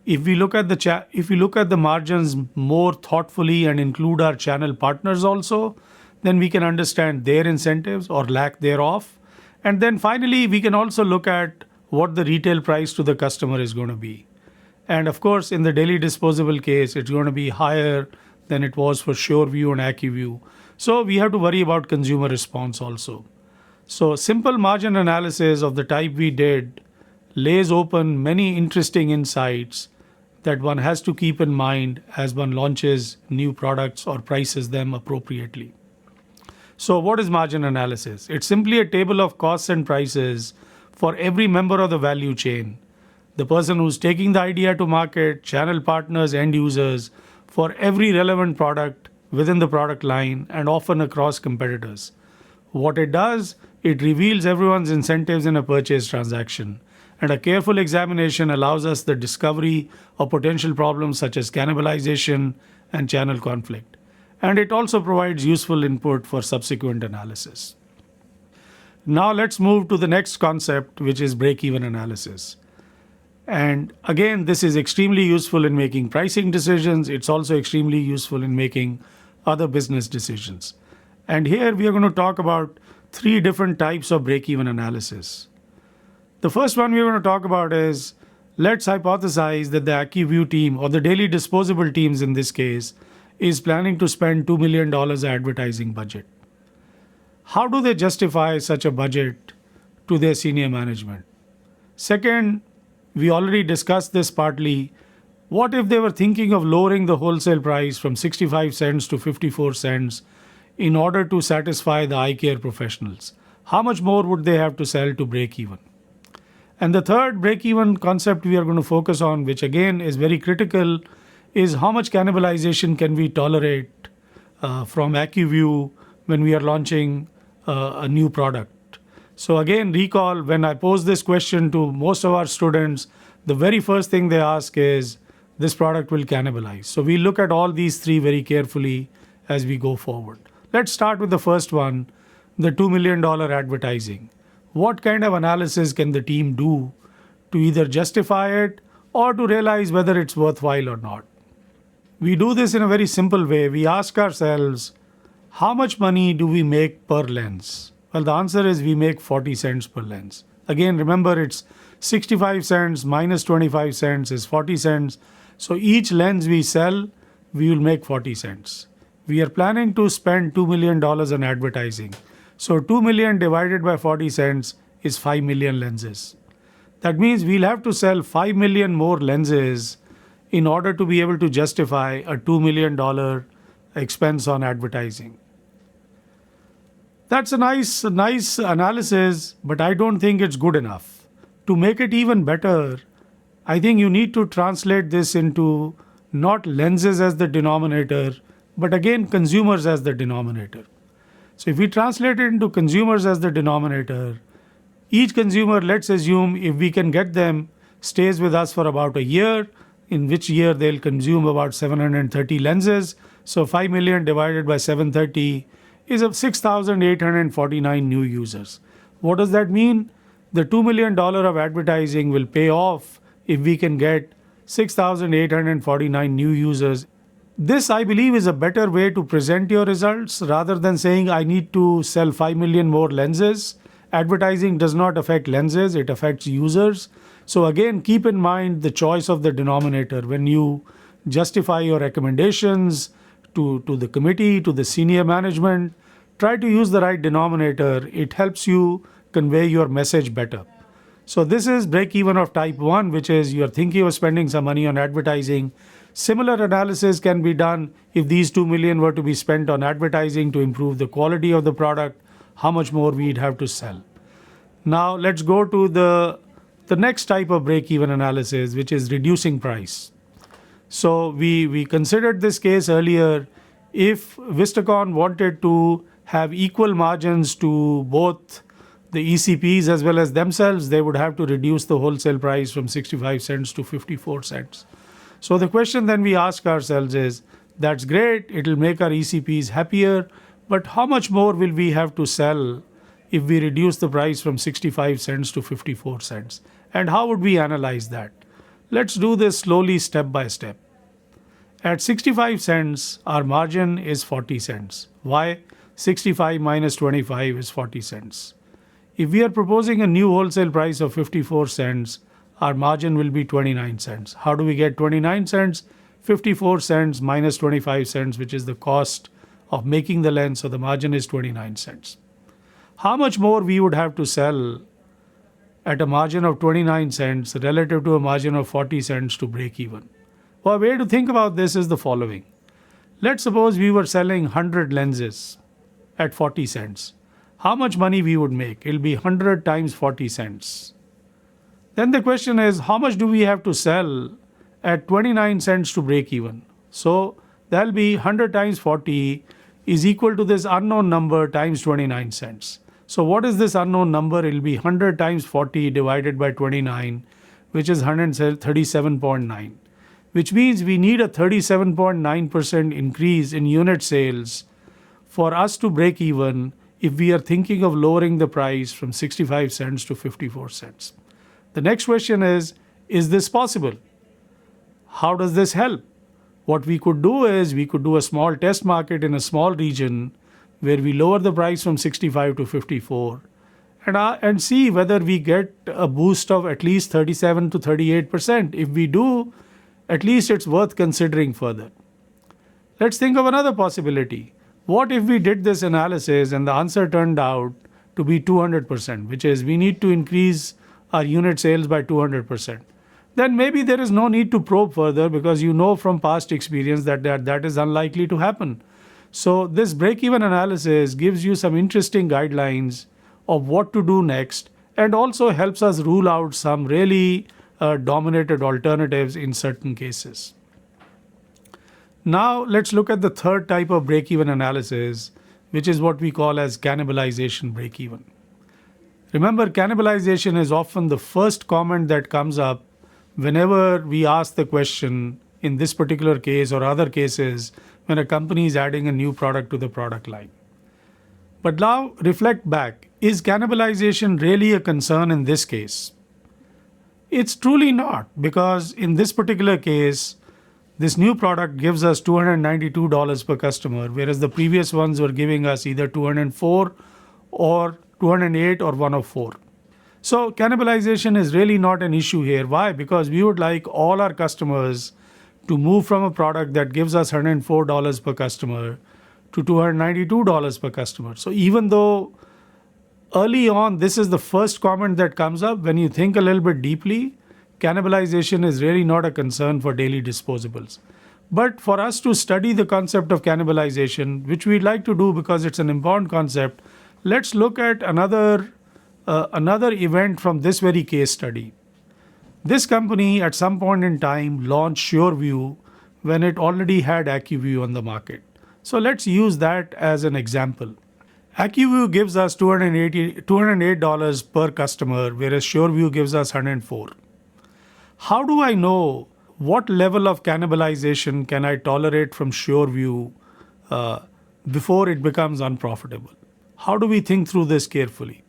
C: if we look at the margins more thoughtfully and include our channel partners also, then we can understand their incentives or lack thereof. And then finally, we can also look at what the retail price to the customer is going to be. And of course, in the daily disposable case, it's going to be higher than it was for SureView and AccuView. So we have to worry about consumer response also. So simple margin analysis of the type we did lays open many interesting insights that one has to keep in mind as one launches new products or prices them appropriately. So what is margin analysis? It's simply a table of costs and prices for every member of the value chain. The person who's taking the idea to market, channel partners, end users, for every relevant product within the product line and often across competitors. What it does, it reveals everyone's incentives in a purchase transaction. And a careful examination allows us the discovery of potential problems such as cannibalization and channel conflict. And it also provides useful input for subsequent analysis. Now let's move to the next concept, which is break-even analysis. And again, this is extremely useful in making pricing decisions. It's also extremely useful in making other business decisions. And here we are going to talk about three different types of break-even analysis. The first one we're going to talk about is, let's hypothesize that the AccuView team, or the daily disposable teams in this case, is planning to spend $2 million advertising budget. How do they justify such a budget to their senior management? Second, we already discussed this partly. What if they were thinking of lowering the wholesale price from 65 cents to 54 cents in order to satisfy the eye care professionals? How much more would they have to sell to break even? And the third break-even concept we are going to focus on, which again is very critical, is how much cannibalization can we tolerate from AccuView when we are launching a new product. So again, recall when I pose this question to most of our students, the very first thing they ask is, this product will cannibalize. So we look at all these three very carefully as we go forward. Let's start with the first one, the $2 million advertising. What kind of analysis can the team do to either justify it or to realize whether it's worthwhile or not? We do this in a very simple way. We ask ourselves, how much money do we make per lens? Well, the answer is we make 40 cents per lens. Again, remember it's 65 cents minus 25 cents is 40 cents. So each lens we sell, we will make 40 cents. We are planning to spend $2 million on advertising. So 2 million divided by 40 cents is 5 million lenses. That means we'll have to sell 5 million more lenses in order to be able to justify a $2 million expense on advertising. That's a nice analysis, but I don't think it's good enough. To make it even better, I think you need to translate this into not lenses as the denominator, but again, consumers as the denominator. So if we translate it into consumers as the denominator, each consumer, let's assume if we can get them, stays with us for about a year, in which year they'll consume about 730 lenses. So 5 million divided by 730 is of 6,849 new users. What does that mean? The $2 million of advertising will pay off if we can get 6,849 new users. This, I believe, is a better way to present your results rather than saying I need to sell 5 million more lenses. Advertising does not affect lenses, it affects users. So again, keep in mind the choice of the denominator when you justify your recommendations to the committee, to the senior management. Try to use the right denominator. It helps you convey your message better. So this is break-even of type 1, which is you're thinking of spending some money on advertising. Similar analysis can be done if these 2 million were to be spent on advertising to improve the quality of the product, how much more we'd have to sell. Now let's go to the next type of break-even analysis, which is reducing price. So we considered this case earlier. If Vistacon wanted to have equal margins to both the ECPs as well as themselves, they would have to reduce the wholesale price from 65 cents to 54 cents. So the question then we ask ourselves is, that's great, it'll make our ECPs happier, but how much more will we have to sell if we reduce the price from 65 cents to 54 cents? And how would we analyze that? Let's do this slowly, step by step. At 65 cents, our margin is 40 cents. Why? 65 minus 25 is 40 cents. If we are proposing a new wholesale price of 54 cents, our margin will be 29 cents. How do we get 29 cents? 54 cents minus 25 cents, which is the cost of making the lens, so the margin is 29 cents. How much more we would have to sell at a margin of 29 cents relative to a margin of 40 cents to break even? Well, a way to think about this is the following. Let's suppose we were selling 100 lenses at 40 cents. How much money we would make? It'll be 100 times 40 cents. Then the question is, how much do we have to sell at 29 cents to break even? So that'll be 100 times 40 is equal to this unknown number times 29 cents. So what is this unknown number? It'll be 100 times 40 divided by 29, which is 137.9, which means we need a 37.9% increase in unit sales for us to break even if we are thinking of lowering the price from 65 cents to 54 cents. The next question is this possible? How does this help? What we could do is we could do a small test market in a small region where we lower the price from 65 to 54 and see whether we get a boost of at least 37 to 38%. If we do, at least it's worth considering further. Let's think of another possibility. What if we did this analysis and the answer turned out to be 200%, which is we need to increase our unit sales by 200%. Then maybe there is no need to probe further because you know from past experience that is unlikely to happen. So this break-even analysis gives you some interesting guidelines of what to do next and also helps us rule out some really dominated alternatives in certain cases. Now let's look at the third type of break-even analysis, which is what we call as cannibalization break-even. Remember, cannibalization is often the first comment that comes up whenever we ask the question in this particular case or other cases when a company is adding a new product to the product line. But now reflect back. Is cannibalization really a concern in this case? It's truly not, because in this particular case, this new product gives us $292 per customer, whereas the previous ones were giving us either $204 or $208 or one of four. So cannibalization is really not an issue here. Why? Because we would like all our customers to move from a product that gives us $104 per customer to $292 per customer. So even though early on this is the first comment that comes up, when you think a little bit deeply, cannibalization is really not a concern for daily disposables. But for us to study the concept of cannibalization, which we'd like to do because it's an important concept, let's look at another event from this very case study. This company at some point in time launched SureView when it already had AccuView on the market. So let's use that as an example. AccuView gives us $208 per customer, whereas SureView gives us $104. How do I know what level of cannibalization can I tolerate from SureView before it becomes unprofitable? How do we think through this carefully?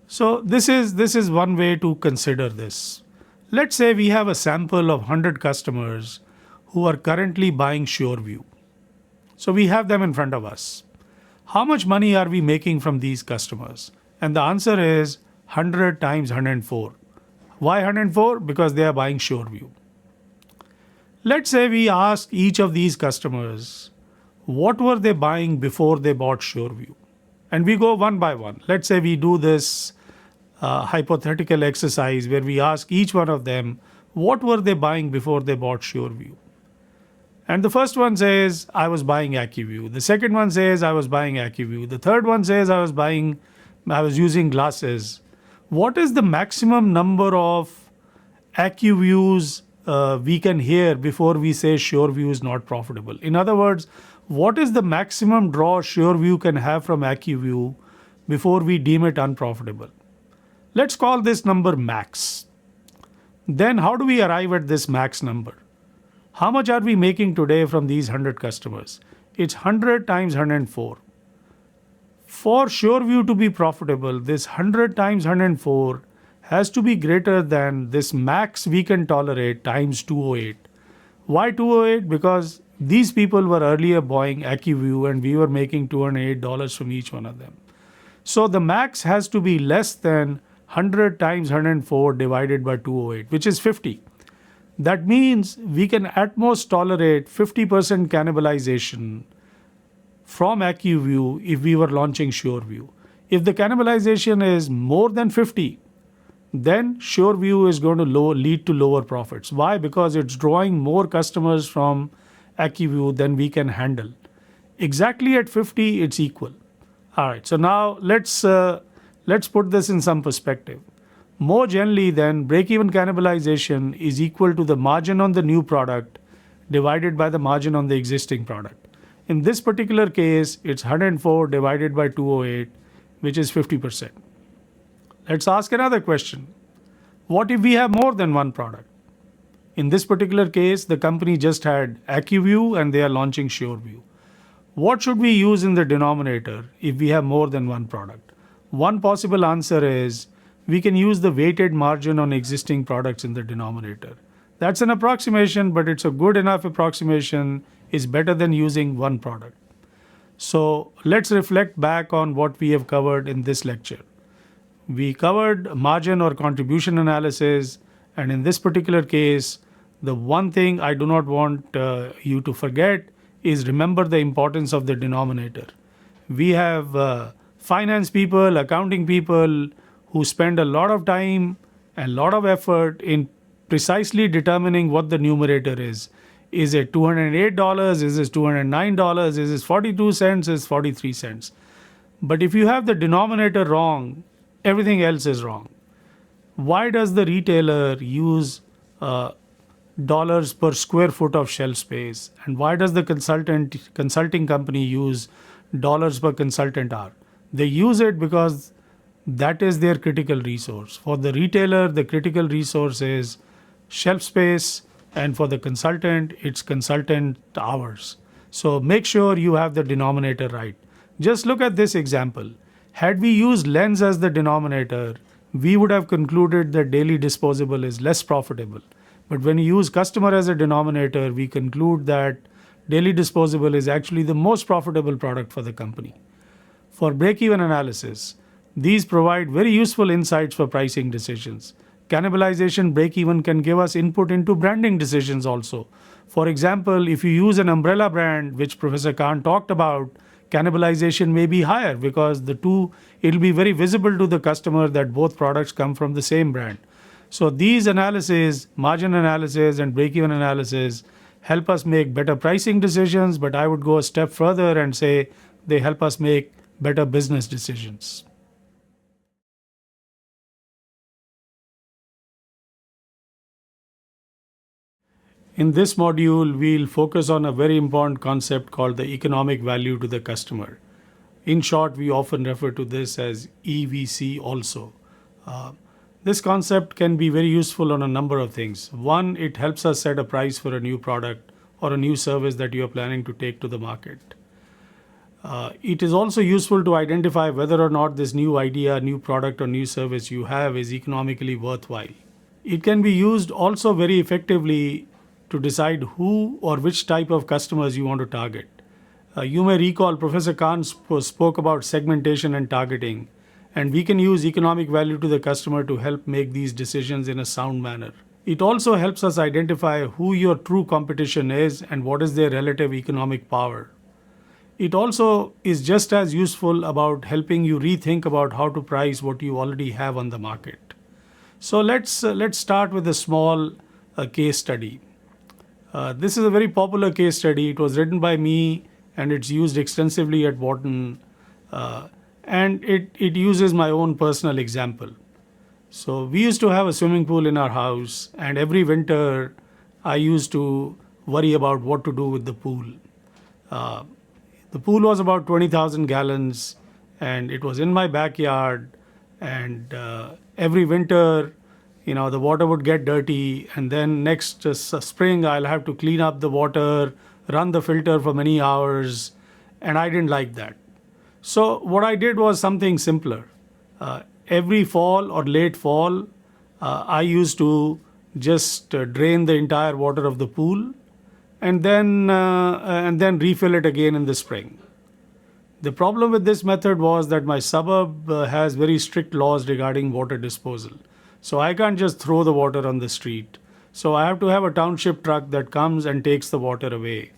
C: So this is one way to consider this. Let's say we have a sample of 100 customers who are currently buying SureView. So we have them in front of us. How much money are we making from these customers? And the answer is 100 times 104. Why 104? Because they are buying SureView. Let's say we ask each of these customers, what were they buying before they bought SureView? And we go one by one. Let's say we do this hypothetical exercise where we ask each one of them, what were they buying before they bought SureView? And the first one says, I was buying AccuView. The second one says, I was buying AccuView. The third one says, I was using glasses. What is the maximum number of AccuViews we can hear before we say SureView is not profitable? In other words, what is the maximum draw SureView can have from AccuView before we deem it unprofitable? Let's call this number max. Then how do we arrive at this max number? How much are we making today from these 100 customers? It's 100 times 104. For SureView to be profitable, this 100 times 104 has to be greater than this max we can tolerate times 208. Why 208? Because these people were earlier buying AccuView and we were making $208 from each one of them. So the max has to be less than 100 times 104 divided by 208, which is 50. That means we can at most tolerate 50% cannibalization from AccuView if we were launching SureView. If the cannibalization is more than 50, then SureView is going to lead to lower profits. Why? Because it's drawing more customers from AccuView than we can handle. Exactly at 50, it's equal. All right, so now let's put this in some perspective. More generally then, break-even cannibalization is equal to the margin on the new product divided by the margin on the existing product. In this particular case, it's 104 divided by 208, which is 50%. Let's ask another question. What if we have more than one product? In this particular case, the company just had AccuView and they are launching SureView. What should we use in the denominator if we have more than one product? One possible answer is we can use the weighted margin on existing products in the denominator. That's an approximation, but it's a good enough approximation. It's better than using one product. So let's reflect back on what we have covered in this lecture. We covered margin or contribution analysis, and in this particular case, the one thing I do not want you to forget is remember the importance of the denominator. We have finance people, accounting people who spend a lot of time and a lot of effort in precisely determining what the numerator is. Is it $208? Is it $209? Is it 42 cents? Is it 43 cents? But if you have the denominator wrong, everything else is wrong. Why does the retailer use dollars per square foot of shelf space? And why does the consulting company use dollars per consultant hour? They use it because that is their critical resource. For the retailer, the critical resource is shelf space, and for the consultant, it's consultant hours. So make sure you have the denominator right. Just look at this example. Had we used lens as the denominator, we would have concluded that daily disposable is less profitable. But when you use customer as a denominator, we conclude that daily disposable is actually the most profitable product for the company. For break-even analysis, these provide very useful insights for pricing decisions. Cannibalization break-even can give us input into branding decisions also. For example, if you use an umbrella brand, which Professor Khan talked about, cannibalization may be higher because it'll be very visible to the customer that both products come from the same brand. So these analyses, margin analysis and break-even analysis, help us make better pricing decisions, but I would go a step further and say they help us make better business decisions. In this module, we'll focus on a very important concept called the economic value to the customer. In short, we often refer to this as EVC also. This concept can be very useful on a number of things. One, it helps us set a price for a new product or a new service that you are planning to take to the market. It is also useful to identify whether or not this new idea, new product, or new service you have is economically worthwhile. It can be used also very effectively to decide who or which type of customers you want to target. You may recall Professor Khan spoke about segmentation and targeting, and we can use economic value to the customer to help make these decisions in a sound manner. It also helps us identify who your true competition is and what is their relative economic power. It also is just as useful about helping you rethink about how to price what you already have on the market. So let's start with a small case study. This is a very popular case study. It was written by me and it's used extensively at Wharton. And it uses my own personal example. So we used to have a swimming pool in our house, and every winter I used to worry about what to do with the pool. The pool was about 20,000 gallons, and it was in my backyard. And every winter, the water would get dirty, and then next spring I'll have to clean up the water, run the filter for many hours, and I didn't like that. So what I did was something simpler. Every fall or late fall, I used to just drain the entire water of the pool and then refill it again in the spring. The problem with this method was that my suburb has very strict laws regarding water disposal. So I can't just throw the water on the street. So I have to have a township truck that comes and takes the water away.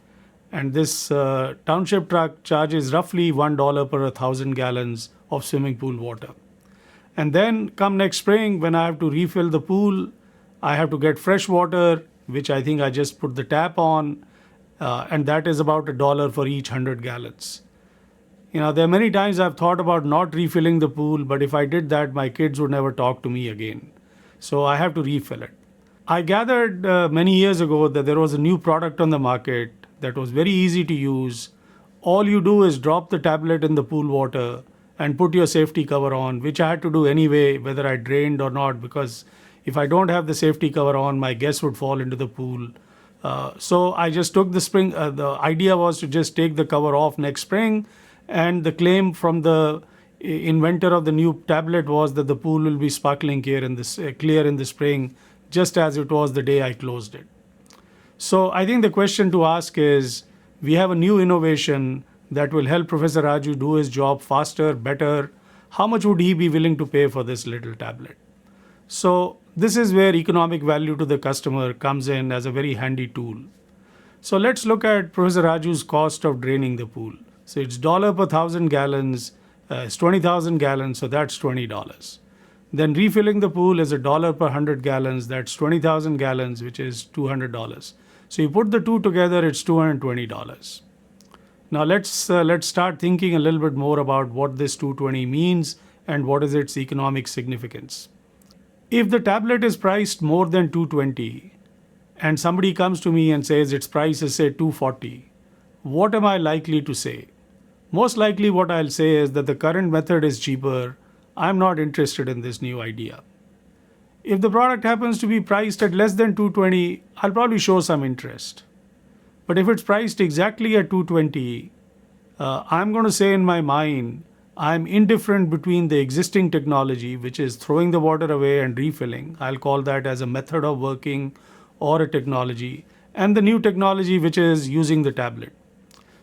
C: And this township truck charges roughly $1 per 1,000 gallons of swimming pool water. And then come next spring, when I have to refill the pool, I have to get fresh water, which I think I just put the tap on, and that is about $1 for each 100 gallons. There are many times I've thought about not refilling the pool, but if I did that, my kids would never talk to me again. So I have to refill it. I gathered many years ago that there was a new product on the market that was very easy to use. All you do is drop the tablet in the pool water and put your safety cover on, which I had to do anyway, whether I drained or not, because if I don't have the safety cover on, my guests would fall into the pool. So I just took the spring. The idea was to just take the cover off next spring, and the claim from the inventor of the new tablet was that the pool will be sparkling clear in the spring, just as it was the day I closed it. So I think the question to ask is, we have a new innovation that will help Professor Raju do his job faster, better. How much would he be willing to pay for this little tablet? So this is where economic value to the customer comes in as a very handy tool. So let's look at Professor Raju's cost of draining the pool. So it's $1 per 1,000 gallons, it's 20,000 gallons, so that's $20. Then refilling the pool is $1 per 100 gallons, that's 20,000 gallons, which is $200. So you put the two together, it's $220. Now let's start thinking a little bit more about what this 220 means and what is its economic significance. If the tablet is priced more than 220 and somebody comes to me and says its price is say 240, what am I likely to say? Most likely what I'll say is that the current method is cheaper. I'm not interested in this new idea. If the product happens to be priced at less than 220, I'll probably show some interest. But if it's priced exactly at 220, I'm going to say in my mind, I'm indifferent between the existing technology, which is throwing the water away and refilling. I'll call that as a method of working or a technology, and the new technology, which is using the tablet.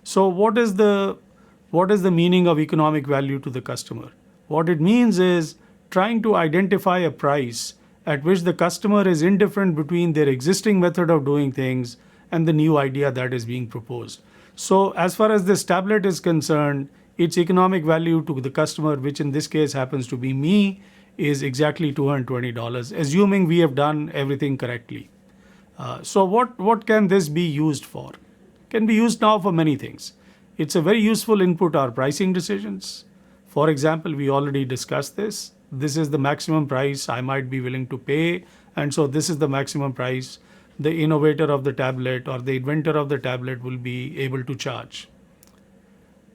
C: So what is the meaning of economic value to the customer? What it means is trying to identify a price at which the customer is indifferent between their existing method of doing things and the new idea that is being proposed. So as far as this tablet is concerned, its economic value to the customer, which in this case happens to be me, is exactly $220, assuming we have done everything correctly. So what can this be used for? It can be used now for many things. It's a very useful input our pricing decisions. For example, we already discussed this. This is the maximum price I might be willing to pay, and so this is the maximum price the innovator of the tablet or the inventor of the tablet will be able to charge.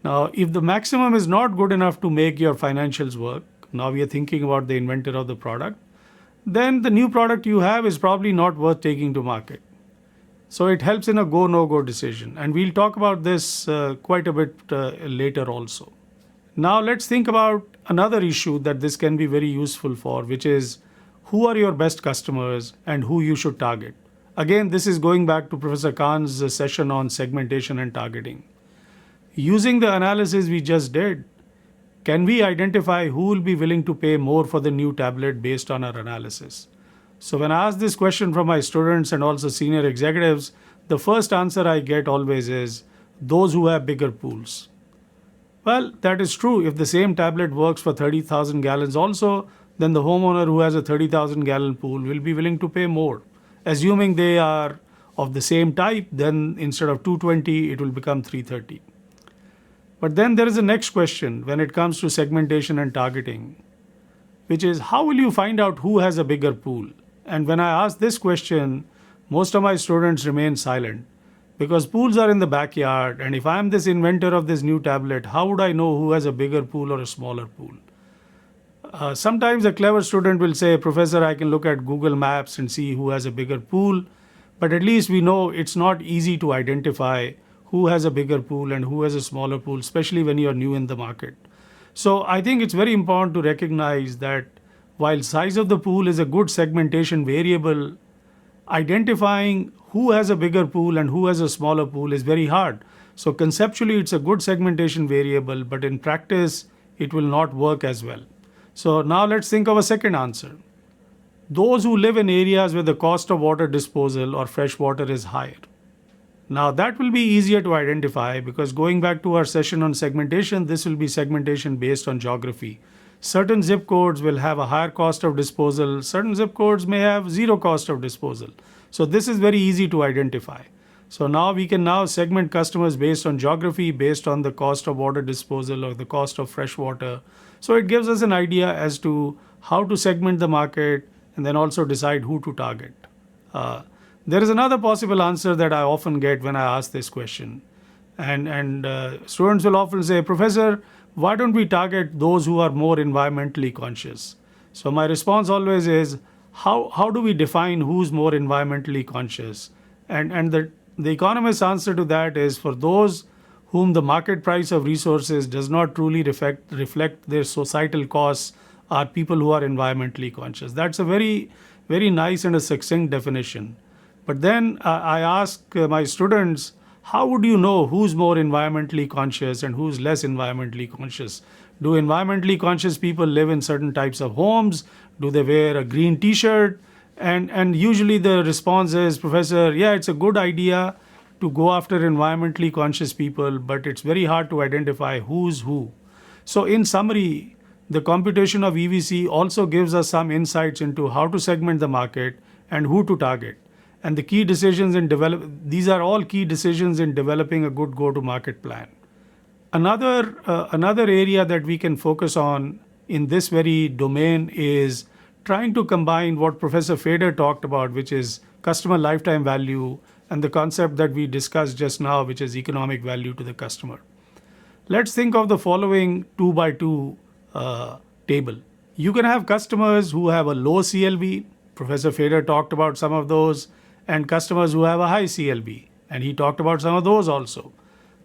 C: Now, if the maximum is not good enough to make your financials work, now we are thinking about the inventor of the product, then the new product you have is probably not worth taking to market. So it helps in a go, no-go decision. And we'll talk about this quite a bit later also. Now let's think about another issue that this can be very useful for, which is who are your best customers and who you should target. Again, this is going back to Professor Khan's session on segmentation and targeting. Using the analysis we just did, can we identify who will be willing to pay more for the new tablet based on our analysis? So when I ask this question from my students and also senior executives, the first answer I get always is those who have bigger pools. Well, that is true. If the same tablet works for 30,000 gallons also, then the homeowner who has a 30,000 gallon pool will be willing to pay more. Assuming they are of the same type, then instead of 220, it will become 330. But then there is a next question when it comes to segmentation and targeting, which is how will you find out who has a bigger pool? And when I ask this question, most of my students remain silent because pools are in the backyard. And if I'm this inventor of this new tablet, how would I know who has a bigger pool or a smaller pool? Sometimes a clever student will say, Professor, I can look at Google Maps and see who has a bigger pool. But at least we know it's not easy to identify who has a bigger pool and who has a smaller pool, especially when you're new in the market. So I think it's very important to recognize that while size of the pool is a good segmentation variable, identifying who has a bigger pool and who has a smaller pool is very hard. So conceptually, it's a good segmentation variable, but in practice, it will not work as well. So now let's think of a second answer. Those who live in areas where the cost of water disposal or fresh water is higher. Now that will be easier to identify because going back to our session on segmentation, this will be segmentation based on geography. Certain zip codes will have a higher cost of disposal. Certain zip codes may have zero cost of disposal. So this is very easy to identify. So now we can now segment customers based on geography, based on the cost of water disposal or the cost of fresh water. So it gives us an idea as to how to segment the market and then also decide who to target. There is another possible answer that I often get when I ask this question. And students will often say, Professor, why don't we target those who are more environmentally conscious? So my response always is, how do we define who's more environmentally conscious? And the economist's answer to that is for those whom the market price of resources does not truly reflect their societal costs are people who are environmentally conscious. That's a very, very nice and a succinct definition. But then I ask my students, how would you know who's more environmentally conscious and who's less environmentally conscious? Do environmentally conscious people live in certain types of homes? Do they wear a green t-shirt? And usually the response is, Professor, yeah, it's a good idea to go after environmentally conscious people, but it's very hard to identify who's who. So in summary, the computation of EVC also gives us some insights into how to segment the market and who to target. And the key decisions these are all key decisions in developing a good go-to-market plan. Another area that we can focus on in this very domain is trying to combine what Professor Fader talked about, which is customer lifetime value, and the concept that we discussed just now, which is economic value to the customer. Let's think of the following 2x2 table. You can have customers who have a low CLV. Professor Fader talked about some of those. And customers who have a high CLV. And he talked about some of those also.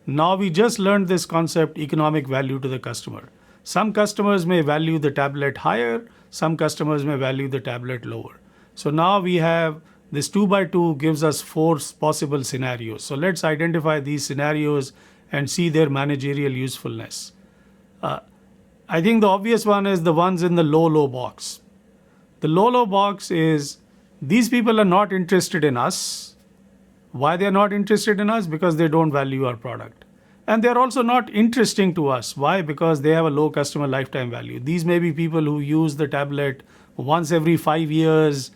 C: Now we just learned this concept, economic value to the customer. Some customers may value the tablet higher. Some customers may value the tablet lower. So now we have this 2x2 gives us 4 possible scenarios. So let's identify these scenarios and see their managerial usefulness. I think the obvious one is the ones in the low box. The low box is these people are not interested in us. Why they are not interested in us? Because they don't value our product. And they're also not interesting to us. Why? Because they have a low customer lifetime value. These may be people who use the tablet once every 5 years.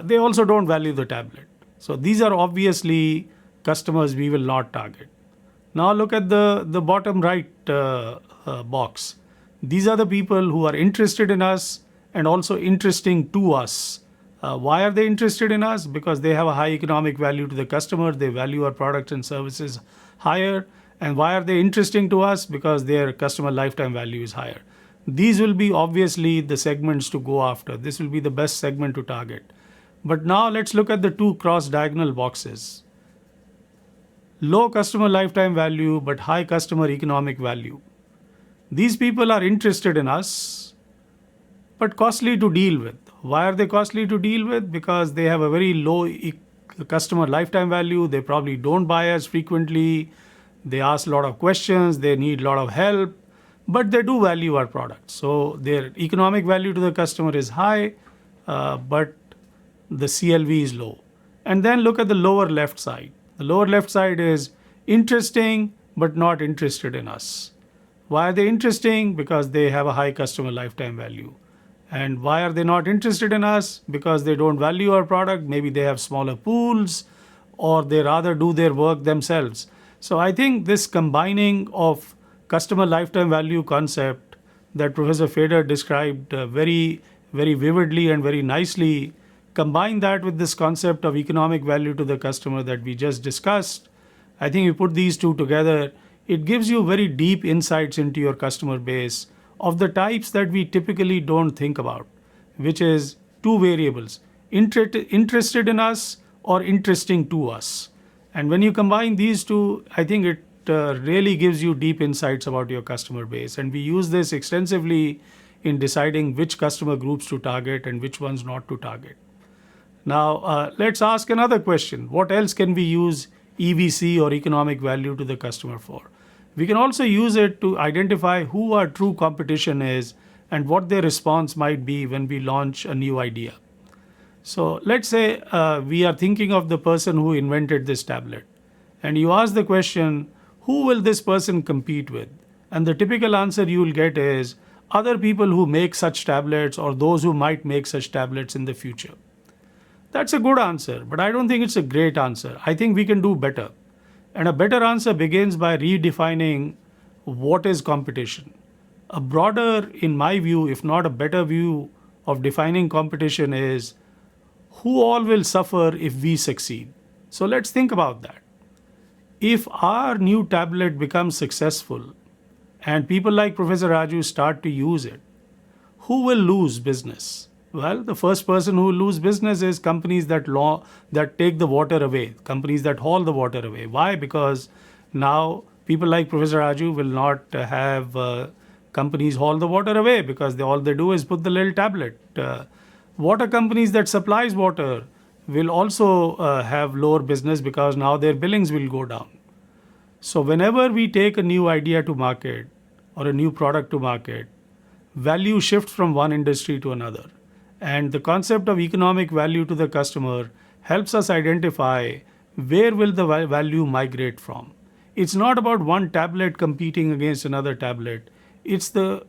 C: They also don't value the tablet. So these are obviously customers we will not target. Now look at the bottom right box. These are the people who are interested in us and also interesting to us. Why are they interested in us? Because they have a high economic value to the customer. They value our products and services higher. And why are they interesting to us? Because their customer lifetime value is higher. These will be obviously the segments to go after. This will be the best segment to target. But now let's look at the 2 cross-diagonal boxes. Low customer lifetime value, but high customer economic value. These people are interested in us, but costly to deal with. Why are they costly to deal with? Because they have a very low customer lifetime value. They probably don't buy as frequently. They ask a lot of questions. They need a lot of help, but they do value our product. So their economic value to the customer is high, but the CLV is low. And then look at the lower left side. The lower left side is interesting, but not interested in us. Why are they interesting? Because they have a high customer lifetime value. And why are they not interested in us? Because they don't value our product. Maybe they have smaller pools, or they rather do their work themselves. So I think this combining of customer lifetime value concept that Professor Fader described very, very vividly and very nicely, combine that with this concept of economic value to the customer that we just discussed. I think you put these two together, it gives you very deep insights into your customer base of the types that we typically don't think about, which is two variables, interested in us or interesting to us. And when you combine these two, I think it really gives you deep insights about your customer base. And we use this extensively in deciding which customer groups to target and which ones not to target. Now, let's ask another question. What else can we use EVC or economic value to the customer for? We can also use it to identify who our true competition is and what their response might be when we launch a new idea. So let's say we are thinking of the person who invented this tablet. And you ask the question, who will this person compete with? And the typical answer you will get is other people who make such tablets or those who might make such tablets in the future. That's a good answer, but I don't think it's a great answer. I think we can do better. And a better answer begins by redefining what is competition. A broader, in my view, if not a better view of defining competition is who all will suffer if we succeed. So let's think about that. If our new tablet becomes successful and people like Professor Raju start to use it, who will lose business? Well, the first person who will lose business is companies that take the water away, companies that haul the water away. Why? Because now people like Professor Raju will not have companies haul the water away because all they do is put the little tablet. Water companies that supplies water will also have lower business because now their billings will go down. So whenever we take a new idea to market or a new product to market, value shifts from one industry to another. And the concept of economic value to the customer helps us identify where will the value migrate from. It's not about one tablet competing against another tablet. It's the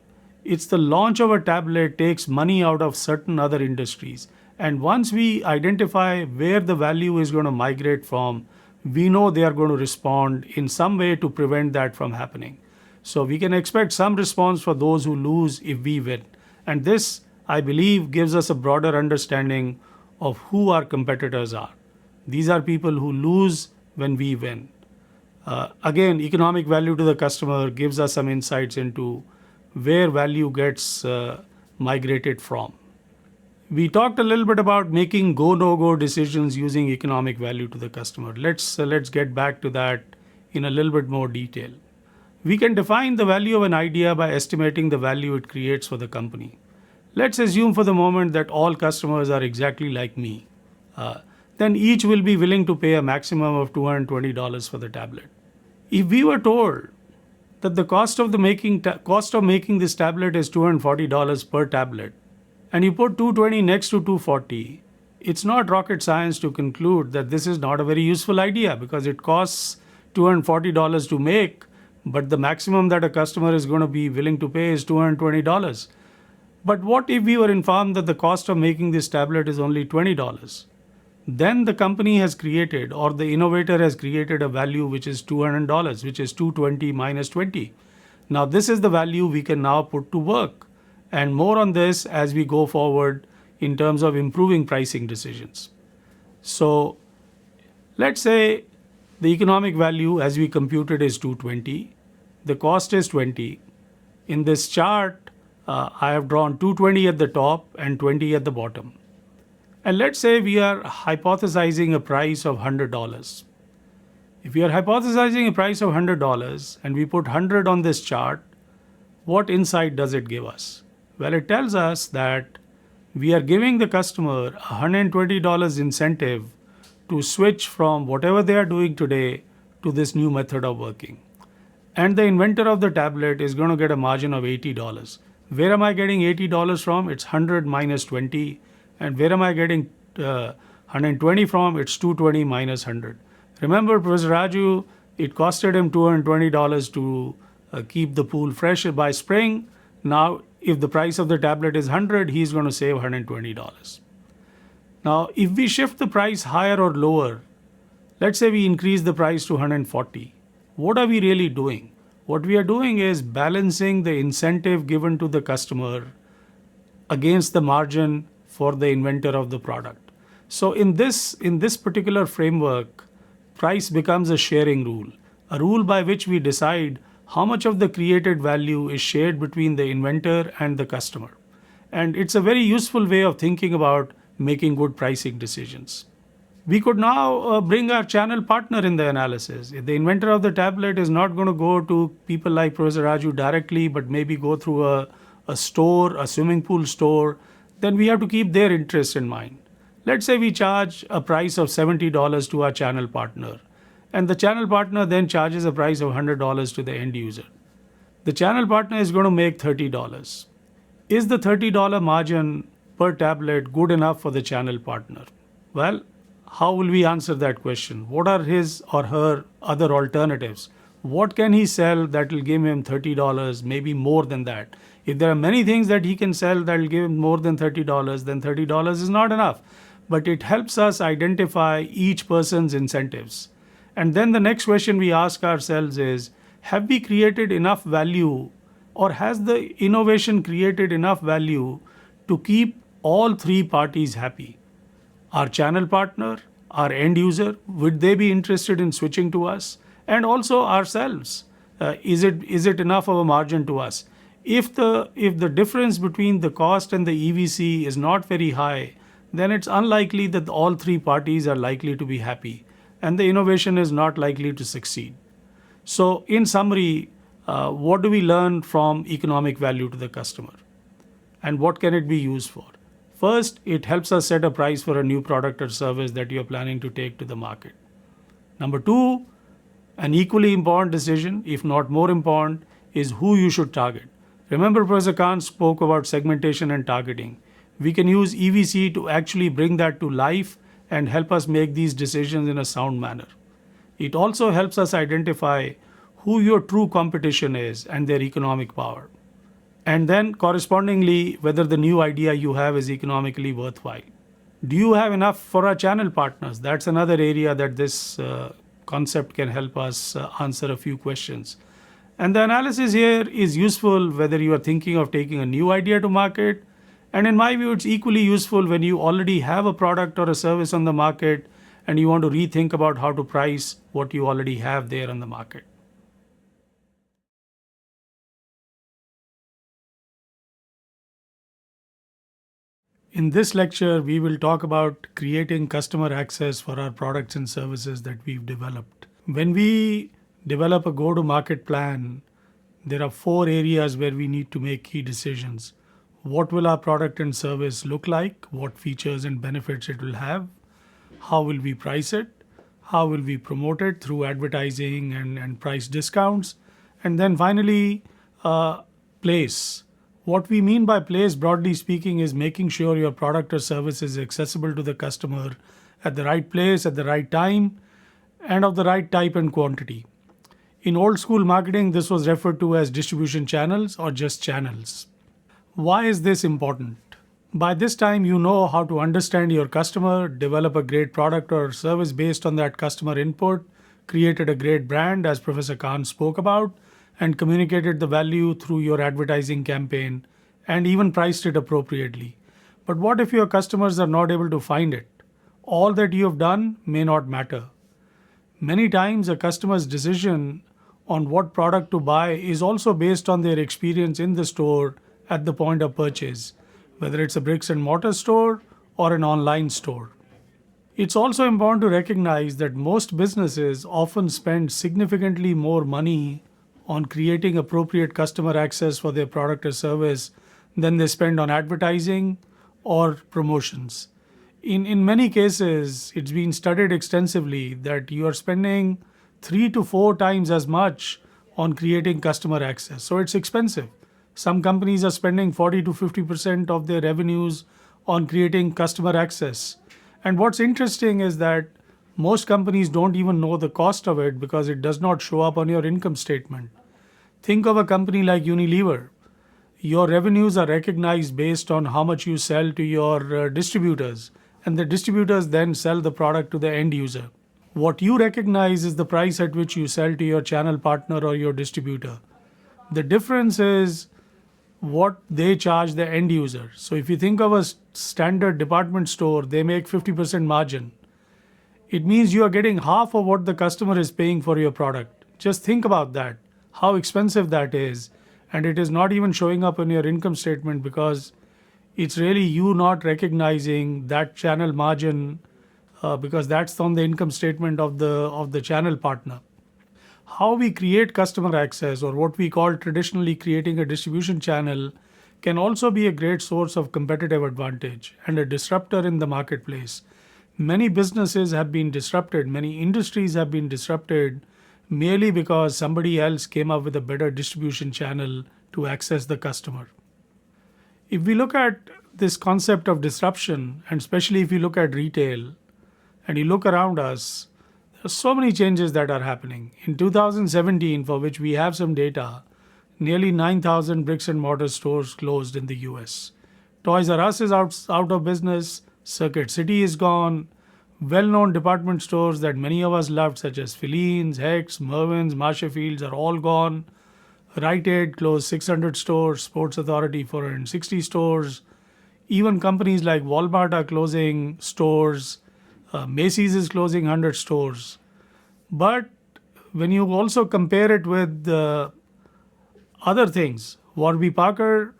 C: launch of a tablet takes money out of certain other industries. And once we identify where the value is going to migrate from, we know they are going to respond in some way to prevent that from happening. So we can expect some response for those who lose if we win. And this, I believe, gives us a broader understanding of who our competitors are. These are people who lose when we win. Again, economic value to the customer gives us some insights into where value gets migrated from. We talked a little bit about making go, no-go decisions using economic value to the customer. Let's get back to that in a little bit more detail. We can define the value of an idea by estimating the value it creates for the company. Let's assume for the moment that all customers are exactly like me. Then each will be willing to pay a maximum of $220 for the tablet. If we were told that the cost of making this tablet is $240 per tablet, and you put $220 next to $240, it's not rocket science to conclude that this is not a very useful idea because it costs $240 to make, but the maximum that a customer is going to be willing to pay is $220. But what if we were informed that the cost of making this tablet is only $20? Then the company has created, or the innovator has created, a value which is $200, which is 220 minus 20. Now this is the value we can now put to work. And more on this as we go forward in terms of improving pricing decisions. So let's say the economic value as we computed is 220. The cost is 20. In this chart, I have drawn 220 at the top and 20 at the bottom. And let's say we are hypothesizing a price of $100. If we are hypothesizing a price of $100 and we put 100 on this chart, what insight does it give us? Well, it tells us that we are giving the customer $120 incentive to switch from whatever they are doing today to this new method of working. And the inventor of the tablet is going to get a margin of $80. Where am I getting $80 from? It's 100 minus 20. And where am I getting 120 from? It's 220 minus 100. Remember, Professor Raju, it costed him $220 to keep the pool fresh by spring. Now, if the price of the tablet is 100, he's going to save $120. Now, if we shift the price higher or lower, let's say we increase the price to 140. What are we really doing? What we are doing is balancing the incentive given to the customer against the margin for the inventor of the product. So in this particular framework, price becomes a sharing rule, a rule by which we decide how much of the created value is shared between the inventor and the customer. And it's a very useful way of thinking about making good pricing decisions. We could now bring our channel partner in the analysis. If the inventor of the tablet is not going to go to people like Professor Raju directly, but maybe go through a store, a swimming pool store, then we have to keep their interests in mind. Let's say we charge a price of $70 to our channel partner, and the channel partner then charges a price of $100 to the end user. The channel partner is going to make $30. Is the $30 margin per tablet good enough for the channel partner? Well, how will we answer that question? What are his or her other alternatives? What can he sell that will give him $30, maybe more than that? If there are many things that he can sell that will give him more than $30, then $30 is not enough. But it helps us identify each person's incentives. And then the next question we ask ourselves is, have we created enough value, or has the innovation created enough value to keep all three parties happy? Our channel partner, our end user, would they be interested in switching to us? And also ourselves, is it enough of a margin to us? If the difference between the cost and the EVC is not very high, then it's unlikely that all three parties are likely to be happy, and the innovation is not likely to succeed. So in summary, what do we learn from economic value to the customer? And what can it be used for? First, it helps us set a price for a new product or service that you're planning to take to the market. Number two, an equally important decision, if not more important, is who you should target. Remember, Professor Khan spoke about segmentation and targeting. We can use EVC to actually bring that to life and help us make these decisions in a sound manner. It also helps us identify who your true competition is and their economic power. And then correspondingly, whether the new idea you have is economically worthwhile. Do you have enough for our channel partners? That's another area that this concept can help us answer a few questions. And the analysis here is useful whether you are thinking of taking a new idea to market. And in my view, it's equally useful when you already have a product or a service on the market and you want to rethink about how to price what you already have there on the market. In this lecture, we will talk about creating customer access for our products and services that we've developed. When we develop a go-to-market plan, there are 4 areas where we need to make key decisions. What will our product and service look like? What features and benefits it will have? How will we price it? How will we promote it through advertising and price discounts? And then finally, place. What we mean by place, broadly speaking, is making sure your product or service is accessible to the customer at the right place, at the right time, and of the right type and quantity. In old school marketing, this was referred to as distribution channels or just channels. Why is this important? By this time, you know how to understand your customer, develop a great product or service based on that customer input, created a great brand, as Professor Khan spoke about, and communicated the value through your advertising campaign, and even priced it appropriately. But what if your customers are not able to find it? All that you have done may not matter. Many times, a customer's decision on what product to buy is also based on their experience in the store at the point of purchase, whether it's a bricks and mortar store or an online store. It's also important to recognize that most businesses often spend significantly more money on creating appropriate customer access for their product or service than they spend on advertising or promotions. In many cases, it's been studied extensively that you are spending 3 to 4 times as much on creating customer access. So it's expensive. Some companies are spending 40 to 50% of their revenues on creating customer access. And what's interesting is that most companies don't even know the cost of it because it does not show up on your income statement. Think of a company like Unilever. Your revenues are recognized based on how much you sell to your distributors, and the distributors then sell the product to the end user. What you recognize is the price at which you sell to your channel partner or your distributor. The difference is what they charge the end user. So if you think of a standard department store, they make 50% margin. It means you are getting half of what the customer is paying for your product. Just think about that, how expensive that is. And it is not even showing up in your income statement because it's really you not recognizing that channel margin because that's on the income statement of the channel partner. How we create customer access, or what we call traditionally creating a distribution channel, can also be a great source of competitive advantage and a disruptor in the marketplace. Many businesses have been disrupted, many industries have been disrupted merely because somebody else came up with a better distribution channel to access the customer. If we look at this concept of disruption, and especially if you look at retail and you look around us, there are so many changes that are happening. In 2017, for which we have some data, nearly 9,000 bricks and mortar stores closed in the US. Toys R Us is out of business, Circuit City is gone, well-known department stores that many of us loved such as Filene's, Hecht's, Mervyn's, Marshallfield's are all gone. Rite Aid closed 600 stores, Sports Authority 460 stores. Even companies like Walmart are closing stores. Macy's is closing 100 stores. But when you also compare it with other things, Warby Parker,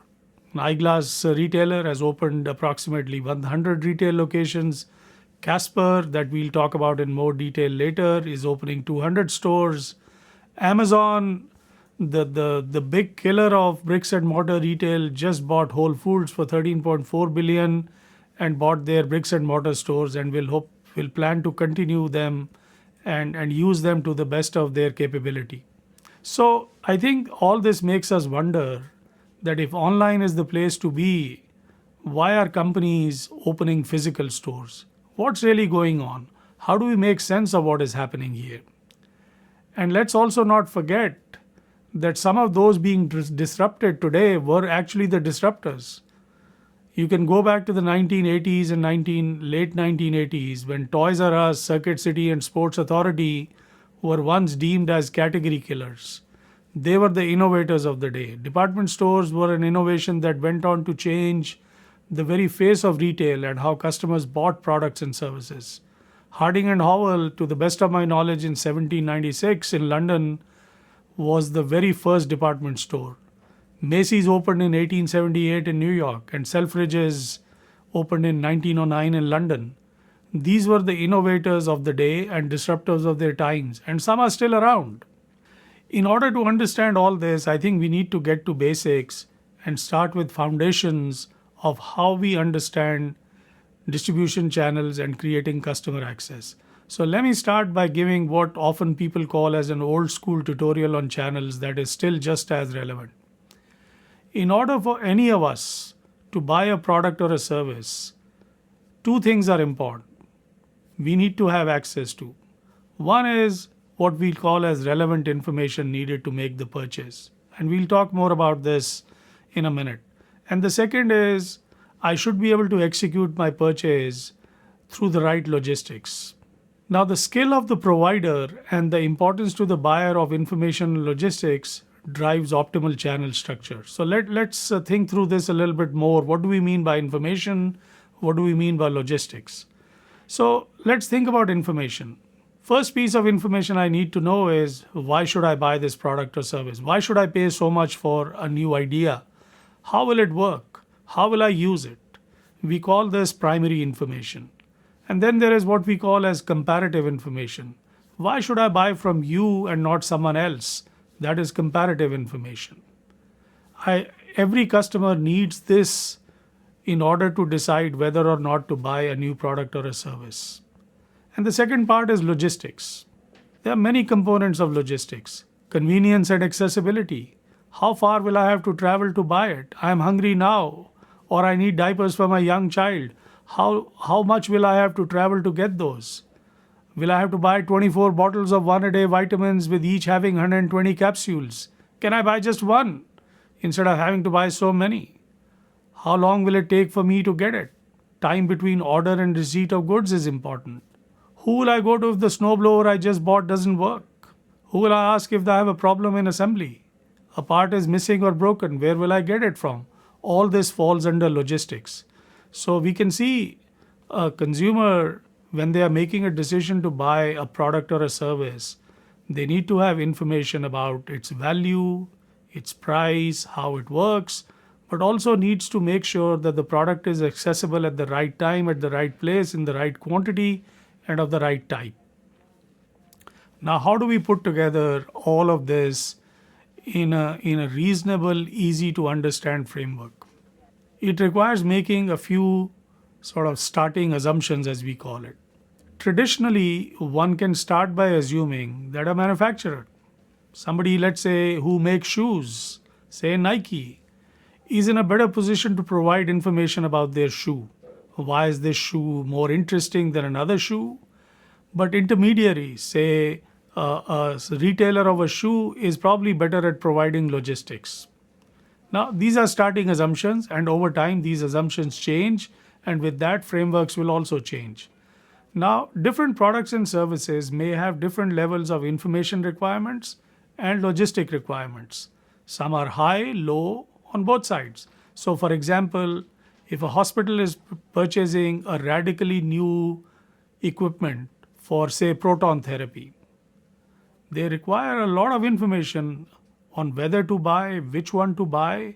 C: an eyeglass retailer, has opened approximately 100 retail locations. Casper, that we'll talk about in more detail later, is opening 200 stores. Amazon, the big killer of bricks and mortar retail, just bought Whole Foods for $13.4 billion and bought their bricks and mortar stores, and will plan to continue them and use them to the best of their capability. So I think all this makes us wonder that if online is the place to be, why are companies opening physical stores? What's really going on? How do we make sense of what is happening here? And let's also not forget that some of those being disrupted today were actually the disruptors. You can go back to the 1980s and late 1980s when Toys R Us, Circuit City, and Sports Authority were once deemed as category killers. They were the innovators of the day. Department stores were an innovation that went on to change the very face of retail and how customers bought products and services. Harding and Howell, to the best of my knowledge, in 1796 in London, was the very first department store. Macy's opened in 1878 in New York, and Selfridges opened in 1909 in London. These were the innovators of the day and disruptors of their times, and some are still around. In order to understand all this, I think we need to get to basics and start with foundations of how we understand distribution channels and creating customer access. So let me start by giving what often people call as an old school tutorial on channels that is still just as relevant. In order for any of us to buy a product or a service, two things are important. We need to have access to. One is what we call as relevant information needed to make the purchase. And we'll talk more about this in a minute. And the second is I should be able to execute my purchase through the right logistics. Now, the skill of the provider and the importance to the buyer of information and logistics drives optimal channel structure. So let's think through this a little bit more. What do we mean by information? What do we mean by logistics? So let's think about information. First piece of information I need to know is, why should I buy this product or service? Why should I pay so much for a new idea? How will it work? How will I use it? We call this primary information. And then there is what we call as comparative information. Why should I buy from you and not someone else? That is comparative information. Every customer needs this in order to decide whether or not to buy a new product or a service. And the second part is logistics. There are many components of logistics. Convenience and accessibility. How far will I have to travel to buy it? I am hungry now, or I need diapers for my young child. How much will I have to travel to get those? Will I have to buy 24 bottles of one-a-day vitamins with each having 120 capsules? Can I buy just one instead of having to buy so many? How long will it take for me to get it? Time between order and receipt of goods is important. Who will I go to if the snowblower I just bought doesn't work? Who will I ask if I have a problem in assembly? A part is missing or broken. Where will I get it from? All this falls under logistics. So we can see a consumer, when they are making a decision to buy a product or a service, they need to have information about its value, its price, how it works, but also needs to make sure that the product is accessible at the right time, at the right place, in the right quantity, and of the right type. Now, how do we put together all of this in a reasonable, easy to understand framework? It requires making a few sort of starting assumptions, as we call it. Traditionally, one can start by assuming that a manufacturer, somebody, let's say, who makes shoes, say Nike, is in a better position to provide information about their shoe. Why is this shoe more interesting than another shoe? But intermediaries, say a retailer of a shoe, is probably better at providing logistics. Now, these are starting assumptions, and over time, these assumptions change, and with that, frameworks will also change. Now, different products and services may have different levels of information requirements and logistic requirements. Some are high, low, on both sides. So, for example, if a hospital is purchasing a radically new equipment for, say, proton therapy, they require a lot of information on whether to buy, which one to buy,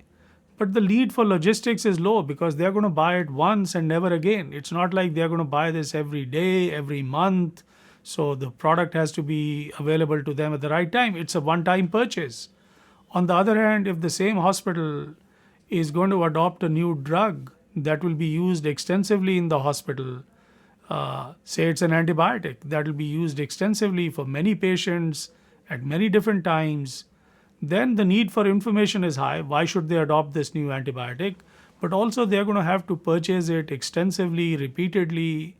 C: but the need for logistics is low because they're going to buy it once and never again. It's not like they're going to buy this every day, every month. So the product has to be available to them at the right time. It's a one-time purchase. On the other hand, if the same hospital is going to adopt a new drug that will be used extensively in the hospital, say it's an antibiotic that will be used extensively for many patients at many different times, then the need for information is high. Why should they adopt this new antibiotic? But also they're going to have to purchase it extensively, repeatedly.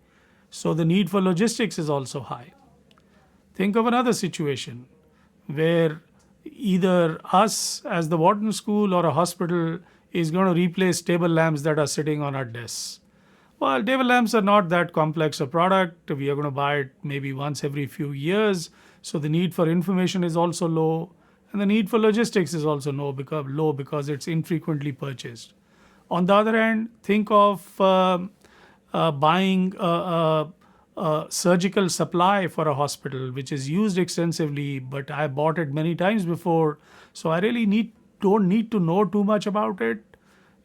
C: So the need for logistics is also high. Think of another situation where either us as the Wharton School or a hospital is going to replace table lamps that are sitting on our desks. Well, table lamps are not that complex a product. We are going to buy it maybe once every few years. So the need for information is also low. And the need for logistics is also low because it's infrequently purchased. On the other hand, think of buying a surgical supply for a hospital, which is used extensively, but I bought it many times before. So I really don't need to know too much about it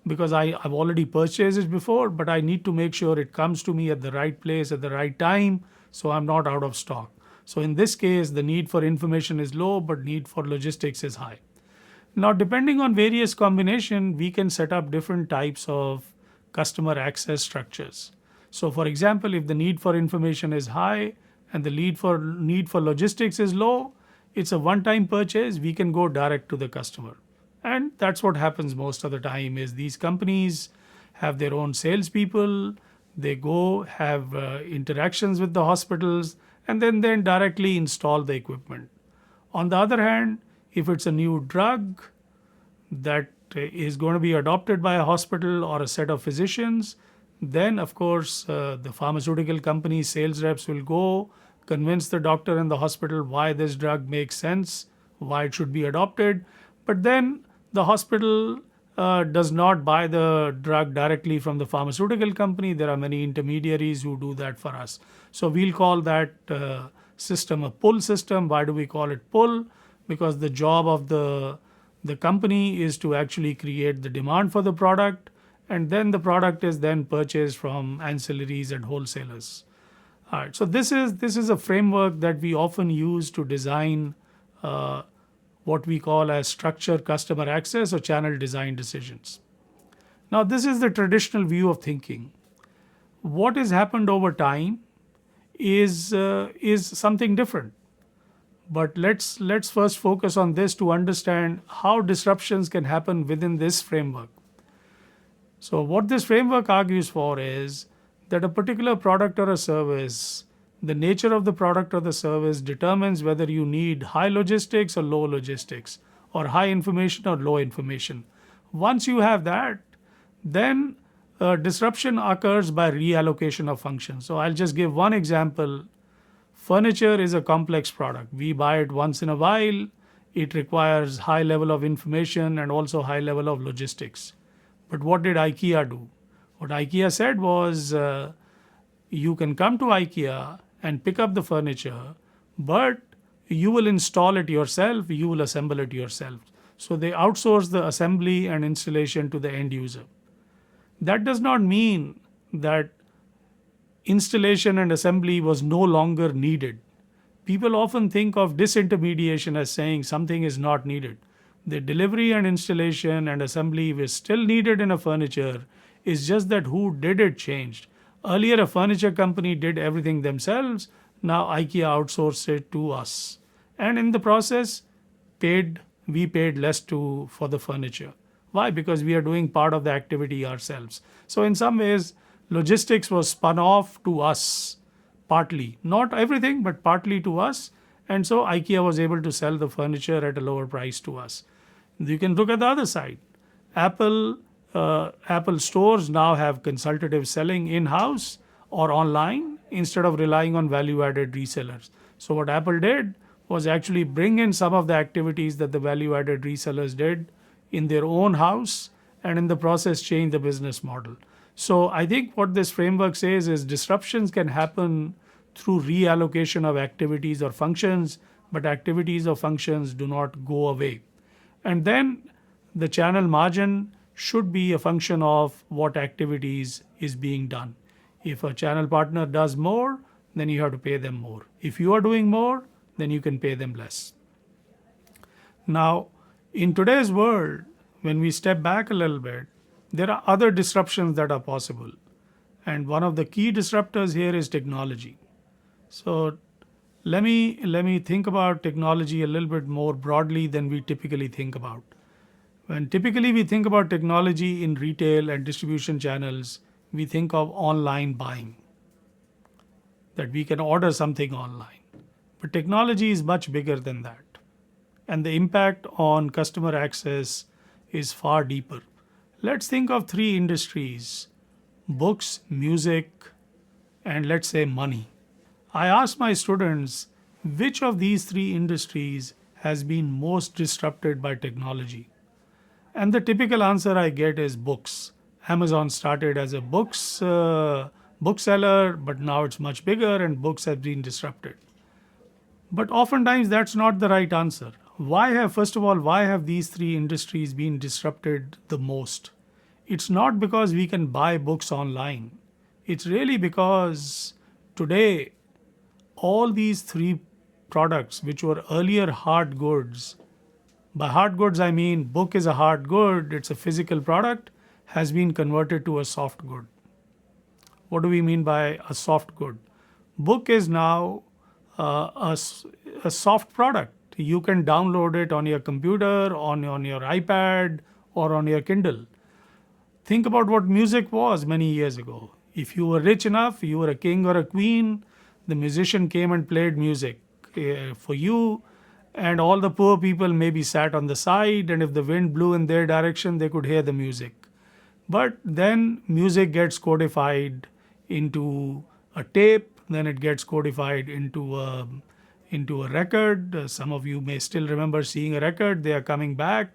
C: because I've already purchased it before, but I need to make sure it comes to me at the right place at the right time so I'm not out of stock. So in this case, the need for information is low, but need for logistics is high. Now, depending on various combination, we can set up different types of customer access structures. So for example, if the need for information is high and the need for logistics is low, it's a one-time purchase, we can go direct to the customer. And that's what happens most of the time is these companies have their own salespeople, they go have interactions with the hospitals, and then directly install the equipment. On the other hand, if it's a new drug that is going to be adopted by a hospital or a set of physicians, then of course the pharmaceutical company sales reps will go convince the doctor and the hospital why this drug makes sense, why it should be adopted. But then the hospital does not buy the drug directly from the pharmaceutical company. There are many intermediaries who do that for us. So we'll call that system a pull system. Why do we call it pull? Because the job of the company is to actually create the demand for the product, and then the product is then purchased from ancillaries and wholesalers. All right. So this is a framework that we often use to design what we call as structured customer access or channel design decisions. Now, this is the traditional view of thinking. What has happened over time is something different. But let's first focus on this to understand how disruptions can happen within this framework. So what this framework argues for is that a particular product or a service, the nature of the product or the service determines whether you need high logistics or low logistics, or high information or low information. Once you have that, then disruption occurs by reallocation of functions. So I'll just give one example. Furniture is a complex product. We buy it once in a while. It requires high level of information and also high level of logistics. But what did IKEA do? What IKEA said was, you can come to IKEA and pick up the furniture, but you will install it yourself, you will assemble it yourself. So they outsource the assembly and installation to the end user. That does not mean that installation and assembly was no longer needed. People often think of disintermediation as saying something is not needed. The delivery and installation and assembly was still needed in a furniture. It's just that who did it changed. Earlier, a furniture company did everything themselves. Now IKEA outsourced it to us. And in the process, we paid less for the furniture. Why? Because we are doing part of the activity ourselves. So in some ways, logistics was spun off to us, partly. Not everything, but partly to us. And so IKEA was able to sell the furniture at a lower price to us. You can look at the other side. Apple stores now have consultative selling in-house or online instead of relying on value-added resellers. So what Apple did was actually bring in some of the activities that the value-added resellers did in their own house, and in the process change the business model. So I think what this framework says is disruptions can happen through reallocation of activities or functions, but activities or functions do not go away. And then the channel margin should be a function of what activities is being done. If a channel partner does more, then you have to pay them more. If you are doing more, then you can pay them less. Now, in today's world, when we step back a little bit, there are other disruptions that are possible. And one of the key disruptors here is technology. So let me think about technology a little bit more broadly than we typically think about. When typically we think about technology in retail and distribution channels, we think of online buying, that we can order something online. But technology is much bigger than that. And the impact on customer access is far deeper. Let's think of three industries: books, music, and let's say money. I ask my students, which of these three industries has been most disrupted by technology? And the typical answer I get is books. Amazon started as a bookseller, but now it's much bigger and books have been disrupted. But oftentimes that's not the right answer. First of all, why have these three industries been disrupted the most? It's not because we can buy books online. It's really because today, all these three products, which were earlier hard goods, by hard goods I mean book is a hard good, it's a physical product, has been converted to a soft good. What do we mean by a soft good? Book is now a soft product. You can download it on your computer, on your iPad, or on your Kindle. Think about what music was many years ago. If you were rich enough, you were a king or a queen, the musician came and played music for you, and all the poor people maybe sat on the side, and if the wind blew in their direction, they could hear the music. But then music gets codified into a tape, then it gets codified into a record. Some of you may still remember seeing a record. They are coming back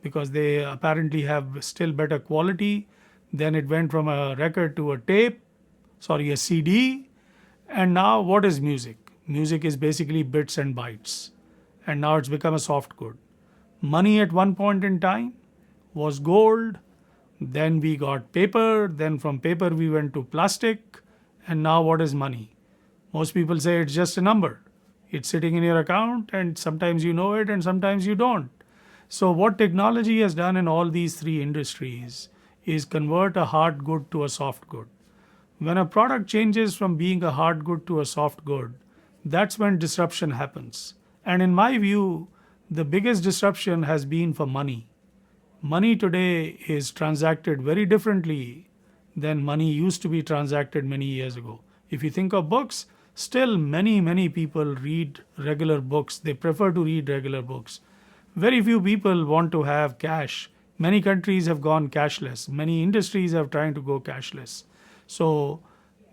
C: because they apparently have still better quality. Then it went from a record to a CD. And now what is music? Music is basically bits and bytes. And now it's become a soft good. Money at one point in time was gold. Then we got paper. Then from paper we went to plastic. And now what is money? Most people say it's just a number. It's sitting in your account and sometimes you know it and sometimes you don't. So, what technology has done in all these three industries is convert a hard good to a soft good. When a product changes from being a hard good to a soft good, that's when disruption happens. And in my view, the biggest disruption has been for money. Money today is transacted very differently than money used to be transacted many years ago. If you think of books, still many people read regular books. They prefer to read regular books. Very few people want to have cash. Many countries have gone cashless. Many industries are trying to go cashless. So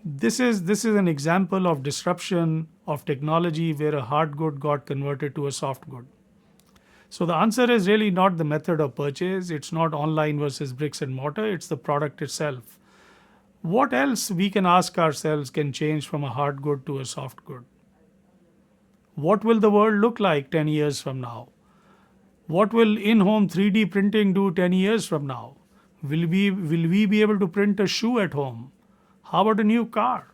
C: this is an example of disruption of technology where a hard good got converted to a soft good. So the answer is really not the method of purchase. It's not online versus bricks and mortar. It's the product itself. What else we can ask ourselves can change from a hard good to a soft good? What will the world look like 10 years from now? What will in-home 3D printing do 10 years from now? Will we be able to print a shoe at home? How about a new car?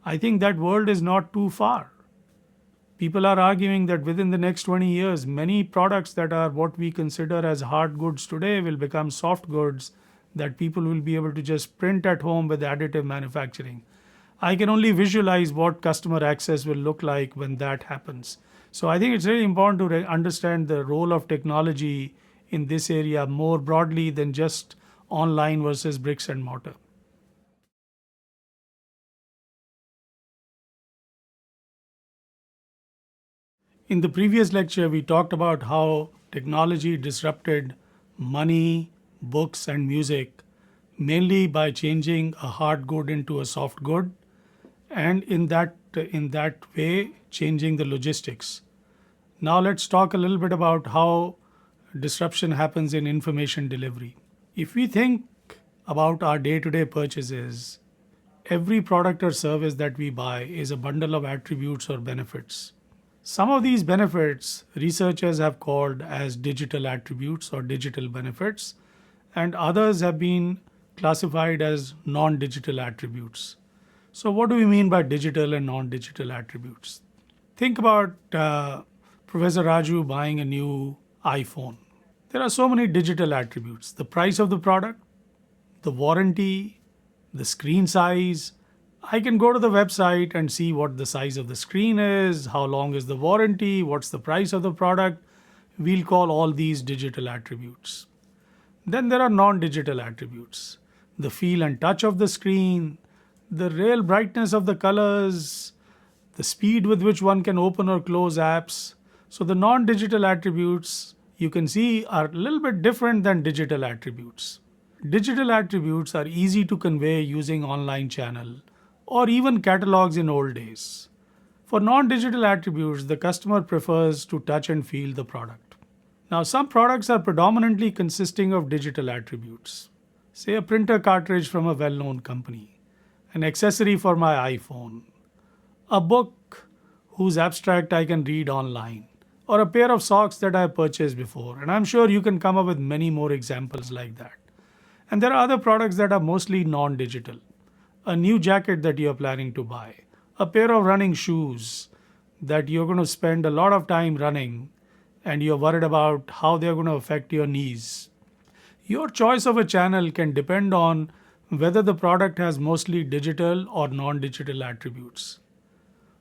C: I think that world is not too far. People are arguing that within the next 20 years, many products that are what we consider as hard goods today will become soft goods that people will be able to just print at home with additive manufacturing. I can only visualize what customer access will look like when that happens. So I think it's really important to understand the role of technology in this area more broadly than just online versus bricks and mortar. In the previous lecture, we talked about how technology disrupted money, books, and music, mainly by changing a hard good into a soft good, and in that way, changing the logistics. Now let's talk a little bit about how disruption happens in information delivery. If we think about our day-to-day purchases, every product or service that we buy is a bundle of attributes or benefits. Some of these benefits researchers have called as digital attributes or digital benefits, and others have been classified as non-digital attributes. So what do we mean by digital and non-digital attributes? Think about Professor Raju buying a new iPhone. There are so many digital attributes: the price of the product, the warranty, the screen size. I can go to the website and see what the size of the screen is, how long is the warranty, what's the price of the product. We'll call all these digital attributes. Then there are non-digital attributes: the feel and touch of the screen, the real brightness of the colors, the speed with which one can open or close apps. So the non-digital attributes you can see are a little bit different than digital attributes. Digital attributes are easy to convey using online channel or even catalogs in old days. For non-digital attributes, the customer prefers to touch and feel the product. Now, some products are predominantly consisting of digital attributes. Say a printer cartridge from a well-known company, an accessory for my iPhone, a book whose abstract I can read online, or a pair of socks that I have purchased before. And I'm sure you can come up with many more examples like that. And there are other products that are mostly non-digital. A new jacket that you're planning to buy, a pair of running shoes that you're going to spend a lot of time running and you're worried about how they're going to affect your knees. Your choice of a channel can depend on whether the product has mostly digital or non-digital attributes.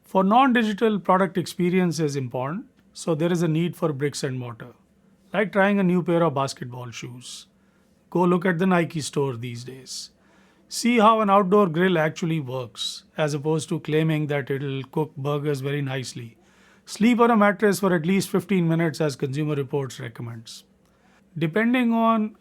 C: For non-digital, product experience is important, so there is a need for bricks and mortar, like trying a new pair of basketball shoes. Go look at the Nike store these days. See how an outdoor grill actually works, as opposed to claiming that it'll cook burgers very nicely. Sleep on a mattress for at least 15 minutes as Consumer Reports recommends. Depending on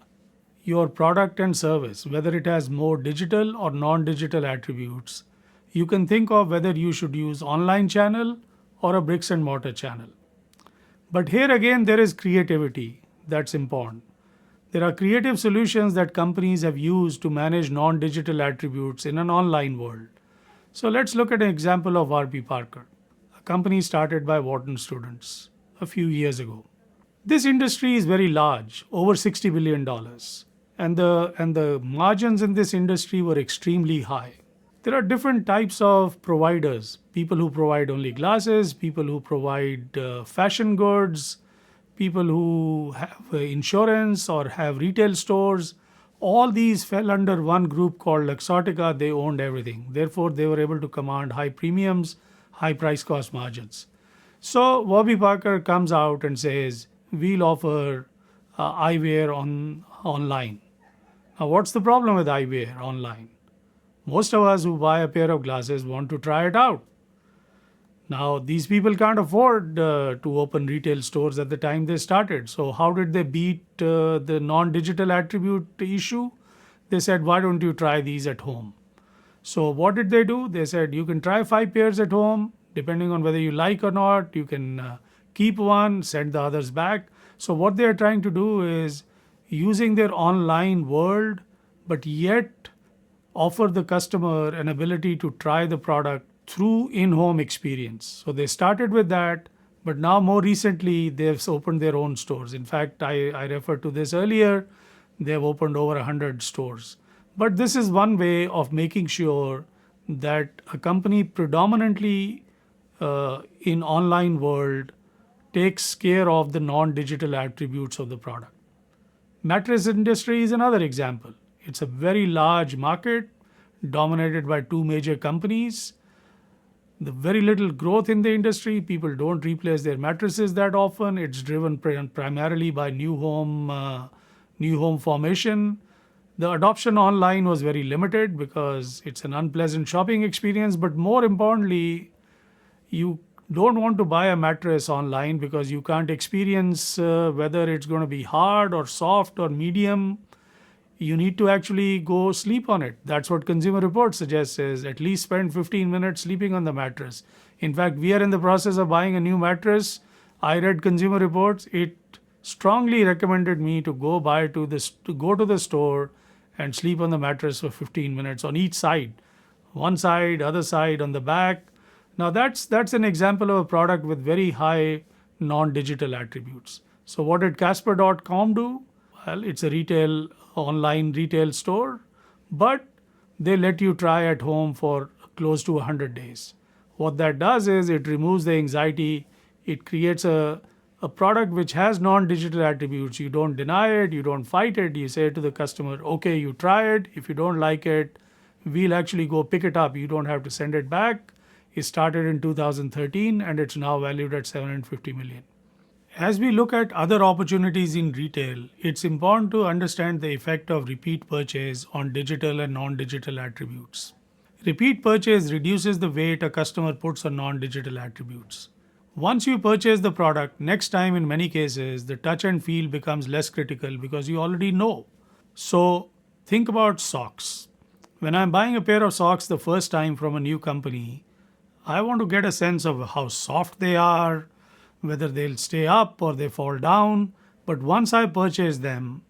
C: your product and service, whether it has more digital or non-digital attributes, you can think of whether you should use online channel or a bricks and mortar channel. But here again, there is creativity that's important. There are creative solutions that companies have used to manage non-digital attributes in an online world. So let's look at an example of Warby Parker, a company started by Wharton students a few years ago. This industry is very large, over $60 billion, and the margins in this industry were extremely high. There are different types of providers: people who provide only glasses, people who provide fashion goods, people who have insurance or have retail stores. All these fell under one group called Luxottica. They owned everything. Therefore, they were able to command high premiums, high price cost margins. So Warby Parker comes out and says, we'll offer eyewear online. Now, what's the problem with eyewear online? Most of us who buy a pair of glasses want to try it out. Now, these people can't afford to open retail stores at the time they started. So how did they beat the non-digital attribute issue? They said, why don't you try these at home? So what did they do? They said, you can try 5 pairs at home. Depending on whether you like or not, you can keep one, send the others back. So what they are trying to do is using their online world, but yet offer the customer an ability to try the product through in-home experience. So they started with that, but now more recently they've opened their own stores. In fact, I referred to this earlier. They've opened over 100 stores. But this is one way of making sure that a company predominantly in online world takes care of the non-digital attributes of the product. Mattress industry is another example. It's a very large market dominated by 2 major companies. The very little growth in the industry. People don't replace their mattresses that often. It's driven primarily by new home formation. The adoption online was very limited because it's an unpleasant shopping experience. But more importantly, you don't want to buy a mattress online because you can't experience whether it's going to be hard or soft or medium. You need to actually go sleep on it. That's what Consumer Reports suggests, is at least spend 15 minutes sleeping on the mattress. In fact, we are in the process of buying a new mattress. I read Consumer Reports. It strongly recommended me to go to the store and sleep on the mattress for 15 minutes on each side. One side, other side, on the back. Now that's an example of a product with very high non-digital attributes. So what did Casper.com do? Well, it's a online retail store, but they let you try at home for close to 100 days. What that does is it removes the anxiety. It creates a product which has non-digital attributes. You don't deny it. You don't fight it. You say to the customer, okay, you try it. If you don't like it, we'll actually go pick it up. You don't have to send it back. It started in 2013 and it's now valued at $750 million. As we look at other opportunities in retail, it's important to understand the effect of repeat purchase on digital and non-digital attributes. Repeat purchase reduces the weight a customer puts on non-digital attributes. Once you purchase the product, next time in many cases, the touch and feel becomes less critical because you already know. So think about socks. When I'm buying a pair of socks the first time from a new company, I want to get a sense of how soft they are, whether they'll stay up or they fall down. But once I purchase them,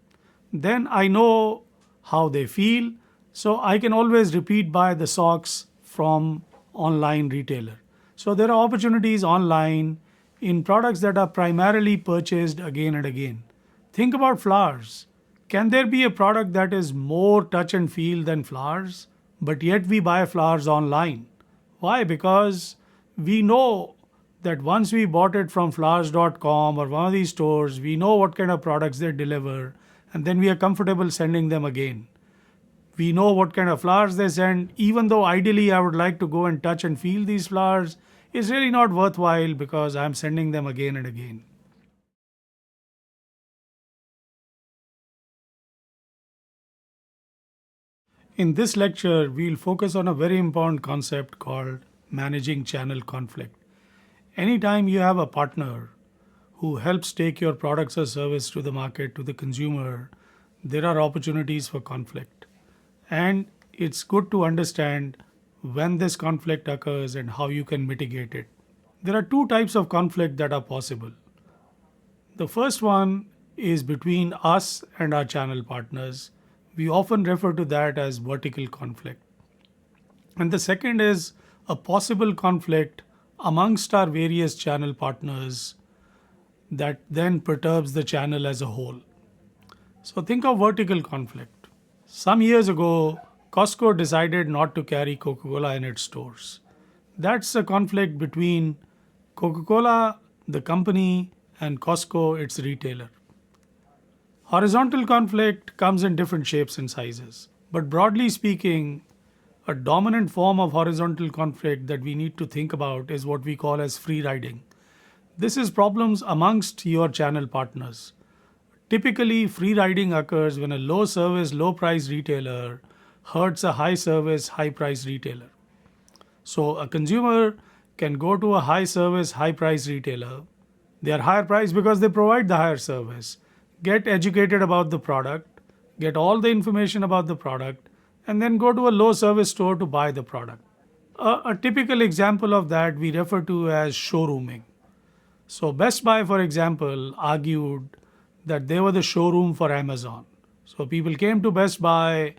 C: then I know how they feel. So I can always repeat buy the socks from online retailer. So there are opportunities online in products that are primarily purchased again and again. Think about flowers. Can there be a product that is more touch and feel than flowers, but yet we buy flowers online? Why? Because we know that once we bought it from flowers.com or one of these stores, we know what kind of products they deliver, and then we are comfortable sending them again. We know what kind of flowers they send. Even though ideally I would like to go and touch and feel these flowers, it's really not worthwhile because I'm sending them again and again. In this lecture, we'll focus on a very important concept called managing channel conflict. Anytime you have a partner who helps take your products or service to the market, to the consumer, there are opportunities for conflict. And it's good to understand when this conflict occurs and how you can mitigate it. There are 2 types of conflict that are possible. The first one is between us and our channel partners. We often refer to that as vertical conflict. And the second is a possible conflict amongst our various channel partners that then perturbs the channel as a whole. So think of vertical conflict. Some years ago, Costco decided not to carry Coca-Cola in its stores. That's a conflict between Coca-Cola, the company, and Costco its retailer. Horizontal conflict comes in different shapes and sizes, but broadly speaking, a dominant form of horizontal conflict that we need to think about is what we call as free riding. This is problems amongst your channel partners. Typically, free riding occurs when a low service, low price retailer hurts a high service, high price retailer. So a consumer can go to a high service, high price retailer. They are higher priced because they provide the higher service. Get educated about the product, get all the information about the product, and then go to a low service store to buy the product. A typical example of that we refer to as showrooming. So Best Buy, for example, argued that they were the showroom for Amazon. So people came to Best Buy,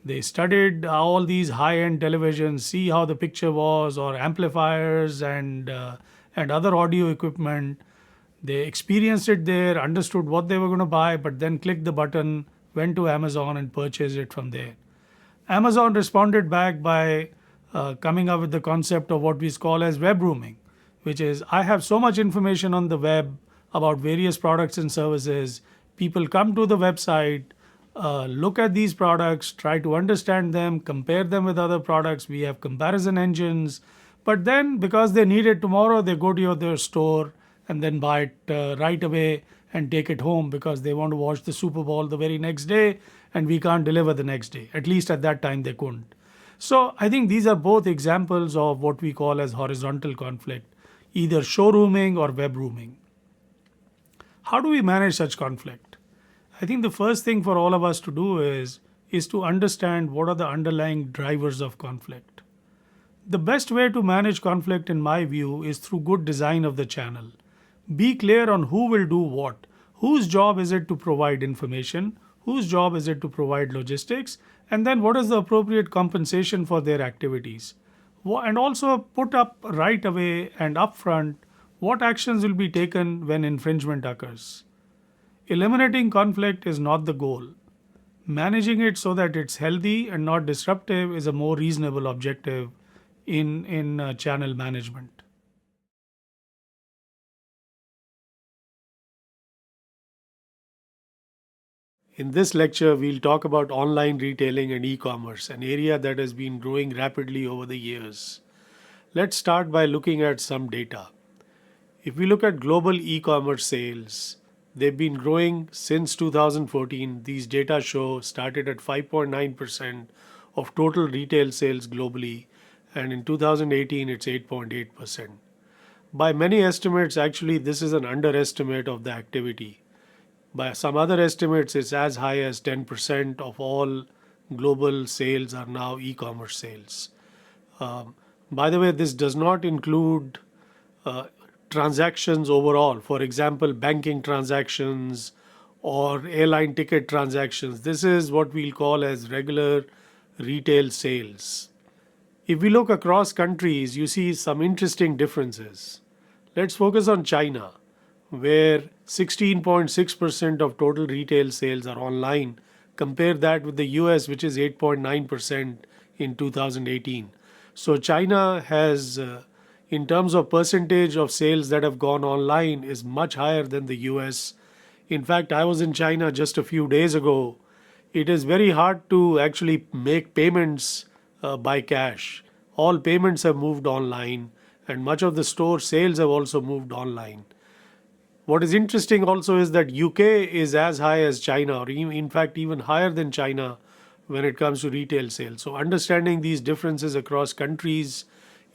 C: they studied all these high-end televisions, see how the picture was, or amplifiers and other audio equipment. They experienced it there, understood what they were going to buy, but then clicked the button, went to Amazon and purchased it from there. Amazon responded back by coming up with the concept of what we call as web rooming, which is I have so much information on the web about various products and services. People come to the website, look at these products, try to understand them, compare them with other products. We have comparison engines. But then because they need it tomorrow, they go to their store and then buy it right away and take it home because they want to watch the Super Bowl the very next day and we can't deliver the next day. At least at that time they couldn't. So I think these are both examples of what we call as horizontal conflict, either showrooming or web rooming. How do we manage such conflict? I think the first thing for all of us to do is to understand what are the underlying drivers of conflict. The best way to manage conflict, in my view, is through good design of the channel. Be clear on who will do what. Whose job is it to provide information? Whose job is it to provide logistics? And then what is the appropriate compensation for their activities? And also put up right away and upfront what actions will be taken when infringement occurs. Eliminating conflict is not the goal. Managing it so that it's healthy and not disruptive is a more reasonable objective in channel management. In this lecture, we'll talk about online retailing and e-commerce, an area that has been growing rapidly over the years. Let's start by looking at some data. If we look at global e-commerce sales, they've been growing since 2014. These data show started at 5.9% of total retail sales globally, and in 2018 it's 8.8%. By many estimates, actually, this is an underestimate of the activity. By some other estimates, it's as high as 10% of all global sales are now e-commerce sales. By the way, this does not include transactions overall. For example, banking transactions or airline ticket transactions. This is what we'll call as regular retail sales. If we look across countries, you see some interesting differences. Let's focus on China, where 16.6% of total retail sales are online. Compare that with the US, which is 8.9% in 2018. So China has, in terms of percentage of sales that have gone online, is much higher than the US. In fact, I was in China just a few days ago. It is very hard to actually make payments by cash. All payments have moved online, and much of the store sales have also moved online. What is interesting also is that UK is as high as China, or in fact even higher than China when it comes to retail sales. So understanding these differences across countries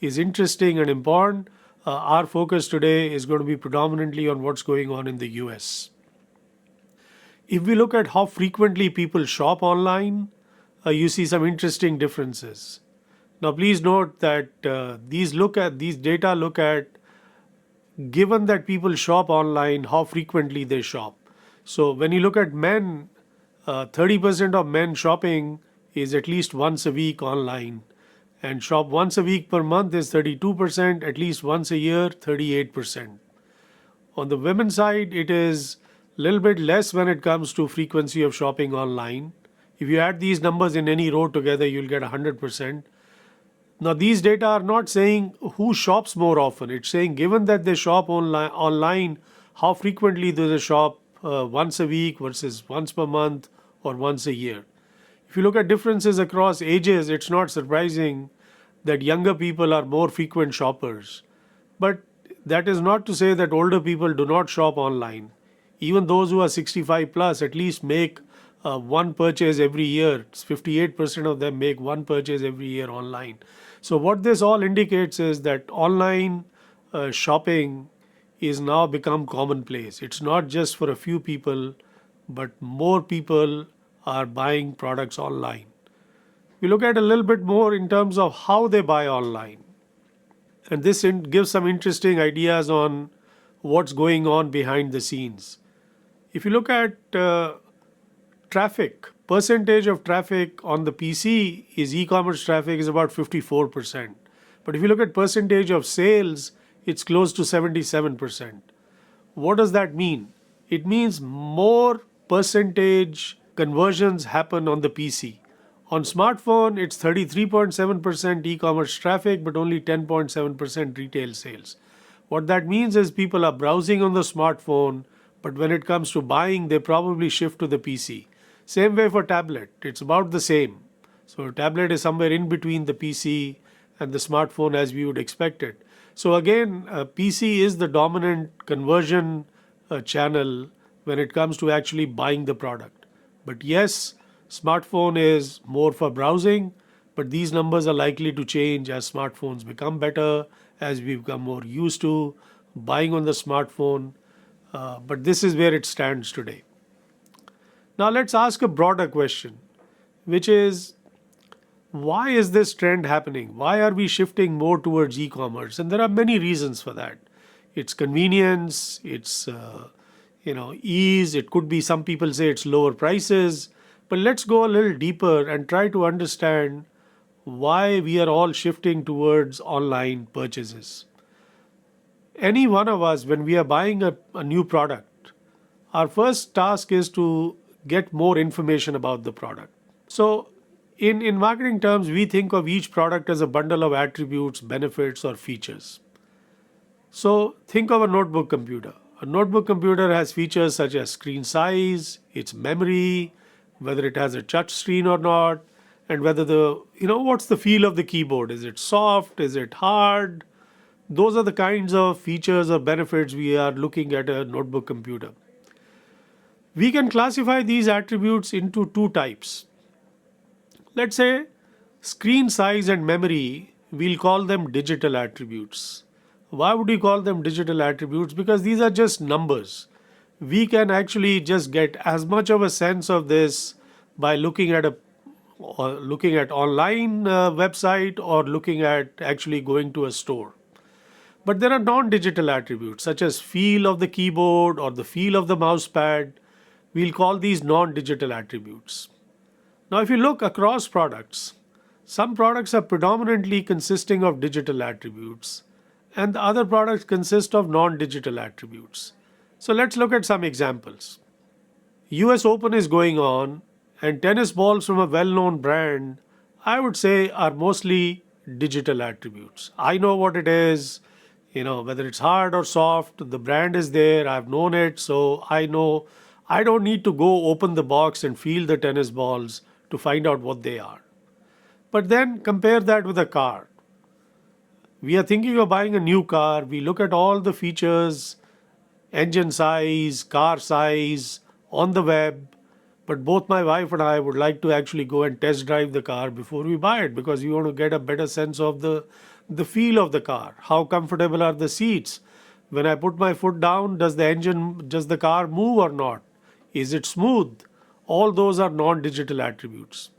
C: is interesting and important. Our focus today is going to be predominantly on what's going on in the US. If we look at how frequently people shop online, you see some interesting differences. Now please note that these data look at, given that people shop online, how frequently they shop. So when you look at men, 30% of men shopping is at least once a week online, and shop once a week per month is 32%, at least once a year, 38%. On the women's side, it is a little bit less when it comes to frequency of shopping online. If you add these numbers in any row together, you'll get 100%. Now, these data are not saying who shops more often. It's saying given that they shop online, how frequently do they shop once a week versus once per month or once a year. If you look at differences across ages, it's not surprising that younger people are more frequent shoppers. But that is not to say that older people do not shop online. Even those who are 65 plus at least make one purchase every year. 58% of them make one purchase every year online. So what this all indicates is that online shopping is now become commonplace. It's not just for a few people, but more people are buying products online. We look at a little bit more in terms of how they buy online. And this gives some interesting ideas on what's going on behind the scenes. If you look at traffic, percentage of traffic on the PC is e-commerce traffic is about 54%. But if you look at percentage of sales, it's close to 77%. What does that mean? It means more percentage conversions happen on the PC. On smartphone, it's 33.7% e-commerce traffic, but only 10.7% retail sales. What that means is people are browsing on the smartphone, but when it comes to buying, they probably shift to the PC. Same way for tablet, it's about the same. So tablet is somewhere in between the PC and the smartphone as we would expect it. So again, PC is the dominant conversion channel when it comes to actually buying the product. But yes, smartphone is more for browsing, but these numbers are likely to change as smartphones become better, as we become more used to buying on the smartphone. But this is where it stands today. Now let's ask a broader question, which is, why is this trend happening? Why are we shifting more towards e-commerce? And there are many reasons for that. It's convenience, it's ease. It could be, some people say it's lower prices. But let's go a little deeper and try to understand why we are all shifting towards online purchases. Any one of us, when we are buying a new product, our first task is to get more information about the product. So in marketing terms, we think of each product as a bundle of attributes, benefits, or features. So think of a notebook computer. A notebook computer has features such as screen size, its memory, whether it has a touch screen or not, and whether what's the feel of the keyboard? Is it soft? Is it hard? Those are the kinds of features or benefits we are looking at a notebook computer. We can classify these attributes into two types. Let's say screen size and memory, we'll call them digital attributes. Why would we call them digital attributes? Because these are just numbers. We can actually just get as much of a sense of this by looking at online website or looking at actually going to a store. But there are non-digital attributes such as feel of the keyboard or the feel of the mouse pad. We'll call these non-digital attributes. Now, if you look across products, some products are predominantly consisting of digital attributes, and the other products consist of non-digital attributes. So let's look at some examples. US Open is going on, and tennis balls from a well-known brand, I would say, are mostly digital attributes. I know what it is, whether it's hard or soft, the brand is there, I've known it, so I know I don't need to go open the box and feel the tennis balls to find out what they are. But then compare that with a car. We are thinking of buying a new car. We look at all the features, engine size, car size, on the web. But both my wife and I would like to actually go and test drive the car before we buy it, because we want to get a better sense of the feel of the car. How comfortable are the seats? When I put my foot down, does the car move or not? Is it smooth? All those are non-digital attributes.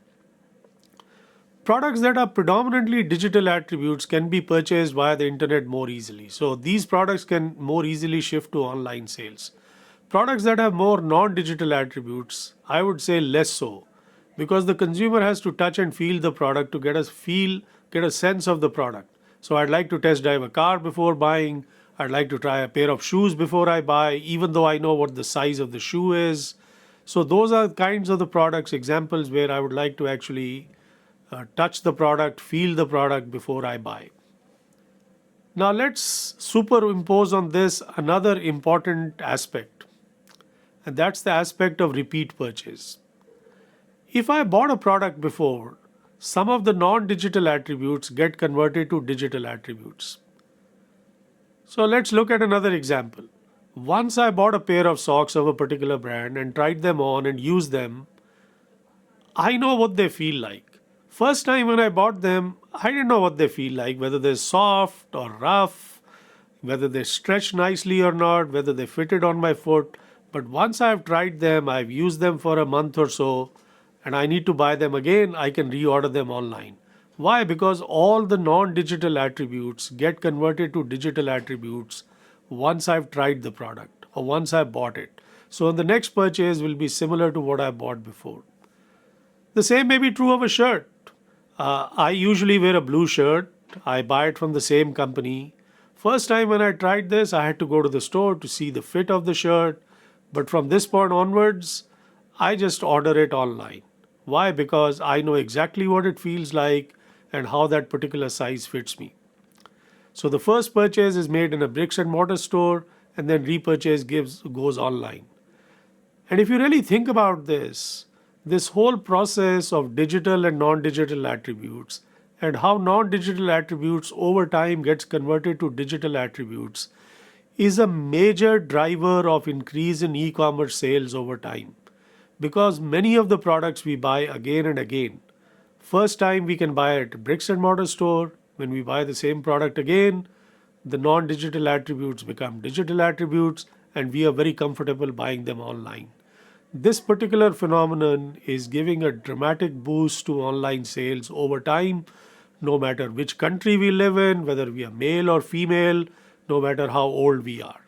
C: Products that are predominantly digital attributes can be purchased via the internet more easily. So these products can more easily shift to online sales. Products that have more non-digital attributes, I would say less so, because the consumer has to touch and feel the product to get a sense of the product. So I'd like to test drive a car before buying. I'd like to try a pair of shoes before I buy, even though I know what the size of the shoe is. So those are kinds of the products, examples where I would like to actually touch the product, feel the product before I buy. Now let's superimpose on this another important aspect, and that's the aspect of repeat purchase. If I bought a product before, some of the non-digital attributes get converted to digital attributes. So let's look at another example. Once I bought a pair of socks of a particular brand and tried them on and used them, I know what they feel like. First time when I bought them, I didn't know what they feel like, whether they're soft or rough, whether they stretch nicely or not, whether they fitted on my foot. But once I've tried them, I've used them for a month or so, and I need to buy them again, I can reorder them online. Why? Because all the non-digital attributes get converted to digital attributes once I've tried the product or once I bought it. So the next purchase will be similar to what I bought before. The same may be true of a shirt. I usually wear a blue shirt. I buy it from the same company. First time when I tried this, I had to go to the store to see the fit of the shirt. But from this point onwards, I just order it online. Why? Because I know exactly what it feels like and how that particular size fits me. So the first purchase is made in a bricks and mortar store, and then repurchase goes online. And if you really think about this whole process of digital and non-digital attributes and how non-digital attributes over time gets converted to digital attributes is a major driver of increase in e-commerce sales over time. Because many of the products we buy again and again, first time we can buy at a bricks and mortar store. When we buy the same product again, the non-digital attributes become digital attributes, and we are very comfortable buying them online. This particular phenomenon is giving a dramatic boost to online sales over time, no matter which country we live in, whether we are male or female, no matter how old we are.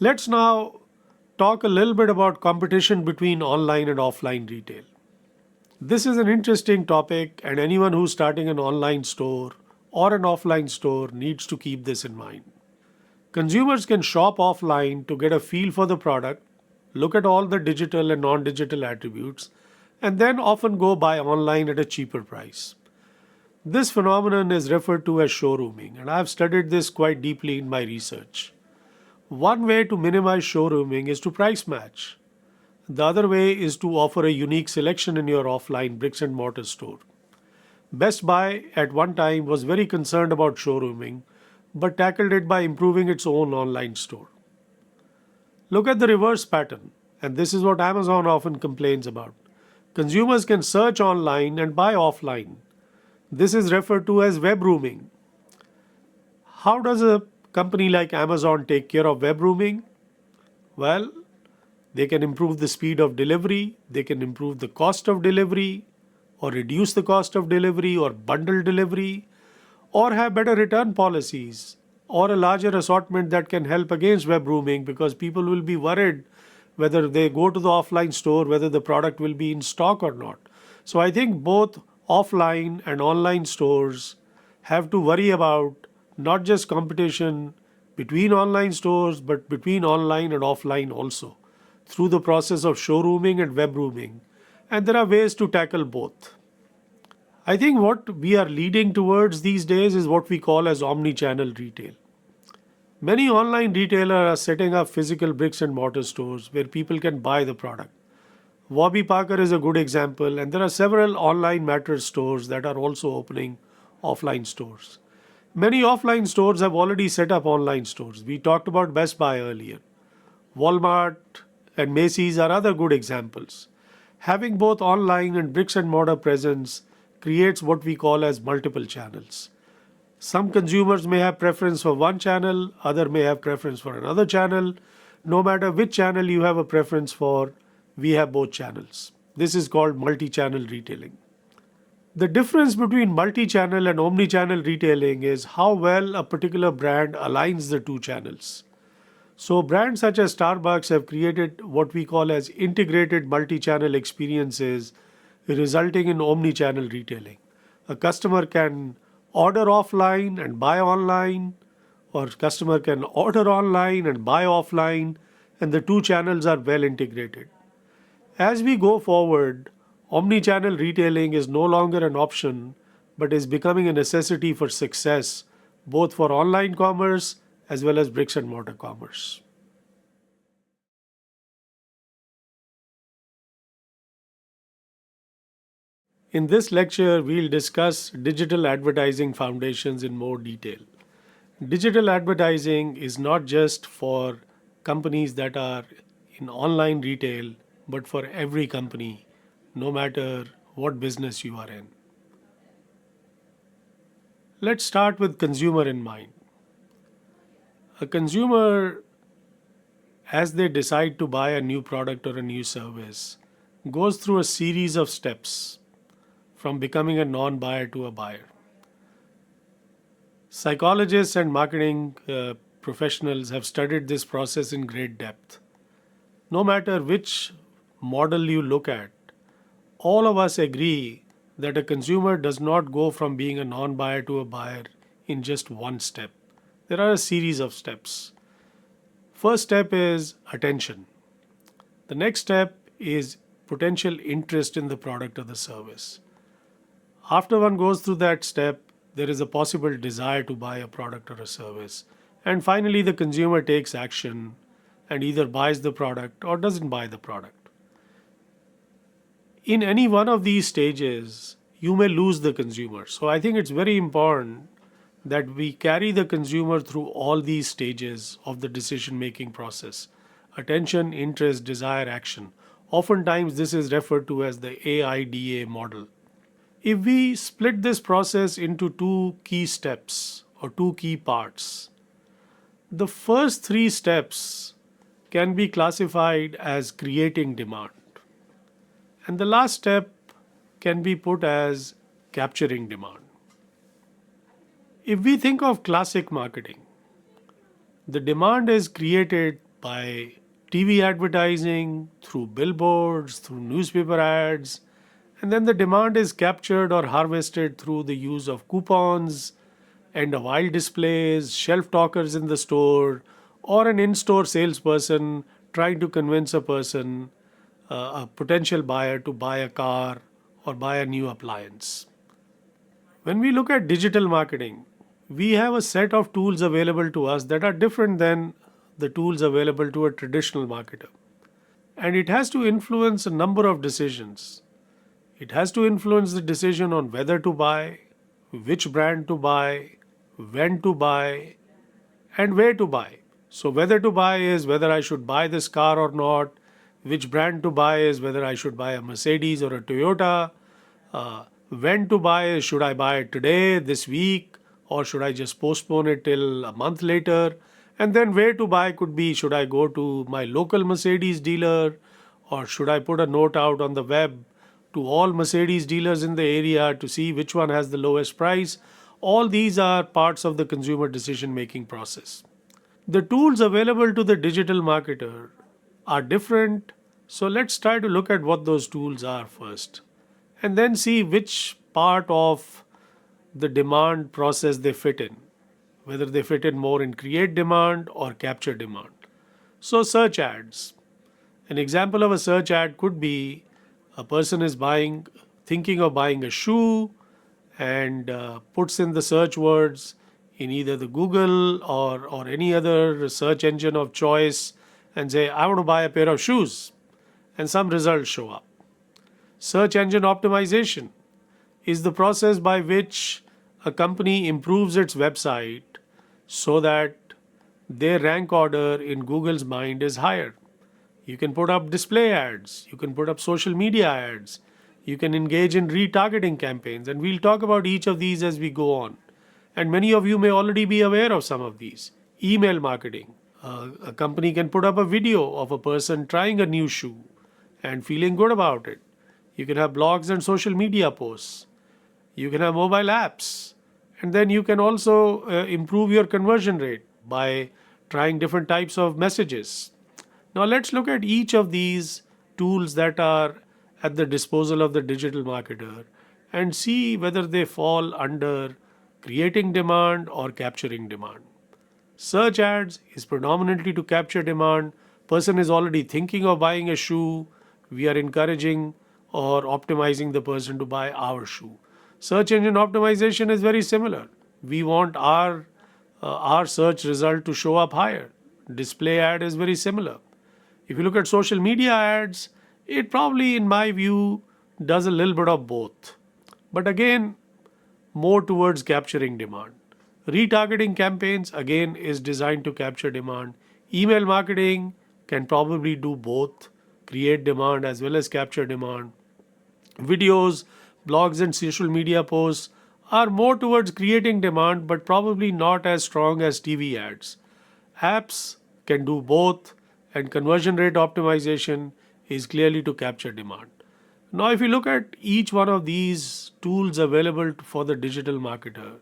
C: Let's now talk a little bit about competition between online and offline retail. This is an interesting topic, and anyone who's starting an online store or an offline store needs to keep this in mind. Consumers can shop offline to get a feel for the product, look at all the digital and non-digital attributes, and then often go buy online at a cheaper price. This phenomenon is referred to as showrooming, and I've studied this quite deeply in my research. One way to minimize showrooming is to price match. The other way is to offer a unique selection in your offline bricks and mortar store. Best Buy at one time was very concerned about showrooming, but tackled it by improving its own online store. Look at the reverse pattern, and this is what Amazon often complains about. Consumers can search online and buy offline. This is referred to as web rooming. How does a company like Amazon take care of web rooming? Well, they can improve the speed of delivery, they can improve the cost of delivery, or reduce the cost of delivery, or bundle delivery, or have better return policies, or a larger assortment that can help against web rooming, because people will be worried whether they go to the offline store, whether the product will be in stock or not. So I think both offline and online stores have to worry about not just competition between online stores, but between online and offline also, through the process of showrooming and web rooming. And there are ways to tackle both. I think what we are leading towards these days is what we call as omni-channel retail. Many online retailers are setting up physical bricks and mortar stores where people can buy the product. Warby Parker is a good example, and there are several online mattress stores that are also opening offline stores. Many offline stores have already set up online stores. We talked about Best Buy earlier. Walmart and Macy's are other good examples. Having both online and bricks and mortar presence creates what we call as multiple channels. Some consumers may have preference for one channel, other may have preference for another channel. No matter which channel you have a preference for, we have both channels. This is called multi-channel retailing. The difference between multi-channel and omni-channel retailing is how well a particular brand aligns the two channels. So brands such as Starbucks have created what we call as integrated multi-channel experiences, resulting in omni-channel retailing. A customer can order offline and buy online, or customer can order online and buy offline, and the two channels are well integrated. As we go forward, omni-channel retailing is no longer an option, but is becoming a necessity for success both for online commerce as well as bricks and mortar commerce. In this lecture, we'll discuss digital advertising foundations in more detail. Digital advertising is not just for companies that are in online retail, but for every company, no matter what business you are in. Let's start with consumer in mind. A consumer, as they decide to buy a new product or a new service, goes through a series of steps from becoming a non-buyer to a buyer. Psychologists and marketing professionals have studied this process in great depth. No matter which model you look at, all of us agree that a consumer does not go from being a non-buyer to a buyer in just one step. There are a series of steps. First step is attention. The next step is potential interest in the product or the service. After one goes through that step, there is a possible desire to buy a product or a service. And finally, the consumer takes action and either buys the product or doesn't buy the product. In any one of these stages, you may lose the consumer. So I think it's very important that we carry the consumer through all these stages of the decision-making process: attention, interest, desire, action. Oftentimes, this is referred to as the AIDA model. If we split this process into two key steps or two key parts, the first three steps can be classified as creating demand. And the last step can be put as capturing demand. If we think of classic marketing, the demand is created by TV advertising, through billboards, through newspaper ads, and then the demand is captured or harvested through the use of coupons, end-of-aisle displays, shelf talkers in the store, or an in-store salesperson trying to convince a person, a potential buyer, to buy a car or buy a new appliance. When we look at digital marketing, we have a set of tools available to us that are different than the tools available to a traditional marketer. And it has to influence a number of decisions. It has to influence the decision on whether to buy, which brand to buy, when to buy, and where to buy. So whether to buy is whether I should buy this car or not. Which brand to buy is whether I should buy a Mercedes or a Toyota. When to buy is should I buy it today, this week, or should I just postpone it till a month later? And then where to buy could be, should I go to my local Mercedes dealer, or should I put a note out on the web to all Mercedes dealers in the area to see which one has the lowest price? All these are parts of the consumer decision-making process. The tools available to the digital marketer are different, so let's try to look at what those tools are first, and then see which part of the demand process they fit in, whether they fit in more in create demand or capture demand. So search ads. An example of a search ad could be a person is thinking of buying a shoe, and puts in the search words in either the Google or any other search engine of choice and say, I want to buy a pair of shoes, and some results show up. Search engine optimization is the process by which a company improves its website so that their rank order in Google's mind is higher. You can put up display ads, you can put up social media ads, you can engage in retargeting campaigns, and we'll talk about each of these as we go on. And many of you may already be aware of some of these. Email marketing. A company can put up a video of a person trying a new shoe and feeling good about it. You can have blogs and social media posts. You can have mobile apps. And then you can also improve your conversion rate by trying different types of messages. Now let's look at each of these tools that are at the disposal of the digital marketer and see whether they fall under creating demand or capturing demand. Search ads is predominantly to capture demand. Person is already thinking of buying a shoe. We are encouraging or optimizing the person to buy our shoe. Search engine optimization is very similar. We want our our search result to show up higher. Display ad is very similar. If you look at social media ads, it probably, in my view, does a little bit of both. But again, more towards capturing demand. Retargeting campaigns, again, is designed to capture demand. Email marketing can probably do both, create demand as well as capture demand. Videos, blogs, and social media posts are more towards creating demand, but probably not as strong as TV ads. Apps can do both, and conversion rate optimization is clearly to capture demand. Now, if you look at each one of these tools available for the digital marketer,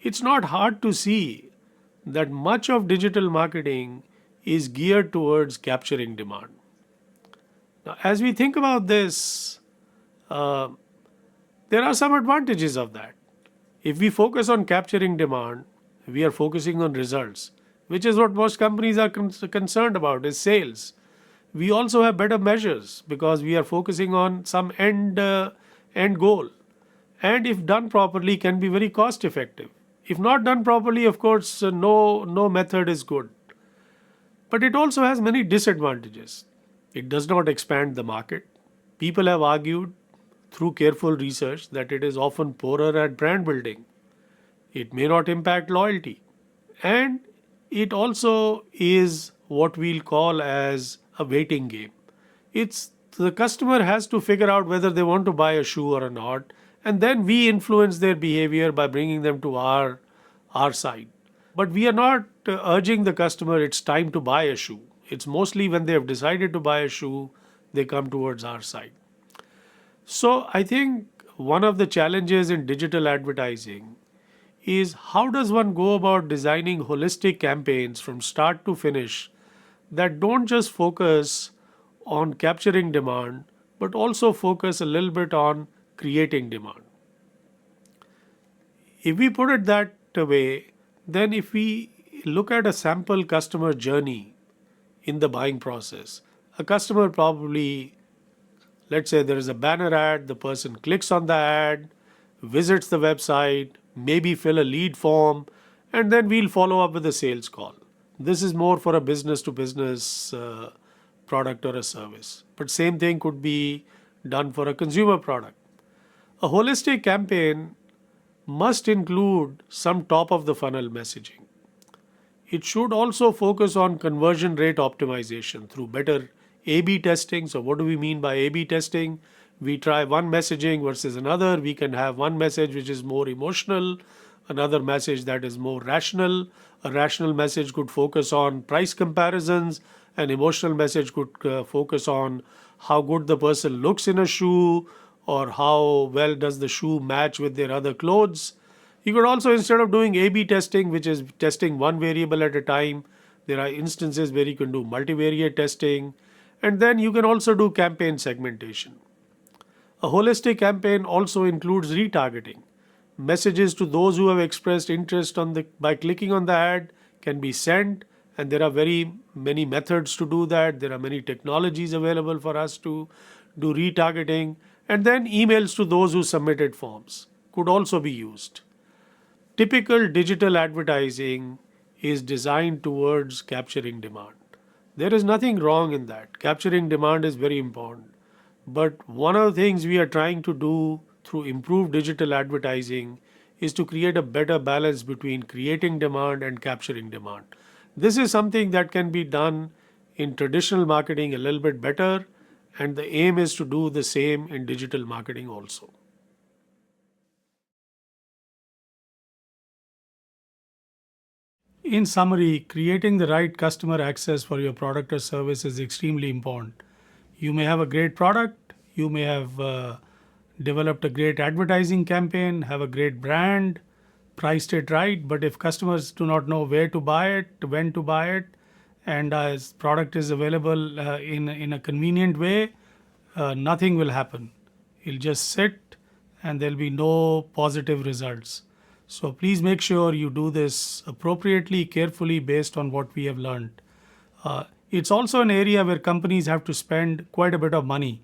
C: it's not hard to see that much of digital marketing is geared towards capturing demand. Now, as we think about this, uh, there are some advantages of that. If we focus on capturing demand, we are focusing on results, which is what most companies are concerned about, is sales. We also have better measures because we are focusing on some end goal, and if done properly, can be very cost effective. If not done properly, of course, no method is good. But it also has many disadvantages. It does not expand the market. People have argued through careful research that it is often poorer at brand building. It may not impact loyalty. And it also is what we'll call as a waiting game. It's the customer has to figure out whether they want to buy a shoe or not, and then we influence their behavior by bringing them to our side. But we are not urging the customer it's time to buy a shoe. It's mostly when they have decided to buy a shoe, they come towards our side. So I think one of the challenges in digital advertising is how does one go about designing holistic campaigns from start to finish that don't just focus on capturing demand, but also focus a little bit on creating demand. If we put it that way, then if we look at a sample customer journey in the buying process, a customer probably, let's say there is a banner ad, the person clicks on the ad, visits the website, maybe fill a lead form, and then we'll follow up with a sales call. This is more for a business to business product or a service. But same thing could be done for a consumer product. A holistic campaign must include some top of the funnel messaging. It should also focus on conversion rate optimization through better A/B testing. So what do we mean by A/B testing? We try one messaging versus another. We can have one message which is more emotional, another message that is more rational. A rational message could focus on price comparisons. An emotional message could focus on how good the person looks in a shoe or how well does the shoe match with their other clothes. You could also, instead of doing A/B testing, which is testing one variable at a time, there are instances where you can do multivariate testing. And then you can also do campaign segmentation. A holistic campaign also includes retargeting. Messages to those who have expressed interest by clicking on the ad can be sent, and there are very many methods to do that. There are many technologies available for us to do retargeting. And then emails to those who submitted forms could also be used. Typical digital advertising is designed towards capturing demand. There is nothing wrong in that. Capturing demand is very important. But one of the things we are trying to do through improved digital advertising is to create a better balance between creating demand and capturing demand. This is something that can be done in traditional marketing a little bit better, and the aim is to do the same in digital marketing also. In summary, creating the right customer access for your product or service is extremely important. You may have a great product, you may have developed a great advertising campaign, have a great brand, priced it right, but if customers do not know where to buy it, when to buy it, and as product is available in a convenient way, nothing will happen. It'll just sit and there'll be no positive results. So please make sure you do this appropriately, carefully, based on what we have learned. It's also an area where companies have to spend quite a bit of money.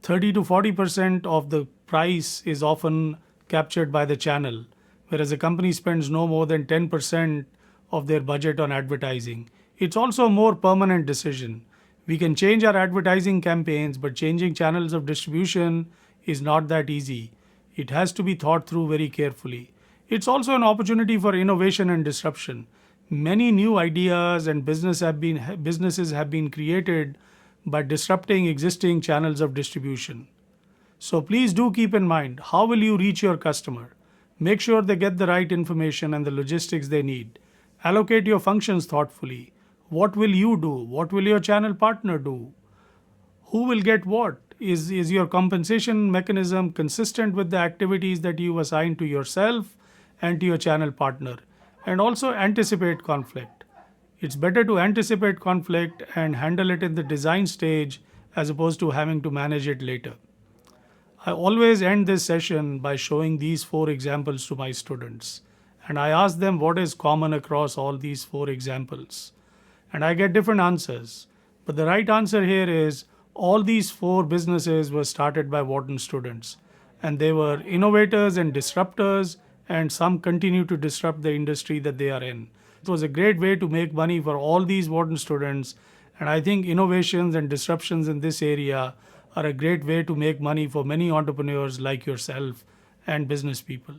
C: 30 to 40% of the price is often captured by the channel, whereas a company spends no more than 10% of their budget on advertising. It's also a more permanent decision. We can change our advertising campaigns, but changing channels of distribution is not that easy. It has to be thought through very carefully. It's also an opportunity for innovation and disruption. Many new ideas and businesses have been created by disrupting existing channels of distribution. So please do keep in mind, how will you reach your customer? Make sure they get the right information and the logistics they need. Allocate your functions thoughtfully. What will you do? What will your channel partner do? Who will get what? Is your compensation mechanism consistent with the activities that you assign to yourself and to your channel partner? And also anticipate conflict. It's better to anticipate conflict and handle it in the design stage as opposed to having to manage it later. I always end this session by showing these 4 examples to my students. And I ask them what is common across all these 4 examples. And I get different answers. But the right answer here is all these 4 businesses were started by Wharton students. And they were innovators and disruptors, and some continue to disrupt the industry that they are in. It was a great way to make money for all these Wharton students. And I think innovations and disruptions in this area are a great way to make money for many entrepreneurs like yourself and business people.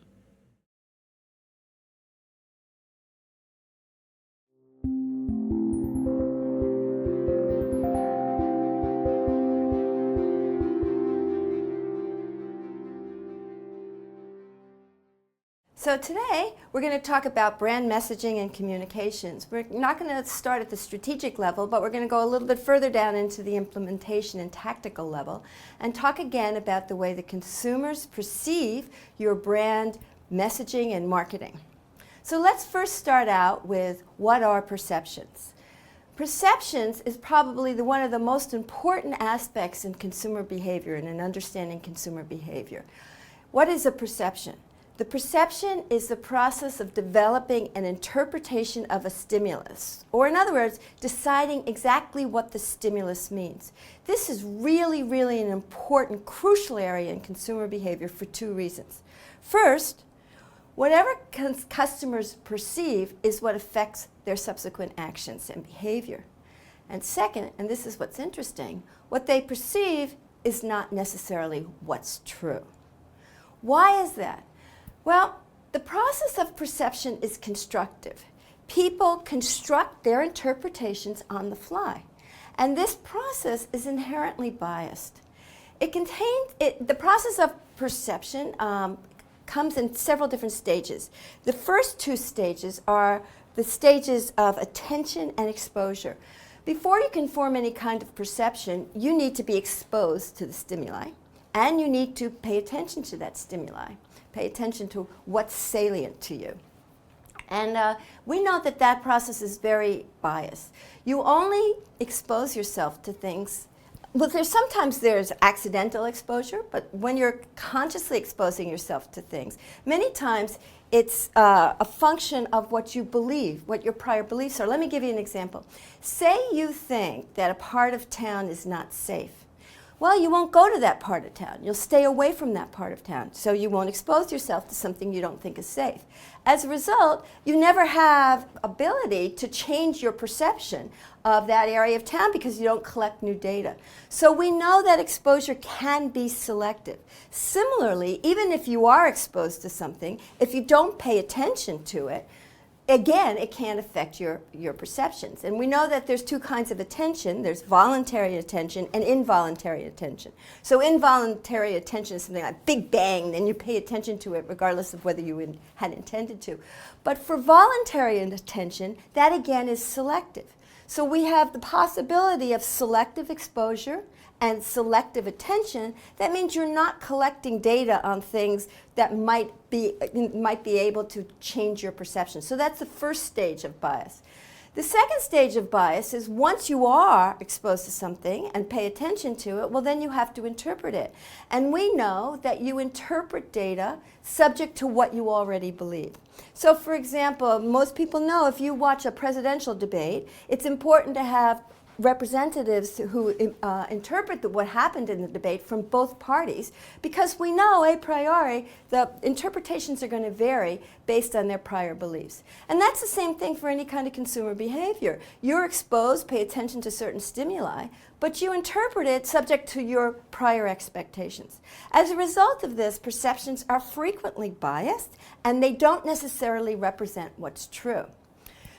A: So today, we're going to talk about brand messaging and communications. We're not going to start at the strategic level, but we're going to go a little bit further down into the implementation and tactical level and talk again about the way the consumers perceive your brand messaging and marketing. So let's first start out with what are perceptions. Perceptions is probably one of the most important aspects in consumer behavior and in understanding consumer behavior. What is a perception? The perception is the process of developing an interpretation of a stimulus, or in other words, deciding exactly what the stimulus means. This is really, really an important, crucial area in consumer behavior for 2 reasons. First, whatever customers perceive is what affects their subsequent actions and behavior. And second, and this is what's interesting, what they perceive is not necessarily what's true. Why is that? Well, the process of perception is constructive. People construct their interpretations on the fly, and this process is inherently biased. The process of perception comes in several different stages. The first 2 stages are the stages of attention and exposure. Before you can form any kind of perception, you need to be exposed to the stimuli, and you need to pay attention to that stimuli. Pay attention to what's salient to you. And we know that that process is very biased. You only expose yourself to things. Well, sometimes there's accidental exposure, but when you're consciously exposing yourself to things, many times it's a function of what you believe, what your prior beliefs are. Let me give you an example. Say you think that a part of town is not safe. Well, you won't go to that part of town. You'll stay away from that part of town, so you won't expose yourself to something you don't think is safe. As a result, you never have ability to change your perception of that area of town because you don't collect new data. So we know that exposure can be selective. Similarly, even if you are exposed to something, if you don't pay attention to it, again, it can affect your perceptions. And we know that there's 2 kinds of attention. There's voluntary attention and involuntary attention. So involuntary attention is something like big bang, and you pay attention to it regardless of whether you had intended to. But for voluntary attention, that again is selective. So we have the possibility of selective exposure and selective attention. That means you're not collecting data on things that might be able to change your perception. So that's the first stage of bias. The second stage of bias is once you are exposed to something and pay attention to it, well, then you have to interpret it. And we know that you interpret data subject to what you already believe. So, for example, most people know if you watch a presidential debate, it's important to have representatives who interpret what happened in the debate from both parties, because we know a priori the interpretations are going to vary based on their prior beliefs. And that's the same thing for any kind of consumer behavior. You're exposed, pay attention to certain stimuli, but you interpret it subject to your prior expectations. As a result of this, perceptions are frequently biased, and they don't necessarily represent what's true.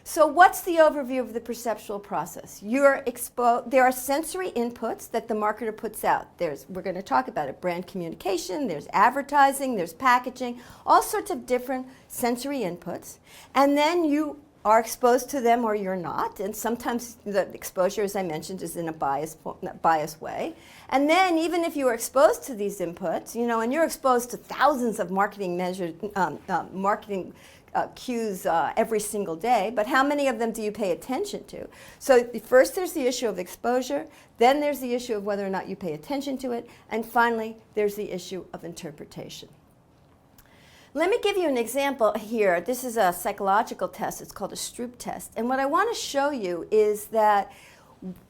A: So what's the overview of the perceptual process? There are sensory inputs that the marketer puts out. We're going to talk about it, brand communication, there's advertising, there's packaging, all sorts of different sensory inputs. And then you are exposed to them or you're not. And sometimes the exposure, as I mentioned, is in a biased way. And then even if you are exposed to these inputs, and you're exposed to thousands of marketing cues every single day, but how many of them do you pay attention to? So first there's the issue of exposure, then there's the issue of whether or not you pay attention to it, and finally there's the issue of interpretation. Let me give you an example here. This is a psychological test. It's called a Stroop test. And what I want to show you is that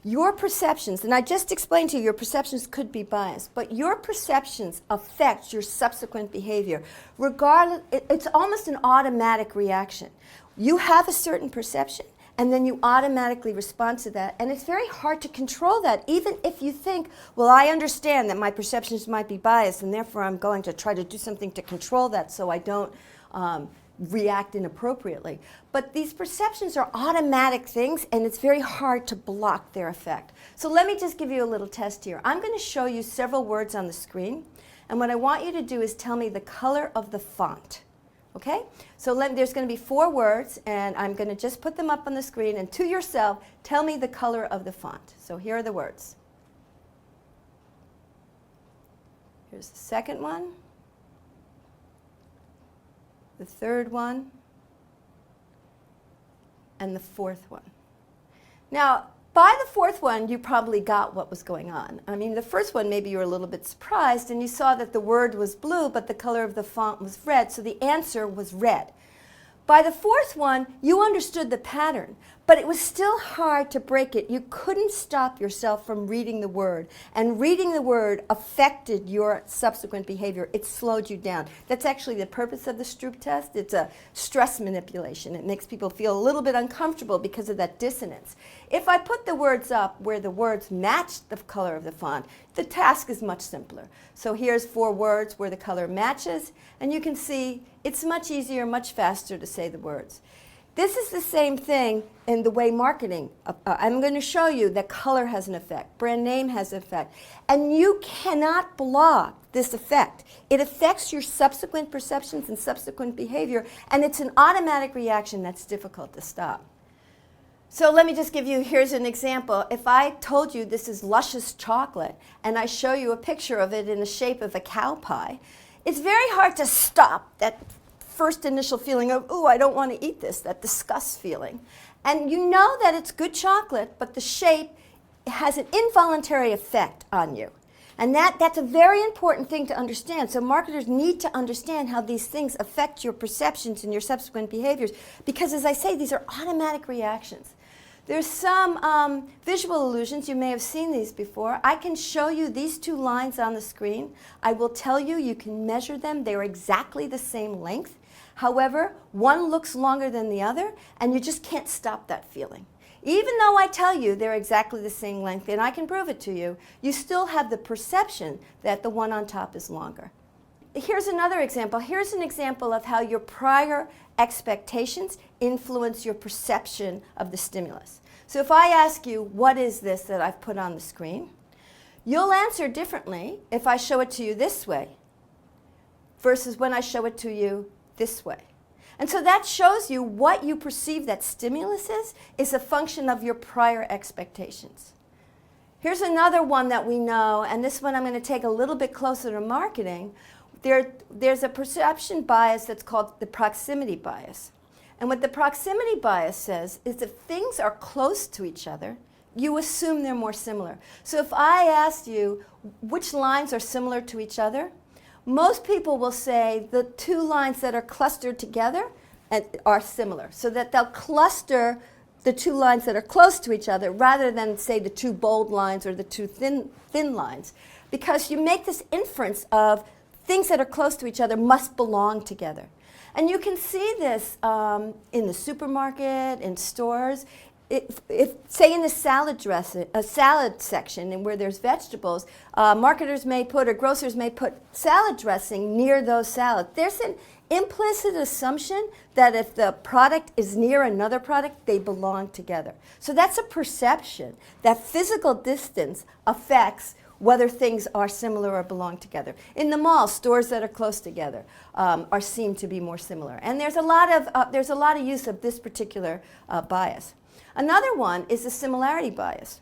A: your perceptions, and I just explained to you, your perceptions could be biased, but your perceptions affect your subsequent behavior. Regardless, it's almost an automatic reaction. You have a certain perception, and then you automatically respond to that, and it's very hard to control that, even if you think, well, I understand that my perceptions might be biased, and therefore I'm going to try to do something to control that so I don't react inappropriately. But these perceptions are automatic things, and it's very hard to block their effect. So let me just give you a little test here. I'm going to show you several words on the screen, and what I want you to do is tell me the color of the font. Okay? So there's going to be 4 words, and I'm going to just put them up on the screen, and to yourself, tell me the color of the font. So here are the words. Here's the second one, the third one, and the fourth one. Now, by the fourth one, you probably got what was going on. I mean, the first one, maybe you were a little bit surprised, and you saw that the word was blue, but the color of the font was red, so the answer was red. By the fourth one, you understood the pattern, but it was still hard to break it. You couldn't stop yourself from reading the word, and reading the word affected your subsequent behavior. It slowed you down. That's actually the purpose of the Stroop test. It's a stress manipulation. It makes people feel a little bit uncomfortable because of that dissonance. If I put the words up where the words match the color of the font, the task is much simpler. So here's 4 words where the color matches, and you can see it's much easier, much faster to say the words. This is the same thing in the way marketing. I'm going to show you that color has an effect, brand name has an effect, and you cannot block this effect. It affects your subsequent perceptions and subsequent behavior, and it's an automatic reaction that's difficult to stop. So let me just give you, here's an example. If I told you this is luscious chocolate, and I show you a picture of it in the shape of a cow pie, it's very hard to stop that first initial feeling of, ooh, I don't want to eat this, that disgust feeling. And you know that it's good chocolate, but the shape has an involuntary effect on you. And that's a very important thing to understand. So marketers need to understand how these things affect your perceptions and your subsequent behaviors, because as I say, these are automatic reactions. There's some visual illusions. You may have seen these before. I can show you these 2 lines on the screen. I will tell you, you can measure them. They're exactly the same length. However, one looks longer than the other, and you just can't stop that feeling. Even though I tell you they're exactly the same length, and I can prove it to you, you still have the perception that the one on top is longer. Here's another example. Here's an example of how your prior expectations influence your perception of the stimulus. So if I ask you, what is this that I've put on the screen? You'll answer differently if I show it to you this way versus when I show it to you this way. And so that shows you what you perceive that stimulus is a function of your prior expectations. Here's another one that we know, and this one I'm going to take a little bit closer to marketing. There's a perception bias that's called the proximity bias. And what the proximity bias says is if things are close to each other, you assume they're more similar. So if I asked you which lines are similar to each other, most people will say the 2 lines that are clustered together are similar, so that they'll cluster the two lines that are close to each other rather than, say, the two bold lines or the two thin lines. Because you make this inference of things that are close to each other must belong together. And you can see this in the supermarket, in stores. If say in the salad section, and where there's vegetables, marketers may put, or grocers may put, salad dressing near those salads. There's an implicit assumption that if the product is near another product, they belong together. So that's a perception that physical distance affects whether things are similar or belong together. In the mall, stores that are close together are seen to be more similar. And there's a lot of use of this particular bias. Another one is the similarity bias.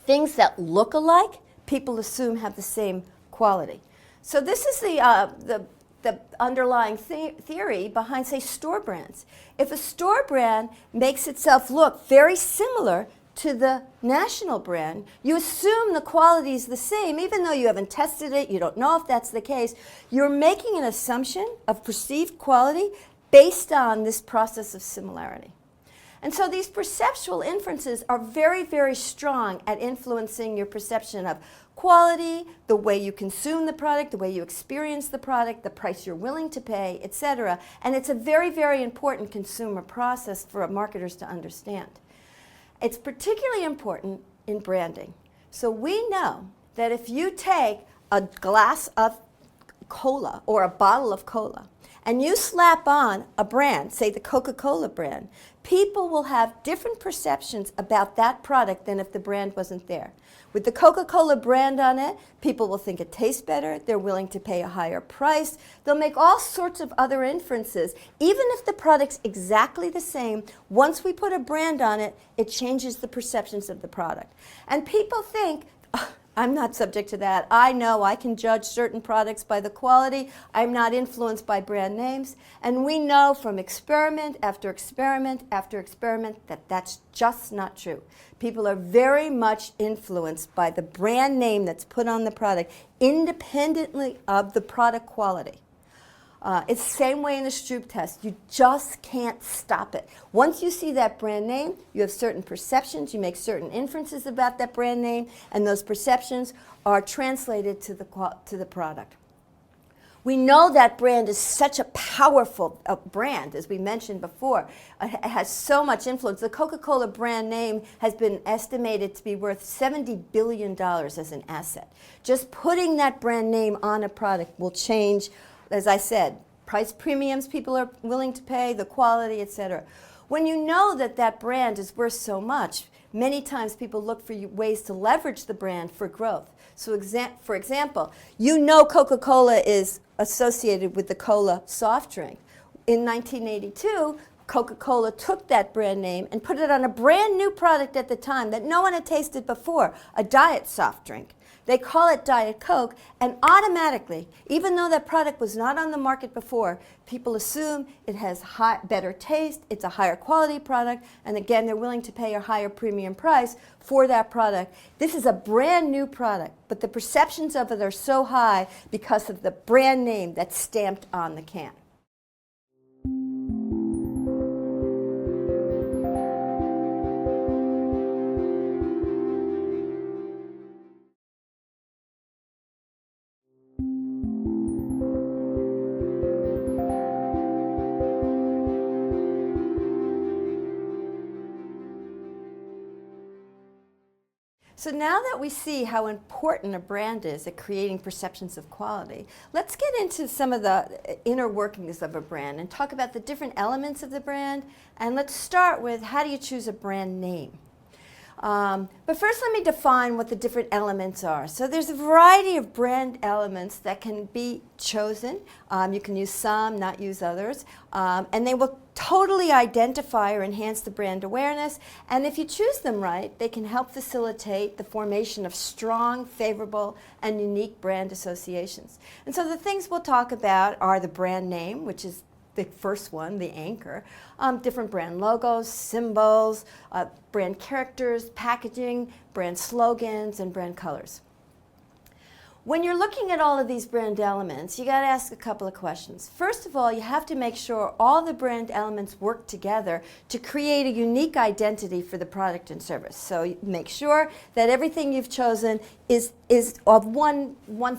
A: Things that look alike, people assume have the same quality. So this is the underlying theory behind, say, store brands. If a store brand makes itself look very similar to the national brand, you assume the quality is the same, even though you haven't tested it, you don't know if that's the case. You're making an assumption of perceived quality based on this process of similarity. And so these perceptual inferences are very, very strong at influencing your perception of quality, the way you consume the product, the way you experience the product, the price you're willing to pay, etc. And it's a very, very important consumer process for marketers to understand. It's particularly important in branding. So we know that if you take a glass of cola or a bottle of cola and you slap on a brand, say the Coca-Cola brand, people will have different perceptions about that product than if the brand wasn't there. With the Coca-Cola brand on it, people will think it tastes better, they're willing to pay a higher price, they'll make all sorts of other inferences. Even if the product's exactly the same, once we put a brand on it, it changes the perceptions of the product. And people think, oh, I'm not subject to that. I know I can judge certain products by the quality. I'm not influenced by brand names. And we know from experiment after experiment after experiment that that's just not true. People are very much influenced by the brand name that's put on the product independently of the product quality. It's the same way in the Stroop test. You just can't stop it. Once you see that brand name, you have certain perceptions, you make certain inferences about that brand name, and those perceptions are translated to the product. We know that brand is such a powerful brand, as we mentioned before. It has so much influence. The Coca-Cola brand name has been estimated to be worth $70 billion as an asset. Just putting that brand name on a product will change, as I said, price premiums people are willing to pay, the quality, etc. When you know that that brand is worth so much, many times people look for ways to leverage the brand for growth. So for example, you know Coca-Cola is associated with the cola soft drink. In 1982, Coca-Cola took that brand name and put it on a brand new product at the time that no one had tasted before, a diet soft drink. They call it Diet Coke, and automatically, even though that product was not on the market before, people assume it has better taste, it's a higher quality product, and again, they're willing to pay a higher premium price for that product. This is a brand new product, but the perceptions of it are so high because of the brand name that's stamped on the can. So now that we see how important a brand is at creating perceptions of quality, let's get into some of the inner workings of a brand and talk about the different elements of the brand. And let's start with, how do you choose a brand name? But first, let me define what the different elements are. So there's a variety of brand elements that can be chosen. You can use some, not use others. And they will totally identify or enhance the brand awareness. And if you choose them right, they can help facilitate the formation of strong, favorable, and unique brand associations. And so the things we'll talk about are the brand name, which is the first one, the anchor, different brand logos, symbols, brand characters, packaging, brand slogans, and brand colors. When you're looking at all of these brand elements, you got to ask a couple of questions. First of all, you have to make sure all the brand elements work together to create a unique identity for the product and service. So you make sure that everything you've chosen is of one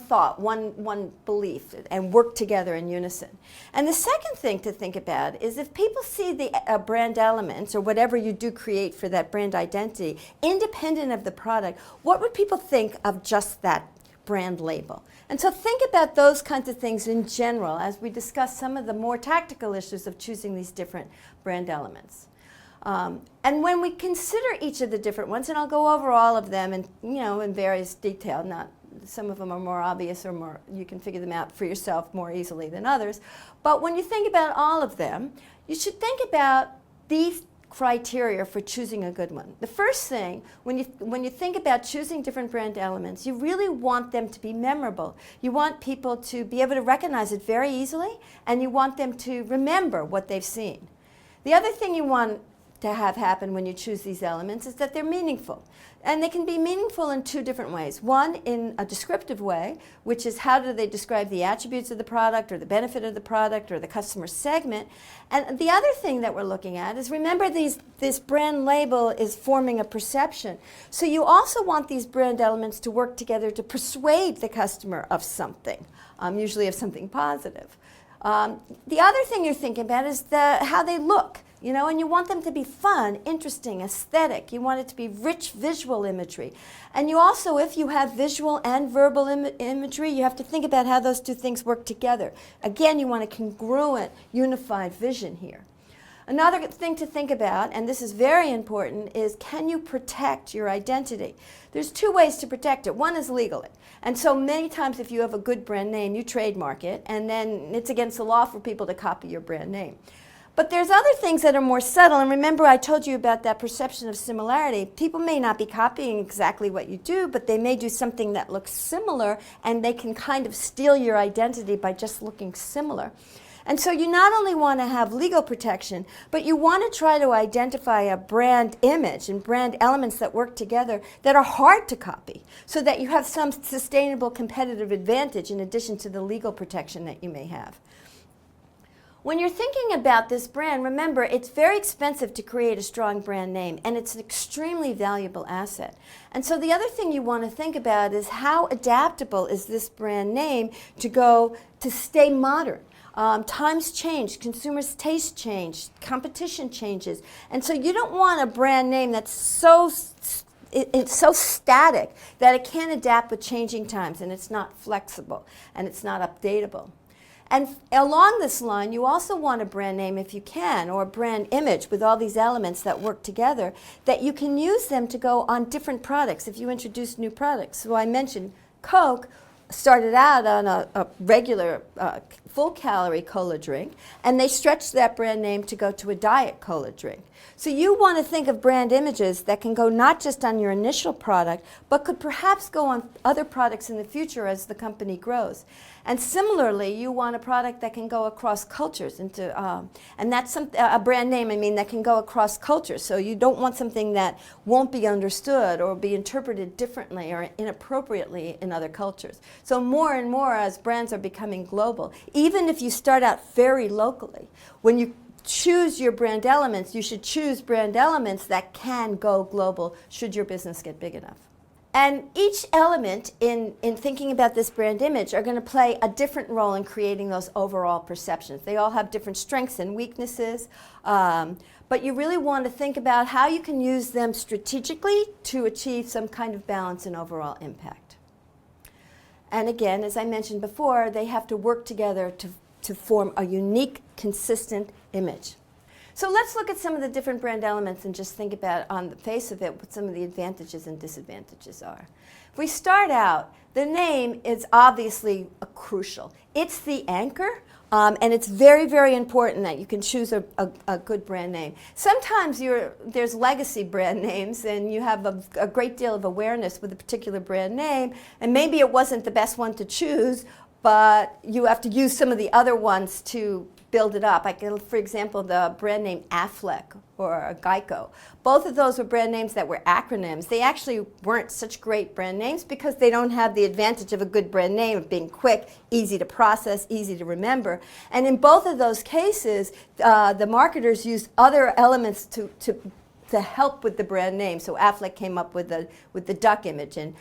A: thought, one belief, and work together in unison. And the second thing to think about is if people see the brand elements or whatever you do create for that brand identity independent of the product, what would people think of just that brand label? And so think about those kinds of things in general as we discuss some of the more tactical issues of choosing these different brand elements. And when we consider each of the different ones, and I'll go over all of them in various detail, not some of them are more obvious or more you can figure them out for yourself more easily than others. But when you think about all of them, you should think about these criteria for choosing a good one. The first thing, when you think about choosing different brand elements, you really want them to be memorable. You want people to be able to recognize it very easily, and you want them to remember what they've seen. The other thing you want to have happen when you choose these elements is that they're meaningful. And they can be meaningful in two different ways. One, in a descriptive way, which is how do they describe the attributes of the product or the benefit of the product or the customer segment. And the other thing that we're looking at is, remember, this brand label is forming a perception. So you also want these brand elements to work together to persuade the customer of something, usually of something positive. The other thing you're thinking about is how they look. And you want them to be fun, interesting, aesthetic. You want it to be rich visual imagery. And you also, if you have visual and verbal imagery, you have to think about how those two things work together. Again, you want a congruent, unified vision here. Another thing to think about, and this is very important, is can you protect your identity? There's two ways to protect it. One is legally. And so many times if you have a good brand name, you trademark it, and then it's against the law for people to copy your brand name. But there's other things that are more subtle, and remember I told you about that perception of similarity. People may not be copying exactly what you do, but they may do something that looks similar, and they can kind of steal your identity by just looking similar. And so you not only want to have legal protection, but you want to try to identify a brand image and brand elements that work together that are hard to copy, so that you have some sustainable competitive advantage in addition to the legal protection that you may have. When you're thinking about this brand, remember, it's very expensive to create a strong brand name, and it's an extremely valuable asset. And so the other thing you want to think about is how adaptable is this brand name to stay modern. Times change, consumers' taste change, competition changes. And so you don't want a brand name that's it's so static that it can't adapt with changing times, and it's not flexible, and it's not updatable. And along this line, you also want a brand name, if you can, or a brand image with all these elements that work together, that you can use them to go on different products if you introduce new products. So I mentioned Coke started out on a regular full-calorie cola drink, and they stretched that brand name to go to a diet cola drink. So you want to think of brand images that can go not just on your initial product, but could perhaps go on other products in the future as the company grows. And similarly, you want a product that can go across cultures and that's a brand name, that can go across cultures. So you don't want something that won't be understood or be interpreted differently or inappropriately in other cultures. So more and more, as brands are becoming global, even if you start out very locally, when you choose your brand elements, you should choose brand elements that can go global should your business get big enough. And each element in thinking about this brand image are going to play a different role in creating those overall perceptions. They all have different strengths and weaknesses, but you really want to think about how you can use them strategically to achieve some kind of balance and overall impact. And again, as I mentioned before, they have to work together to form a unique, consistent image. So let's look at some of the different brand elements and just think about, on the face of it, what some of the advantages and disadvantages are. If we start out, the name is obviously crucial. It's the anchor, and it's very, very important that you can choose a good brand name. Sometimes there's legacy brand names, and you have a great deal of awareness with a particular brand name, and maybe it wasn't the best one to choose, but you have to use some of the other ones to build it up. For example, the brand name Affleck or Geico. Both of those were brand names that were acronyms. They actually weren't such great brand names because they don't have the advantage of a good brand name of being quick, easy to process, easy to remember. And in both of those cases, the marketers used other elements to help with the brand name. So Affleck came up with the duck image, and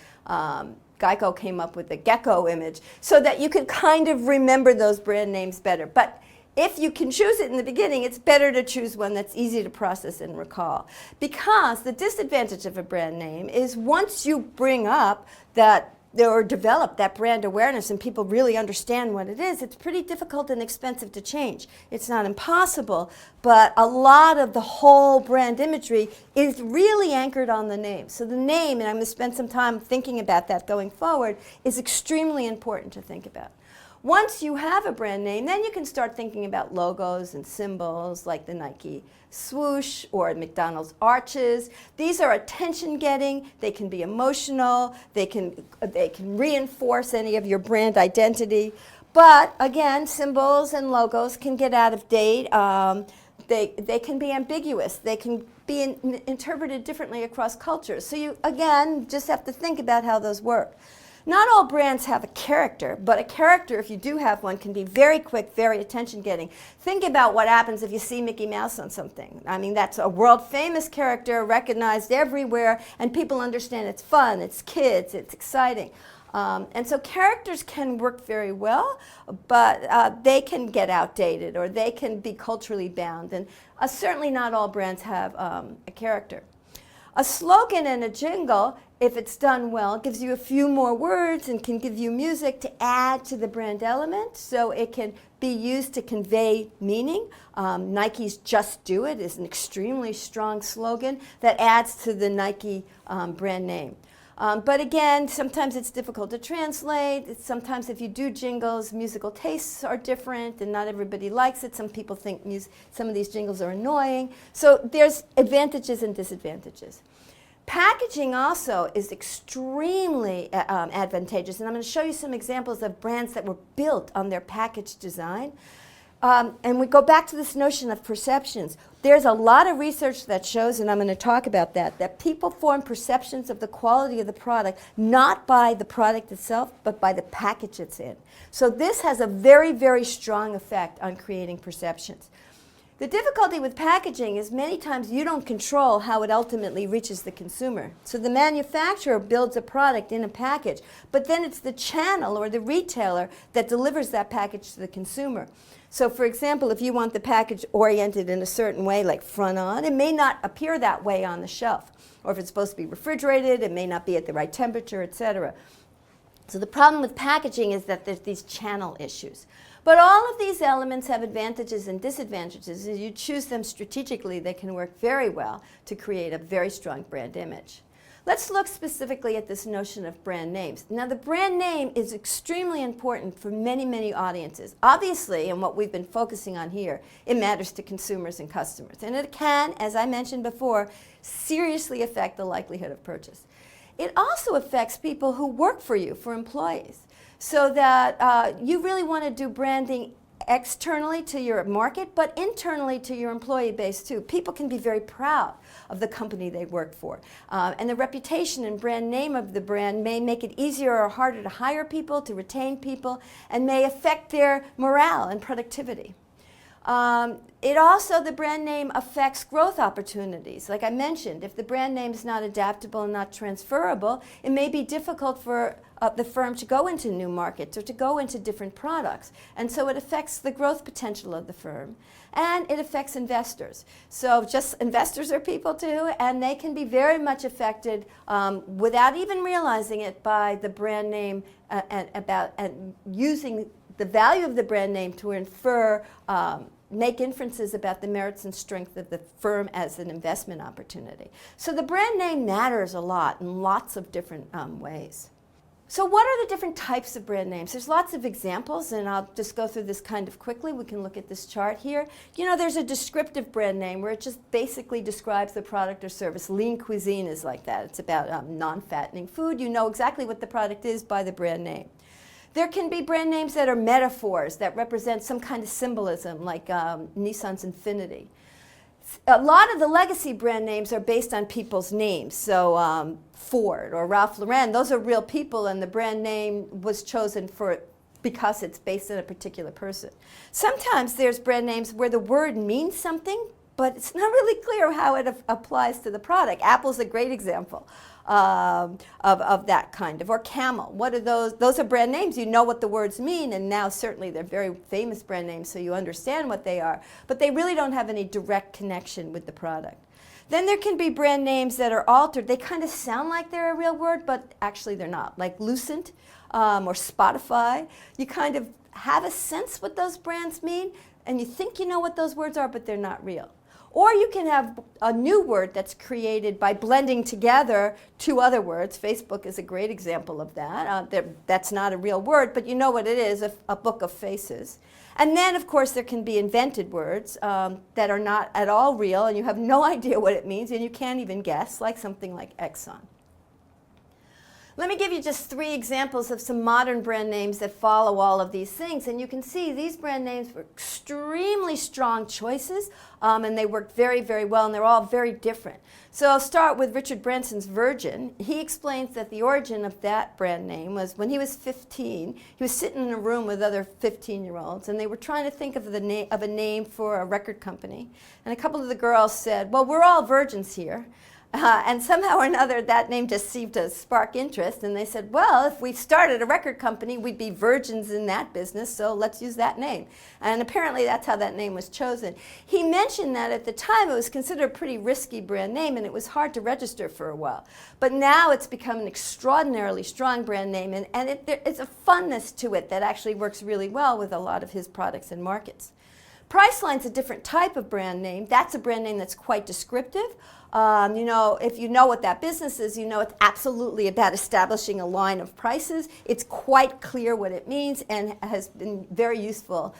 A: Geico came up with the gecko image, so that you could kind of remember those brand names better. But if you can choose it in the beginning, it's better to choose one that's easy to process and recall. Because the disadvantage of a brand name is once you bring up that or develop that brand awareness and people really understand what it is, it's pretty difficult and expensive to change. It's not impossible, but a lot of the whole brand imagery is really anchored on the name. So the name, and I'm going to spend some time thinking about that going forward, is extremely important to think about. Once you have a brand name, then you can start thinking about logos and symbols like the Nike swoosh or McDonald's arches. These are attention-getting. They can be emotional. They can reinforce any of your brand identity. But again, symbols and logos can get out of date. They can be ambiguous. They can be interpreted differently across cultures. So you, again, just have to think about how those work. Not all brands have a character, but a character, if you do have one, can be very quick, very attention-getting. Think about what happens if you see Mickey Mouse on something. I mean, that's a world-famous character, recognized everywhere, and people understand it's fun, it's kids, it's exciting. And so characters can work very well, but they can get outdated, or they can be culturally bound. And certainly not all brands have a character. A slogan and a jingle, if it's done well, gives you a few more words and can give you music to add to the brand element, so it can be used to convey meaning. Nike's Just Do It is an extremely strong slogan that adds to the Nike brand name. But again, sometimes it's difficult to translate. Sometimes if you do jingles, musical tastes are different and not everybody likes it. Some people think some of these jingles are annoying. So there's advantages and disadvantages. Packaging also is extremely advantageous, and I'm going to show you some examples of brands that were built on their package design. And we go back to this notion of perceptions. There's a lot of research that shows, and I'm going to talk about that people form perceptions of the quality of the product not by the product itself, but by the package it's in. So this has a very, very strong effect on creating perceptions. The difficulty with packaging is many times you don't control how it ultimately reaches the consumer. So the manufacturer builds a product in a package, but then it's the channel or the retailer that delivers that package to the consumer. So for example, if you want the package oriented in a certain way, like front on, it may not appear that way on the shelf. Or if it's supposed to be refrigerated, it may not be at the right temperature, etc. So the problem with packaging is that there's these channel issues. But all of these elements have advantages and disadvantages. As you choose them strategically, they can work very well to create a very strong brand image. Let's look specifically at this notion of brand names. Now, the brand name is extremely important for many, many audiences. Obviously, and what we've been focusing on here, it matters to consumers and customers. And it can, as I mentioned before, seriously affect the likelihood of purchase. It also affects people who work for you, for employees. So that you really want to do branding externally to your market, but internally to your employee base too. People can be very proud of the company they work for. And the reputation and brand name of the brand may make it easier or harder to hire people, to retain people, and may affect their morale and productivity. The brand name affects growth opportunities. Like I mentioned, if the brand name is not adaptable and not transferable, it may be difficult for the firm to go into new markets or to go into different products. And so it affects the growth potential of the firm. And it affects investors. So just investors are people too, and they can be very much affected without even realizing it by the brand name and using the value of the brand name to infer make inferences about the merits and strength of the firm as an investment opportunity. So the brand name matters a lot in lots of different ways. So what are the different types of brand names? There's lots of examples, and I'll just go through this kind of quickly. We can look at this chart here. You know, there's a descriptive brand name where it just basically describes the product or service. Lean cuisine is like that. It's about non-fattening food. You know exactly what the product is by the brand name. There can be brand names that are metaphors that represent some kind of symbolism, like Nissan's Infinity. A lot of the legacy brand names are based on people's names. So Ford or Ralph Lauren, those are real people, and the brand name was chosen because it's based on a particular person. Sometimes there's brand names where the word means something, but it's not really clear how it applies to the product. Apple's a great example of that kind of. Or Camel. What are those? Those are brand names. You know what the words mean, and now certainly they're very famous brand names, so you understand what they are. But they really don't have any direct connection with the product. Then there can be brand names that are altered. They kind of sound like they're a real word, but actually they're not. Like Lucent or Spotify. You kind of have a sense what those brands mean, and you think you know what those words are, but they're not real. Or you can have a new word that's created by blending together two other words. Facebook is a great example of that. That's not a real word, but you know what it is, a book of faces. And then, of course, there can be invented words that are not at all real, and you have no idea what it means, and you can't even guess, like something like Exxon. Let me give you just 3 examples of some modern brand names that follow all of these things. And you can see these brand names were extremely strong choices, and they worked very, very well, and they're all very different. So I'll start with Richard Branson's Virgin. He explains that the origin of that brand name was when he was 15. He was sitting in a room with other 15-year-olds, and they were trying to think of a name for a record company. And a couple of the girls said, well, we're all virgins here. And somehow or another, that name just seemed to spark interest. And they said, well, if we started a record company, we'd be virgins in that business, so let's use that name. And apparently that's how that name was chosen. He mentioned that at the time it was considered a pretty risky brand name, and it was hard to register for a while. But now it's become an extraordinarily strong brand name, and it's a funness to it that actually works really well with a lot of his products and markets. Priceline's a different type of brand name. That's a brand name that's quite descriptive. If you know what that business is, you know it's absolutely about establishing a line of prices. It's quite clear what it means and has been very useful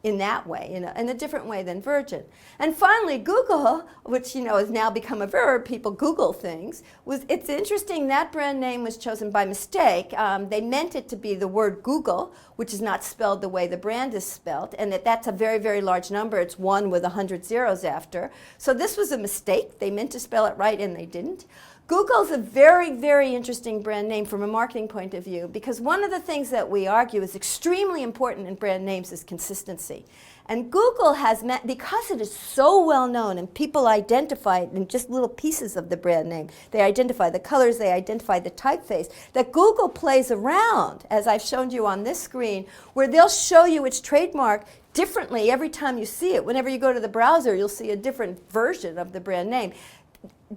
A: in that way, in a different way than Virgin. And finally, Google, which has now become a verb, people Google things, it's interesting that brand name was chosen by mistake. They meant it to be the word Google, which is not spelled the way the brand is spelled, and that's a very, very large number. It's 1 with 100 zeros after. So this was a mistake. They meant to spell it right, and they didn't. Google's a very, very interesting brand name from a marketing point of view, because one of the things that we argue is extremely important in brand names is consistency. And Google has because it is so well known and people identify it in just little pieces of the brand name. They identify the colors, they identify the typeface, that Google plays around, as I've shown you on this screen, where they'll show you its trademark differently every time you see it. Whenever you go to the browser, you'll see a different version of the brand name.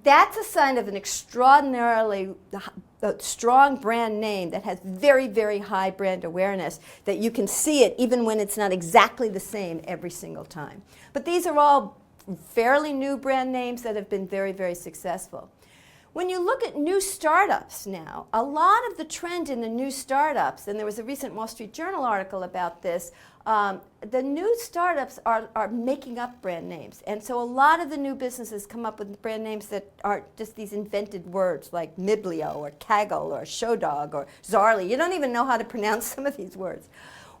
A: That's a sign of an extraordinarily strong brand name that has very, very high brand awareness, that you can see it even when it's not exactly the same every single time. But these are all fairly new brand names that have been very, very successful. When you look at new startups now, a lot of the trend in the new startups, and there was a recent Wall Street Journal article about this, the new startups are making up brand names. And so a lot of the new businesses come up with brand names that are just these invented words like Miblio or Kaggle or Showdog or Zarly. You don't even know how to pronounce some of these words.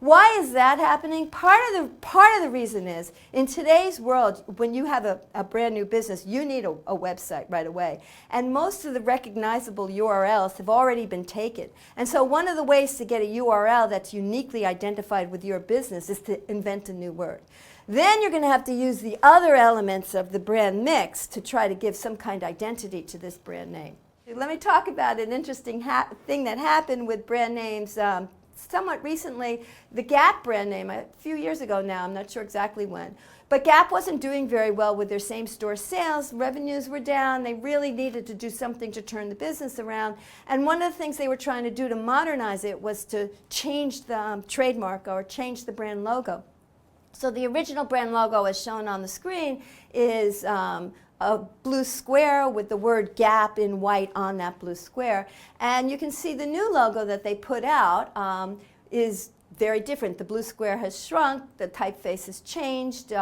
A: Why is that happening? Part of the reason is, in today's world, when you have a brand new business, you need a website right away. And most of the recognizable URLs have already been taken. And so one of the ways to get a URL that's uniquely identified with your business is to invent a new word. Then you're going to have to use the other elements of the brand mix to try to give some kind of identity to this brand name. Let me talk about an interesting thing that happened with brand names somewhat recently. The Gap brand name, a few years ago now, I'm not sure exactly when, but Gap wasn't doing very well with their same-store sales. Revenues were down. They really needed to do something to turn the business around. And one of the things they were trying to do to modernize it was to change the trademark or change the brand logo. So the original brand logo, as shown on the screen, is a blue square with the word Gap in white on that blue square. And you can see the new logo that they put out is very different. The blue square has shrunk, the typeface has changed,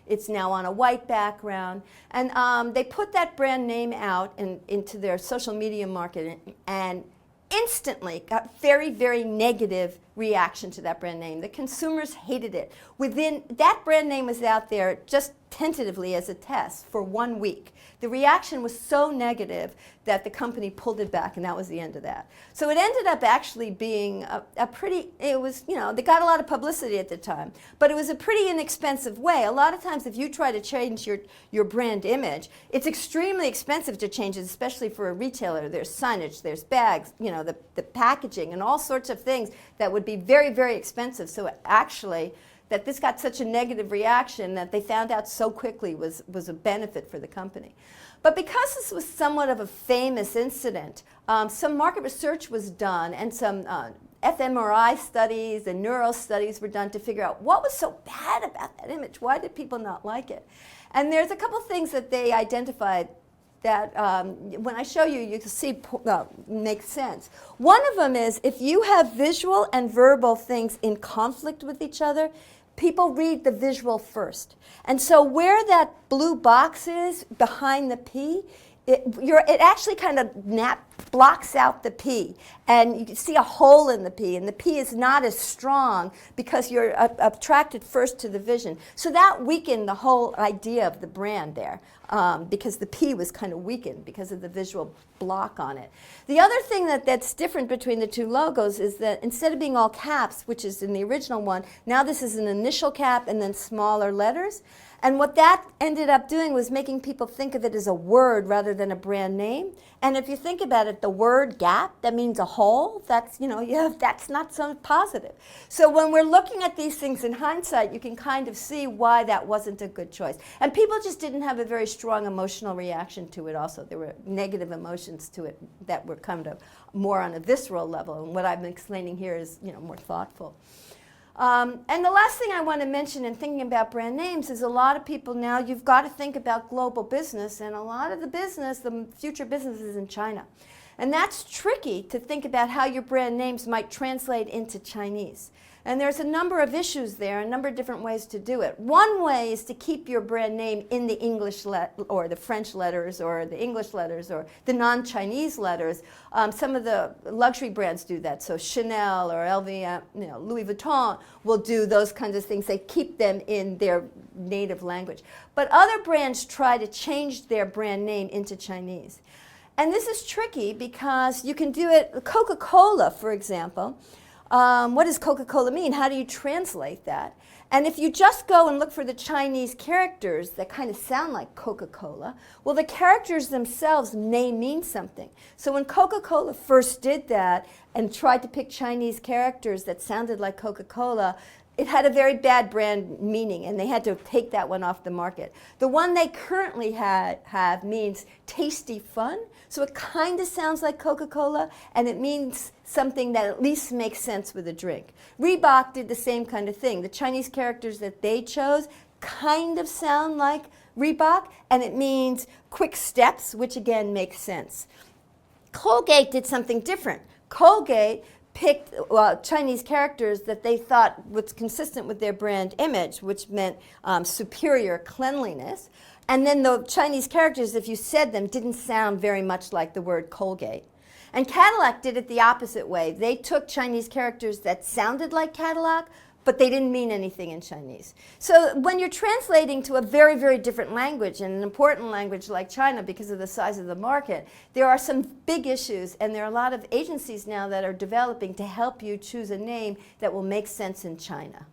A: it's now on a white background. And they put that brand name out into their social media marketing, and instantly got very, very negative reaction to that brand name. The consumers hated it. Within that brand name was out there just tentatively as a test for 1 week. The reaction was so negative that the company pulled it back, and that was the end of that. So it ended up actually being a pretty, it was, you know, they got a lot of publicity at the time, but it was a pretty inexpensive way. A lot of times if you try to change your brand image, it's extremely expensive to change it, especially for a retailer. There's signage, there's bags, you know, the packaging, and all sorts of things that would be very, very expensive. So actually, that this got such a negative reaction that they found out so quickly was a benefit for the company. But because this was somewhat of a famous incident, some market research was done, and some fMRI studies and neuro studies were done to figure out what was so bad about that image. Why did people not like it? And there's a couple things that they identified that when I show you, you can see makes sense. One of them is if you have visual and verbal things in conflict with each other, people read the visual first. And so where that blue box is behind the P, it actually kind of blocks out the P, and you can see a hole in the P, and the P is not as strong because you're attracted first to the vision. So that weakened the whole idea of the brand there, because the P was kind of weakened because of the visual block on it. The other thing that's different between the two logos is that instead of being all caps, which is in the original one, now this is an initial cap and then smaller letters. And what that ended up doing was making people think of it as a word rather than a brand name. And if you think about it, the word gap, that means a hole. That's, you know, that's not so positive. So when we're looking at these things in hindsight, you can kind of see why that wasn't a good choice. And people just didn't have a very strong emotional reaction to it also. There were negative emotions to it that were kind of more on a visceral level. And what I'm explaining here is, you know, more thoughtful. And the last thing I want to mention in thinking about brand names is a lot of people now, you've got to think about global business, and a lot of the business, the future business is in China. And that's tricky to think about how your brand names might translate into Chinese. And there's a number of issues there, a number of different ways to do it. One way is to keep your brand name in the English or the French letters or the English letters or the non-Chinese letters. Some of the luxury brands do that. So Chanel or LV, you know, Louis Vuitton will do those kinds of things. They keep them in their native language. But other brands try to change their brand name into Chinese. And this is tricky because you can do it, Coca-Cola, for example. What does Coca-Cola mean? How do you translate that? And if you just go and look for the Chinese characters that kind of sound like Coca-Cola, well, the characters themselves may mean something. So when Coca-Cola first did that and tried to pick Chinese characters that sounded like Coca-Cola, it had a very bad brand meaning, and they had to take that one off the market. The one they currently have means tasty fun, so it kind of sounds like Coca-Cola, and it means something that at least makes sense with a drink. Reebok did the same kind of thing. The Chinese characters that they chose kind of sound like Reebok, and it means quick steps, which again makes sense. Colgate did something different. Colgate picked Chinese characters that they thought was consistent with their brand image, which meant superior cleanliness. And then the Chinese characters, if you said them, didn't sound very much like the word Colgate. And Cadillac did it the opposite way. They took Chinese characters that sounded like Cadillac, but they didn't mean anything in Chinese. So when you're translating to a very, very different language, and an important language like China because of the size of the market, there are some big issues, and there are a lot of agencies now that are developing to help you choose a name that will make sense in China.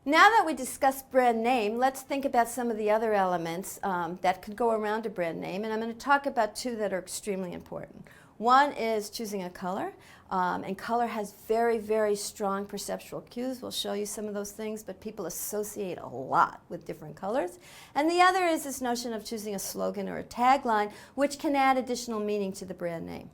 A: Now that we discussed brand name, let's think about some of the other elements that could go around a brand name, and I'm going to talk about two that are extremely important. One is choosing a color, and color has very, very strong perceptual cues. We'll show you some of those things, but people associate a lot with different colors. And the other is this notion of choosing a slogan or a tagline, which can add additional meaning to the brand name.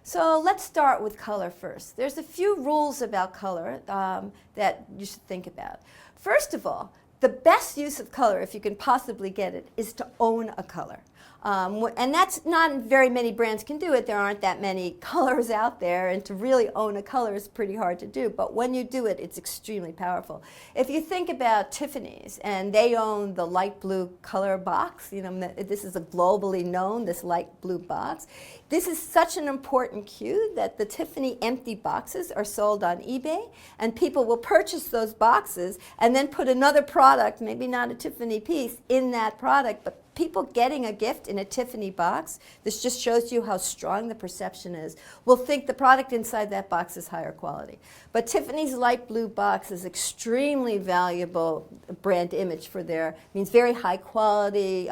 A: So let's start with color first. There's a few rules about color that you should think about. First of all, the best use of color, if you can possibly get it, is to own a color. And that's not very many brands can do it. There aren't that many colors out there, and to really own a color is pretty hard to do. But when you do it, it's extremely powerful. If you think about Tiffany's, and they own the light blue color box, this is a globally known, this light blue box. This is such an important cue that the Tiffany empty boxes are sold on eBay, and people will purchase those boxes and then put another product, maybe not a Tiffany piece, in that product, but people getting a gift in a Tiffany box, this just shows you how strong the perception is, will think the product inside that box is higher quality. But Tiffany's light blue box is extremely valuable brand image for means very high quality,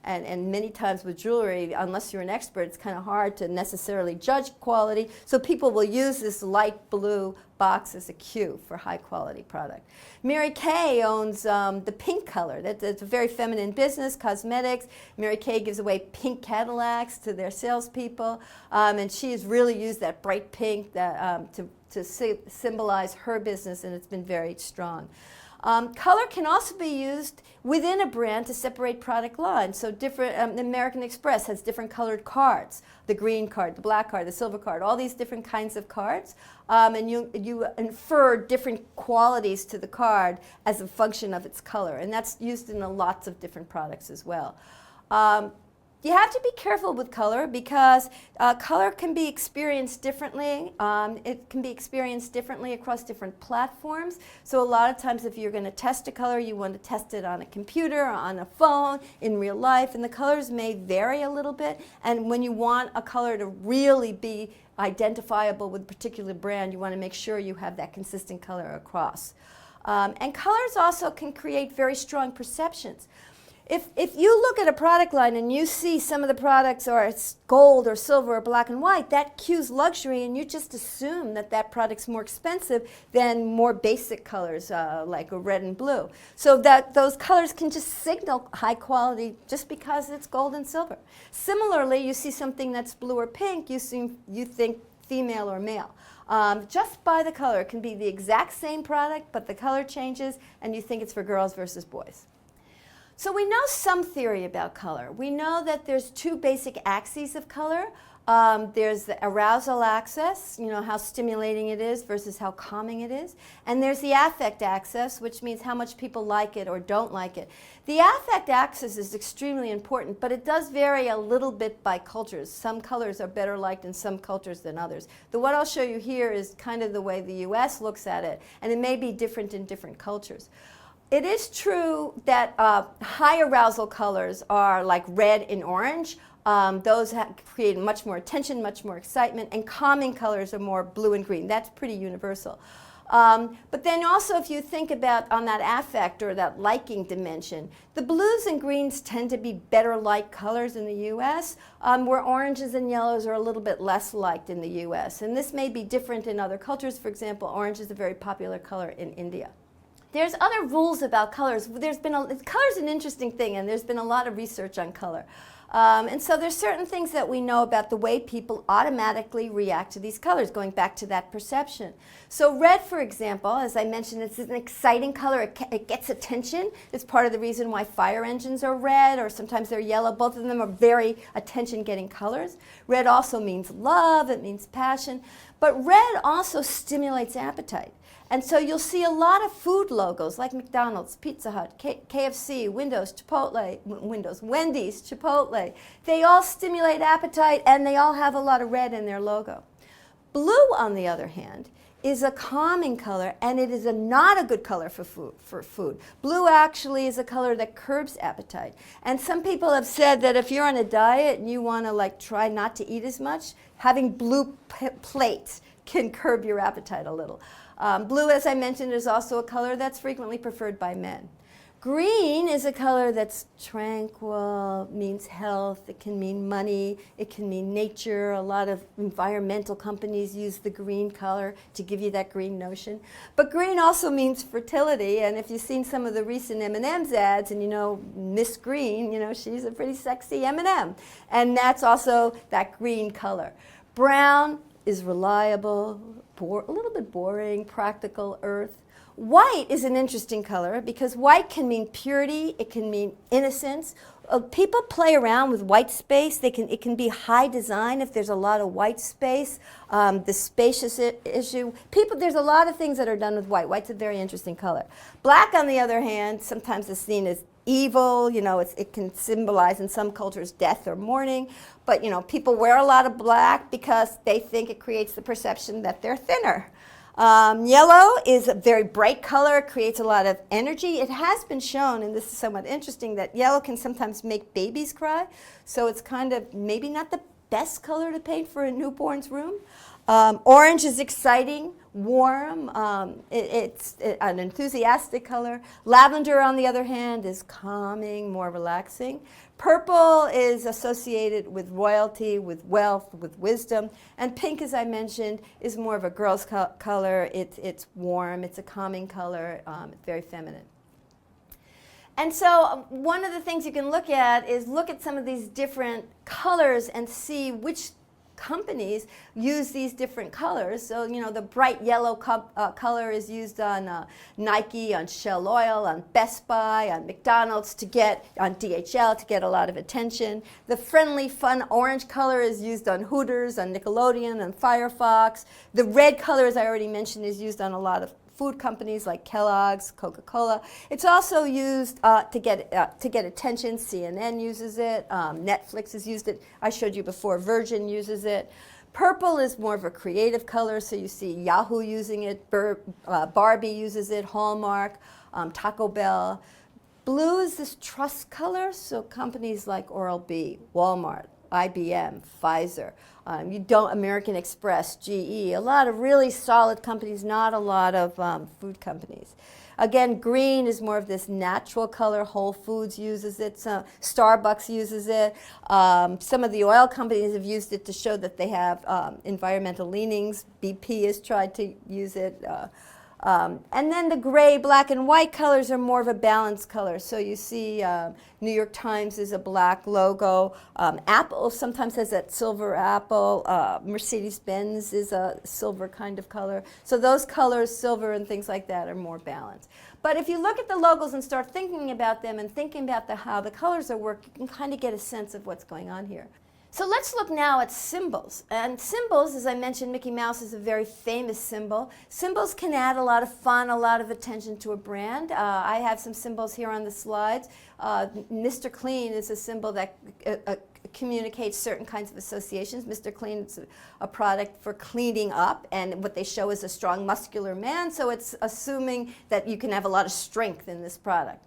A: and many times with jewelry, unless you're an expert, it's kind of hard to necessarily judge quality. So people will use this light blue box as a cue for high quality product. Mary Kay owns the pink color. That's a very feminine business, cosmetics. Mary Kay gives away pink Cadillacs to their salespeople, and she has really used that bright pink to symbolize her business, and it's been very strong. Color can also be used within a brand to separate product lines. So American Express has different colored cards, the green card, the black card, the silver card, all these different kinds of cards. And you infer different qualities to the card as a function of its color. And that's used in lots of different products as well. You have to be careful with color because color can be experienced differently. It can be experienced differently across different platforms. So a lot of times if you're going to test a color, you want to test it on a computer, or on a phone, in real life, and the colors may vary a little bit. And when you want a color to really be identifiable with a particular brand, you want to make sure you have that consistent color across. And colors also can create very strong perceptions. If you look at a product line and you see some of the products are gold or silver or black and white, that cues luxury, and you just assume that that product's more expensive than more basic colors like a red and blue. So that those colors can just signal high quality just because it's gold and silver. Similarly, you see something that's blue or pink, you think female or male. Just by the color. It can be the exact same product, but the color changes, and you think it's for girls versus boys. So we know some theory about color. We know that there's two basic axes of color. There's the arousal axis, how stimulating it is versus how calming it is. And there's the affect axis, which means how much people like it or don't like it. The affect axis is extremely important, but it does vary a little bit by cultures. Some colors are better liked in some cultures than others. What I'll show you here is kind of the way the US looks at it, and it may be different in different cultures. It is true that high arousal colors are like red and orange. Those create much more attention, much more excitement, and calming colors are more blue and green. That's pretty universal. But then also if you think about on that affect or that liking dimension, the blues and greens tend to be better liked colors in the US, where oranges and yellows are a little bit less liked in the US. And this may be different in other cultures. For example, orange is a very popular color in India. There's other rules about colors. Color's an interesting thing, and there's been a lot of research on color. And so there's certain things that we know about the way people automatically react to these colors, going back to that perception. So red, for example, as I mentioned, it's an exciting color. It gets attention. It's part of the reason why fire engines are red, or sometimes they're yellow. Both of them are very attention-getting colors. Red also means love. It means passion. But red also stimulates appetite. And so you'll see a lot of food logos like McDonald's, Pizza Hut, KFC, Wendy's, Chipotle. They all stimulate appetite, and they all have a lot of red in their logo. Blue, on the other hand, is a calming color, and it is not a good color for food. Blue actually is a color that curbs appetite. And some people have said that if you're on a diet and you want to try not to eat as much, having blue plates can curb your appetite a little. Blue, as I mentioned, is also a color that's frequently preferred by men. Green is a color that's tranquil, means health, it can mean money, it can mean nature. A lot of environmental companies use the green color to give you that green notion. But green also means fertility, and if you've seen some of the recent M&M's ads, and Miss Green, she's a pretty sexy M&M. And that's also that green color. Brown is reliable, a little bit boring, practical, earth. White is an interesting color because white can mean purity, it can mean innocence. People play around with white space. It can be high design if there's a lot of white space. The spacious issue. There's a lot of things that are done with white. White's a very interesting color. Black, on the other hand, sometimes is seen as evil. It can symbolize in some cultures death or mourning. But people wear a lot of black because they think it creates the perception that they're thinner. Yellow is a very bright color, creates a lot of energy. It has been shown, and this is somewhat interesting, that yellow can sometimes make babies cry. So it's kind of maybe not the best color to paint for a newborn's room. Orange is exciting, warm. It's an enthusiastic color. Lavender, on the other hand, is calming, more relaxing. Purple is associated with royalty, with wealth, with wisdom. And pink, as I mentioned, is more of a girl's color. It's warm. It's a calming color. It's very feminine. And so one of the things you can look at is look at some of these different colors and see which companies use these different colors. So, the bright yellow color is used on Nike, on Shell Oil, on Best Buy, on McDonald's, on DHL to get a lot of attention. The friendly, fun orange color is used on Hooters, on Nickelodeon, on Firefox. The red color, as I already mentioned, is used on a lot of food companies like Kellogg's, Coca-Cola. It's also used to get attention. CNN uses it. Netflix has used it. I showed you before. Virgin uses it. Purple is more of a creative color, so you see Yahoo using it. Barbie uses it. Hallmark, Taco Bell. Blue is this trust color, so companies like Oral-B, Walmart, IBM, Pfizer. American Express, GE, a lot of really solid companies, not a lot of food companies. Again, green is more of this natural color. Whole Foods uses it. Starbucks uses it. Some of the oil companies have used it to show that they have environmental leanings. BP has tried to use it. And then the gray, black, and white colors are more of a balanced color. So you see New York Times is a black logo. Apple sometimes has that silver apple. Mercedes-Benz is a silver kind of color. So those colors, silver and things like that, are more balanced. But if you look at the logos and start thinking about them and thinking about how the colors are worked, you can kind of get a sense of what's going on here. So let's look now at symbols. And symbols, as I mentioned, Mickey Mouse is a very famous symbol. Symbols can add a lot of fun, a lot of attention to a brand. I have some symbols here on the slides. Mr. Clean is a symbol that communicates certain kinds of associations. Mr. Clean is a product for cleaning up, and what they show is a strong, muscular man, so it's assuming that you can have a lot of strength in this product.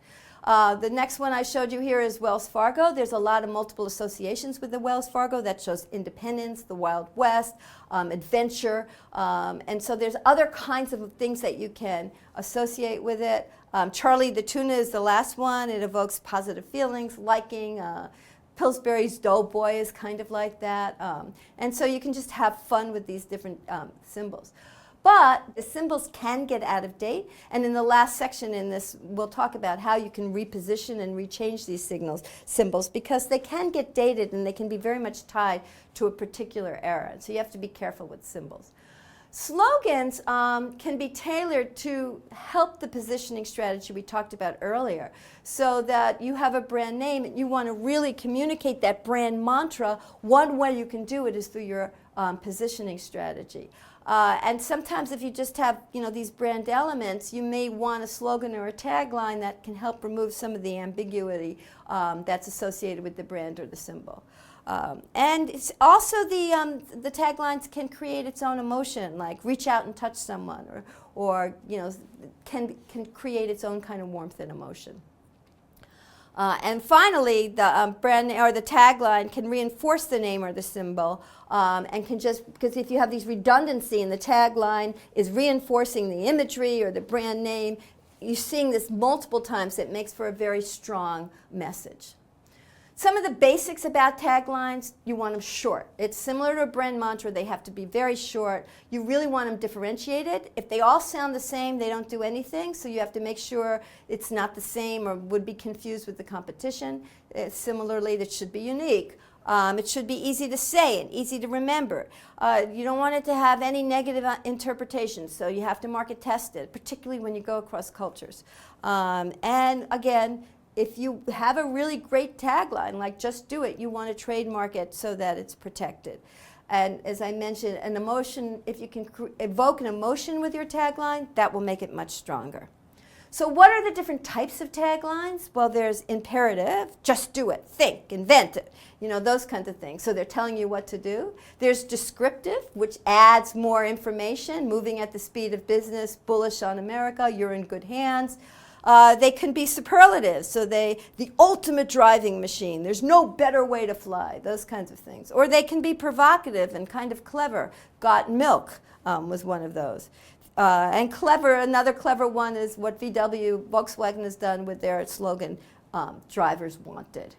A: The next one I showed you here is Wells Fargo. There's a lot of multiple associations with the Wells Fargo that shows independence, the Wild West, adventure, and so there's other kinds of things that you can associate with it. Charlie the Tuna is the last one. It evokes positive feelings, liking. Pillsbury's Doughboy is kind of like that. And so you can just have fun with these different symbols. But the symbols can get out of date, and in the last section in this, we'll talk about how you can reposition and rechange these symbols, because they can get dated and they can be very much tied to a particular era. So you have to be careful with symbols. Slogans can be tailored to help the positioning strategy we talked about earlier, so that you have a brand name and you want to really communicate that brand mantra. One way you can do it is through your positioning strategy. And sometimes if you just have these brand elements, you may want a slogan or a tagline that can help remove some of the ambiguity that's associated with the brand or the symbol. And it's also the taglines can create its own emotion, like reach out and touch someone, or can create its own kind of warmth and emotion. And finally, the brand or the tagline can reinforce the name or the symbol, and can just, because if you have these redundancy and the tagline is reinforcing the imagery or the brand name, you're seeing this multiple times. It makes for a very strong message. Some of the basics about taglines: you want them short. It's similar to a brand mantra. They have to be very short. You really want them differentiated. If they all sound the same, they don't do anything, so you have to make sure it's not the same or would be confused with the competition. Similarly, that should be unique. It should be easy to say and easy to remember. You don't want it to have any negative interpretations, so you have to market test it, particularly when you go across cultures. And again, if you have a really great tagline, like just do it, you want to trademark it so that it's protected. And as I mentioned, an emotion, if you can evoke an emotion with your tagline, that will make it much stronger. So what are the different types of taglines? Well, there's imperative, just do it, think, invent it, those kinds of things. So they're telling you what to do. There's descriptive, which adds more information, moving at the speed of business, bullish on America, you're in good hands. They can be superlative, so the ultimate driving machine, there's no better way to fly, those kinds of things. Or they can be provocative and kind of clever. Got milk was one of those. And clever, another clever one is what Volkswagen has done with their slogan, drivers wanted.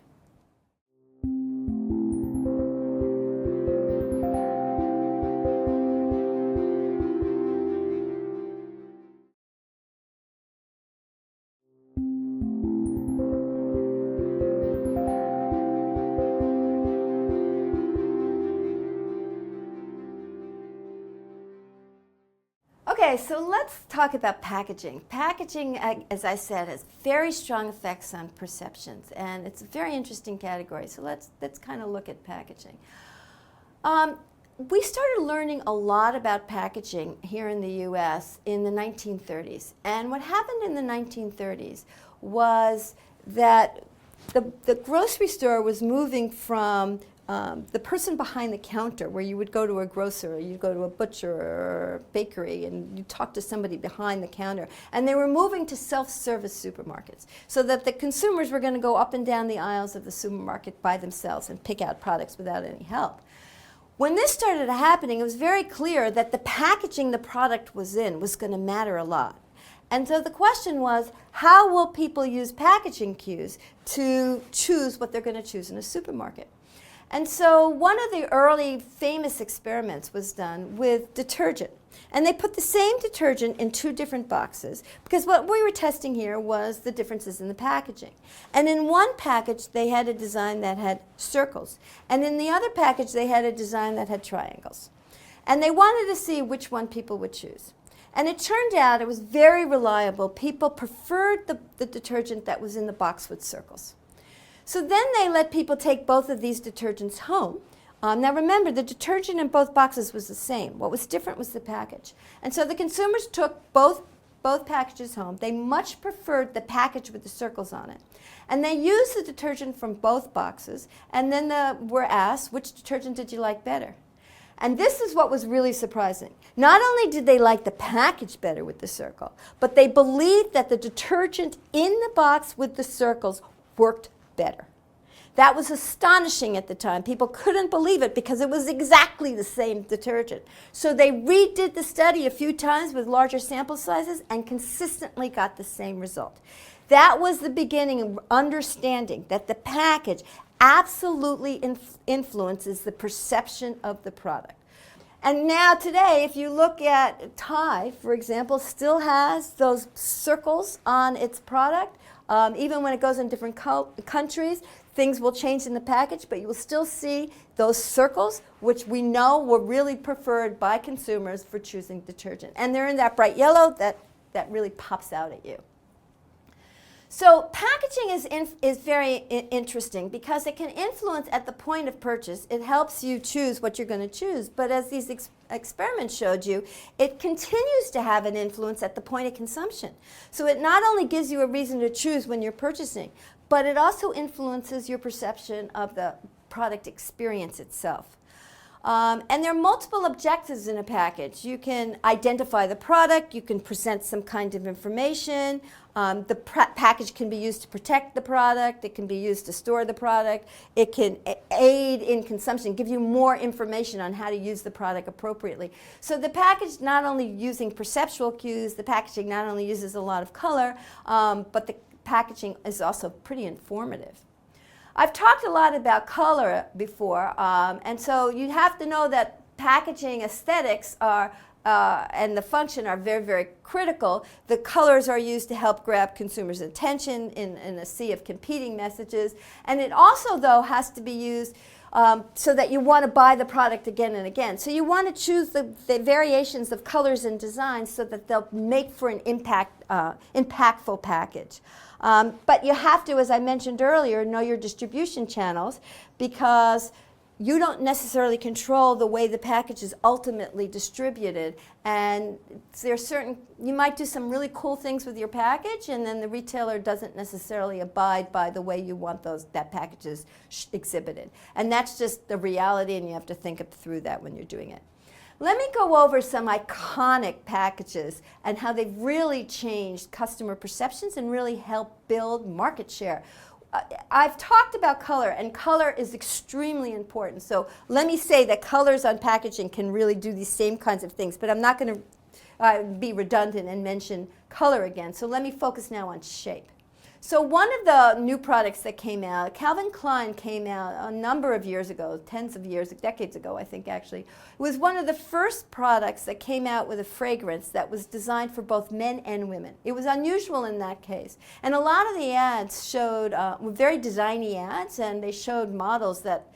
A: Okay, so let's talk about packaging. Packaging, as I said, has very strong effects on perceptions, and it's a very interesting category. So let's kind of look at packaging. We started learning a lot about packaging here in the U.S. in the 1930s. And what happened in the 1930s was that the grocery store was moving from the person behind the counter, where you would go to a grocer, or you'd go to a butcher or a bakery, and you talk to somebody behind the counter. And they were moving to self-service supermarkets, so that the consumers were going to go up and down the aisles of the supermarket by themselves and pick out products without any help. When this started happening, it was very clear that the packaging the product was in was going to matter a lot. And so the question was, how will people use packaging cues to choose what they're going to choose in a supermarket? And so one of the early famous experiments was done with detergent. And they put the same detergent in two different boxes, because what we were testing here was the differences in the packaging. And in one package, they had a design that had circles. And in the other package, they had a design that had triangles. And they wanted to see which one people would choose. And it turned out it was very reliable. People preferred the detergent that was in the box with circles. So then they let people take both of these detergents home. Now remember, the detergent in both boxes was the same. What was different was the package. And so the consumers took both packages home. They much preferred the package with the circles on it. And they used the detergent from both boxes, and then were asked, which detergent did you like better? And this is what was really surprising. Not only did they like the package better with the circle, but they believed that the detergent in the box with the circles worked better. That was astonishing at the time. People couldn't believe it because it was exactly the same detergent. So they redid the study a few times with larger sample sizes and consistently got the same result. That was the beginning of understanding that the package absolutely influences the perception of the product. And now today, if you look at Thai, for example, still has those circles on its product. Even when it goes in different countries, things will change in the package, but you will still see those circles, which we know were really preferred by consumers for choosing detergent. And they're in that bright yellow that really pops out at you. So packaging is very interesting because it can influence at the point of purchase. It helps you choose what you're going to choose. But as these experiments showed you, it continues to have an influence at the point of consumption. So it not only gives you a reason to choose when you're purchasing, but it also influences your perception of the product experience itself. And there are multiple objectives in a package. You can identify the product, you can present some kind of information, the package can be used to protect the product, it can be used to store the product, it can aid in consumption, give you more information on how to use the product appropriately. So the package not only using perceptual cues, the packaging not only uses a lot of color, but the packaging is also pretty informative. I've talked a lot about color before, and so you have to know that packaging aesthetics are and the function are very, very critical. The colors are used to help grab consumers' attention in a sea of competing messages. And it also, though, has to be used so that you want to buy the product again and again. So you want to choose the variations of colors and designs so that they'll make for an impactful package. But you have to, as I mentioned earlier, know your distribution channels, because you don't necessarily control the way the package is ultimately distributed. And there's certain, you might do some really cool things with your package, and then the retailer doesn't necessarily abide by the way you want that package is exhibited. And that's just the reality, and you have to think through that when you're doing it. Let me go over some iconic packages and how they've really changed customer perceptions and really helped build market share. I've talked about color, and color is extremely important. So let me say that colors on packaging can really do these same kinds of things, but I'm not going to be redundant and mention color again. So let me focus now on shape. So one of the new products that came out, Calvin Klein came out a number of years ago, tens of years, decades ago I think actually. It was one of the first products that came out with a fragrance that was designed for both men and women. It was unusual in that case. And a lot of the ads showed, were very designy ads, and they showed models that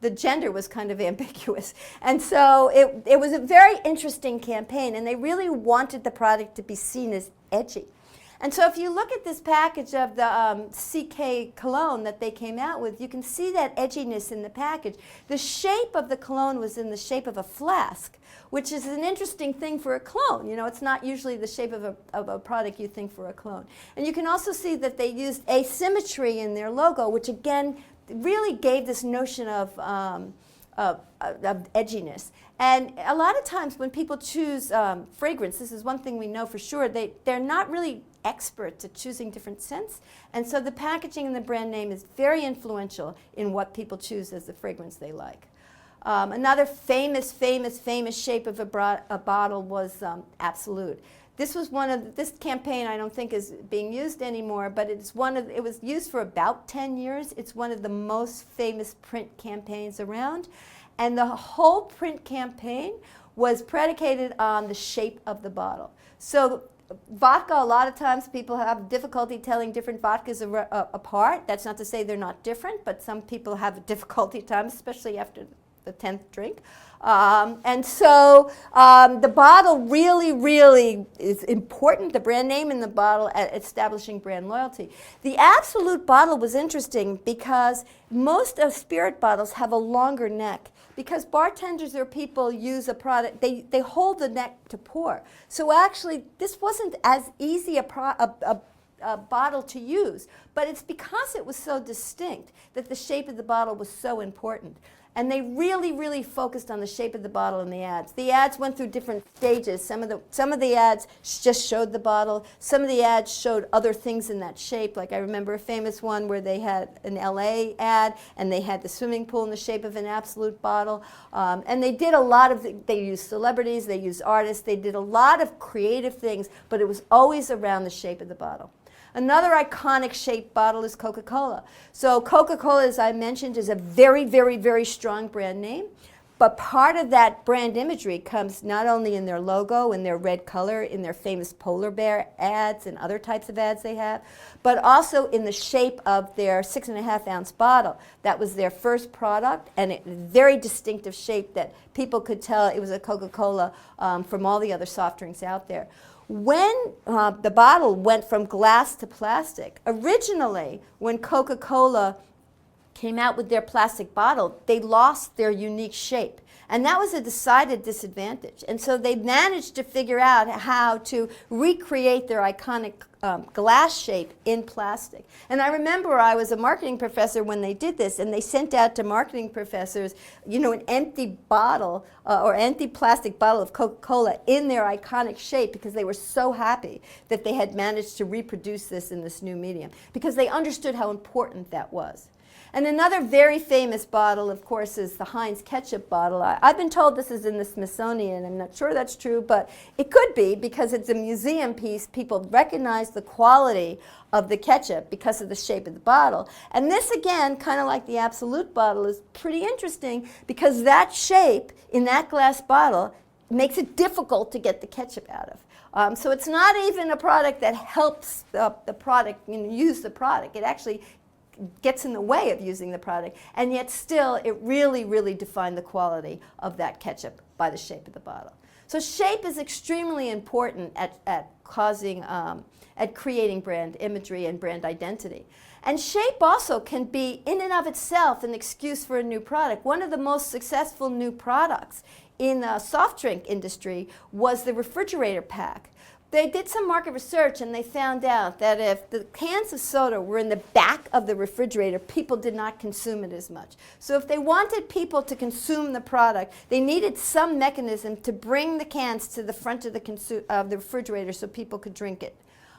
A: the gender was kind of ambiguous. And so it was a very interesting campaign, and they really wanted the product to be seen as edgy. And so if you look at this package of the CK cologne that they came out with, you can see that edginess in the package. The shape of the cologne was in the shape of a flask, which is an interesting thing for a cologne. You know, it's not usually the shape of a product you think for a cologne. And you can also see that they used asymmetry in their logo, which again really gave this notion of edginess. And a lot of times when people choose fragrance, this is one thing we know for sure, they're not really experts at choosing different scents. And so the packaging and the brand name is very influential in what people choose as the fragrance they like. Another famous shape of a bottle was Absolute. This was this campaign I don't think is being used anymore, but it was used for about 10 years. It's one of the most famous print campaigns around. And the whole print campaign was predicated on the shape of the bottle. So vodka, a lot of times people have difficulty telling different vodkas apart. That's not to say they're not different, but some people have a difficulty times, especially after the 10th drink. And so the bottle really is important, the brand name in the bottle, at establishing brand loyalty. The Absolute bottle was interesting because most of spirit bottles have a longer neck. Because bartenders or people use a product, they hold the neck to pour. So actually, this wasn't as easy a bottle to use, but it's because it was so distinct that the shape of the bottle was so important. And they really focused on the shape of the bottle in the ads. The ads went through different stages. Some of the ads just showed the bottle. Some of the ads showed other things in that shape. Like I remember a famous one where they had an LA ad, and they had the swimming pool in the shape of an Absolute bottle. And they did a lot of, they used celebrities, they used artists, they did a lot of creative things, but it was always around the shape of the bottle. Another iconic shaped bottle is Coca-Cola. So Coca-Cola, as I mentioned, is a very strong brand name. But part of that brand imagery comes not only in their logo, in their red color, in their famous polar bear ads and other types of ads they have, but also in the shape of their 6.5-ounce bottle. That was their first product, and a very distinctive shape that people could tell it was a Coca-Cola from all the other soft drinks out there. When the bottle went from glass to plastic, originally when Coca-Cola came out with their plastic bottle, they lost their unique shape. And that was a decided disadvantage. And so they managed to figure out how to recreate their iconic glass shape in plastic. And I remember I was a marketing professor when they did this, and they sent out to marketing professors, you know, an empty bottle or empty plastic bottle of Coca-Cola in their iconic shape, because they were so happy that they had managed to reproduce this in this new medium, because they understood how important that was. And another very famous bottle, of course, is the Heinz ketchup bottle. I've been told this is in the Smithsonian. I'm not sure that's true, but it could be, because it's a museum piece. People recognize the quality of the ketchup because of the shape of the bottle. And this, again, kind of like the Absolute bottle, is pretty interesting, because that shape in that glass bottle makes it difficult to get the ketchup out of. So it's not even a product that helps the product, use the product. It actually gets in the way of using the product, and yet still it really, really defined the quality of that ketchup by the shape of the bottle. So shape is extremely important at creating brand imagery and brand identity. And shape also can be, in and of itself, an excuse for a new product. One of the most successful new products in the soft drink industry was the refrigerator pack. They did some market research and they found out that if the cans of soda were in the back of the refrigerator, people did not consume it as much. So if they wanted people to consume the product, they needed some mechanism to bring the cans to the front of the refrigerator so people could drink it.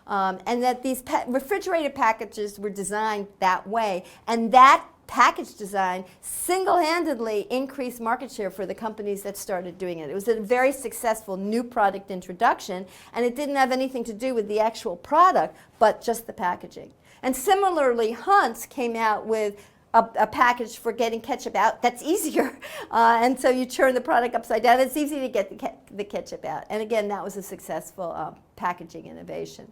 A: And that these refrigerator packages were designed that way, and that package design single-handedly increased market share for the companies that started doing it. It was a very successful new product introduction, and it didn't have anything to do with the actual product, but just the packaging. And similarly, Hunt's came out with a package for getting ketchup out that's easier. And so you turn the product upside down. It's easy to get the ketchup out. And again, that was a successful packaging innovation.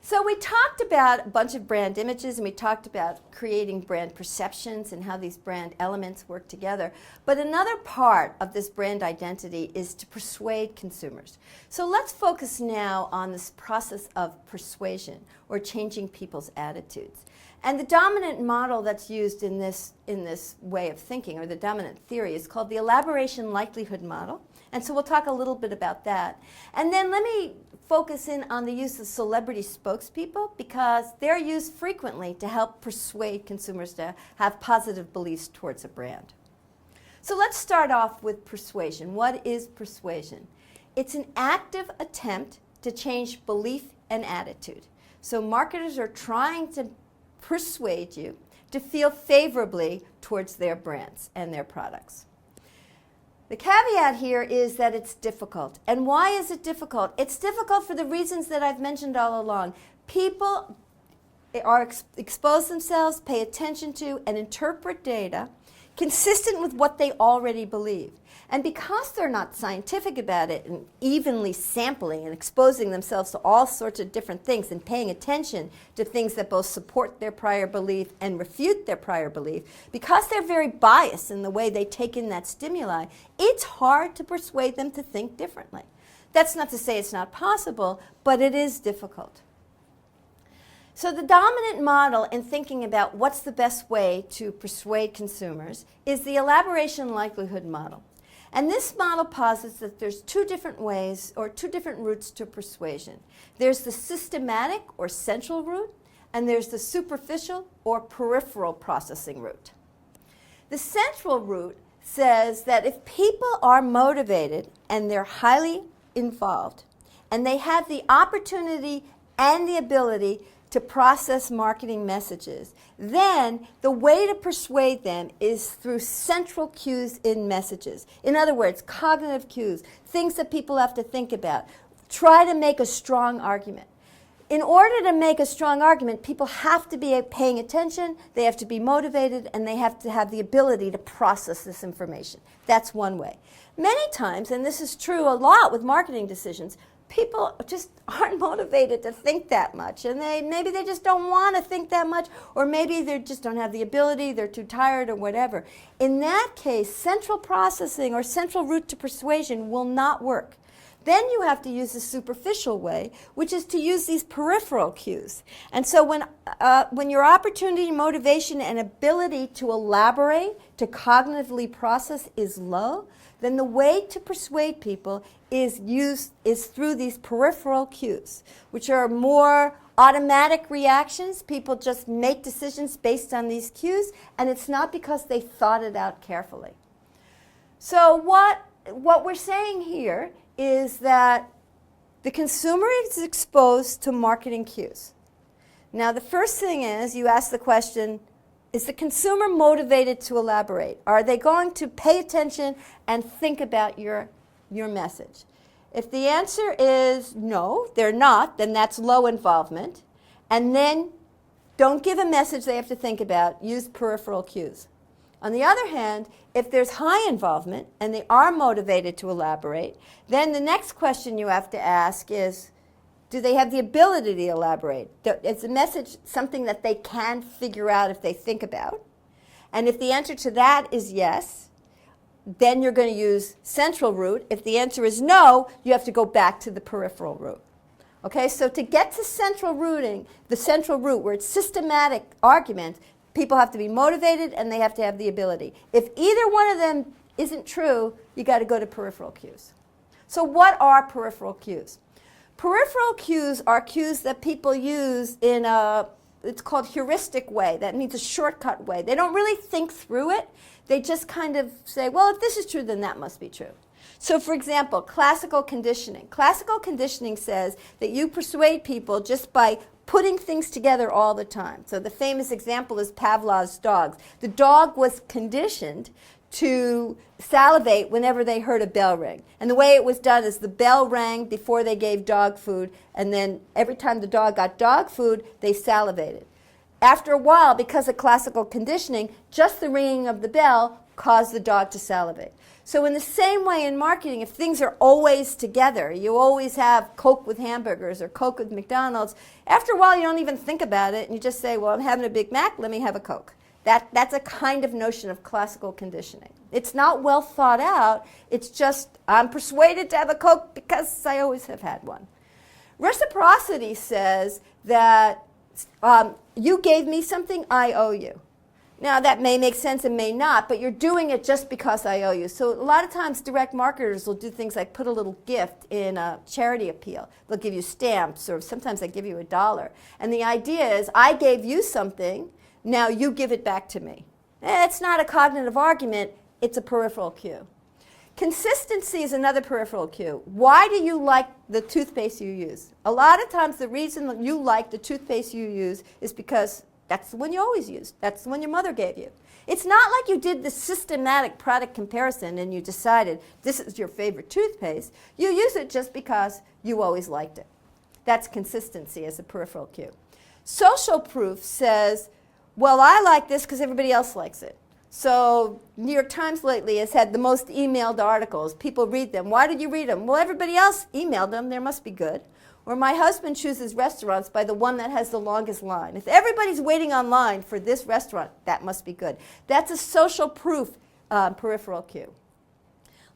A: So we talked about a bunch of brand images, and we talked about creating brand perceptions and how these brand elements work together. But another part of this brand identity is to persuade consumers. So let's focus now on this process of persuasion, or changing people's attitudes. And the dominant model that's used in this way of thinking, or the dominant theory, is called the elaboration likelihood model. And so we'll talk a little bit about that. And then let me focus in on the use of celebrity spokespeople, because they're used frequently to help persuade consumers to have positive beliefs towards a brand. So let's start off with persuasion. What is persuasion? It's an active attempt to change belief and attitude. So marketers are trying to persuade you to feel favorably towards their brands and their products. The caveat here is that it's difficult. And why is it difficult? It's difficult for the reasons that I've mentioned all along. People expose themselves, pay attention to, and interpret data consistent with what they already believe. And because they're not scientific about it and evenly sampling and exposing themselves to all sorts of different things and paying attention to things that both support their prior belief and refute their prior belief, because they're very biased in the way they take in that stimuli, it's hard to persuade them to think differently. That's not to say it's not possible, but it is difficult. So the dominant model in thinking about what's the best way to persuade consumers is the elaboration likelihood model. And this model posits that there's two different ways, or two different routes to persuasion. There's the systematic or central route, and there's the superficial or peripheral processing route. The central route says that if people are motivated and they're highly involved, and they have the opportunity and the ability to process marketing messages, then the way to persuade them is through central cues in messages. In other words, cognitive cues, things that people have to think about. Try to make a strong argument. In order to make a strong argument, people have to be paying attention, they have to be motivated, and they have to have the ability to process this information. That's one way. Many times, and this is true a lot with marketing decisions, people just aren't motivated to think that much, and maybe they just don't want to think that much, or maybe they just don't have the ability, they're too tired or whatever. In that case, central processing or central route to persuasion will not work. Then you have to use the superficial way, which is to use these peripheral cues. And so when your opportunity, motivation, and ability to elaborate, to cognitively process is low, then the way to persuade people is through these peripheral cues, which are more automatic reactions. People just make decisions based on these cues, and it's not because they thought it out carefully. So what we're saying here is that the consumer is exposed to marketing cues. Now, the first thing is you ask the question, is the consumer motivated to elaborate? Are they going to pay attention and think about your message? If the answer is no, they're not, then that's low involvement. And then don't give a message they have to think about. Use peripheral cues. On the other hand, if there's high involvement and they are motivated to elaborate, then the next question you have to ask is, do they have the ability to elaborate? Is the message something that they can figure out if they think about? And if the answer to that is yes, then you're going to use central route. If the answer is no, you have to go back to the peripheral route. Okay, so to get to central routing, the central route where it's systematic argument, people have to be motivated and they have to have the ability. If either one of them isn't true, you got to go to peripheral cues. So what are peripheral cues? Peripheral cues are cues that people use in it's called heuristic way. That means a shortcut way. They don't really think through it. They just kind of say, well, if this is true, then that must be true. So for example, classical conditioning. Classical conditioning says that you persuade people just by putting things together all the time. So the famous example is Pavlov's dogs. The dog was conditioned to salivate whenever they heard a bell ring. And the way it was done is the bell rang before they gave dog food, and then every time the dog got dog food, they salivated. After a while, because of classical conditioning, just the ringing of the bell caused the dog to salivate. So in the same way in marketing, if things are always together, you always have Coke with hamburgers or Coke with McDonald's, after a while you don't even think about it and you just say, well, I'm having a Big Mac, let me have a Coke. That's a kind of notion of classical conditioning. It's not well thought out, it's just, I'm persuaded to have a Coke because I always have had one. Reciprocity says that you gave me something, I owe you. Now, that may make sense and may not, but you're doing it just because I owe you. So a lot of times direct marketers will do things like put a little gift in a charity appeal. They'll give you stamps, or sometimes they give you $1. And the idea is, I gave you something, now you give it back to me. It's not a cognitive argument, it's a peripheral cue. Consistency is another peripheral cue. Why do you like the toothpaste you use? A lot of times the reason that you like the toothpaste you use is because that's the one you always use. That's the one your mother gave you. It's not like you did the systematic product comparison and you decided this is your favorite toothpaste. You use it just because you always liked it. That's consistency as a peripheral cue. Social proof says, well, I like this because everybody else likes it. So New York Times lately has had the most emailed articles. People read them. Why did you read them? Well, everybody else emailed them. They must be good. Or my husband chooses restaurants by the one that has the longest line. If everybody's waiting online for this restaurant, that must be good. That's a social proof peripheral cue.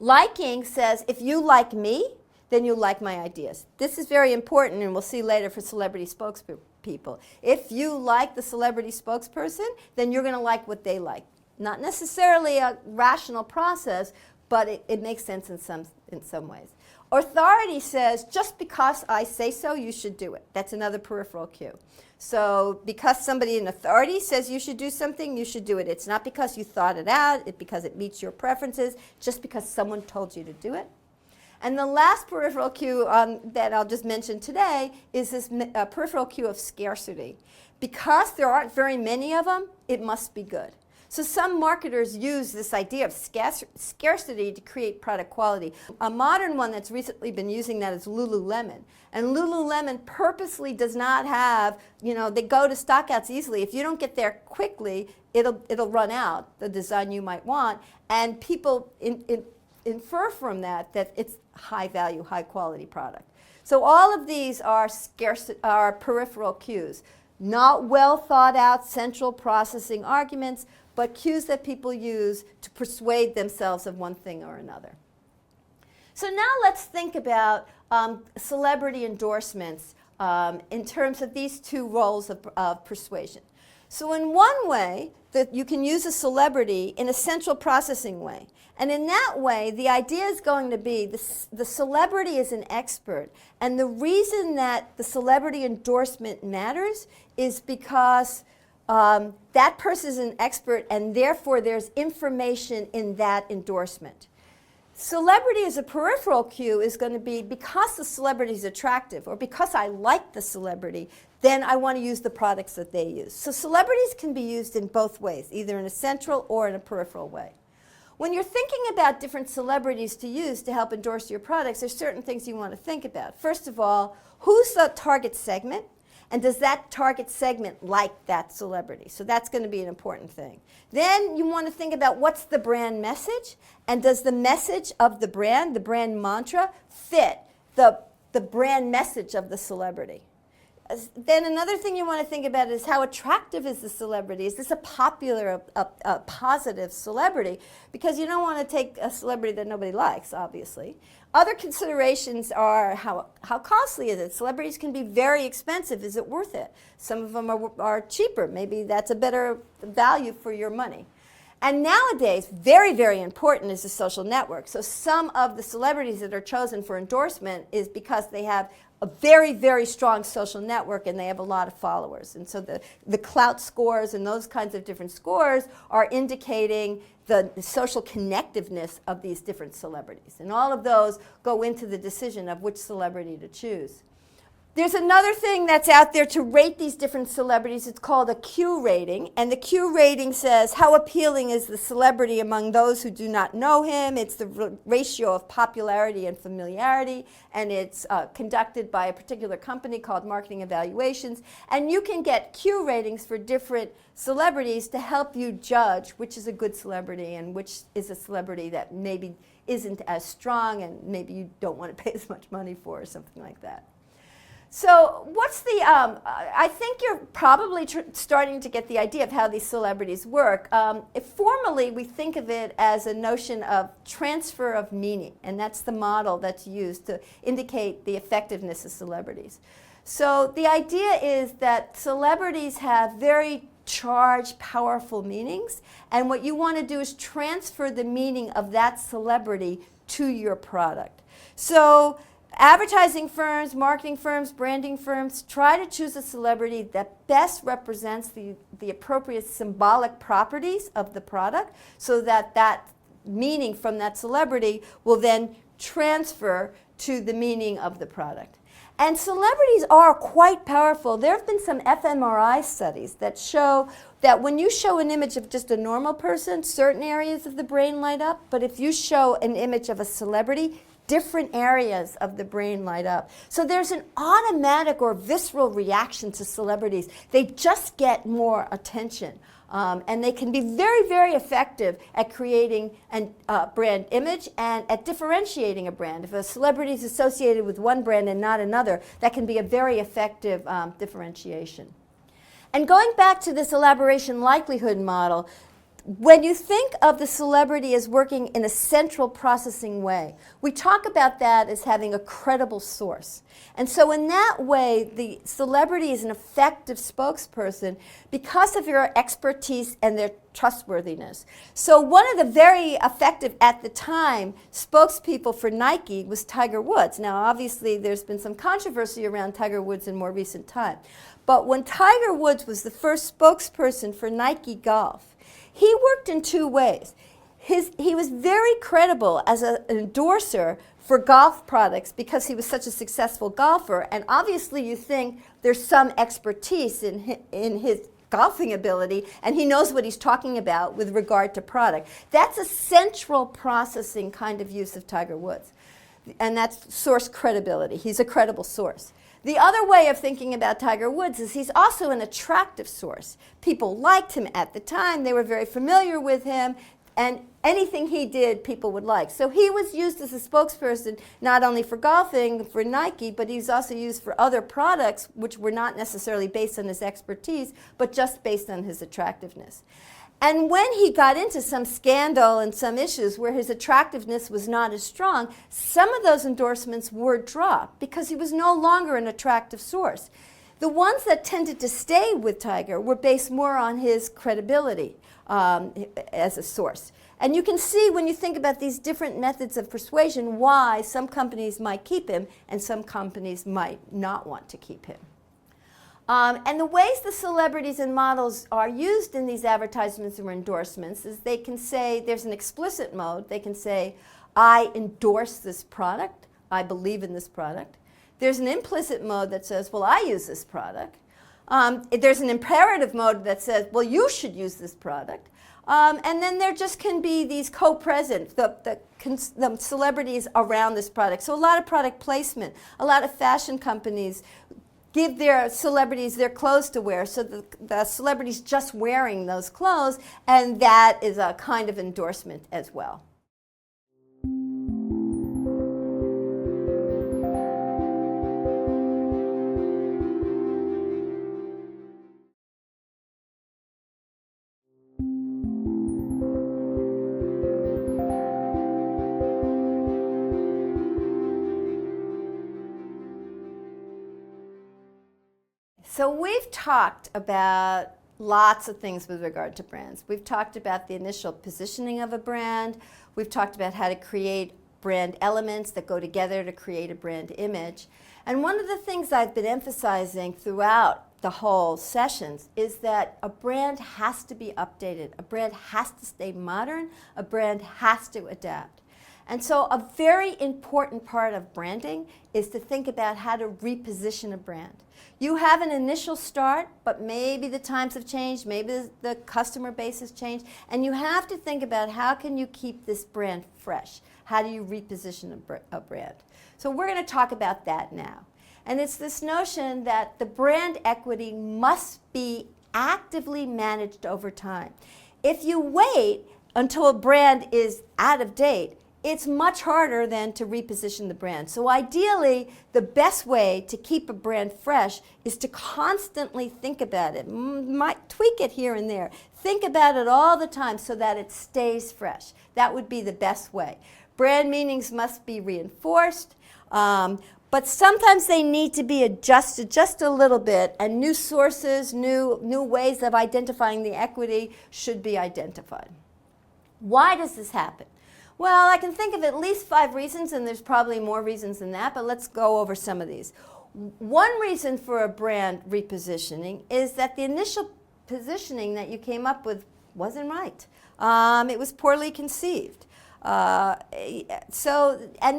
A: Liking says, if you like me, then you like my ideas. This is very important, and we'll see later for celebrity spokespeople. If you like the celebrity spokesperson, then you're going to like what they like. Not necessarily a rational process, but it makes sense in some ways. Authority says, just because I say so, you should do it. That's another peripheral cue. So because somebody in authority says you should do something, you should do it. It's not because you thought it out, it's because it meets your preferences, just because someone told you to do it. And the last peripheral cue that I'll just mention today is this peripheral cue of scarcity. Because there aren't very many of them, it must be good. So some marketers use this idea of scarcity to create product quality. A modern one that's recently been using that is Lululemon. And Lululemon purposely does not have, they go to stockouts easily. If you don't get there quickly, it'll run out, the design you might want. And people infer from that it's high value, high quality product. So all of these are peripheral cues. Not well thought out central processing arguments, but cues that people use to persuade themselves of one thing or another. So now let's think about celebrity endorsements in terms of these two roles of persuasion. So in one way, that you can use a celebrity in a central processing way. And in that way, the idea is going to be the celebrity is an expert. And the reason that the celebrity endorsement matters is because that person is an expert, and therefore there's information in that endorsement. Celebrity as a peripheral cue is going to be because the celebrity is attractive or because I like the celebrity, then I want to use the products that they use. So celebrities can be used in both ways, either in a central or in a peripheral way. When you're thinking about different celebrities to use to help endorse your products, there's certain things you want to think about. First of all, who's the target segment? And does that target segment like that celebrity? So that's going to be an important thing. Then you want to think about what's the brand message, and does the message of the brand mantra, fit the brand message of the celebrity? Then another thing you want to think about is how attractive is the celebrity? Is this a popular, a positive celebrity? Because you don't want to take a celebrity that nobody likes, obviously. Other considerations are how costly is it? Celebrities can be very expensive. Is it worth it? Some of them are cheaper. Maybe that's a better value for your money. And nowadays, very, very important is the social network. So some of the celebrities that are chosen for endorsement is because they have a very, very strong social network and they have a lot of followers. And so the clout scores and those kinds of different scores are indicating the social connectiveness of these different celebrities. And all of those go into the decision of which celebrity to choose. There's another thing that's out there to rate these different celebrities. It's called a Q rating. And the Q rating says how appealing is the celebrity among those who do not know him. It's the ratio of popularity and familiarity. And it's conducted by a particular company called Marketing Evaluations. And you can get Q ratings for different celebrities to help you judge which is a good celebrity and which is a celebrity that maybe isn't as strong and maybe you don't want to pay as much money for or something like that. So what's the, I think you're probably starting to get the idea of how these celebrities work. Formally, we think of it as a notion of transfer of meaning, and that's the model that's used to indicate the effectiveness of celebrities. So the idea is that celebrities have very charged, powerful meanings, and what you want to do is transfer the meaning of that celebrity to your product. So advertising firms, marketing firms, branding firms try to choose a celebrity that best represents the appropriate symbolic properties of the product so that that meaning from that celebrity will then transfer to the meaning of the product. And celebrities are quite powerful. There have been some fMRI studies that show that when you show an image of just a normal person, certain areas of the brain light up, but if you show an image of a celebrity, different areas of the brain light up. So there's an automatic or visceral reaction to celebrities. They just get more attention. And they can be very, very effective at creating a brand image and at differentiating a brand. If a celebrity is associated with one brand and not another, that can be a very effective differentiation. And going back to this elaboration likelihood model, when you think of the celebrity as working in a central processing way, we talk about that as having a credible source. And so in that way, the celebrity is an effective spokesperson because of your expertise and their trustworthiness. So one of the very effective, at the time, spokespeople for Nike was Tiger Woods. Now, obviously, there's been some controversy around Tiger Woods in more recent time. But when Tiger Woods was the first spokesperson for Nike Golf, he worked in two ways. He was very credible as an endorser for golf products because he was such a successful golfer, and obviously you think there's some expertise in his golfing ability, and he knows what he's talking about with regard to product. That's a central processing kind of use of Tiger Woods, and that's source credibility. He's a credible source. The other way of thinking about Tiger Woods is he's also an attractive source. People liked him at the time. They were very familiar with him. And anything he did, people would like. So he was used as a spokesperson not only for golfing, for Nike, but he's also used for other products which were not necessarily based on his expertise, but just based on his attractiveness. And when he got into some scandal and some issues where his attractiveness was not as strong, some of those endorsements were dropped because he was no longer an attractive source. The ones that tended to stay with Tiger were based more on his credibility as a source. And you can see when you think about these different methods of persuasion why some companies might keep him and some companies might not want to keep him. And the ways the celebrities and models are used in these advertisements or endorsements is they can say, there's an explicit mode. They can say, I endorse this product. I believe in this product. There's an implicit mode that says, well, I use this product. There's an imperative mode that says, well, you should use this product. And then there just can be these co-present, the celebrities around this product. So a lot of product placement, a lot of fashion companies give their celebrities their clothes to wear, so the celebrity's just wearing those clothes, and that is a kind of endorsement as well. So we've talked about lots of things with regard to brands. We've talked about the initial positioning of a brand. We've talked about how to create brand elements that go together to create a brand image. And one of the things I've been emphasizing throughout the whole sessions is that a brand has to be updated. A brand has to stay modern. A brand has to adapt. And so a very important part of branding is to think about how to reposition a brand. You have an initial start, but maybe the times have changed, maybe the customer base has changed, and you have to think about how can you keep this brand fresh? How do you reposition a brand? So we're going to talk about that now. And it's this notion that the brand equity must be actively managed over time. If you wait until a brand is out of date, it's much harder than to reposition the brand. So ideally, the best way to keep a brand fresh is to constantly think about it. Might tweak it here and there. Think about it all the time so that it stays fresh. That would be the best way. Brand meanings must be reinforced, but sometimes they need to be adjusted just a little bit, and new sources, new ways of identifying the equity should be identified. Why does this happen? Well, I can think of at least 5 reasons, and there's probably more reasons than that, but let's go over some of these. One reason for a brand repositioning is that the initial positioning that you came up with wasn't right. It was poorly conceived. And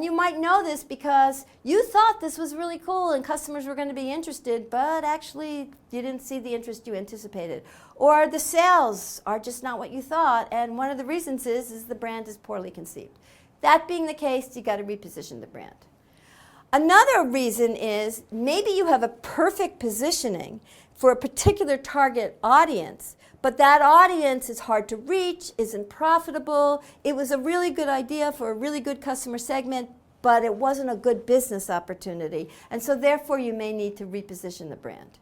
A: you might know this because you thought this was really cool and customers were going to be interested, but actually you didn't see the interest you anticipated. Or the sales are just not what you thought, and one of the reasons is the brand is poorly conceived. That being the case, you got to reposition the brand. Another reason is maybe you have a perfect positioning for a particular target audience, but that audience is hard to reach, isn't profitable. It was a really good idea for a really good customer segment, but it wasn't a good business opportunity. And so therefore you may need to reposition the brand.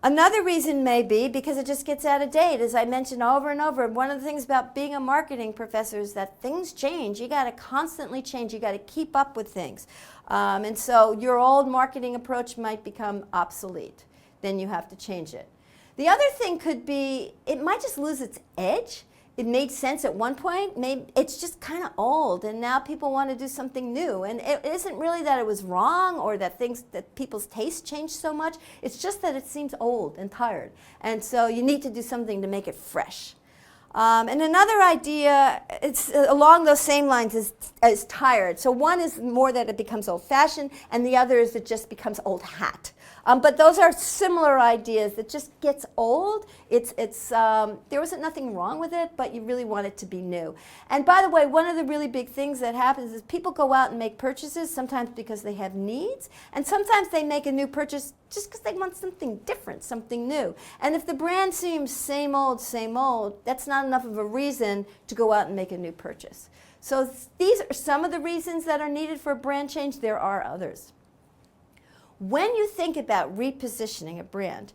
A: Another reason may be because it just gets out of date. As I mentioned over and over, one of the things about being a marketing professor is that things change. You got to constantly change. You got to keep up with things. And so your old marketing approach might become obsolete. Then you have to change it. The other thing could be it might just lose its edge. It made sense at one point. Maybe it's just kind of old, and now people want to do something new. And it isn't really that it was wrong or that people's tastes changed so much. It's just that it seems old and tired. And so you need to do something to make it fresh. And another idea, it's along those same lines, is tired. So one is more that it becomes old-fashioned, and the other is it just becomes old hat. But those are similar ideas. It just gets old. There wasn't nothing wrong with it, but you really want it to be new. And by the way, one of the really big things that happens is people go out and make purchases, sometimes because they have needs, and sometimes they make a new purchase just because they want something different, something new. And if the brand seems same old, that's not enough of a reason to go out and make a new purchase. So these are some of the reasons that are needed for a brand change. There are others. When you think about repositioning a brand,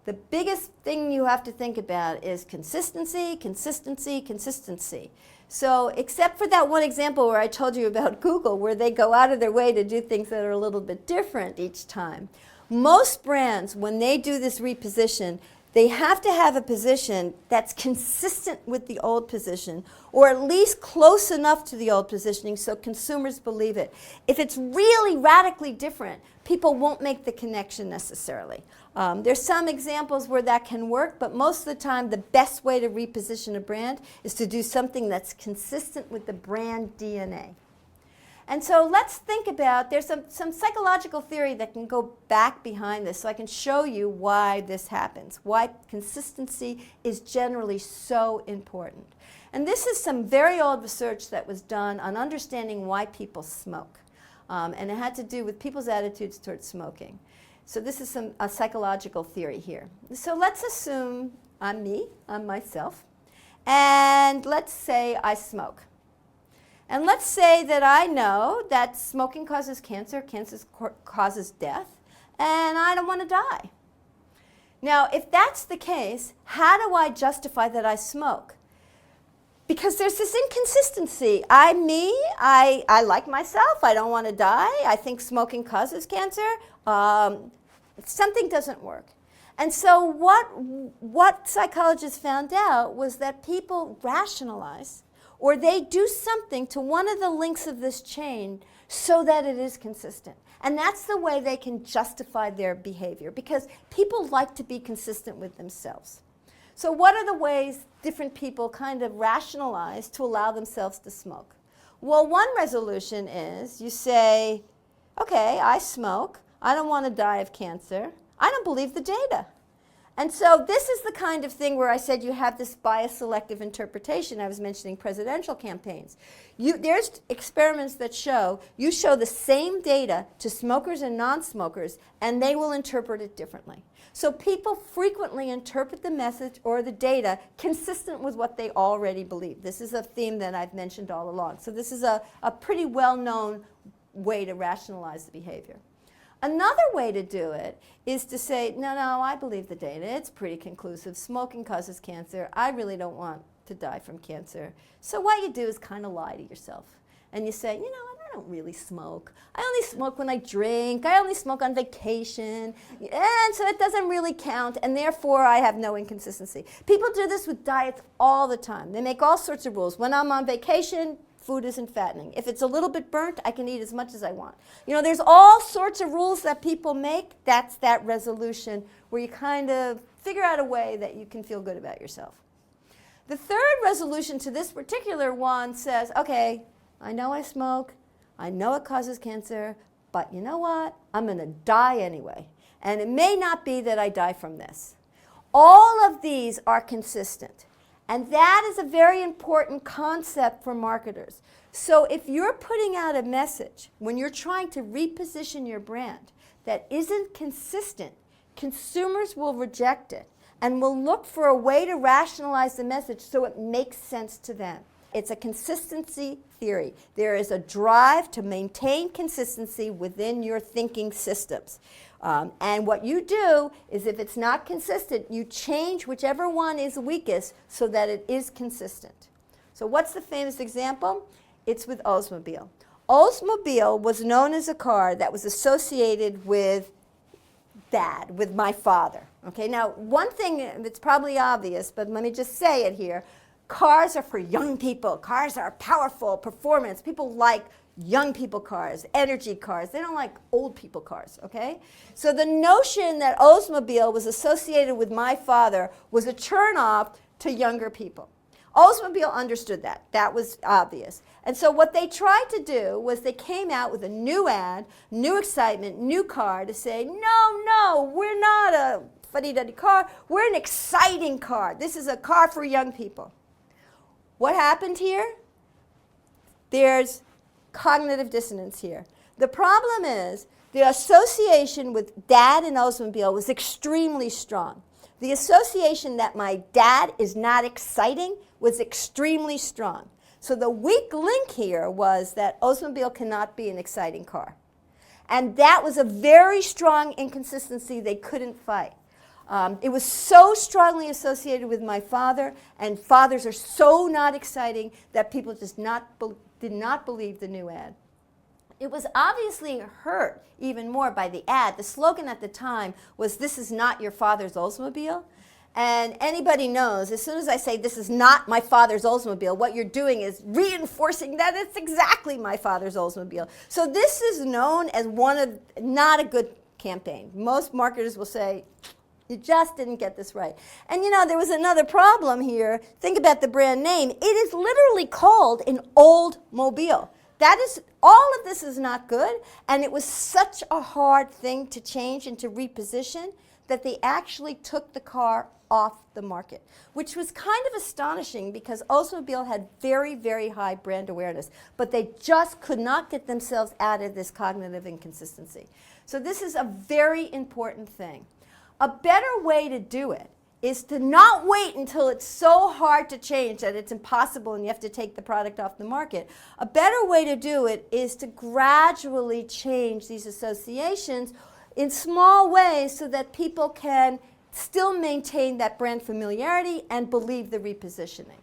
A: the biggest thing you have to think about is consistency, consistency, consistency. So except for that one example where I told you about Google, where they go out of their way to do things that are a little bit different each time, most brands, when they do this reposition, they have to have a position that's consistent with the old position, or at least close enough to the old positioning so consumers believe it. If it's really radically different, people won't make the connection necessarily. There's some examples where that can work, but most of the time the best way to reposition a brand is to do something that's consistent with the brand DNA. And so let's think about, there's some psychological theory that can go back behind this so I can show you why this happens, why consistency is generally so important. And this is some very old research that was done on understanding why people smoke. And it had to do with people's attitudes towards smoking. So this is a psychological theory here. So let's assume I'm me, I'm myself, and let's say I smoke. And let's say that I know that smoking causes cancer, cancer causes death, and I don't want to die. Now, if that's the case, how do I justify that I smoke? Because there's this inconsistency. I like myself, I don't want to die, I think smoking causes cancer. Something doesn't work. And so what psychologists found out was that people rationalize, or they do something to one of the links of this chain so that it is consistent. And that's the way they can justify their behavior, because people like to be consistent with themselves. So what are the ways different people kind of rationalize to allow themselves to smoke? Well, one resolution is you say, okay, I smoke, I don't want to die of cancer, I don't believe the data. And so this is the kind of thing where I said you have this bias-selective interpretation. I was mentioning presidential campaigns. There's experiments that show you show the same data to smokers and non-smokers, and they will interpret it differently. So people frequently interpret the message or the data consistent with what they already believe. This is a theme that I've mentioned all along. So this is a pretty well-known way to rationalize the behavior. Another way to do it is to say, no, I believe the data. It's pretty conclusive. Smoking causes cancer. I really don't want to die from cancer. So what you do is kind of lie to yourself. And you say, I don't really smoke. I only smoke when I drink. I only smoke on vacation. And so it doesn't really count. And therefore, I have no inconsistency. People do this with diets all the time. They make all sorts of rules. When I'm on vacation, food isn't fattening. If it's a little bit burnt, I can eat as much as I want. There's all sorts of rules that people make. That's that resolution where you kind of figure out a way that you can feel good about yourself. The third resolution to this particular one says, okay, I know I smoke, I know it causes cancer, but you know what? I'm going to die anyway. And it may not be that I die from this. All of these are consistent. And that is a very important concept for marketers. So if you're putting out a message, when you're trying to reposition your brand, that isn't consistent, consumers will reject it and will look for a way to rationalize the message so it makes sense to them. It's a consistency theory. There is a drive to maintain consistency within your thinking systems. And what you do is, if it's not consistent, you change whichever one is weakest so that it is consistent. So what's the famous example? It's with Oldsmobile. Oldsmobile was known as a car that was associated with Dad, with my father. Okay, now one thing that's probably obvious, but let me just say it here. Cars are for young people. Cars are powerful, performance. People like young people cars, energy cars. They don't like old people cars, okay? So the notion that Oldsmobile was associated with my father was a turn-off to younger people. Oldsmobile understood that. That was obvious. And so what they tried to do was they came out with a new ad, new excitement, new car to say, no, we're not a fuddy-duddy car. We're an exciting car. This is a car for young people. What happened here? There's cognitive dissonance here. The problem is the association with Dad and Oldsmobile was extremely strong. The association that my dad is not exciting was extremely strong. So the weak link here was that Oldsmobile cannot be an exciting car. And that was a very strong inconsistency they couldn't fight. It was so strongly associated with my father, and fathers are so not exciting that people just did not believe the new ad. It was obviously hurt even more by the ad. The slogan at the time was, "This is not your father's Oldsmobile." And anybody knows, as soon as I say this is not my father's Oldsmobile, what you're doing is reinforcing that it's exactly my father's Oldsmobile. So this is known as not a good campaign. Most marketers will say, you just didn't get this right. And there was another problem here. Think about the brand name. It is literally called an old mobile. all of this is not good, and it was such a hard thing to change and to reposition that they actually took the car off the market, which was kind of astonishing because Oldsmobile had very, very high brand awareness, but they just could not get themselves out of this cognitive inconsistency. So this is a very important thing. A better way to do it is to not wait until it's so hard to change that it's impossible and you have to take the product off the market. A better way to do it is to gradually change these associations in small ways so that people can still maintain that brand familiarity and believe the repositioning.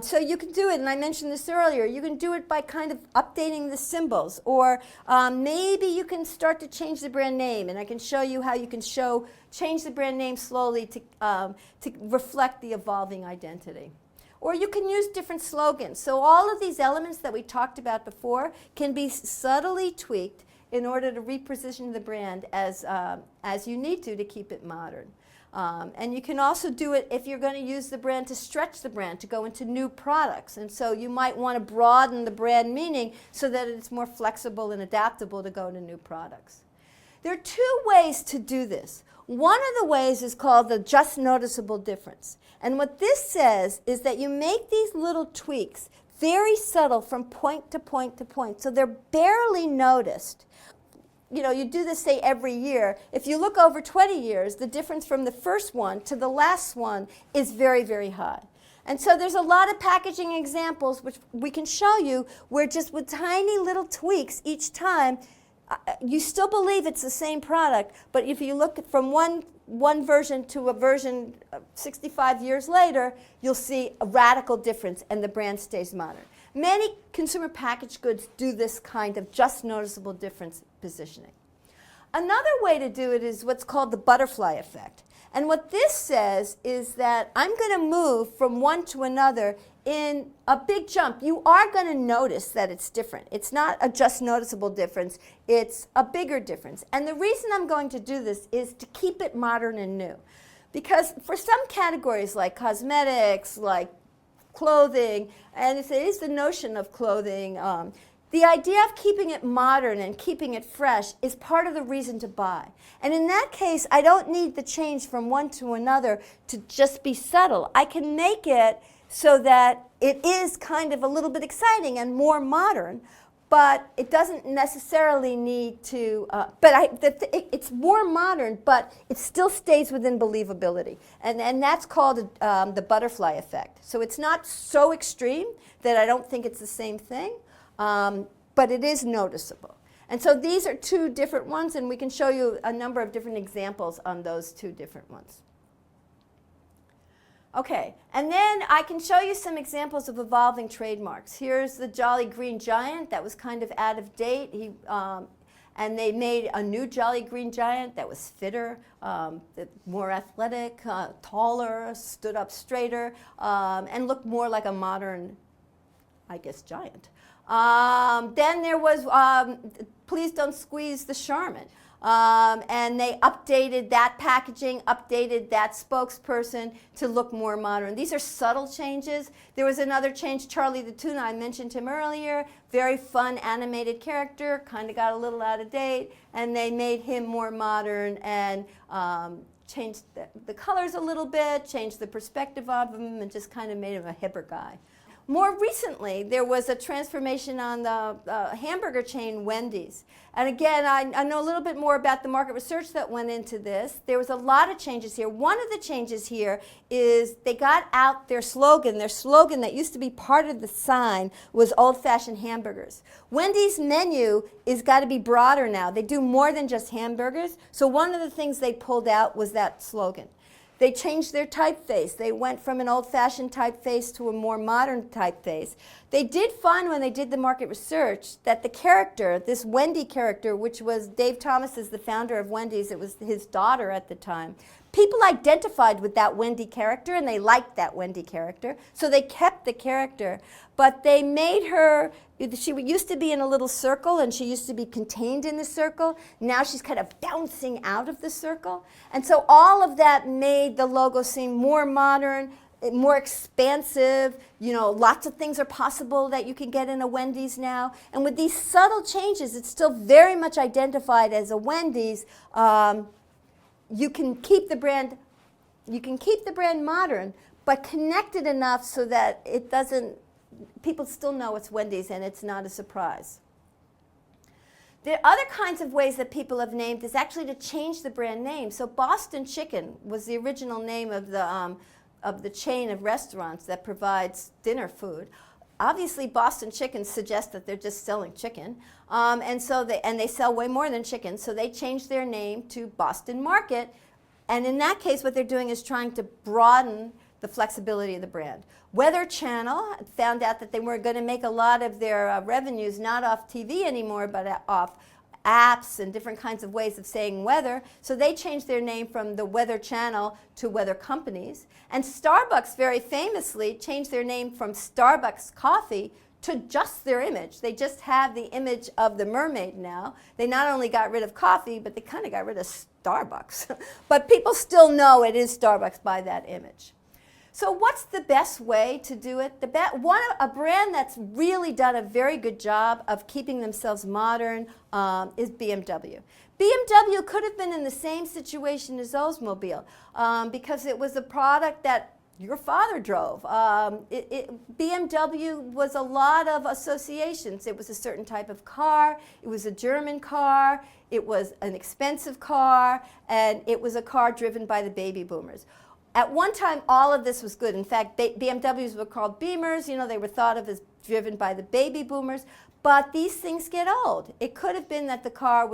A: So you can do it, and I mentioned this earlier, you can do it by kind of updating the symbols, or maybe you can start to change the brand name, and I can show you how you can change the brand name slowly to reflect the evolving identity. Or you can use different slogans. So all of these elements that we talked about before can be subtly tweaked in order to reposition the brand as you need to keep it modern. And you can also do it if you're going to use the brand to stretch the brand, to go into new products. And so you might want to broaden the brand meaning so that it's more flexible and adaptable to go to new products. There are two ways to do this. One of the ways is called the just noticeable difference. And what this says is that you make these little tweaks very subtle from point to point to point, so they're barely noticed. You know, you do this, say, every year. If you look over 20 years, the difference from the first one to the last one is very, very high. And so there's a lot of packaging examples which we can show you where just with tiny little tweaks each time, you still believe it's the same product, but if you look from one version to a version 65 years later, you'll see a radical difference and the brand stays modern. Many consumer packaged goods do this kind of just noticeable difference positioning. Another way to do it is what's called the butterfly effect. And what this says is that I'm going to move from one to another in a big jump. You are going to notice that it's different. It's not a just noticeable difference. It's a bigger difference. And the reason I'm going to do this is to keep it modern and new. Because for some categories like cosmetics, like clothing, and it is the notion of clothing, the idea of keeping it modern and keeping it fresh is part of the reason to buy. And in that case, I don't need the change from one to another to just be subtle. I can make it so that it is kind of a little bit exciting and more modern, but it doesn't necessarily need to, it's more modern, but it still stays within believability. And that's called the butterfly effect. So it's not so extreme that I don't think it's the same thing, but it is noticeable. And so these are two different ones, and we can show you a number of different examples on those two different ones. Okay, and then I can show you some examples of evolving trademarks. Here's the Jolly Green Giant that was kind of out of date. And they made a new Jolly Green Giant that was fitter, more athletic, taller, stood up straighter, and looked more like a modern, I guess, giant. Then there was Please Don't Squeeze the Charmin. And they updated that packaging, updated that spokesperson to look more modern. These are subtle changes. There was another change, Charlie the Tuna, I mentioned him earlier, very fun animated character, kind of got a little out of date, and they made him more modern and changed the colors a little bit, changed the perspective of him, and just kind of made him a hipper guy. More recently, there was a transformation on the hamburger chain Wendy's. And again, I know a little bit more about the market research that went into this. There was a lot of changes here. One of the changes here is they got out their slogan. Their slogan that used to be part of the sign was old-fashioned hamburgers. Wendy's menu is got to be broader now. They do more than just hamburgers. So one of the things they pulled out was that slogan. They changed their typeface. They went from an old-fashioned typeface to a more modern typeface. They did find when they did the market research that the character, this Wendy character, which was Dave Thomas is the founder of Wendy's, it was his daughter at the time, people identified with that Wendy character and they liked that Wendy character, so they kept the character, but they made her, she used to be in a little circle and she used to be contained in the circle. Now she's kind of bouncing out of the circle. And so all of that made the logo seem more modern. more expansive, lots of things are possible that you can get in a Wendy's now. And with these subtle changes, it's still very much identified as a Wendy's. You can keep the brand modern, but connected enough so that people still know it's Wendy's and it's not a surprise. The other kinds of ways that people have named is actually to change the brand name. So Boston Chicken was the original name of the chain of restaurants that provides dinner food. Obviously, Boston Chicken suggests that they're just selling chicken, and they sell way more than chicken. So they changed their name to Boston Market, and in that case, what they're doing is trying to broaden the flexibility of the brand. Weather Channel found out that they were going to make a lot of their revenues not off TV anymore, but off apps and different kinds of ways of saying weather. So they changed their name from the Weather Channel to Weather Companies. And Starbucks very famously changed their name from Starbucks Coffee to just their image. They just have the image of the mermaid now. They not only got rid of coffee, but they kind of got rid of Starbucks. But people still know it is Starbucks by that image. So what's the best way to do it? A brand that's really done a very good job of keeping themselves modern is BMW. BMW could have been in the same situation as Oldsmobile because it was a product that your father drove. BMW was a lot of associations. It was a certain type of car. It was a German car. It was an expensive car. And it was a car driven by the baby boomers. At one time, all of this was good. In fact, BMWs were called Beamers. They were thought of as driven by the baby boomers. But these things get old. It could have been that the car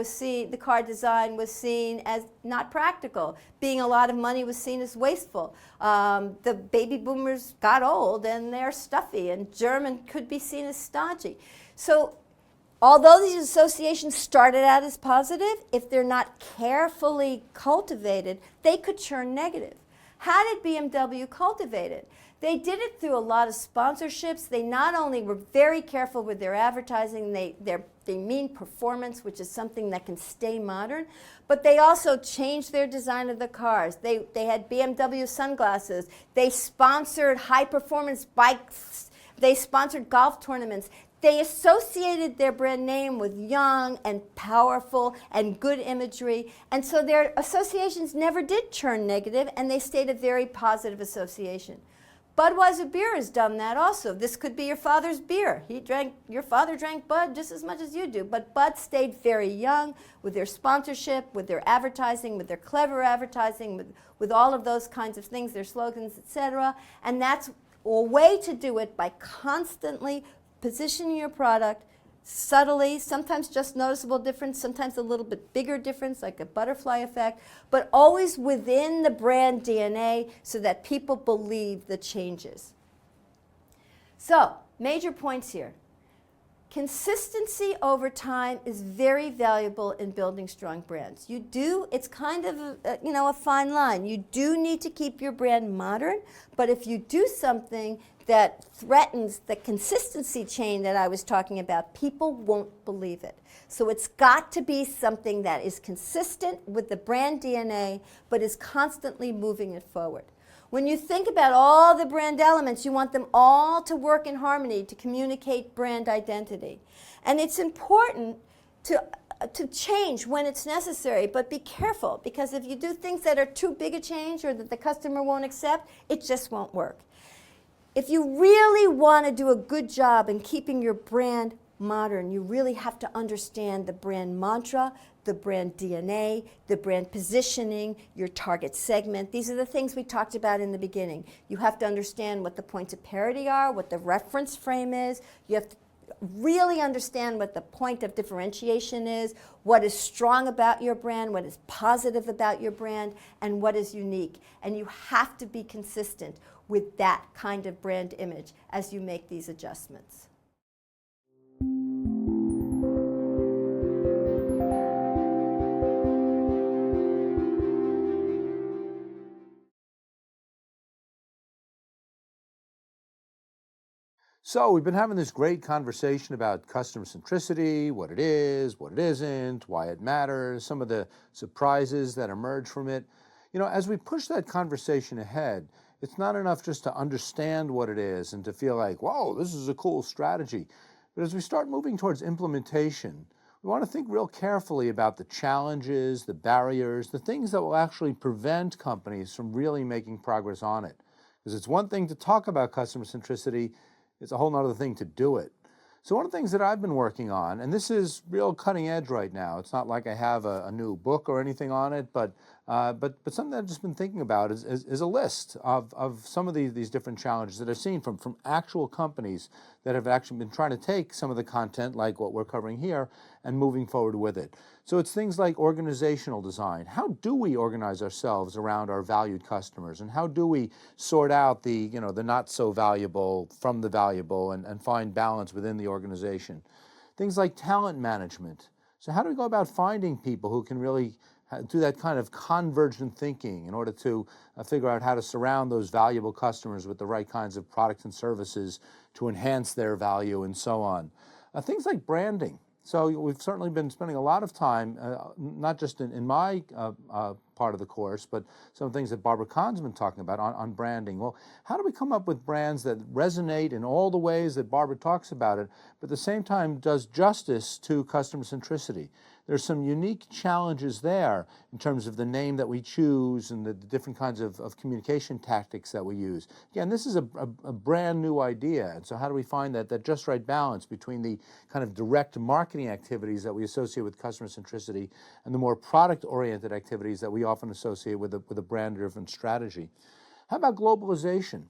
A: design was seen as not practical. Being a lot of money was seen as wasteful. The baby boomers got old and they're stuffy, and German could be seen as stodgy. So although these associations started out as positive, if they're not carefully cultivated, they could turn negative. How did BMW cultivate it? They did it through a lot of sponsorships. They not only were very careful with their advertising, they mean performance, which is something that can stay modern, but they also changed their design of the cars. They had BMW sunglasses. They sponsored high-performance bikes. They sponsored golf tournaments. They associated their brand name with young and powerful and good imagery, and so their associations never did turn negative, and they stayed a very positive association. Budweiser beer has done that also. This could be your father's beer. Your father drank Bud just as much as you do, but Bud stayed very young with their sponsorship, with their advertising, with their clever advertising, with all of those kinds of things, their slogans, etc. And that's a way to do it by constantly positioning your product subtly, sometimes just noticeable difference, sometimes a little bit bigger difference, like a butterfly effect, but always within the brand DNA so that people believe the changes. So, major points here. Consistency over time is very valuable in building strong brands. It's kind of a fine line. You do need to keep your brand modern, but if you do something that threatens the consistency chain that I was talking about, people won't believe it. So it's got to be something that is consistent with the brand DNA, but is constantly moving it forward. When you think about all the brand elements, you want them all to work in harmony to communicate brand identity. And it's important to change when it's necessary, but be careful, because if you do things that are too big a change or that the customer won't accept, it just won't work. If you really want to do a good job in keeping your brand modern, you really have to understand the brand mantra, the brand DNA, the brand positioning, your target segment. These are the things we talked about in the beginning. You have to understand what the points of parity are, what the reference frame is. You have to really understand what the point of differentiation is, what is strong about your brand, what is positive about your brand, and what is unique. And you have to be consistent with that kind of brand image as you make these adjustments.
B: So we've been having this great conversation about customer centricity, what it is, what it isn't, why it matters, some of the surprises that emerge from it. As we push that conversation ahead, it's not enough just to understand what it is and to feel like, whoa, this is a cool strategy. But as we start moving towards implementation, we want to think real carefully about the challenges, the barriers, the things that will actually prevent companies from really making progress on it. Because it's one thing to talk about customer centricity, it's a whole other thing to do it. So one of the things that I've been working on, and this is real cutting edge right now, it's not like I have a new book or anything on it, but something that I've just been thinking about is a list of some of these different challenges that I've seen from actual companies that have actually been trying to take some of the content, like what we're covering here, and moving forward with it. So it's things like organizational design. How do we organize ourselves around our valued customers? And how do we sort out the not so valuable from the valuable and find balance within the organization? Things like talent management. So how do we go about finding people who can really do that kind of convergent thinking in order to figure out how to surround those valuable customers with the right kinds of products and services to enhance their value and so on. Things like branding. So we've certainly been spending a lot of time, not just in my part of the course, but some things that Barbara Kahn's been talking about on branding. Well, how do we come up with brands that resonate in all the ways that Barbara talks about it, but at the same time does justice to customer centricity? There's some unique challenges there in terms of the name that we choose and the different kinds of communication tactics that we use. Again, this is a brand new idea, and so how do we find that just right balance between the kind of direct marketing activities that we associate with customer centricity and the more product-oriented activities that we often associate with a brand-driven strategy? How about globalization?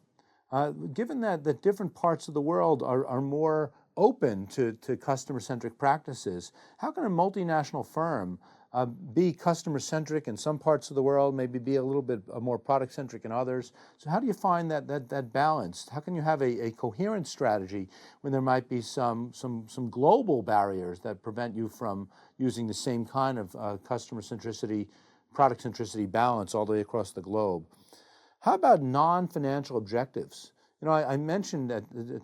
B: Given that different parts of the world are more open to customer-centric practices, how can a multinational firm be customer-centric in some parts of the world, maybe be a little bit more product-centric in others? So how do you find that balance? How can you have a coherent strategy when there might be some global barriers that prevent you from using the same kind of customer centricity, product centricity balance all the way across the globe? How about non-financial objectives? I mentioned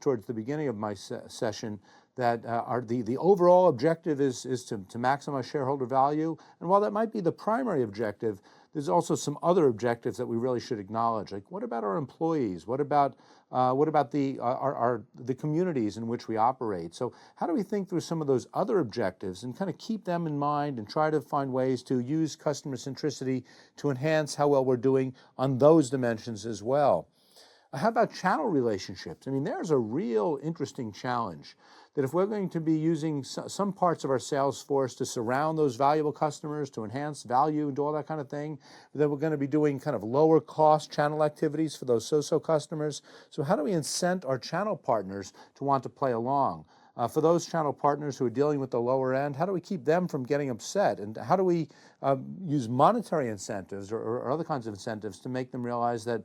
B: towards the beginning of my session that the overall objective is to maximize shareholder value. And while that might be the primary objective, there's also some other objectives that we really should acknowledge. Like, what about our employees? What about the communities in which we operate? So how do we think through some of those other objectives and kind of keep them in mind and try to find ways to use customer centricity to enhance how well we're doing on those dimensions as well? How about channel relationships? I mean, there's a real interesting challenge that if we're going to be using some parts of our sales force to surround those valuable customers, to enhance value and do all that kind of thing, then we're going to be doing kind of lower cost channel activities for those so-so customers. So how do we incent our channel partners to want to play along? For those channel partners who are dealing with the lower end, how do we keep them from getting upset? And how do we use monetary incentives or other kinds of incentives to make them realize that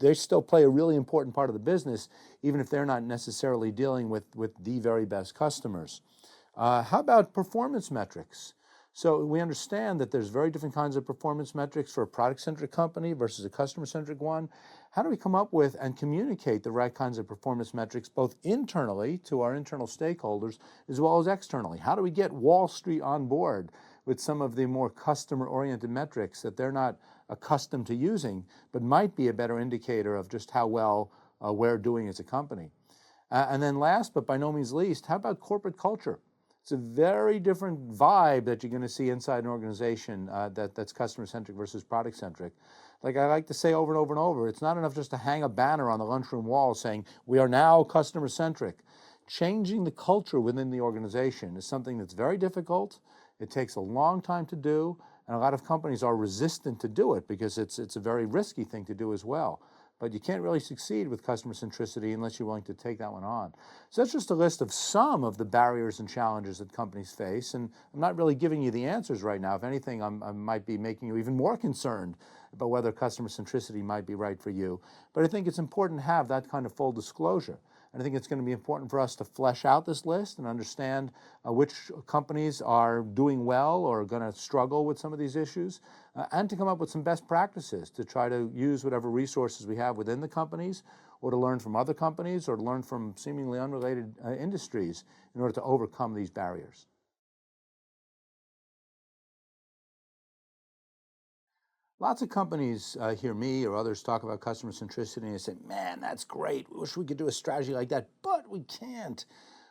B: they still play a really important part of the business, even if they're not necessarily dealing with the very best customers? How about performance metrics? So we understand that there's very different kinds of performance metrics for a product-centric company versus a customer-centric one. How do we come up with and communicate the right kinds of performance metrics both internally to our internal stakeholders as well as externally? How do we get Wall Street on board with some of the more customer-oriented metrics that they're not accustomed to using, but might be a better indicator of just how well we're doing as a company? And then last, but by no means least, how about corporate culture? It's a very different vibe that you're going to see inside an organization that's customer-centric versus product-centric. Like I like to say over and over and over, it's not enough just to hang a banner on the lunchroom wall saying, we are now customer-centric. Changing the culture within the organization is something that's very difficult. It takes a long time to do, and a lot of companies are resistant to do it because it's a very risky thing to do as well. But you can't really succeed with customer centricity unless you're willing to take that one on. So that's just a list of some of the barriers and challenges that companies face. And I'm not really giving you the answers right now. If anything, I might be making you even more concerned about whether customer centricity might be right for you. But I think it's important to have that kind of full disclosure. And I think it's going to be important for us to flesh out this list and understand which companies are doing well or are going to struggle with some of these issues, and to come up with some best practices to try to use whatever resources we have within the companies, or to learn from other companies, or to learn from seemingly unrelated industries in order to overcome these barriers. Lots of companies hear me or others talk about customer centricity and they say, man, that's great. We wish we could do a strategy like that, but we can't.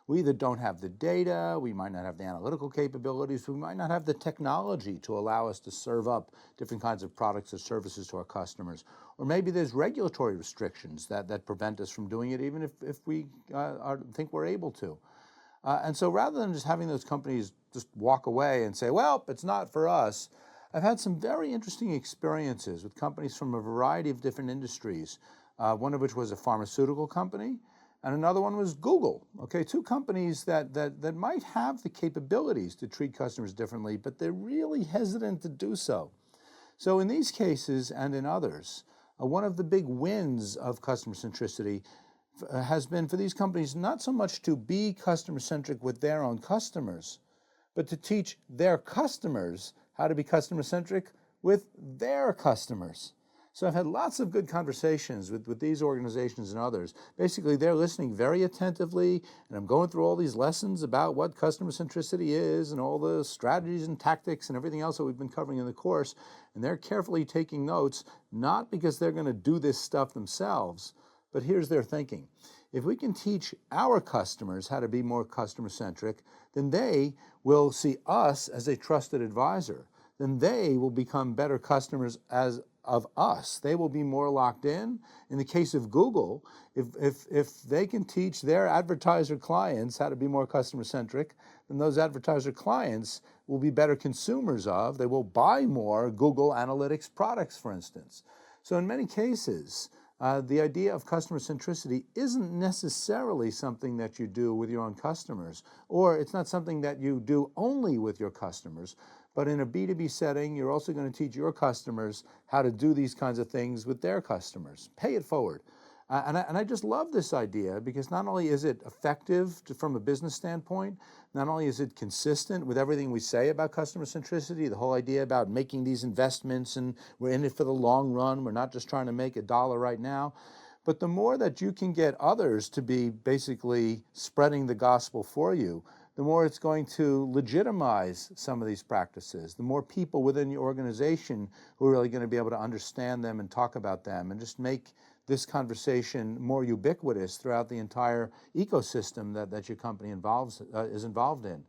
B: We either don't have the data, we might not have the analytical capabilities, we might not have the technology to allow us to serve up different kinds of products or services to our customers. Or maybe there's regulatory restrictions that prevent us from doing it, even if we think we're able to. And so rather than just having those companies just walk away and say, well, it's not for us, I've had some very interesting experiences with companies from a variety of different industries, one of which was a pharmaceutical company, and another one was Google. Okay, two companies that might have the capabilities to treat customers differently, but they're really hesitant to do so. So in these cases and in others, one of the big wins of customer centricity has been for these companies not so much to be customer-centric with their own customers, but to teach their customers how to be customer-centric with their customers. So I've had lots of good conversations with these organizations and others. Basically, they're listening very attentively, and I'm going through all these lessons about what customer centricity is and all the strategies and tactics and everything else that we've been covering in the course, and they're carefully taking notes, not because they're going to do this stuff themselves, but here's their thinking. If we can teach our customers how to be more customer-centric, then they will see us as a trusted advisor. Then they will become better customers of us. They will be more locked in. In the case of Google, if they can teach their advertiser clients how to be more customer-centric, then those advertiser clients will be better consumers of. They will buy more Google Analytics products, for instance. So in many cases, the idea of customer centricity isn't necessarily something that you do with your own customers, or it's not something that you do only with your customers, but in a B2B setting, you're also going to teach your customers how to do these kinds of things with their customers. Pay it forward. And I just love this idea because not only is it effective from a business standpoint, not only is it consistent with everything we say about customer centricity, the whole idea about making these investments and we're in it for the long run, we're not just trying to make $1 right now, but the more that you can get others to be basically spreading the gospel for you, the more it's going to legitimize some of these practices, the more people within your organization who are really going to be able to understand them and talk about them and just make this conversation more ubiquitous throughout the entire ecosystem that your company is involved in.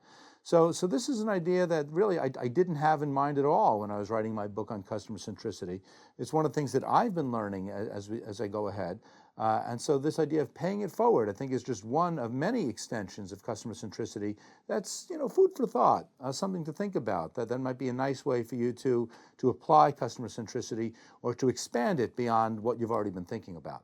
B: So this is an idea that really I didn't have in mind at all when I was writing my book on customer centricity. It's one of the things that I've been learning as I go ahead. And so this idea of paying it forward, I think, is just one of many extensions of customer centricity. That's, food for thought, something to think about. That might be a nice way for you to apply customer centricity or to expand it beyond what you've already been thinking about.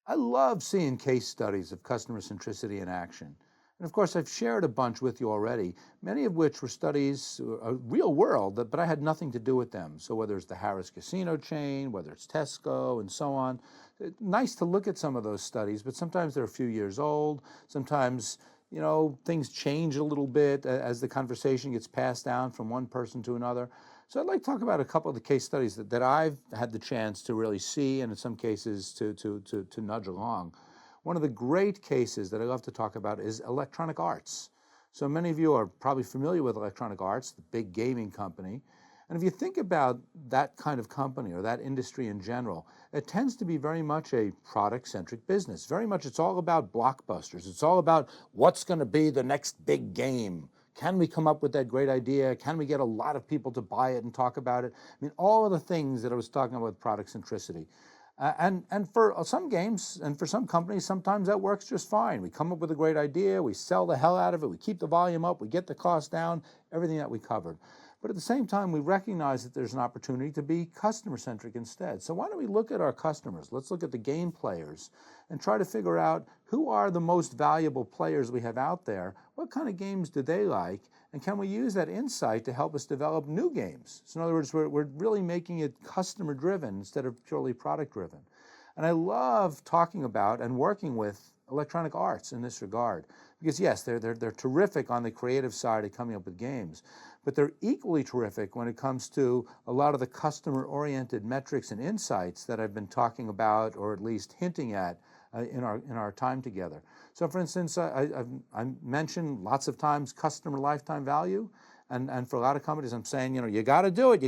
B: I love seeing case studies of customer centricity in action. And of course, I've shared a bunch with you already, many of which were studies, real world, but I had nothing to do with them. So whether it's the Harris Casino chain, whether it's Tesco, and so on, nice to look at some of those studies, but sometimes they're a few years old. Sometimes, things change a little bit as the conversation gets passed down from one person to another. So I'd like to talk about a couple of the case studies that I've had the chance to really see and in some cases to nudge along. One of the great cases that I love to talk about is Electronic Arts. So many of you are probably familiar with Electronic Arts, the big gaming company. And if you think about that kind of company or that industry in general, it tends to be very much a product-centric business. Very much it's all about blockbusters. It's all about what's going to be the next big game. Can we come up with that great idea? Can we get a lot of people to buy it and talk about it? I mean, all of the things that I was talking about with product centricity. And for some games and for some companies, sometimes that works just fine. We come up with a great idea, we sell the hell out of it, we keep the volume up, we get the cost down, everything that we covered. But at the same time, we recognize that there's an opportunity to be customer-centric instead. So why don't we look at our customers? Let's look at the game players and try to figure out who are the most valuable players we have out there, what kind of games do they like, and can we use that insight to help us develop new games? So in other words, we're really making it customer-driven instead of purely product-driven. And I love talking about and working with Electronic Arts in this regard. Because yes, they're terrific on the creative side of coming up with games, but they're equally terrific when it comes to a lot of the customer-oriented metrics and insights that I've been talking about, or at least hinting at in our time together. So, for instance, I mentioned lots of times customer lifetime value, and for a lot of companies, I'm saying, you got to do it,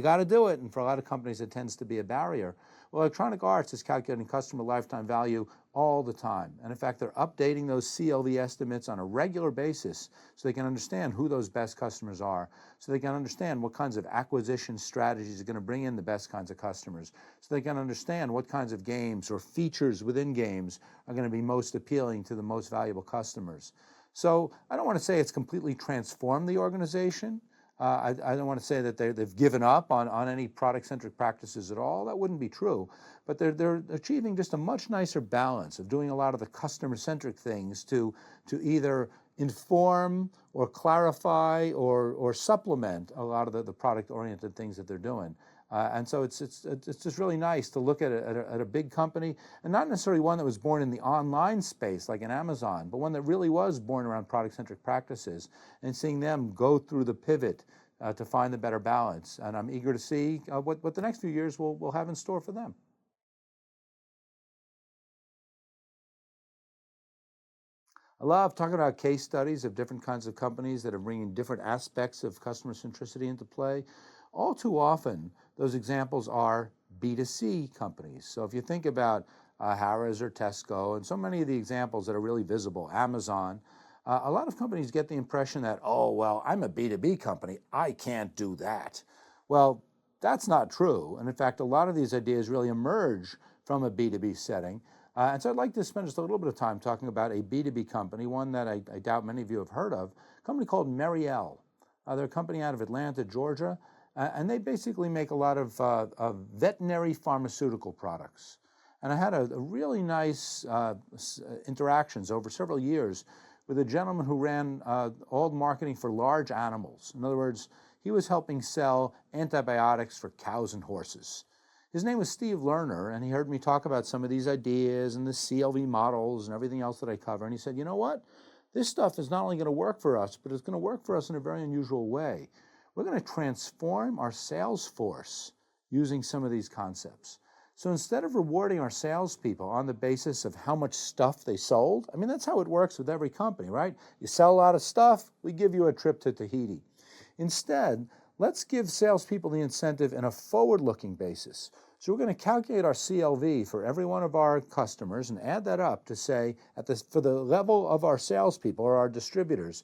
B: and for a lot of companies, it tends to be a barrier. Well, Electronic Arts is calculating customer lifetime value all the time, and in fact, they're updating those CLV estimates on a regular basis so they can understand who those best customers are, so they can understand what kinds of acquisition strategies are going to bring in the best kinds of customers, so they can understand what kinds of games or features within games are going to be most appealing to the most valuable customers. So I don't want to say it's completely transformed the organization. I don't want to say that they've given up on any product-centric practices at all. That wouldn't be true. But they're achieving just a much nicer balance of doing a lot of the customer-centric things to either inform or clarify or supplement a lot of the product-oriented things that they're doing. And so it's just really nice to look at a big company, and not necessarily one that was born in the online space like an Amazon, but one that really was born around product-centric practices, and seeing them go through the pivot to find the better balance. And I'm eager to see what the next few years will have in store for them. I love talking about case studies of different kinds of companies that are bringing different aspects of customer centricity into play. All too often, those examples are B2C companies. So if you think about Harrah's or Tesco, and so many of the examples that are really visible, Amazon, a lot of companies get the impression that, oh, well, I'm a B2B company, I can't do that. Well, that's not true. And in fact, a lot of these ideas really emerge from a B2B setting. And so I'd like to spend just a little bit of time talking about a B2B company, one that I doubt many of you have heard of, a company called Meriel. They're a company out of Atlanta, Georgia, and they basically make a lot of veterinary pharmaceutical products. And I had a really nice interactions over several years with a gentleman who ran all the marketing for large animals. In other words, he was helping sell antibiotics for cows and horses. His name was Steve Lerner, and he heard me talk about some of these ideas and the CLV models and everything else that I cover. And he said, you know what? This stuff is not only going to work for us, but it's going to work for us in a very unusual way. We're going to transform our sales force using some of these concepts. So instead of rewarding our salespeople on the basis of how much stuff they sold, I mean, that's how it works with every company, right? You sell a lot of stuff, we give you a trip to Tahiti. Instead, let's give salespeople the incentive in a forward-looking basis. So we're going to calculate our CLV for every one of our customers and add that up to say, for the level of our salespeople or our distributors,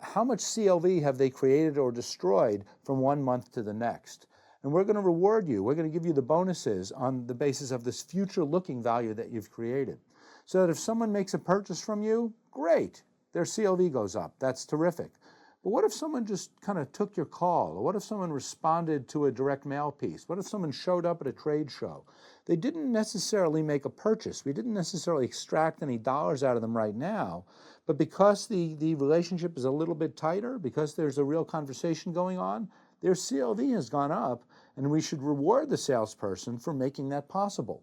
B: how much CLV have they created or destroyed from one month to the next? And we're going to reward you. We're going to give you the bonuses on the basis of this future-looking value that you've created. So that if someone makes a purchase from you, great, their CLV goes up. That's terrific. But what if someone just kind of took your call? Or what if someone responded to a direct mail piece? What if someone showed up at a trade show? They didn't necessarily make a purchase. We didn't necessarily extract any dollars out of them right now. But because the relationship is a little bit tighter, because there's a real conversation going on, their CLV has gone up, and we should reward the salesperson for making that possible.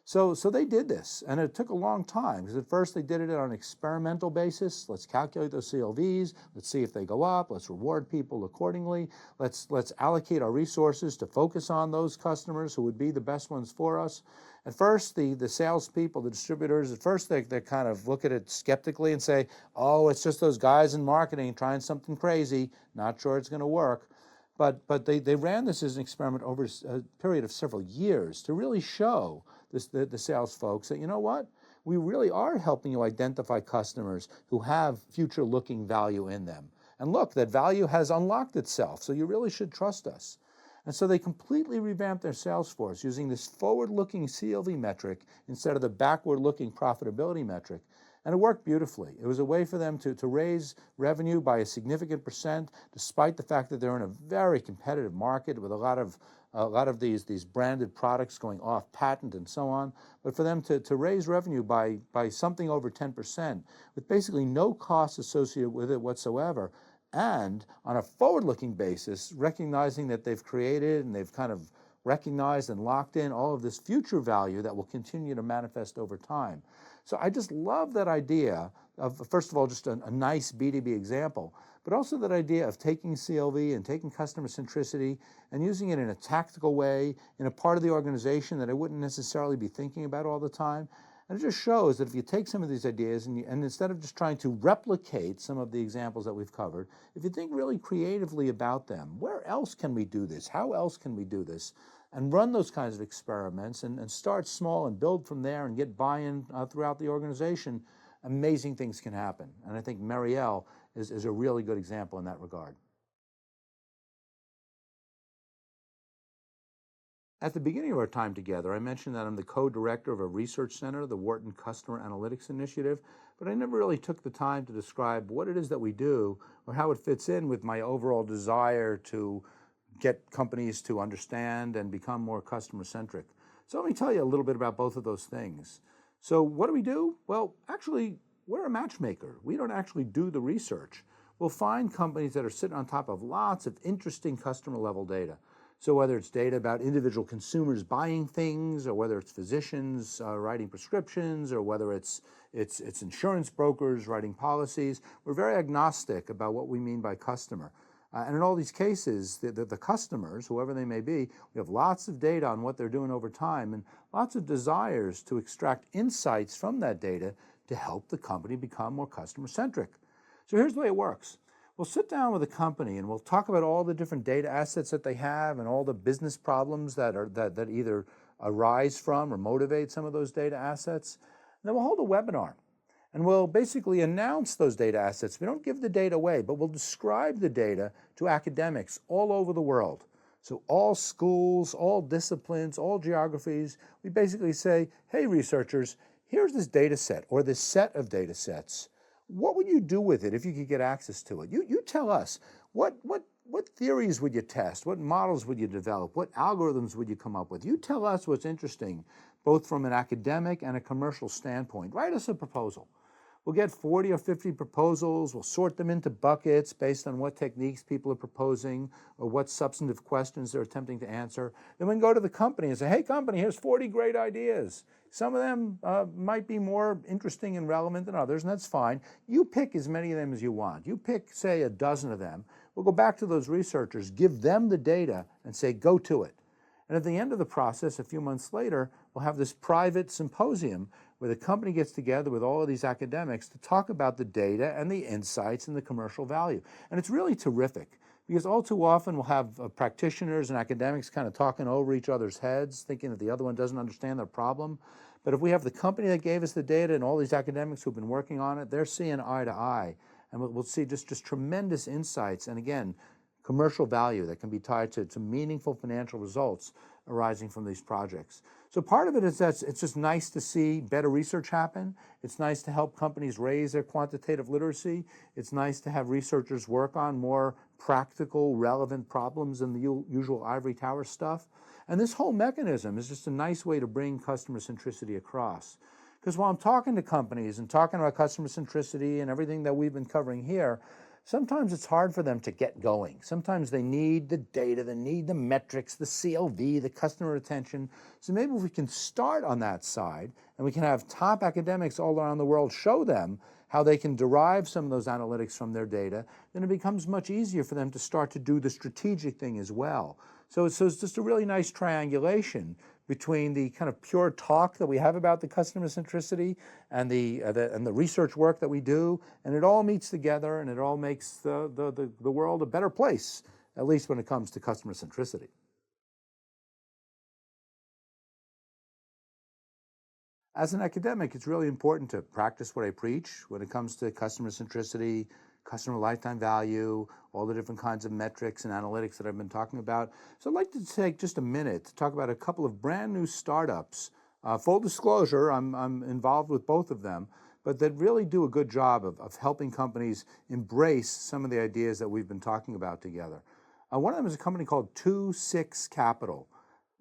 B: So they did this, and it took a long time, because at first they did it on an experimental basis. Let's calculate those CLVs. Let's see if they go up. Let's reward people accordingly. Let's allocate our resources to focus on those customers who would be the best ones for us. At first, the salespeople, the distributors, at first they kind of look at it skeptically and say, oh, it's just those guys in marketing trying something crazy. Not sure it's going to work. But they ran this as an experiment over a period of several years to really show the sales folks that, you know what, we really are helping you identify customers who have future-looking value in them. And look, that value has unlocked itself, so you really should trust us. And so they completely revamped their sales force using this forward-looking CLV metric instead of the backward-looking profitability metric. And it worked beautifully. It was a way for them to raise revenue by a significant percent, despite the fact that they're in a very competitive market with a lot of these branded products going off patent and so on. But for them to raise revenue by something over 10%, with basically no costs associated with it whatsoever, and on a forward-looking basis, recognizing that they've created and they've kind of recognized and locked in all of this future value that will continue to manifest over time. So I just love that idea of, first of all, just a nice B2B example, but also that idea of taking CLV and taking customer centricity and using it in a tactical way in a part of the organization that I wouldn't necessarily be thinking about all the time, And it just shows that if you take some of these ideas and instead of just trying to replicate some of the examples that we've covered, if you think really creatively about them, where else can we do this? How else can we do this? And run those kinds of experiments and start small and build from there and get buy-in throughout the organization, amazing things can happen. And I think Marielle is a really good example in that regard. At the beginning of our time together, I mentioned that I'm the co-director of a research center, the Wharton Customer Analytics Initiative, but I never really took the time to describe what it is that we do or how it fits in with my overall desire to get companies to understand and become more customer-centric. So let me tell you a little bit about both of those things. So what do we do? Well, actually, we're a matchmaker. We don't actually do the research. We'll find companies that are sitting on top of lots of interesting customer-level data. So whether it's data about individual consumers buying things, or whether it's physicians writing prescriptions, or whether it's insurance brokers writing policies, we're very agnostic about what we mean by customer. And in all these cases, the customers, whoever they may be, we have lots of data on what they're doing over time and lots of desires to extract insights from that data to help the company become more customer-centric. So here's the way it works. We'll sit down with a company and we'll talk about all the different data assets that they have and all the business problems that either arise from or motivate some of those data assets. And then we'll hold a webinar. And we'll basically announce those data assets. We don't give the data away, but we'll describe the data to academics all over the world. So all schools, all disciplines, all geographies, we basically say, hey researchers, here's this data set or this set of data sets. What would you do with it if you could get access to it? You tell us, what theories would you test? What models would you develop? What algorithms would you come up with? You tell us what's interesting, both from an academic and a commercial standpoint. Write us a proposal. We'll get 40 or 50 proposals. We'll sort them into buckets based on what techniques people are proposing or what substantive questions they're attempting to answer. Then we can go to the company and say, hey, company, here's 40 great ideas. Some of them might be more interesting and relevant than others, and that's fine. You pick as many of them as you want. You pick, say, a dozen of them. We'll go back to those researchers, give them the data, and say, go to it. And at the end of the process, a few months later, we'll have this private symposium where the company gets together with all of these academics to talk about the data and the insights and the commercial value. And it's really terrific because all too often we'll have practitioners and academics kind of talking over each other's heads, thinking that the other one doesn't understand their problem. But if we have the company that gave us the data and all these academics who've been working on it, they're seeing eye to eye. And we'll see just tremendous insights and, again, commercial value that can be tied to meaningful financial results arising from these projects. So part of it is that it's just nice to see better research happen. It's nice to help companies raise their quantitative literacy. It's nice to have researchers work on more practical, relevant problems than the usual ivory tower stuff. And this whole mechanism is just a nice way to bring customer centricity across. Because while I'm talking to companies and talking about customer centricity and everything that we've been covering here, sometimes it's hard for them to get going. Sometimes they need the data, they need the metrics, the CLV, the customer retention. So maybe if we can start on that side and we can have top academics all around the world show them how they can derive some of those analytics from their data, then it becomes much easier for them to start to do the strategic thing as well. So it's just a really nice triangulation between the kind of pure talk that we have about the customer centricity and the research work that we do, and it all meets together and it all makes the world a better place, at least when it comes to customer centricity. As an academic, it's really important to practice what I preach when it comes to customer centricity, customer lifetime value, all the different kinds of metrics and analytics that I've been talking about. So I'd like to take just a minute to talk about a couple of brand new startups. Full disclosure, I'm involved with both of them, but that really do a good job of helping companies embrace some of the ideas that we've been talking about together. One of them is a company called 26 Capital.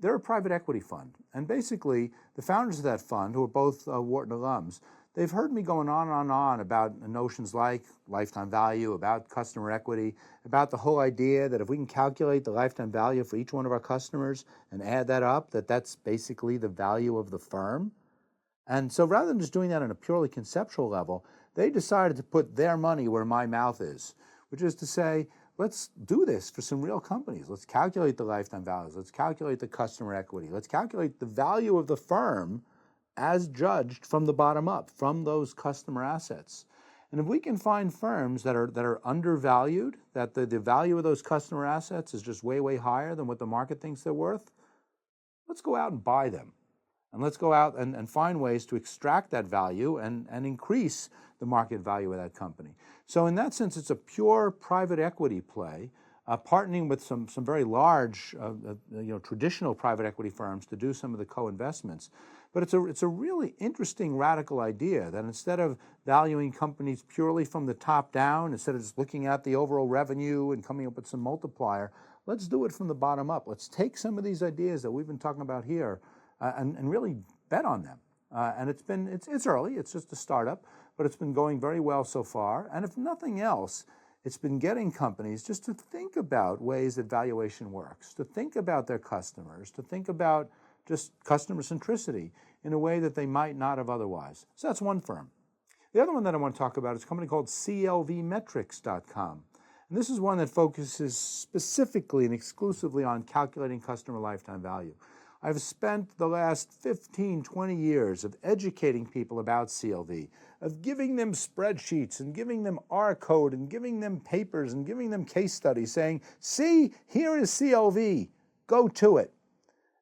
B: They're a private equity fund, and basically the founders of that fund, who are both Wharton alums, they've heard me going on and on about notions like lifetime value, about customer equity, about the whole idea that if we can calculate the lifetime value for each one of our customers and add that up, that's basically the value of the firm. And so rather than just doing that on a purely conceptual level, they decided to put their money where my mouth is, which is to say, let's do this for some real companies. Let's calculate the lifetime values. Let's calculate the customer equity. Let's calculate the value of the firm as judged from the bottom up, from those customer assets. And if we can find firms that are undervalued, that the value of those customer assets is just way, way higher than what the market thinks they're worth, let's go out and buy them. And let's go out and find ways to extract that value and increase the market value of that company. So in that sense, it's a pure private equity play, partnering with some very large, traditional private equity firms to do some of the co-investments. But it's a really interesting, radical idea that instead of valuing companies purely from the top down, instead of just looking at the overall revenue and coming up with some multiplier, let's do it from the bottom up. Let's take some of these ideas that we've been talking about here and really bet on them. And it's early, it's just a startup, but it's been going very well so far. And if nothing else, it's been getting companies just to think about ways that valuation works, to think about their customers, to think about just customer centricity in a way that they might not have otherwise. So that's one firm. The other one that I want to talk about is a company called CLVmetrics.com. And this is one that focuses specifically and exclusively on calculating customer lifetime value. I've spent the last 15, 20 years of educating people about CLV, of giving them spreadsheets and giving them R code and giving them papers and giving them case studies saying, see, here is CLV, go to it.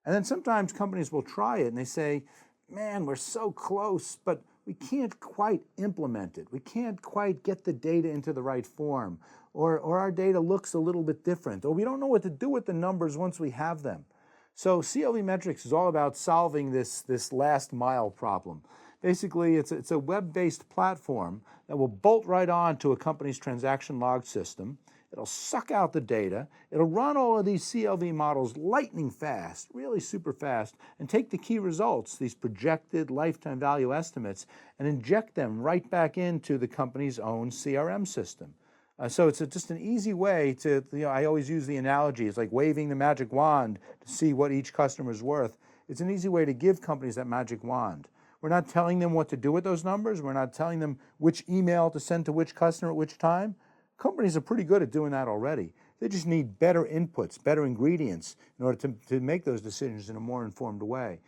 B: And then sometimes companies will try it and they say, man, we're so close, but we can't quite implement it. We can't quite get the data into the right form, or our data looks a little bit different, or we don't know what to do with the numbers once we have them. So CLV Metrics is all about solving this last mile problem. Basically, it's a web-based platform that will bolt right on to a company's transaction log system. It'll suck out the data. It'll run all of these CLV models lightning fast, really super fast, and take the key results, these projected lifetime value estimates, and inject them right back into the company's own CRM system. So it's just an easy way to, I always use the analogy, it's like waving the magic wand to see what each customer is worth. It's an easy way to give companies that magic wand. We're not telling them what to do with those numbers. We're not telling them which email to send to which customer at which time. Companies are pretty good at doing that already. They just need better inputs, better ingredients in order to make those decisions in a more informed way.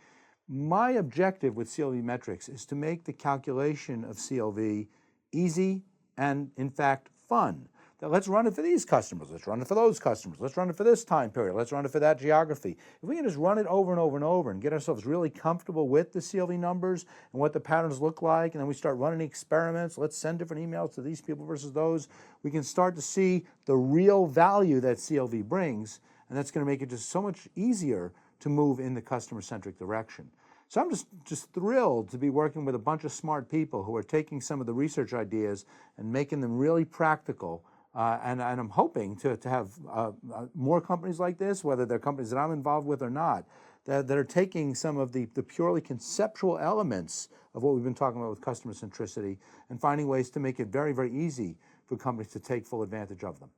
B: My objective with CLV Metrics is to make the calculation of CLV easy and, in fact, fun. That let's run it for these customers, let's run it for those customers, let's run it for this time period, let's run it for that geography. If we can just run it over and over and over and get ourselves really comfortable with the CLV numbers and what the patterns look like, and then we start running experiments, let's send different emails to these people versus those, we can start to see the real value that CLV brings, and that's going to make it just so much easier to move in the customer-centric direction. So I'm just thrilled to be working with a bunch of smart people who are taking some of the research ideas and making them really practical. And I'm hoping to have more companies like this, whether they're companies that I'm involved with or not, that are taking some of the purely conceptual elements of what we've been talking about with customer centricity and finding ways to make it very, very easy for companies to take full advantage of them.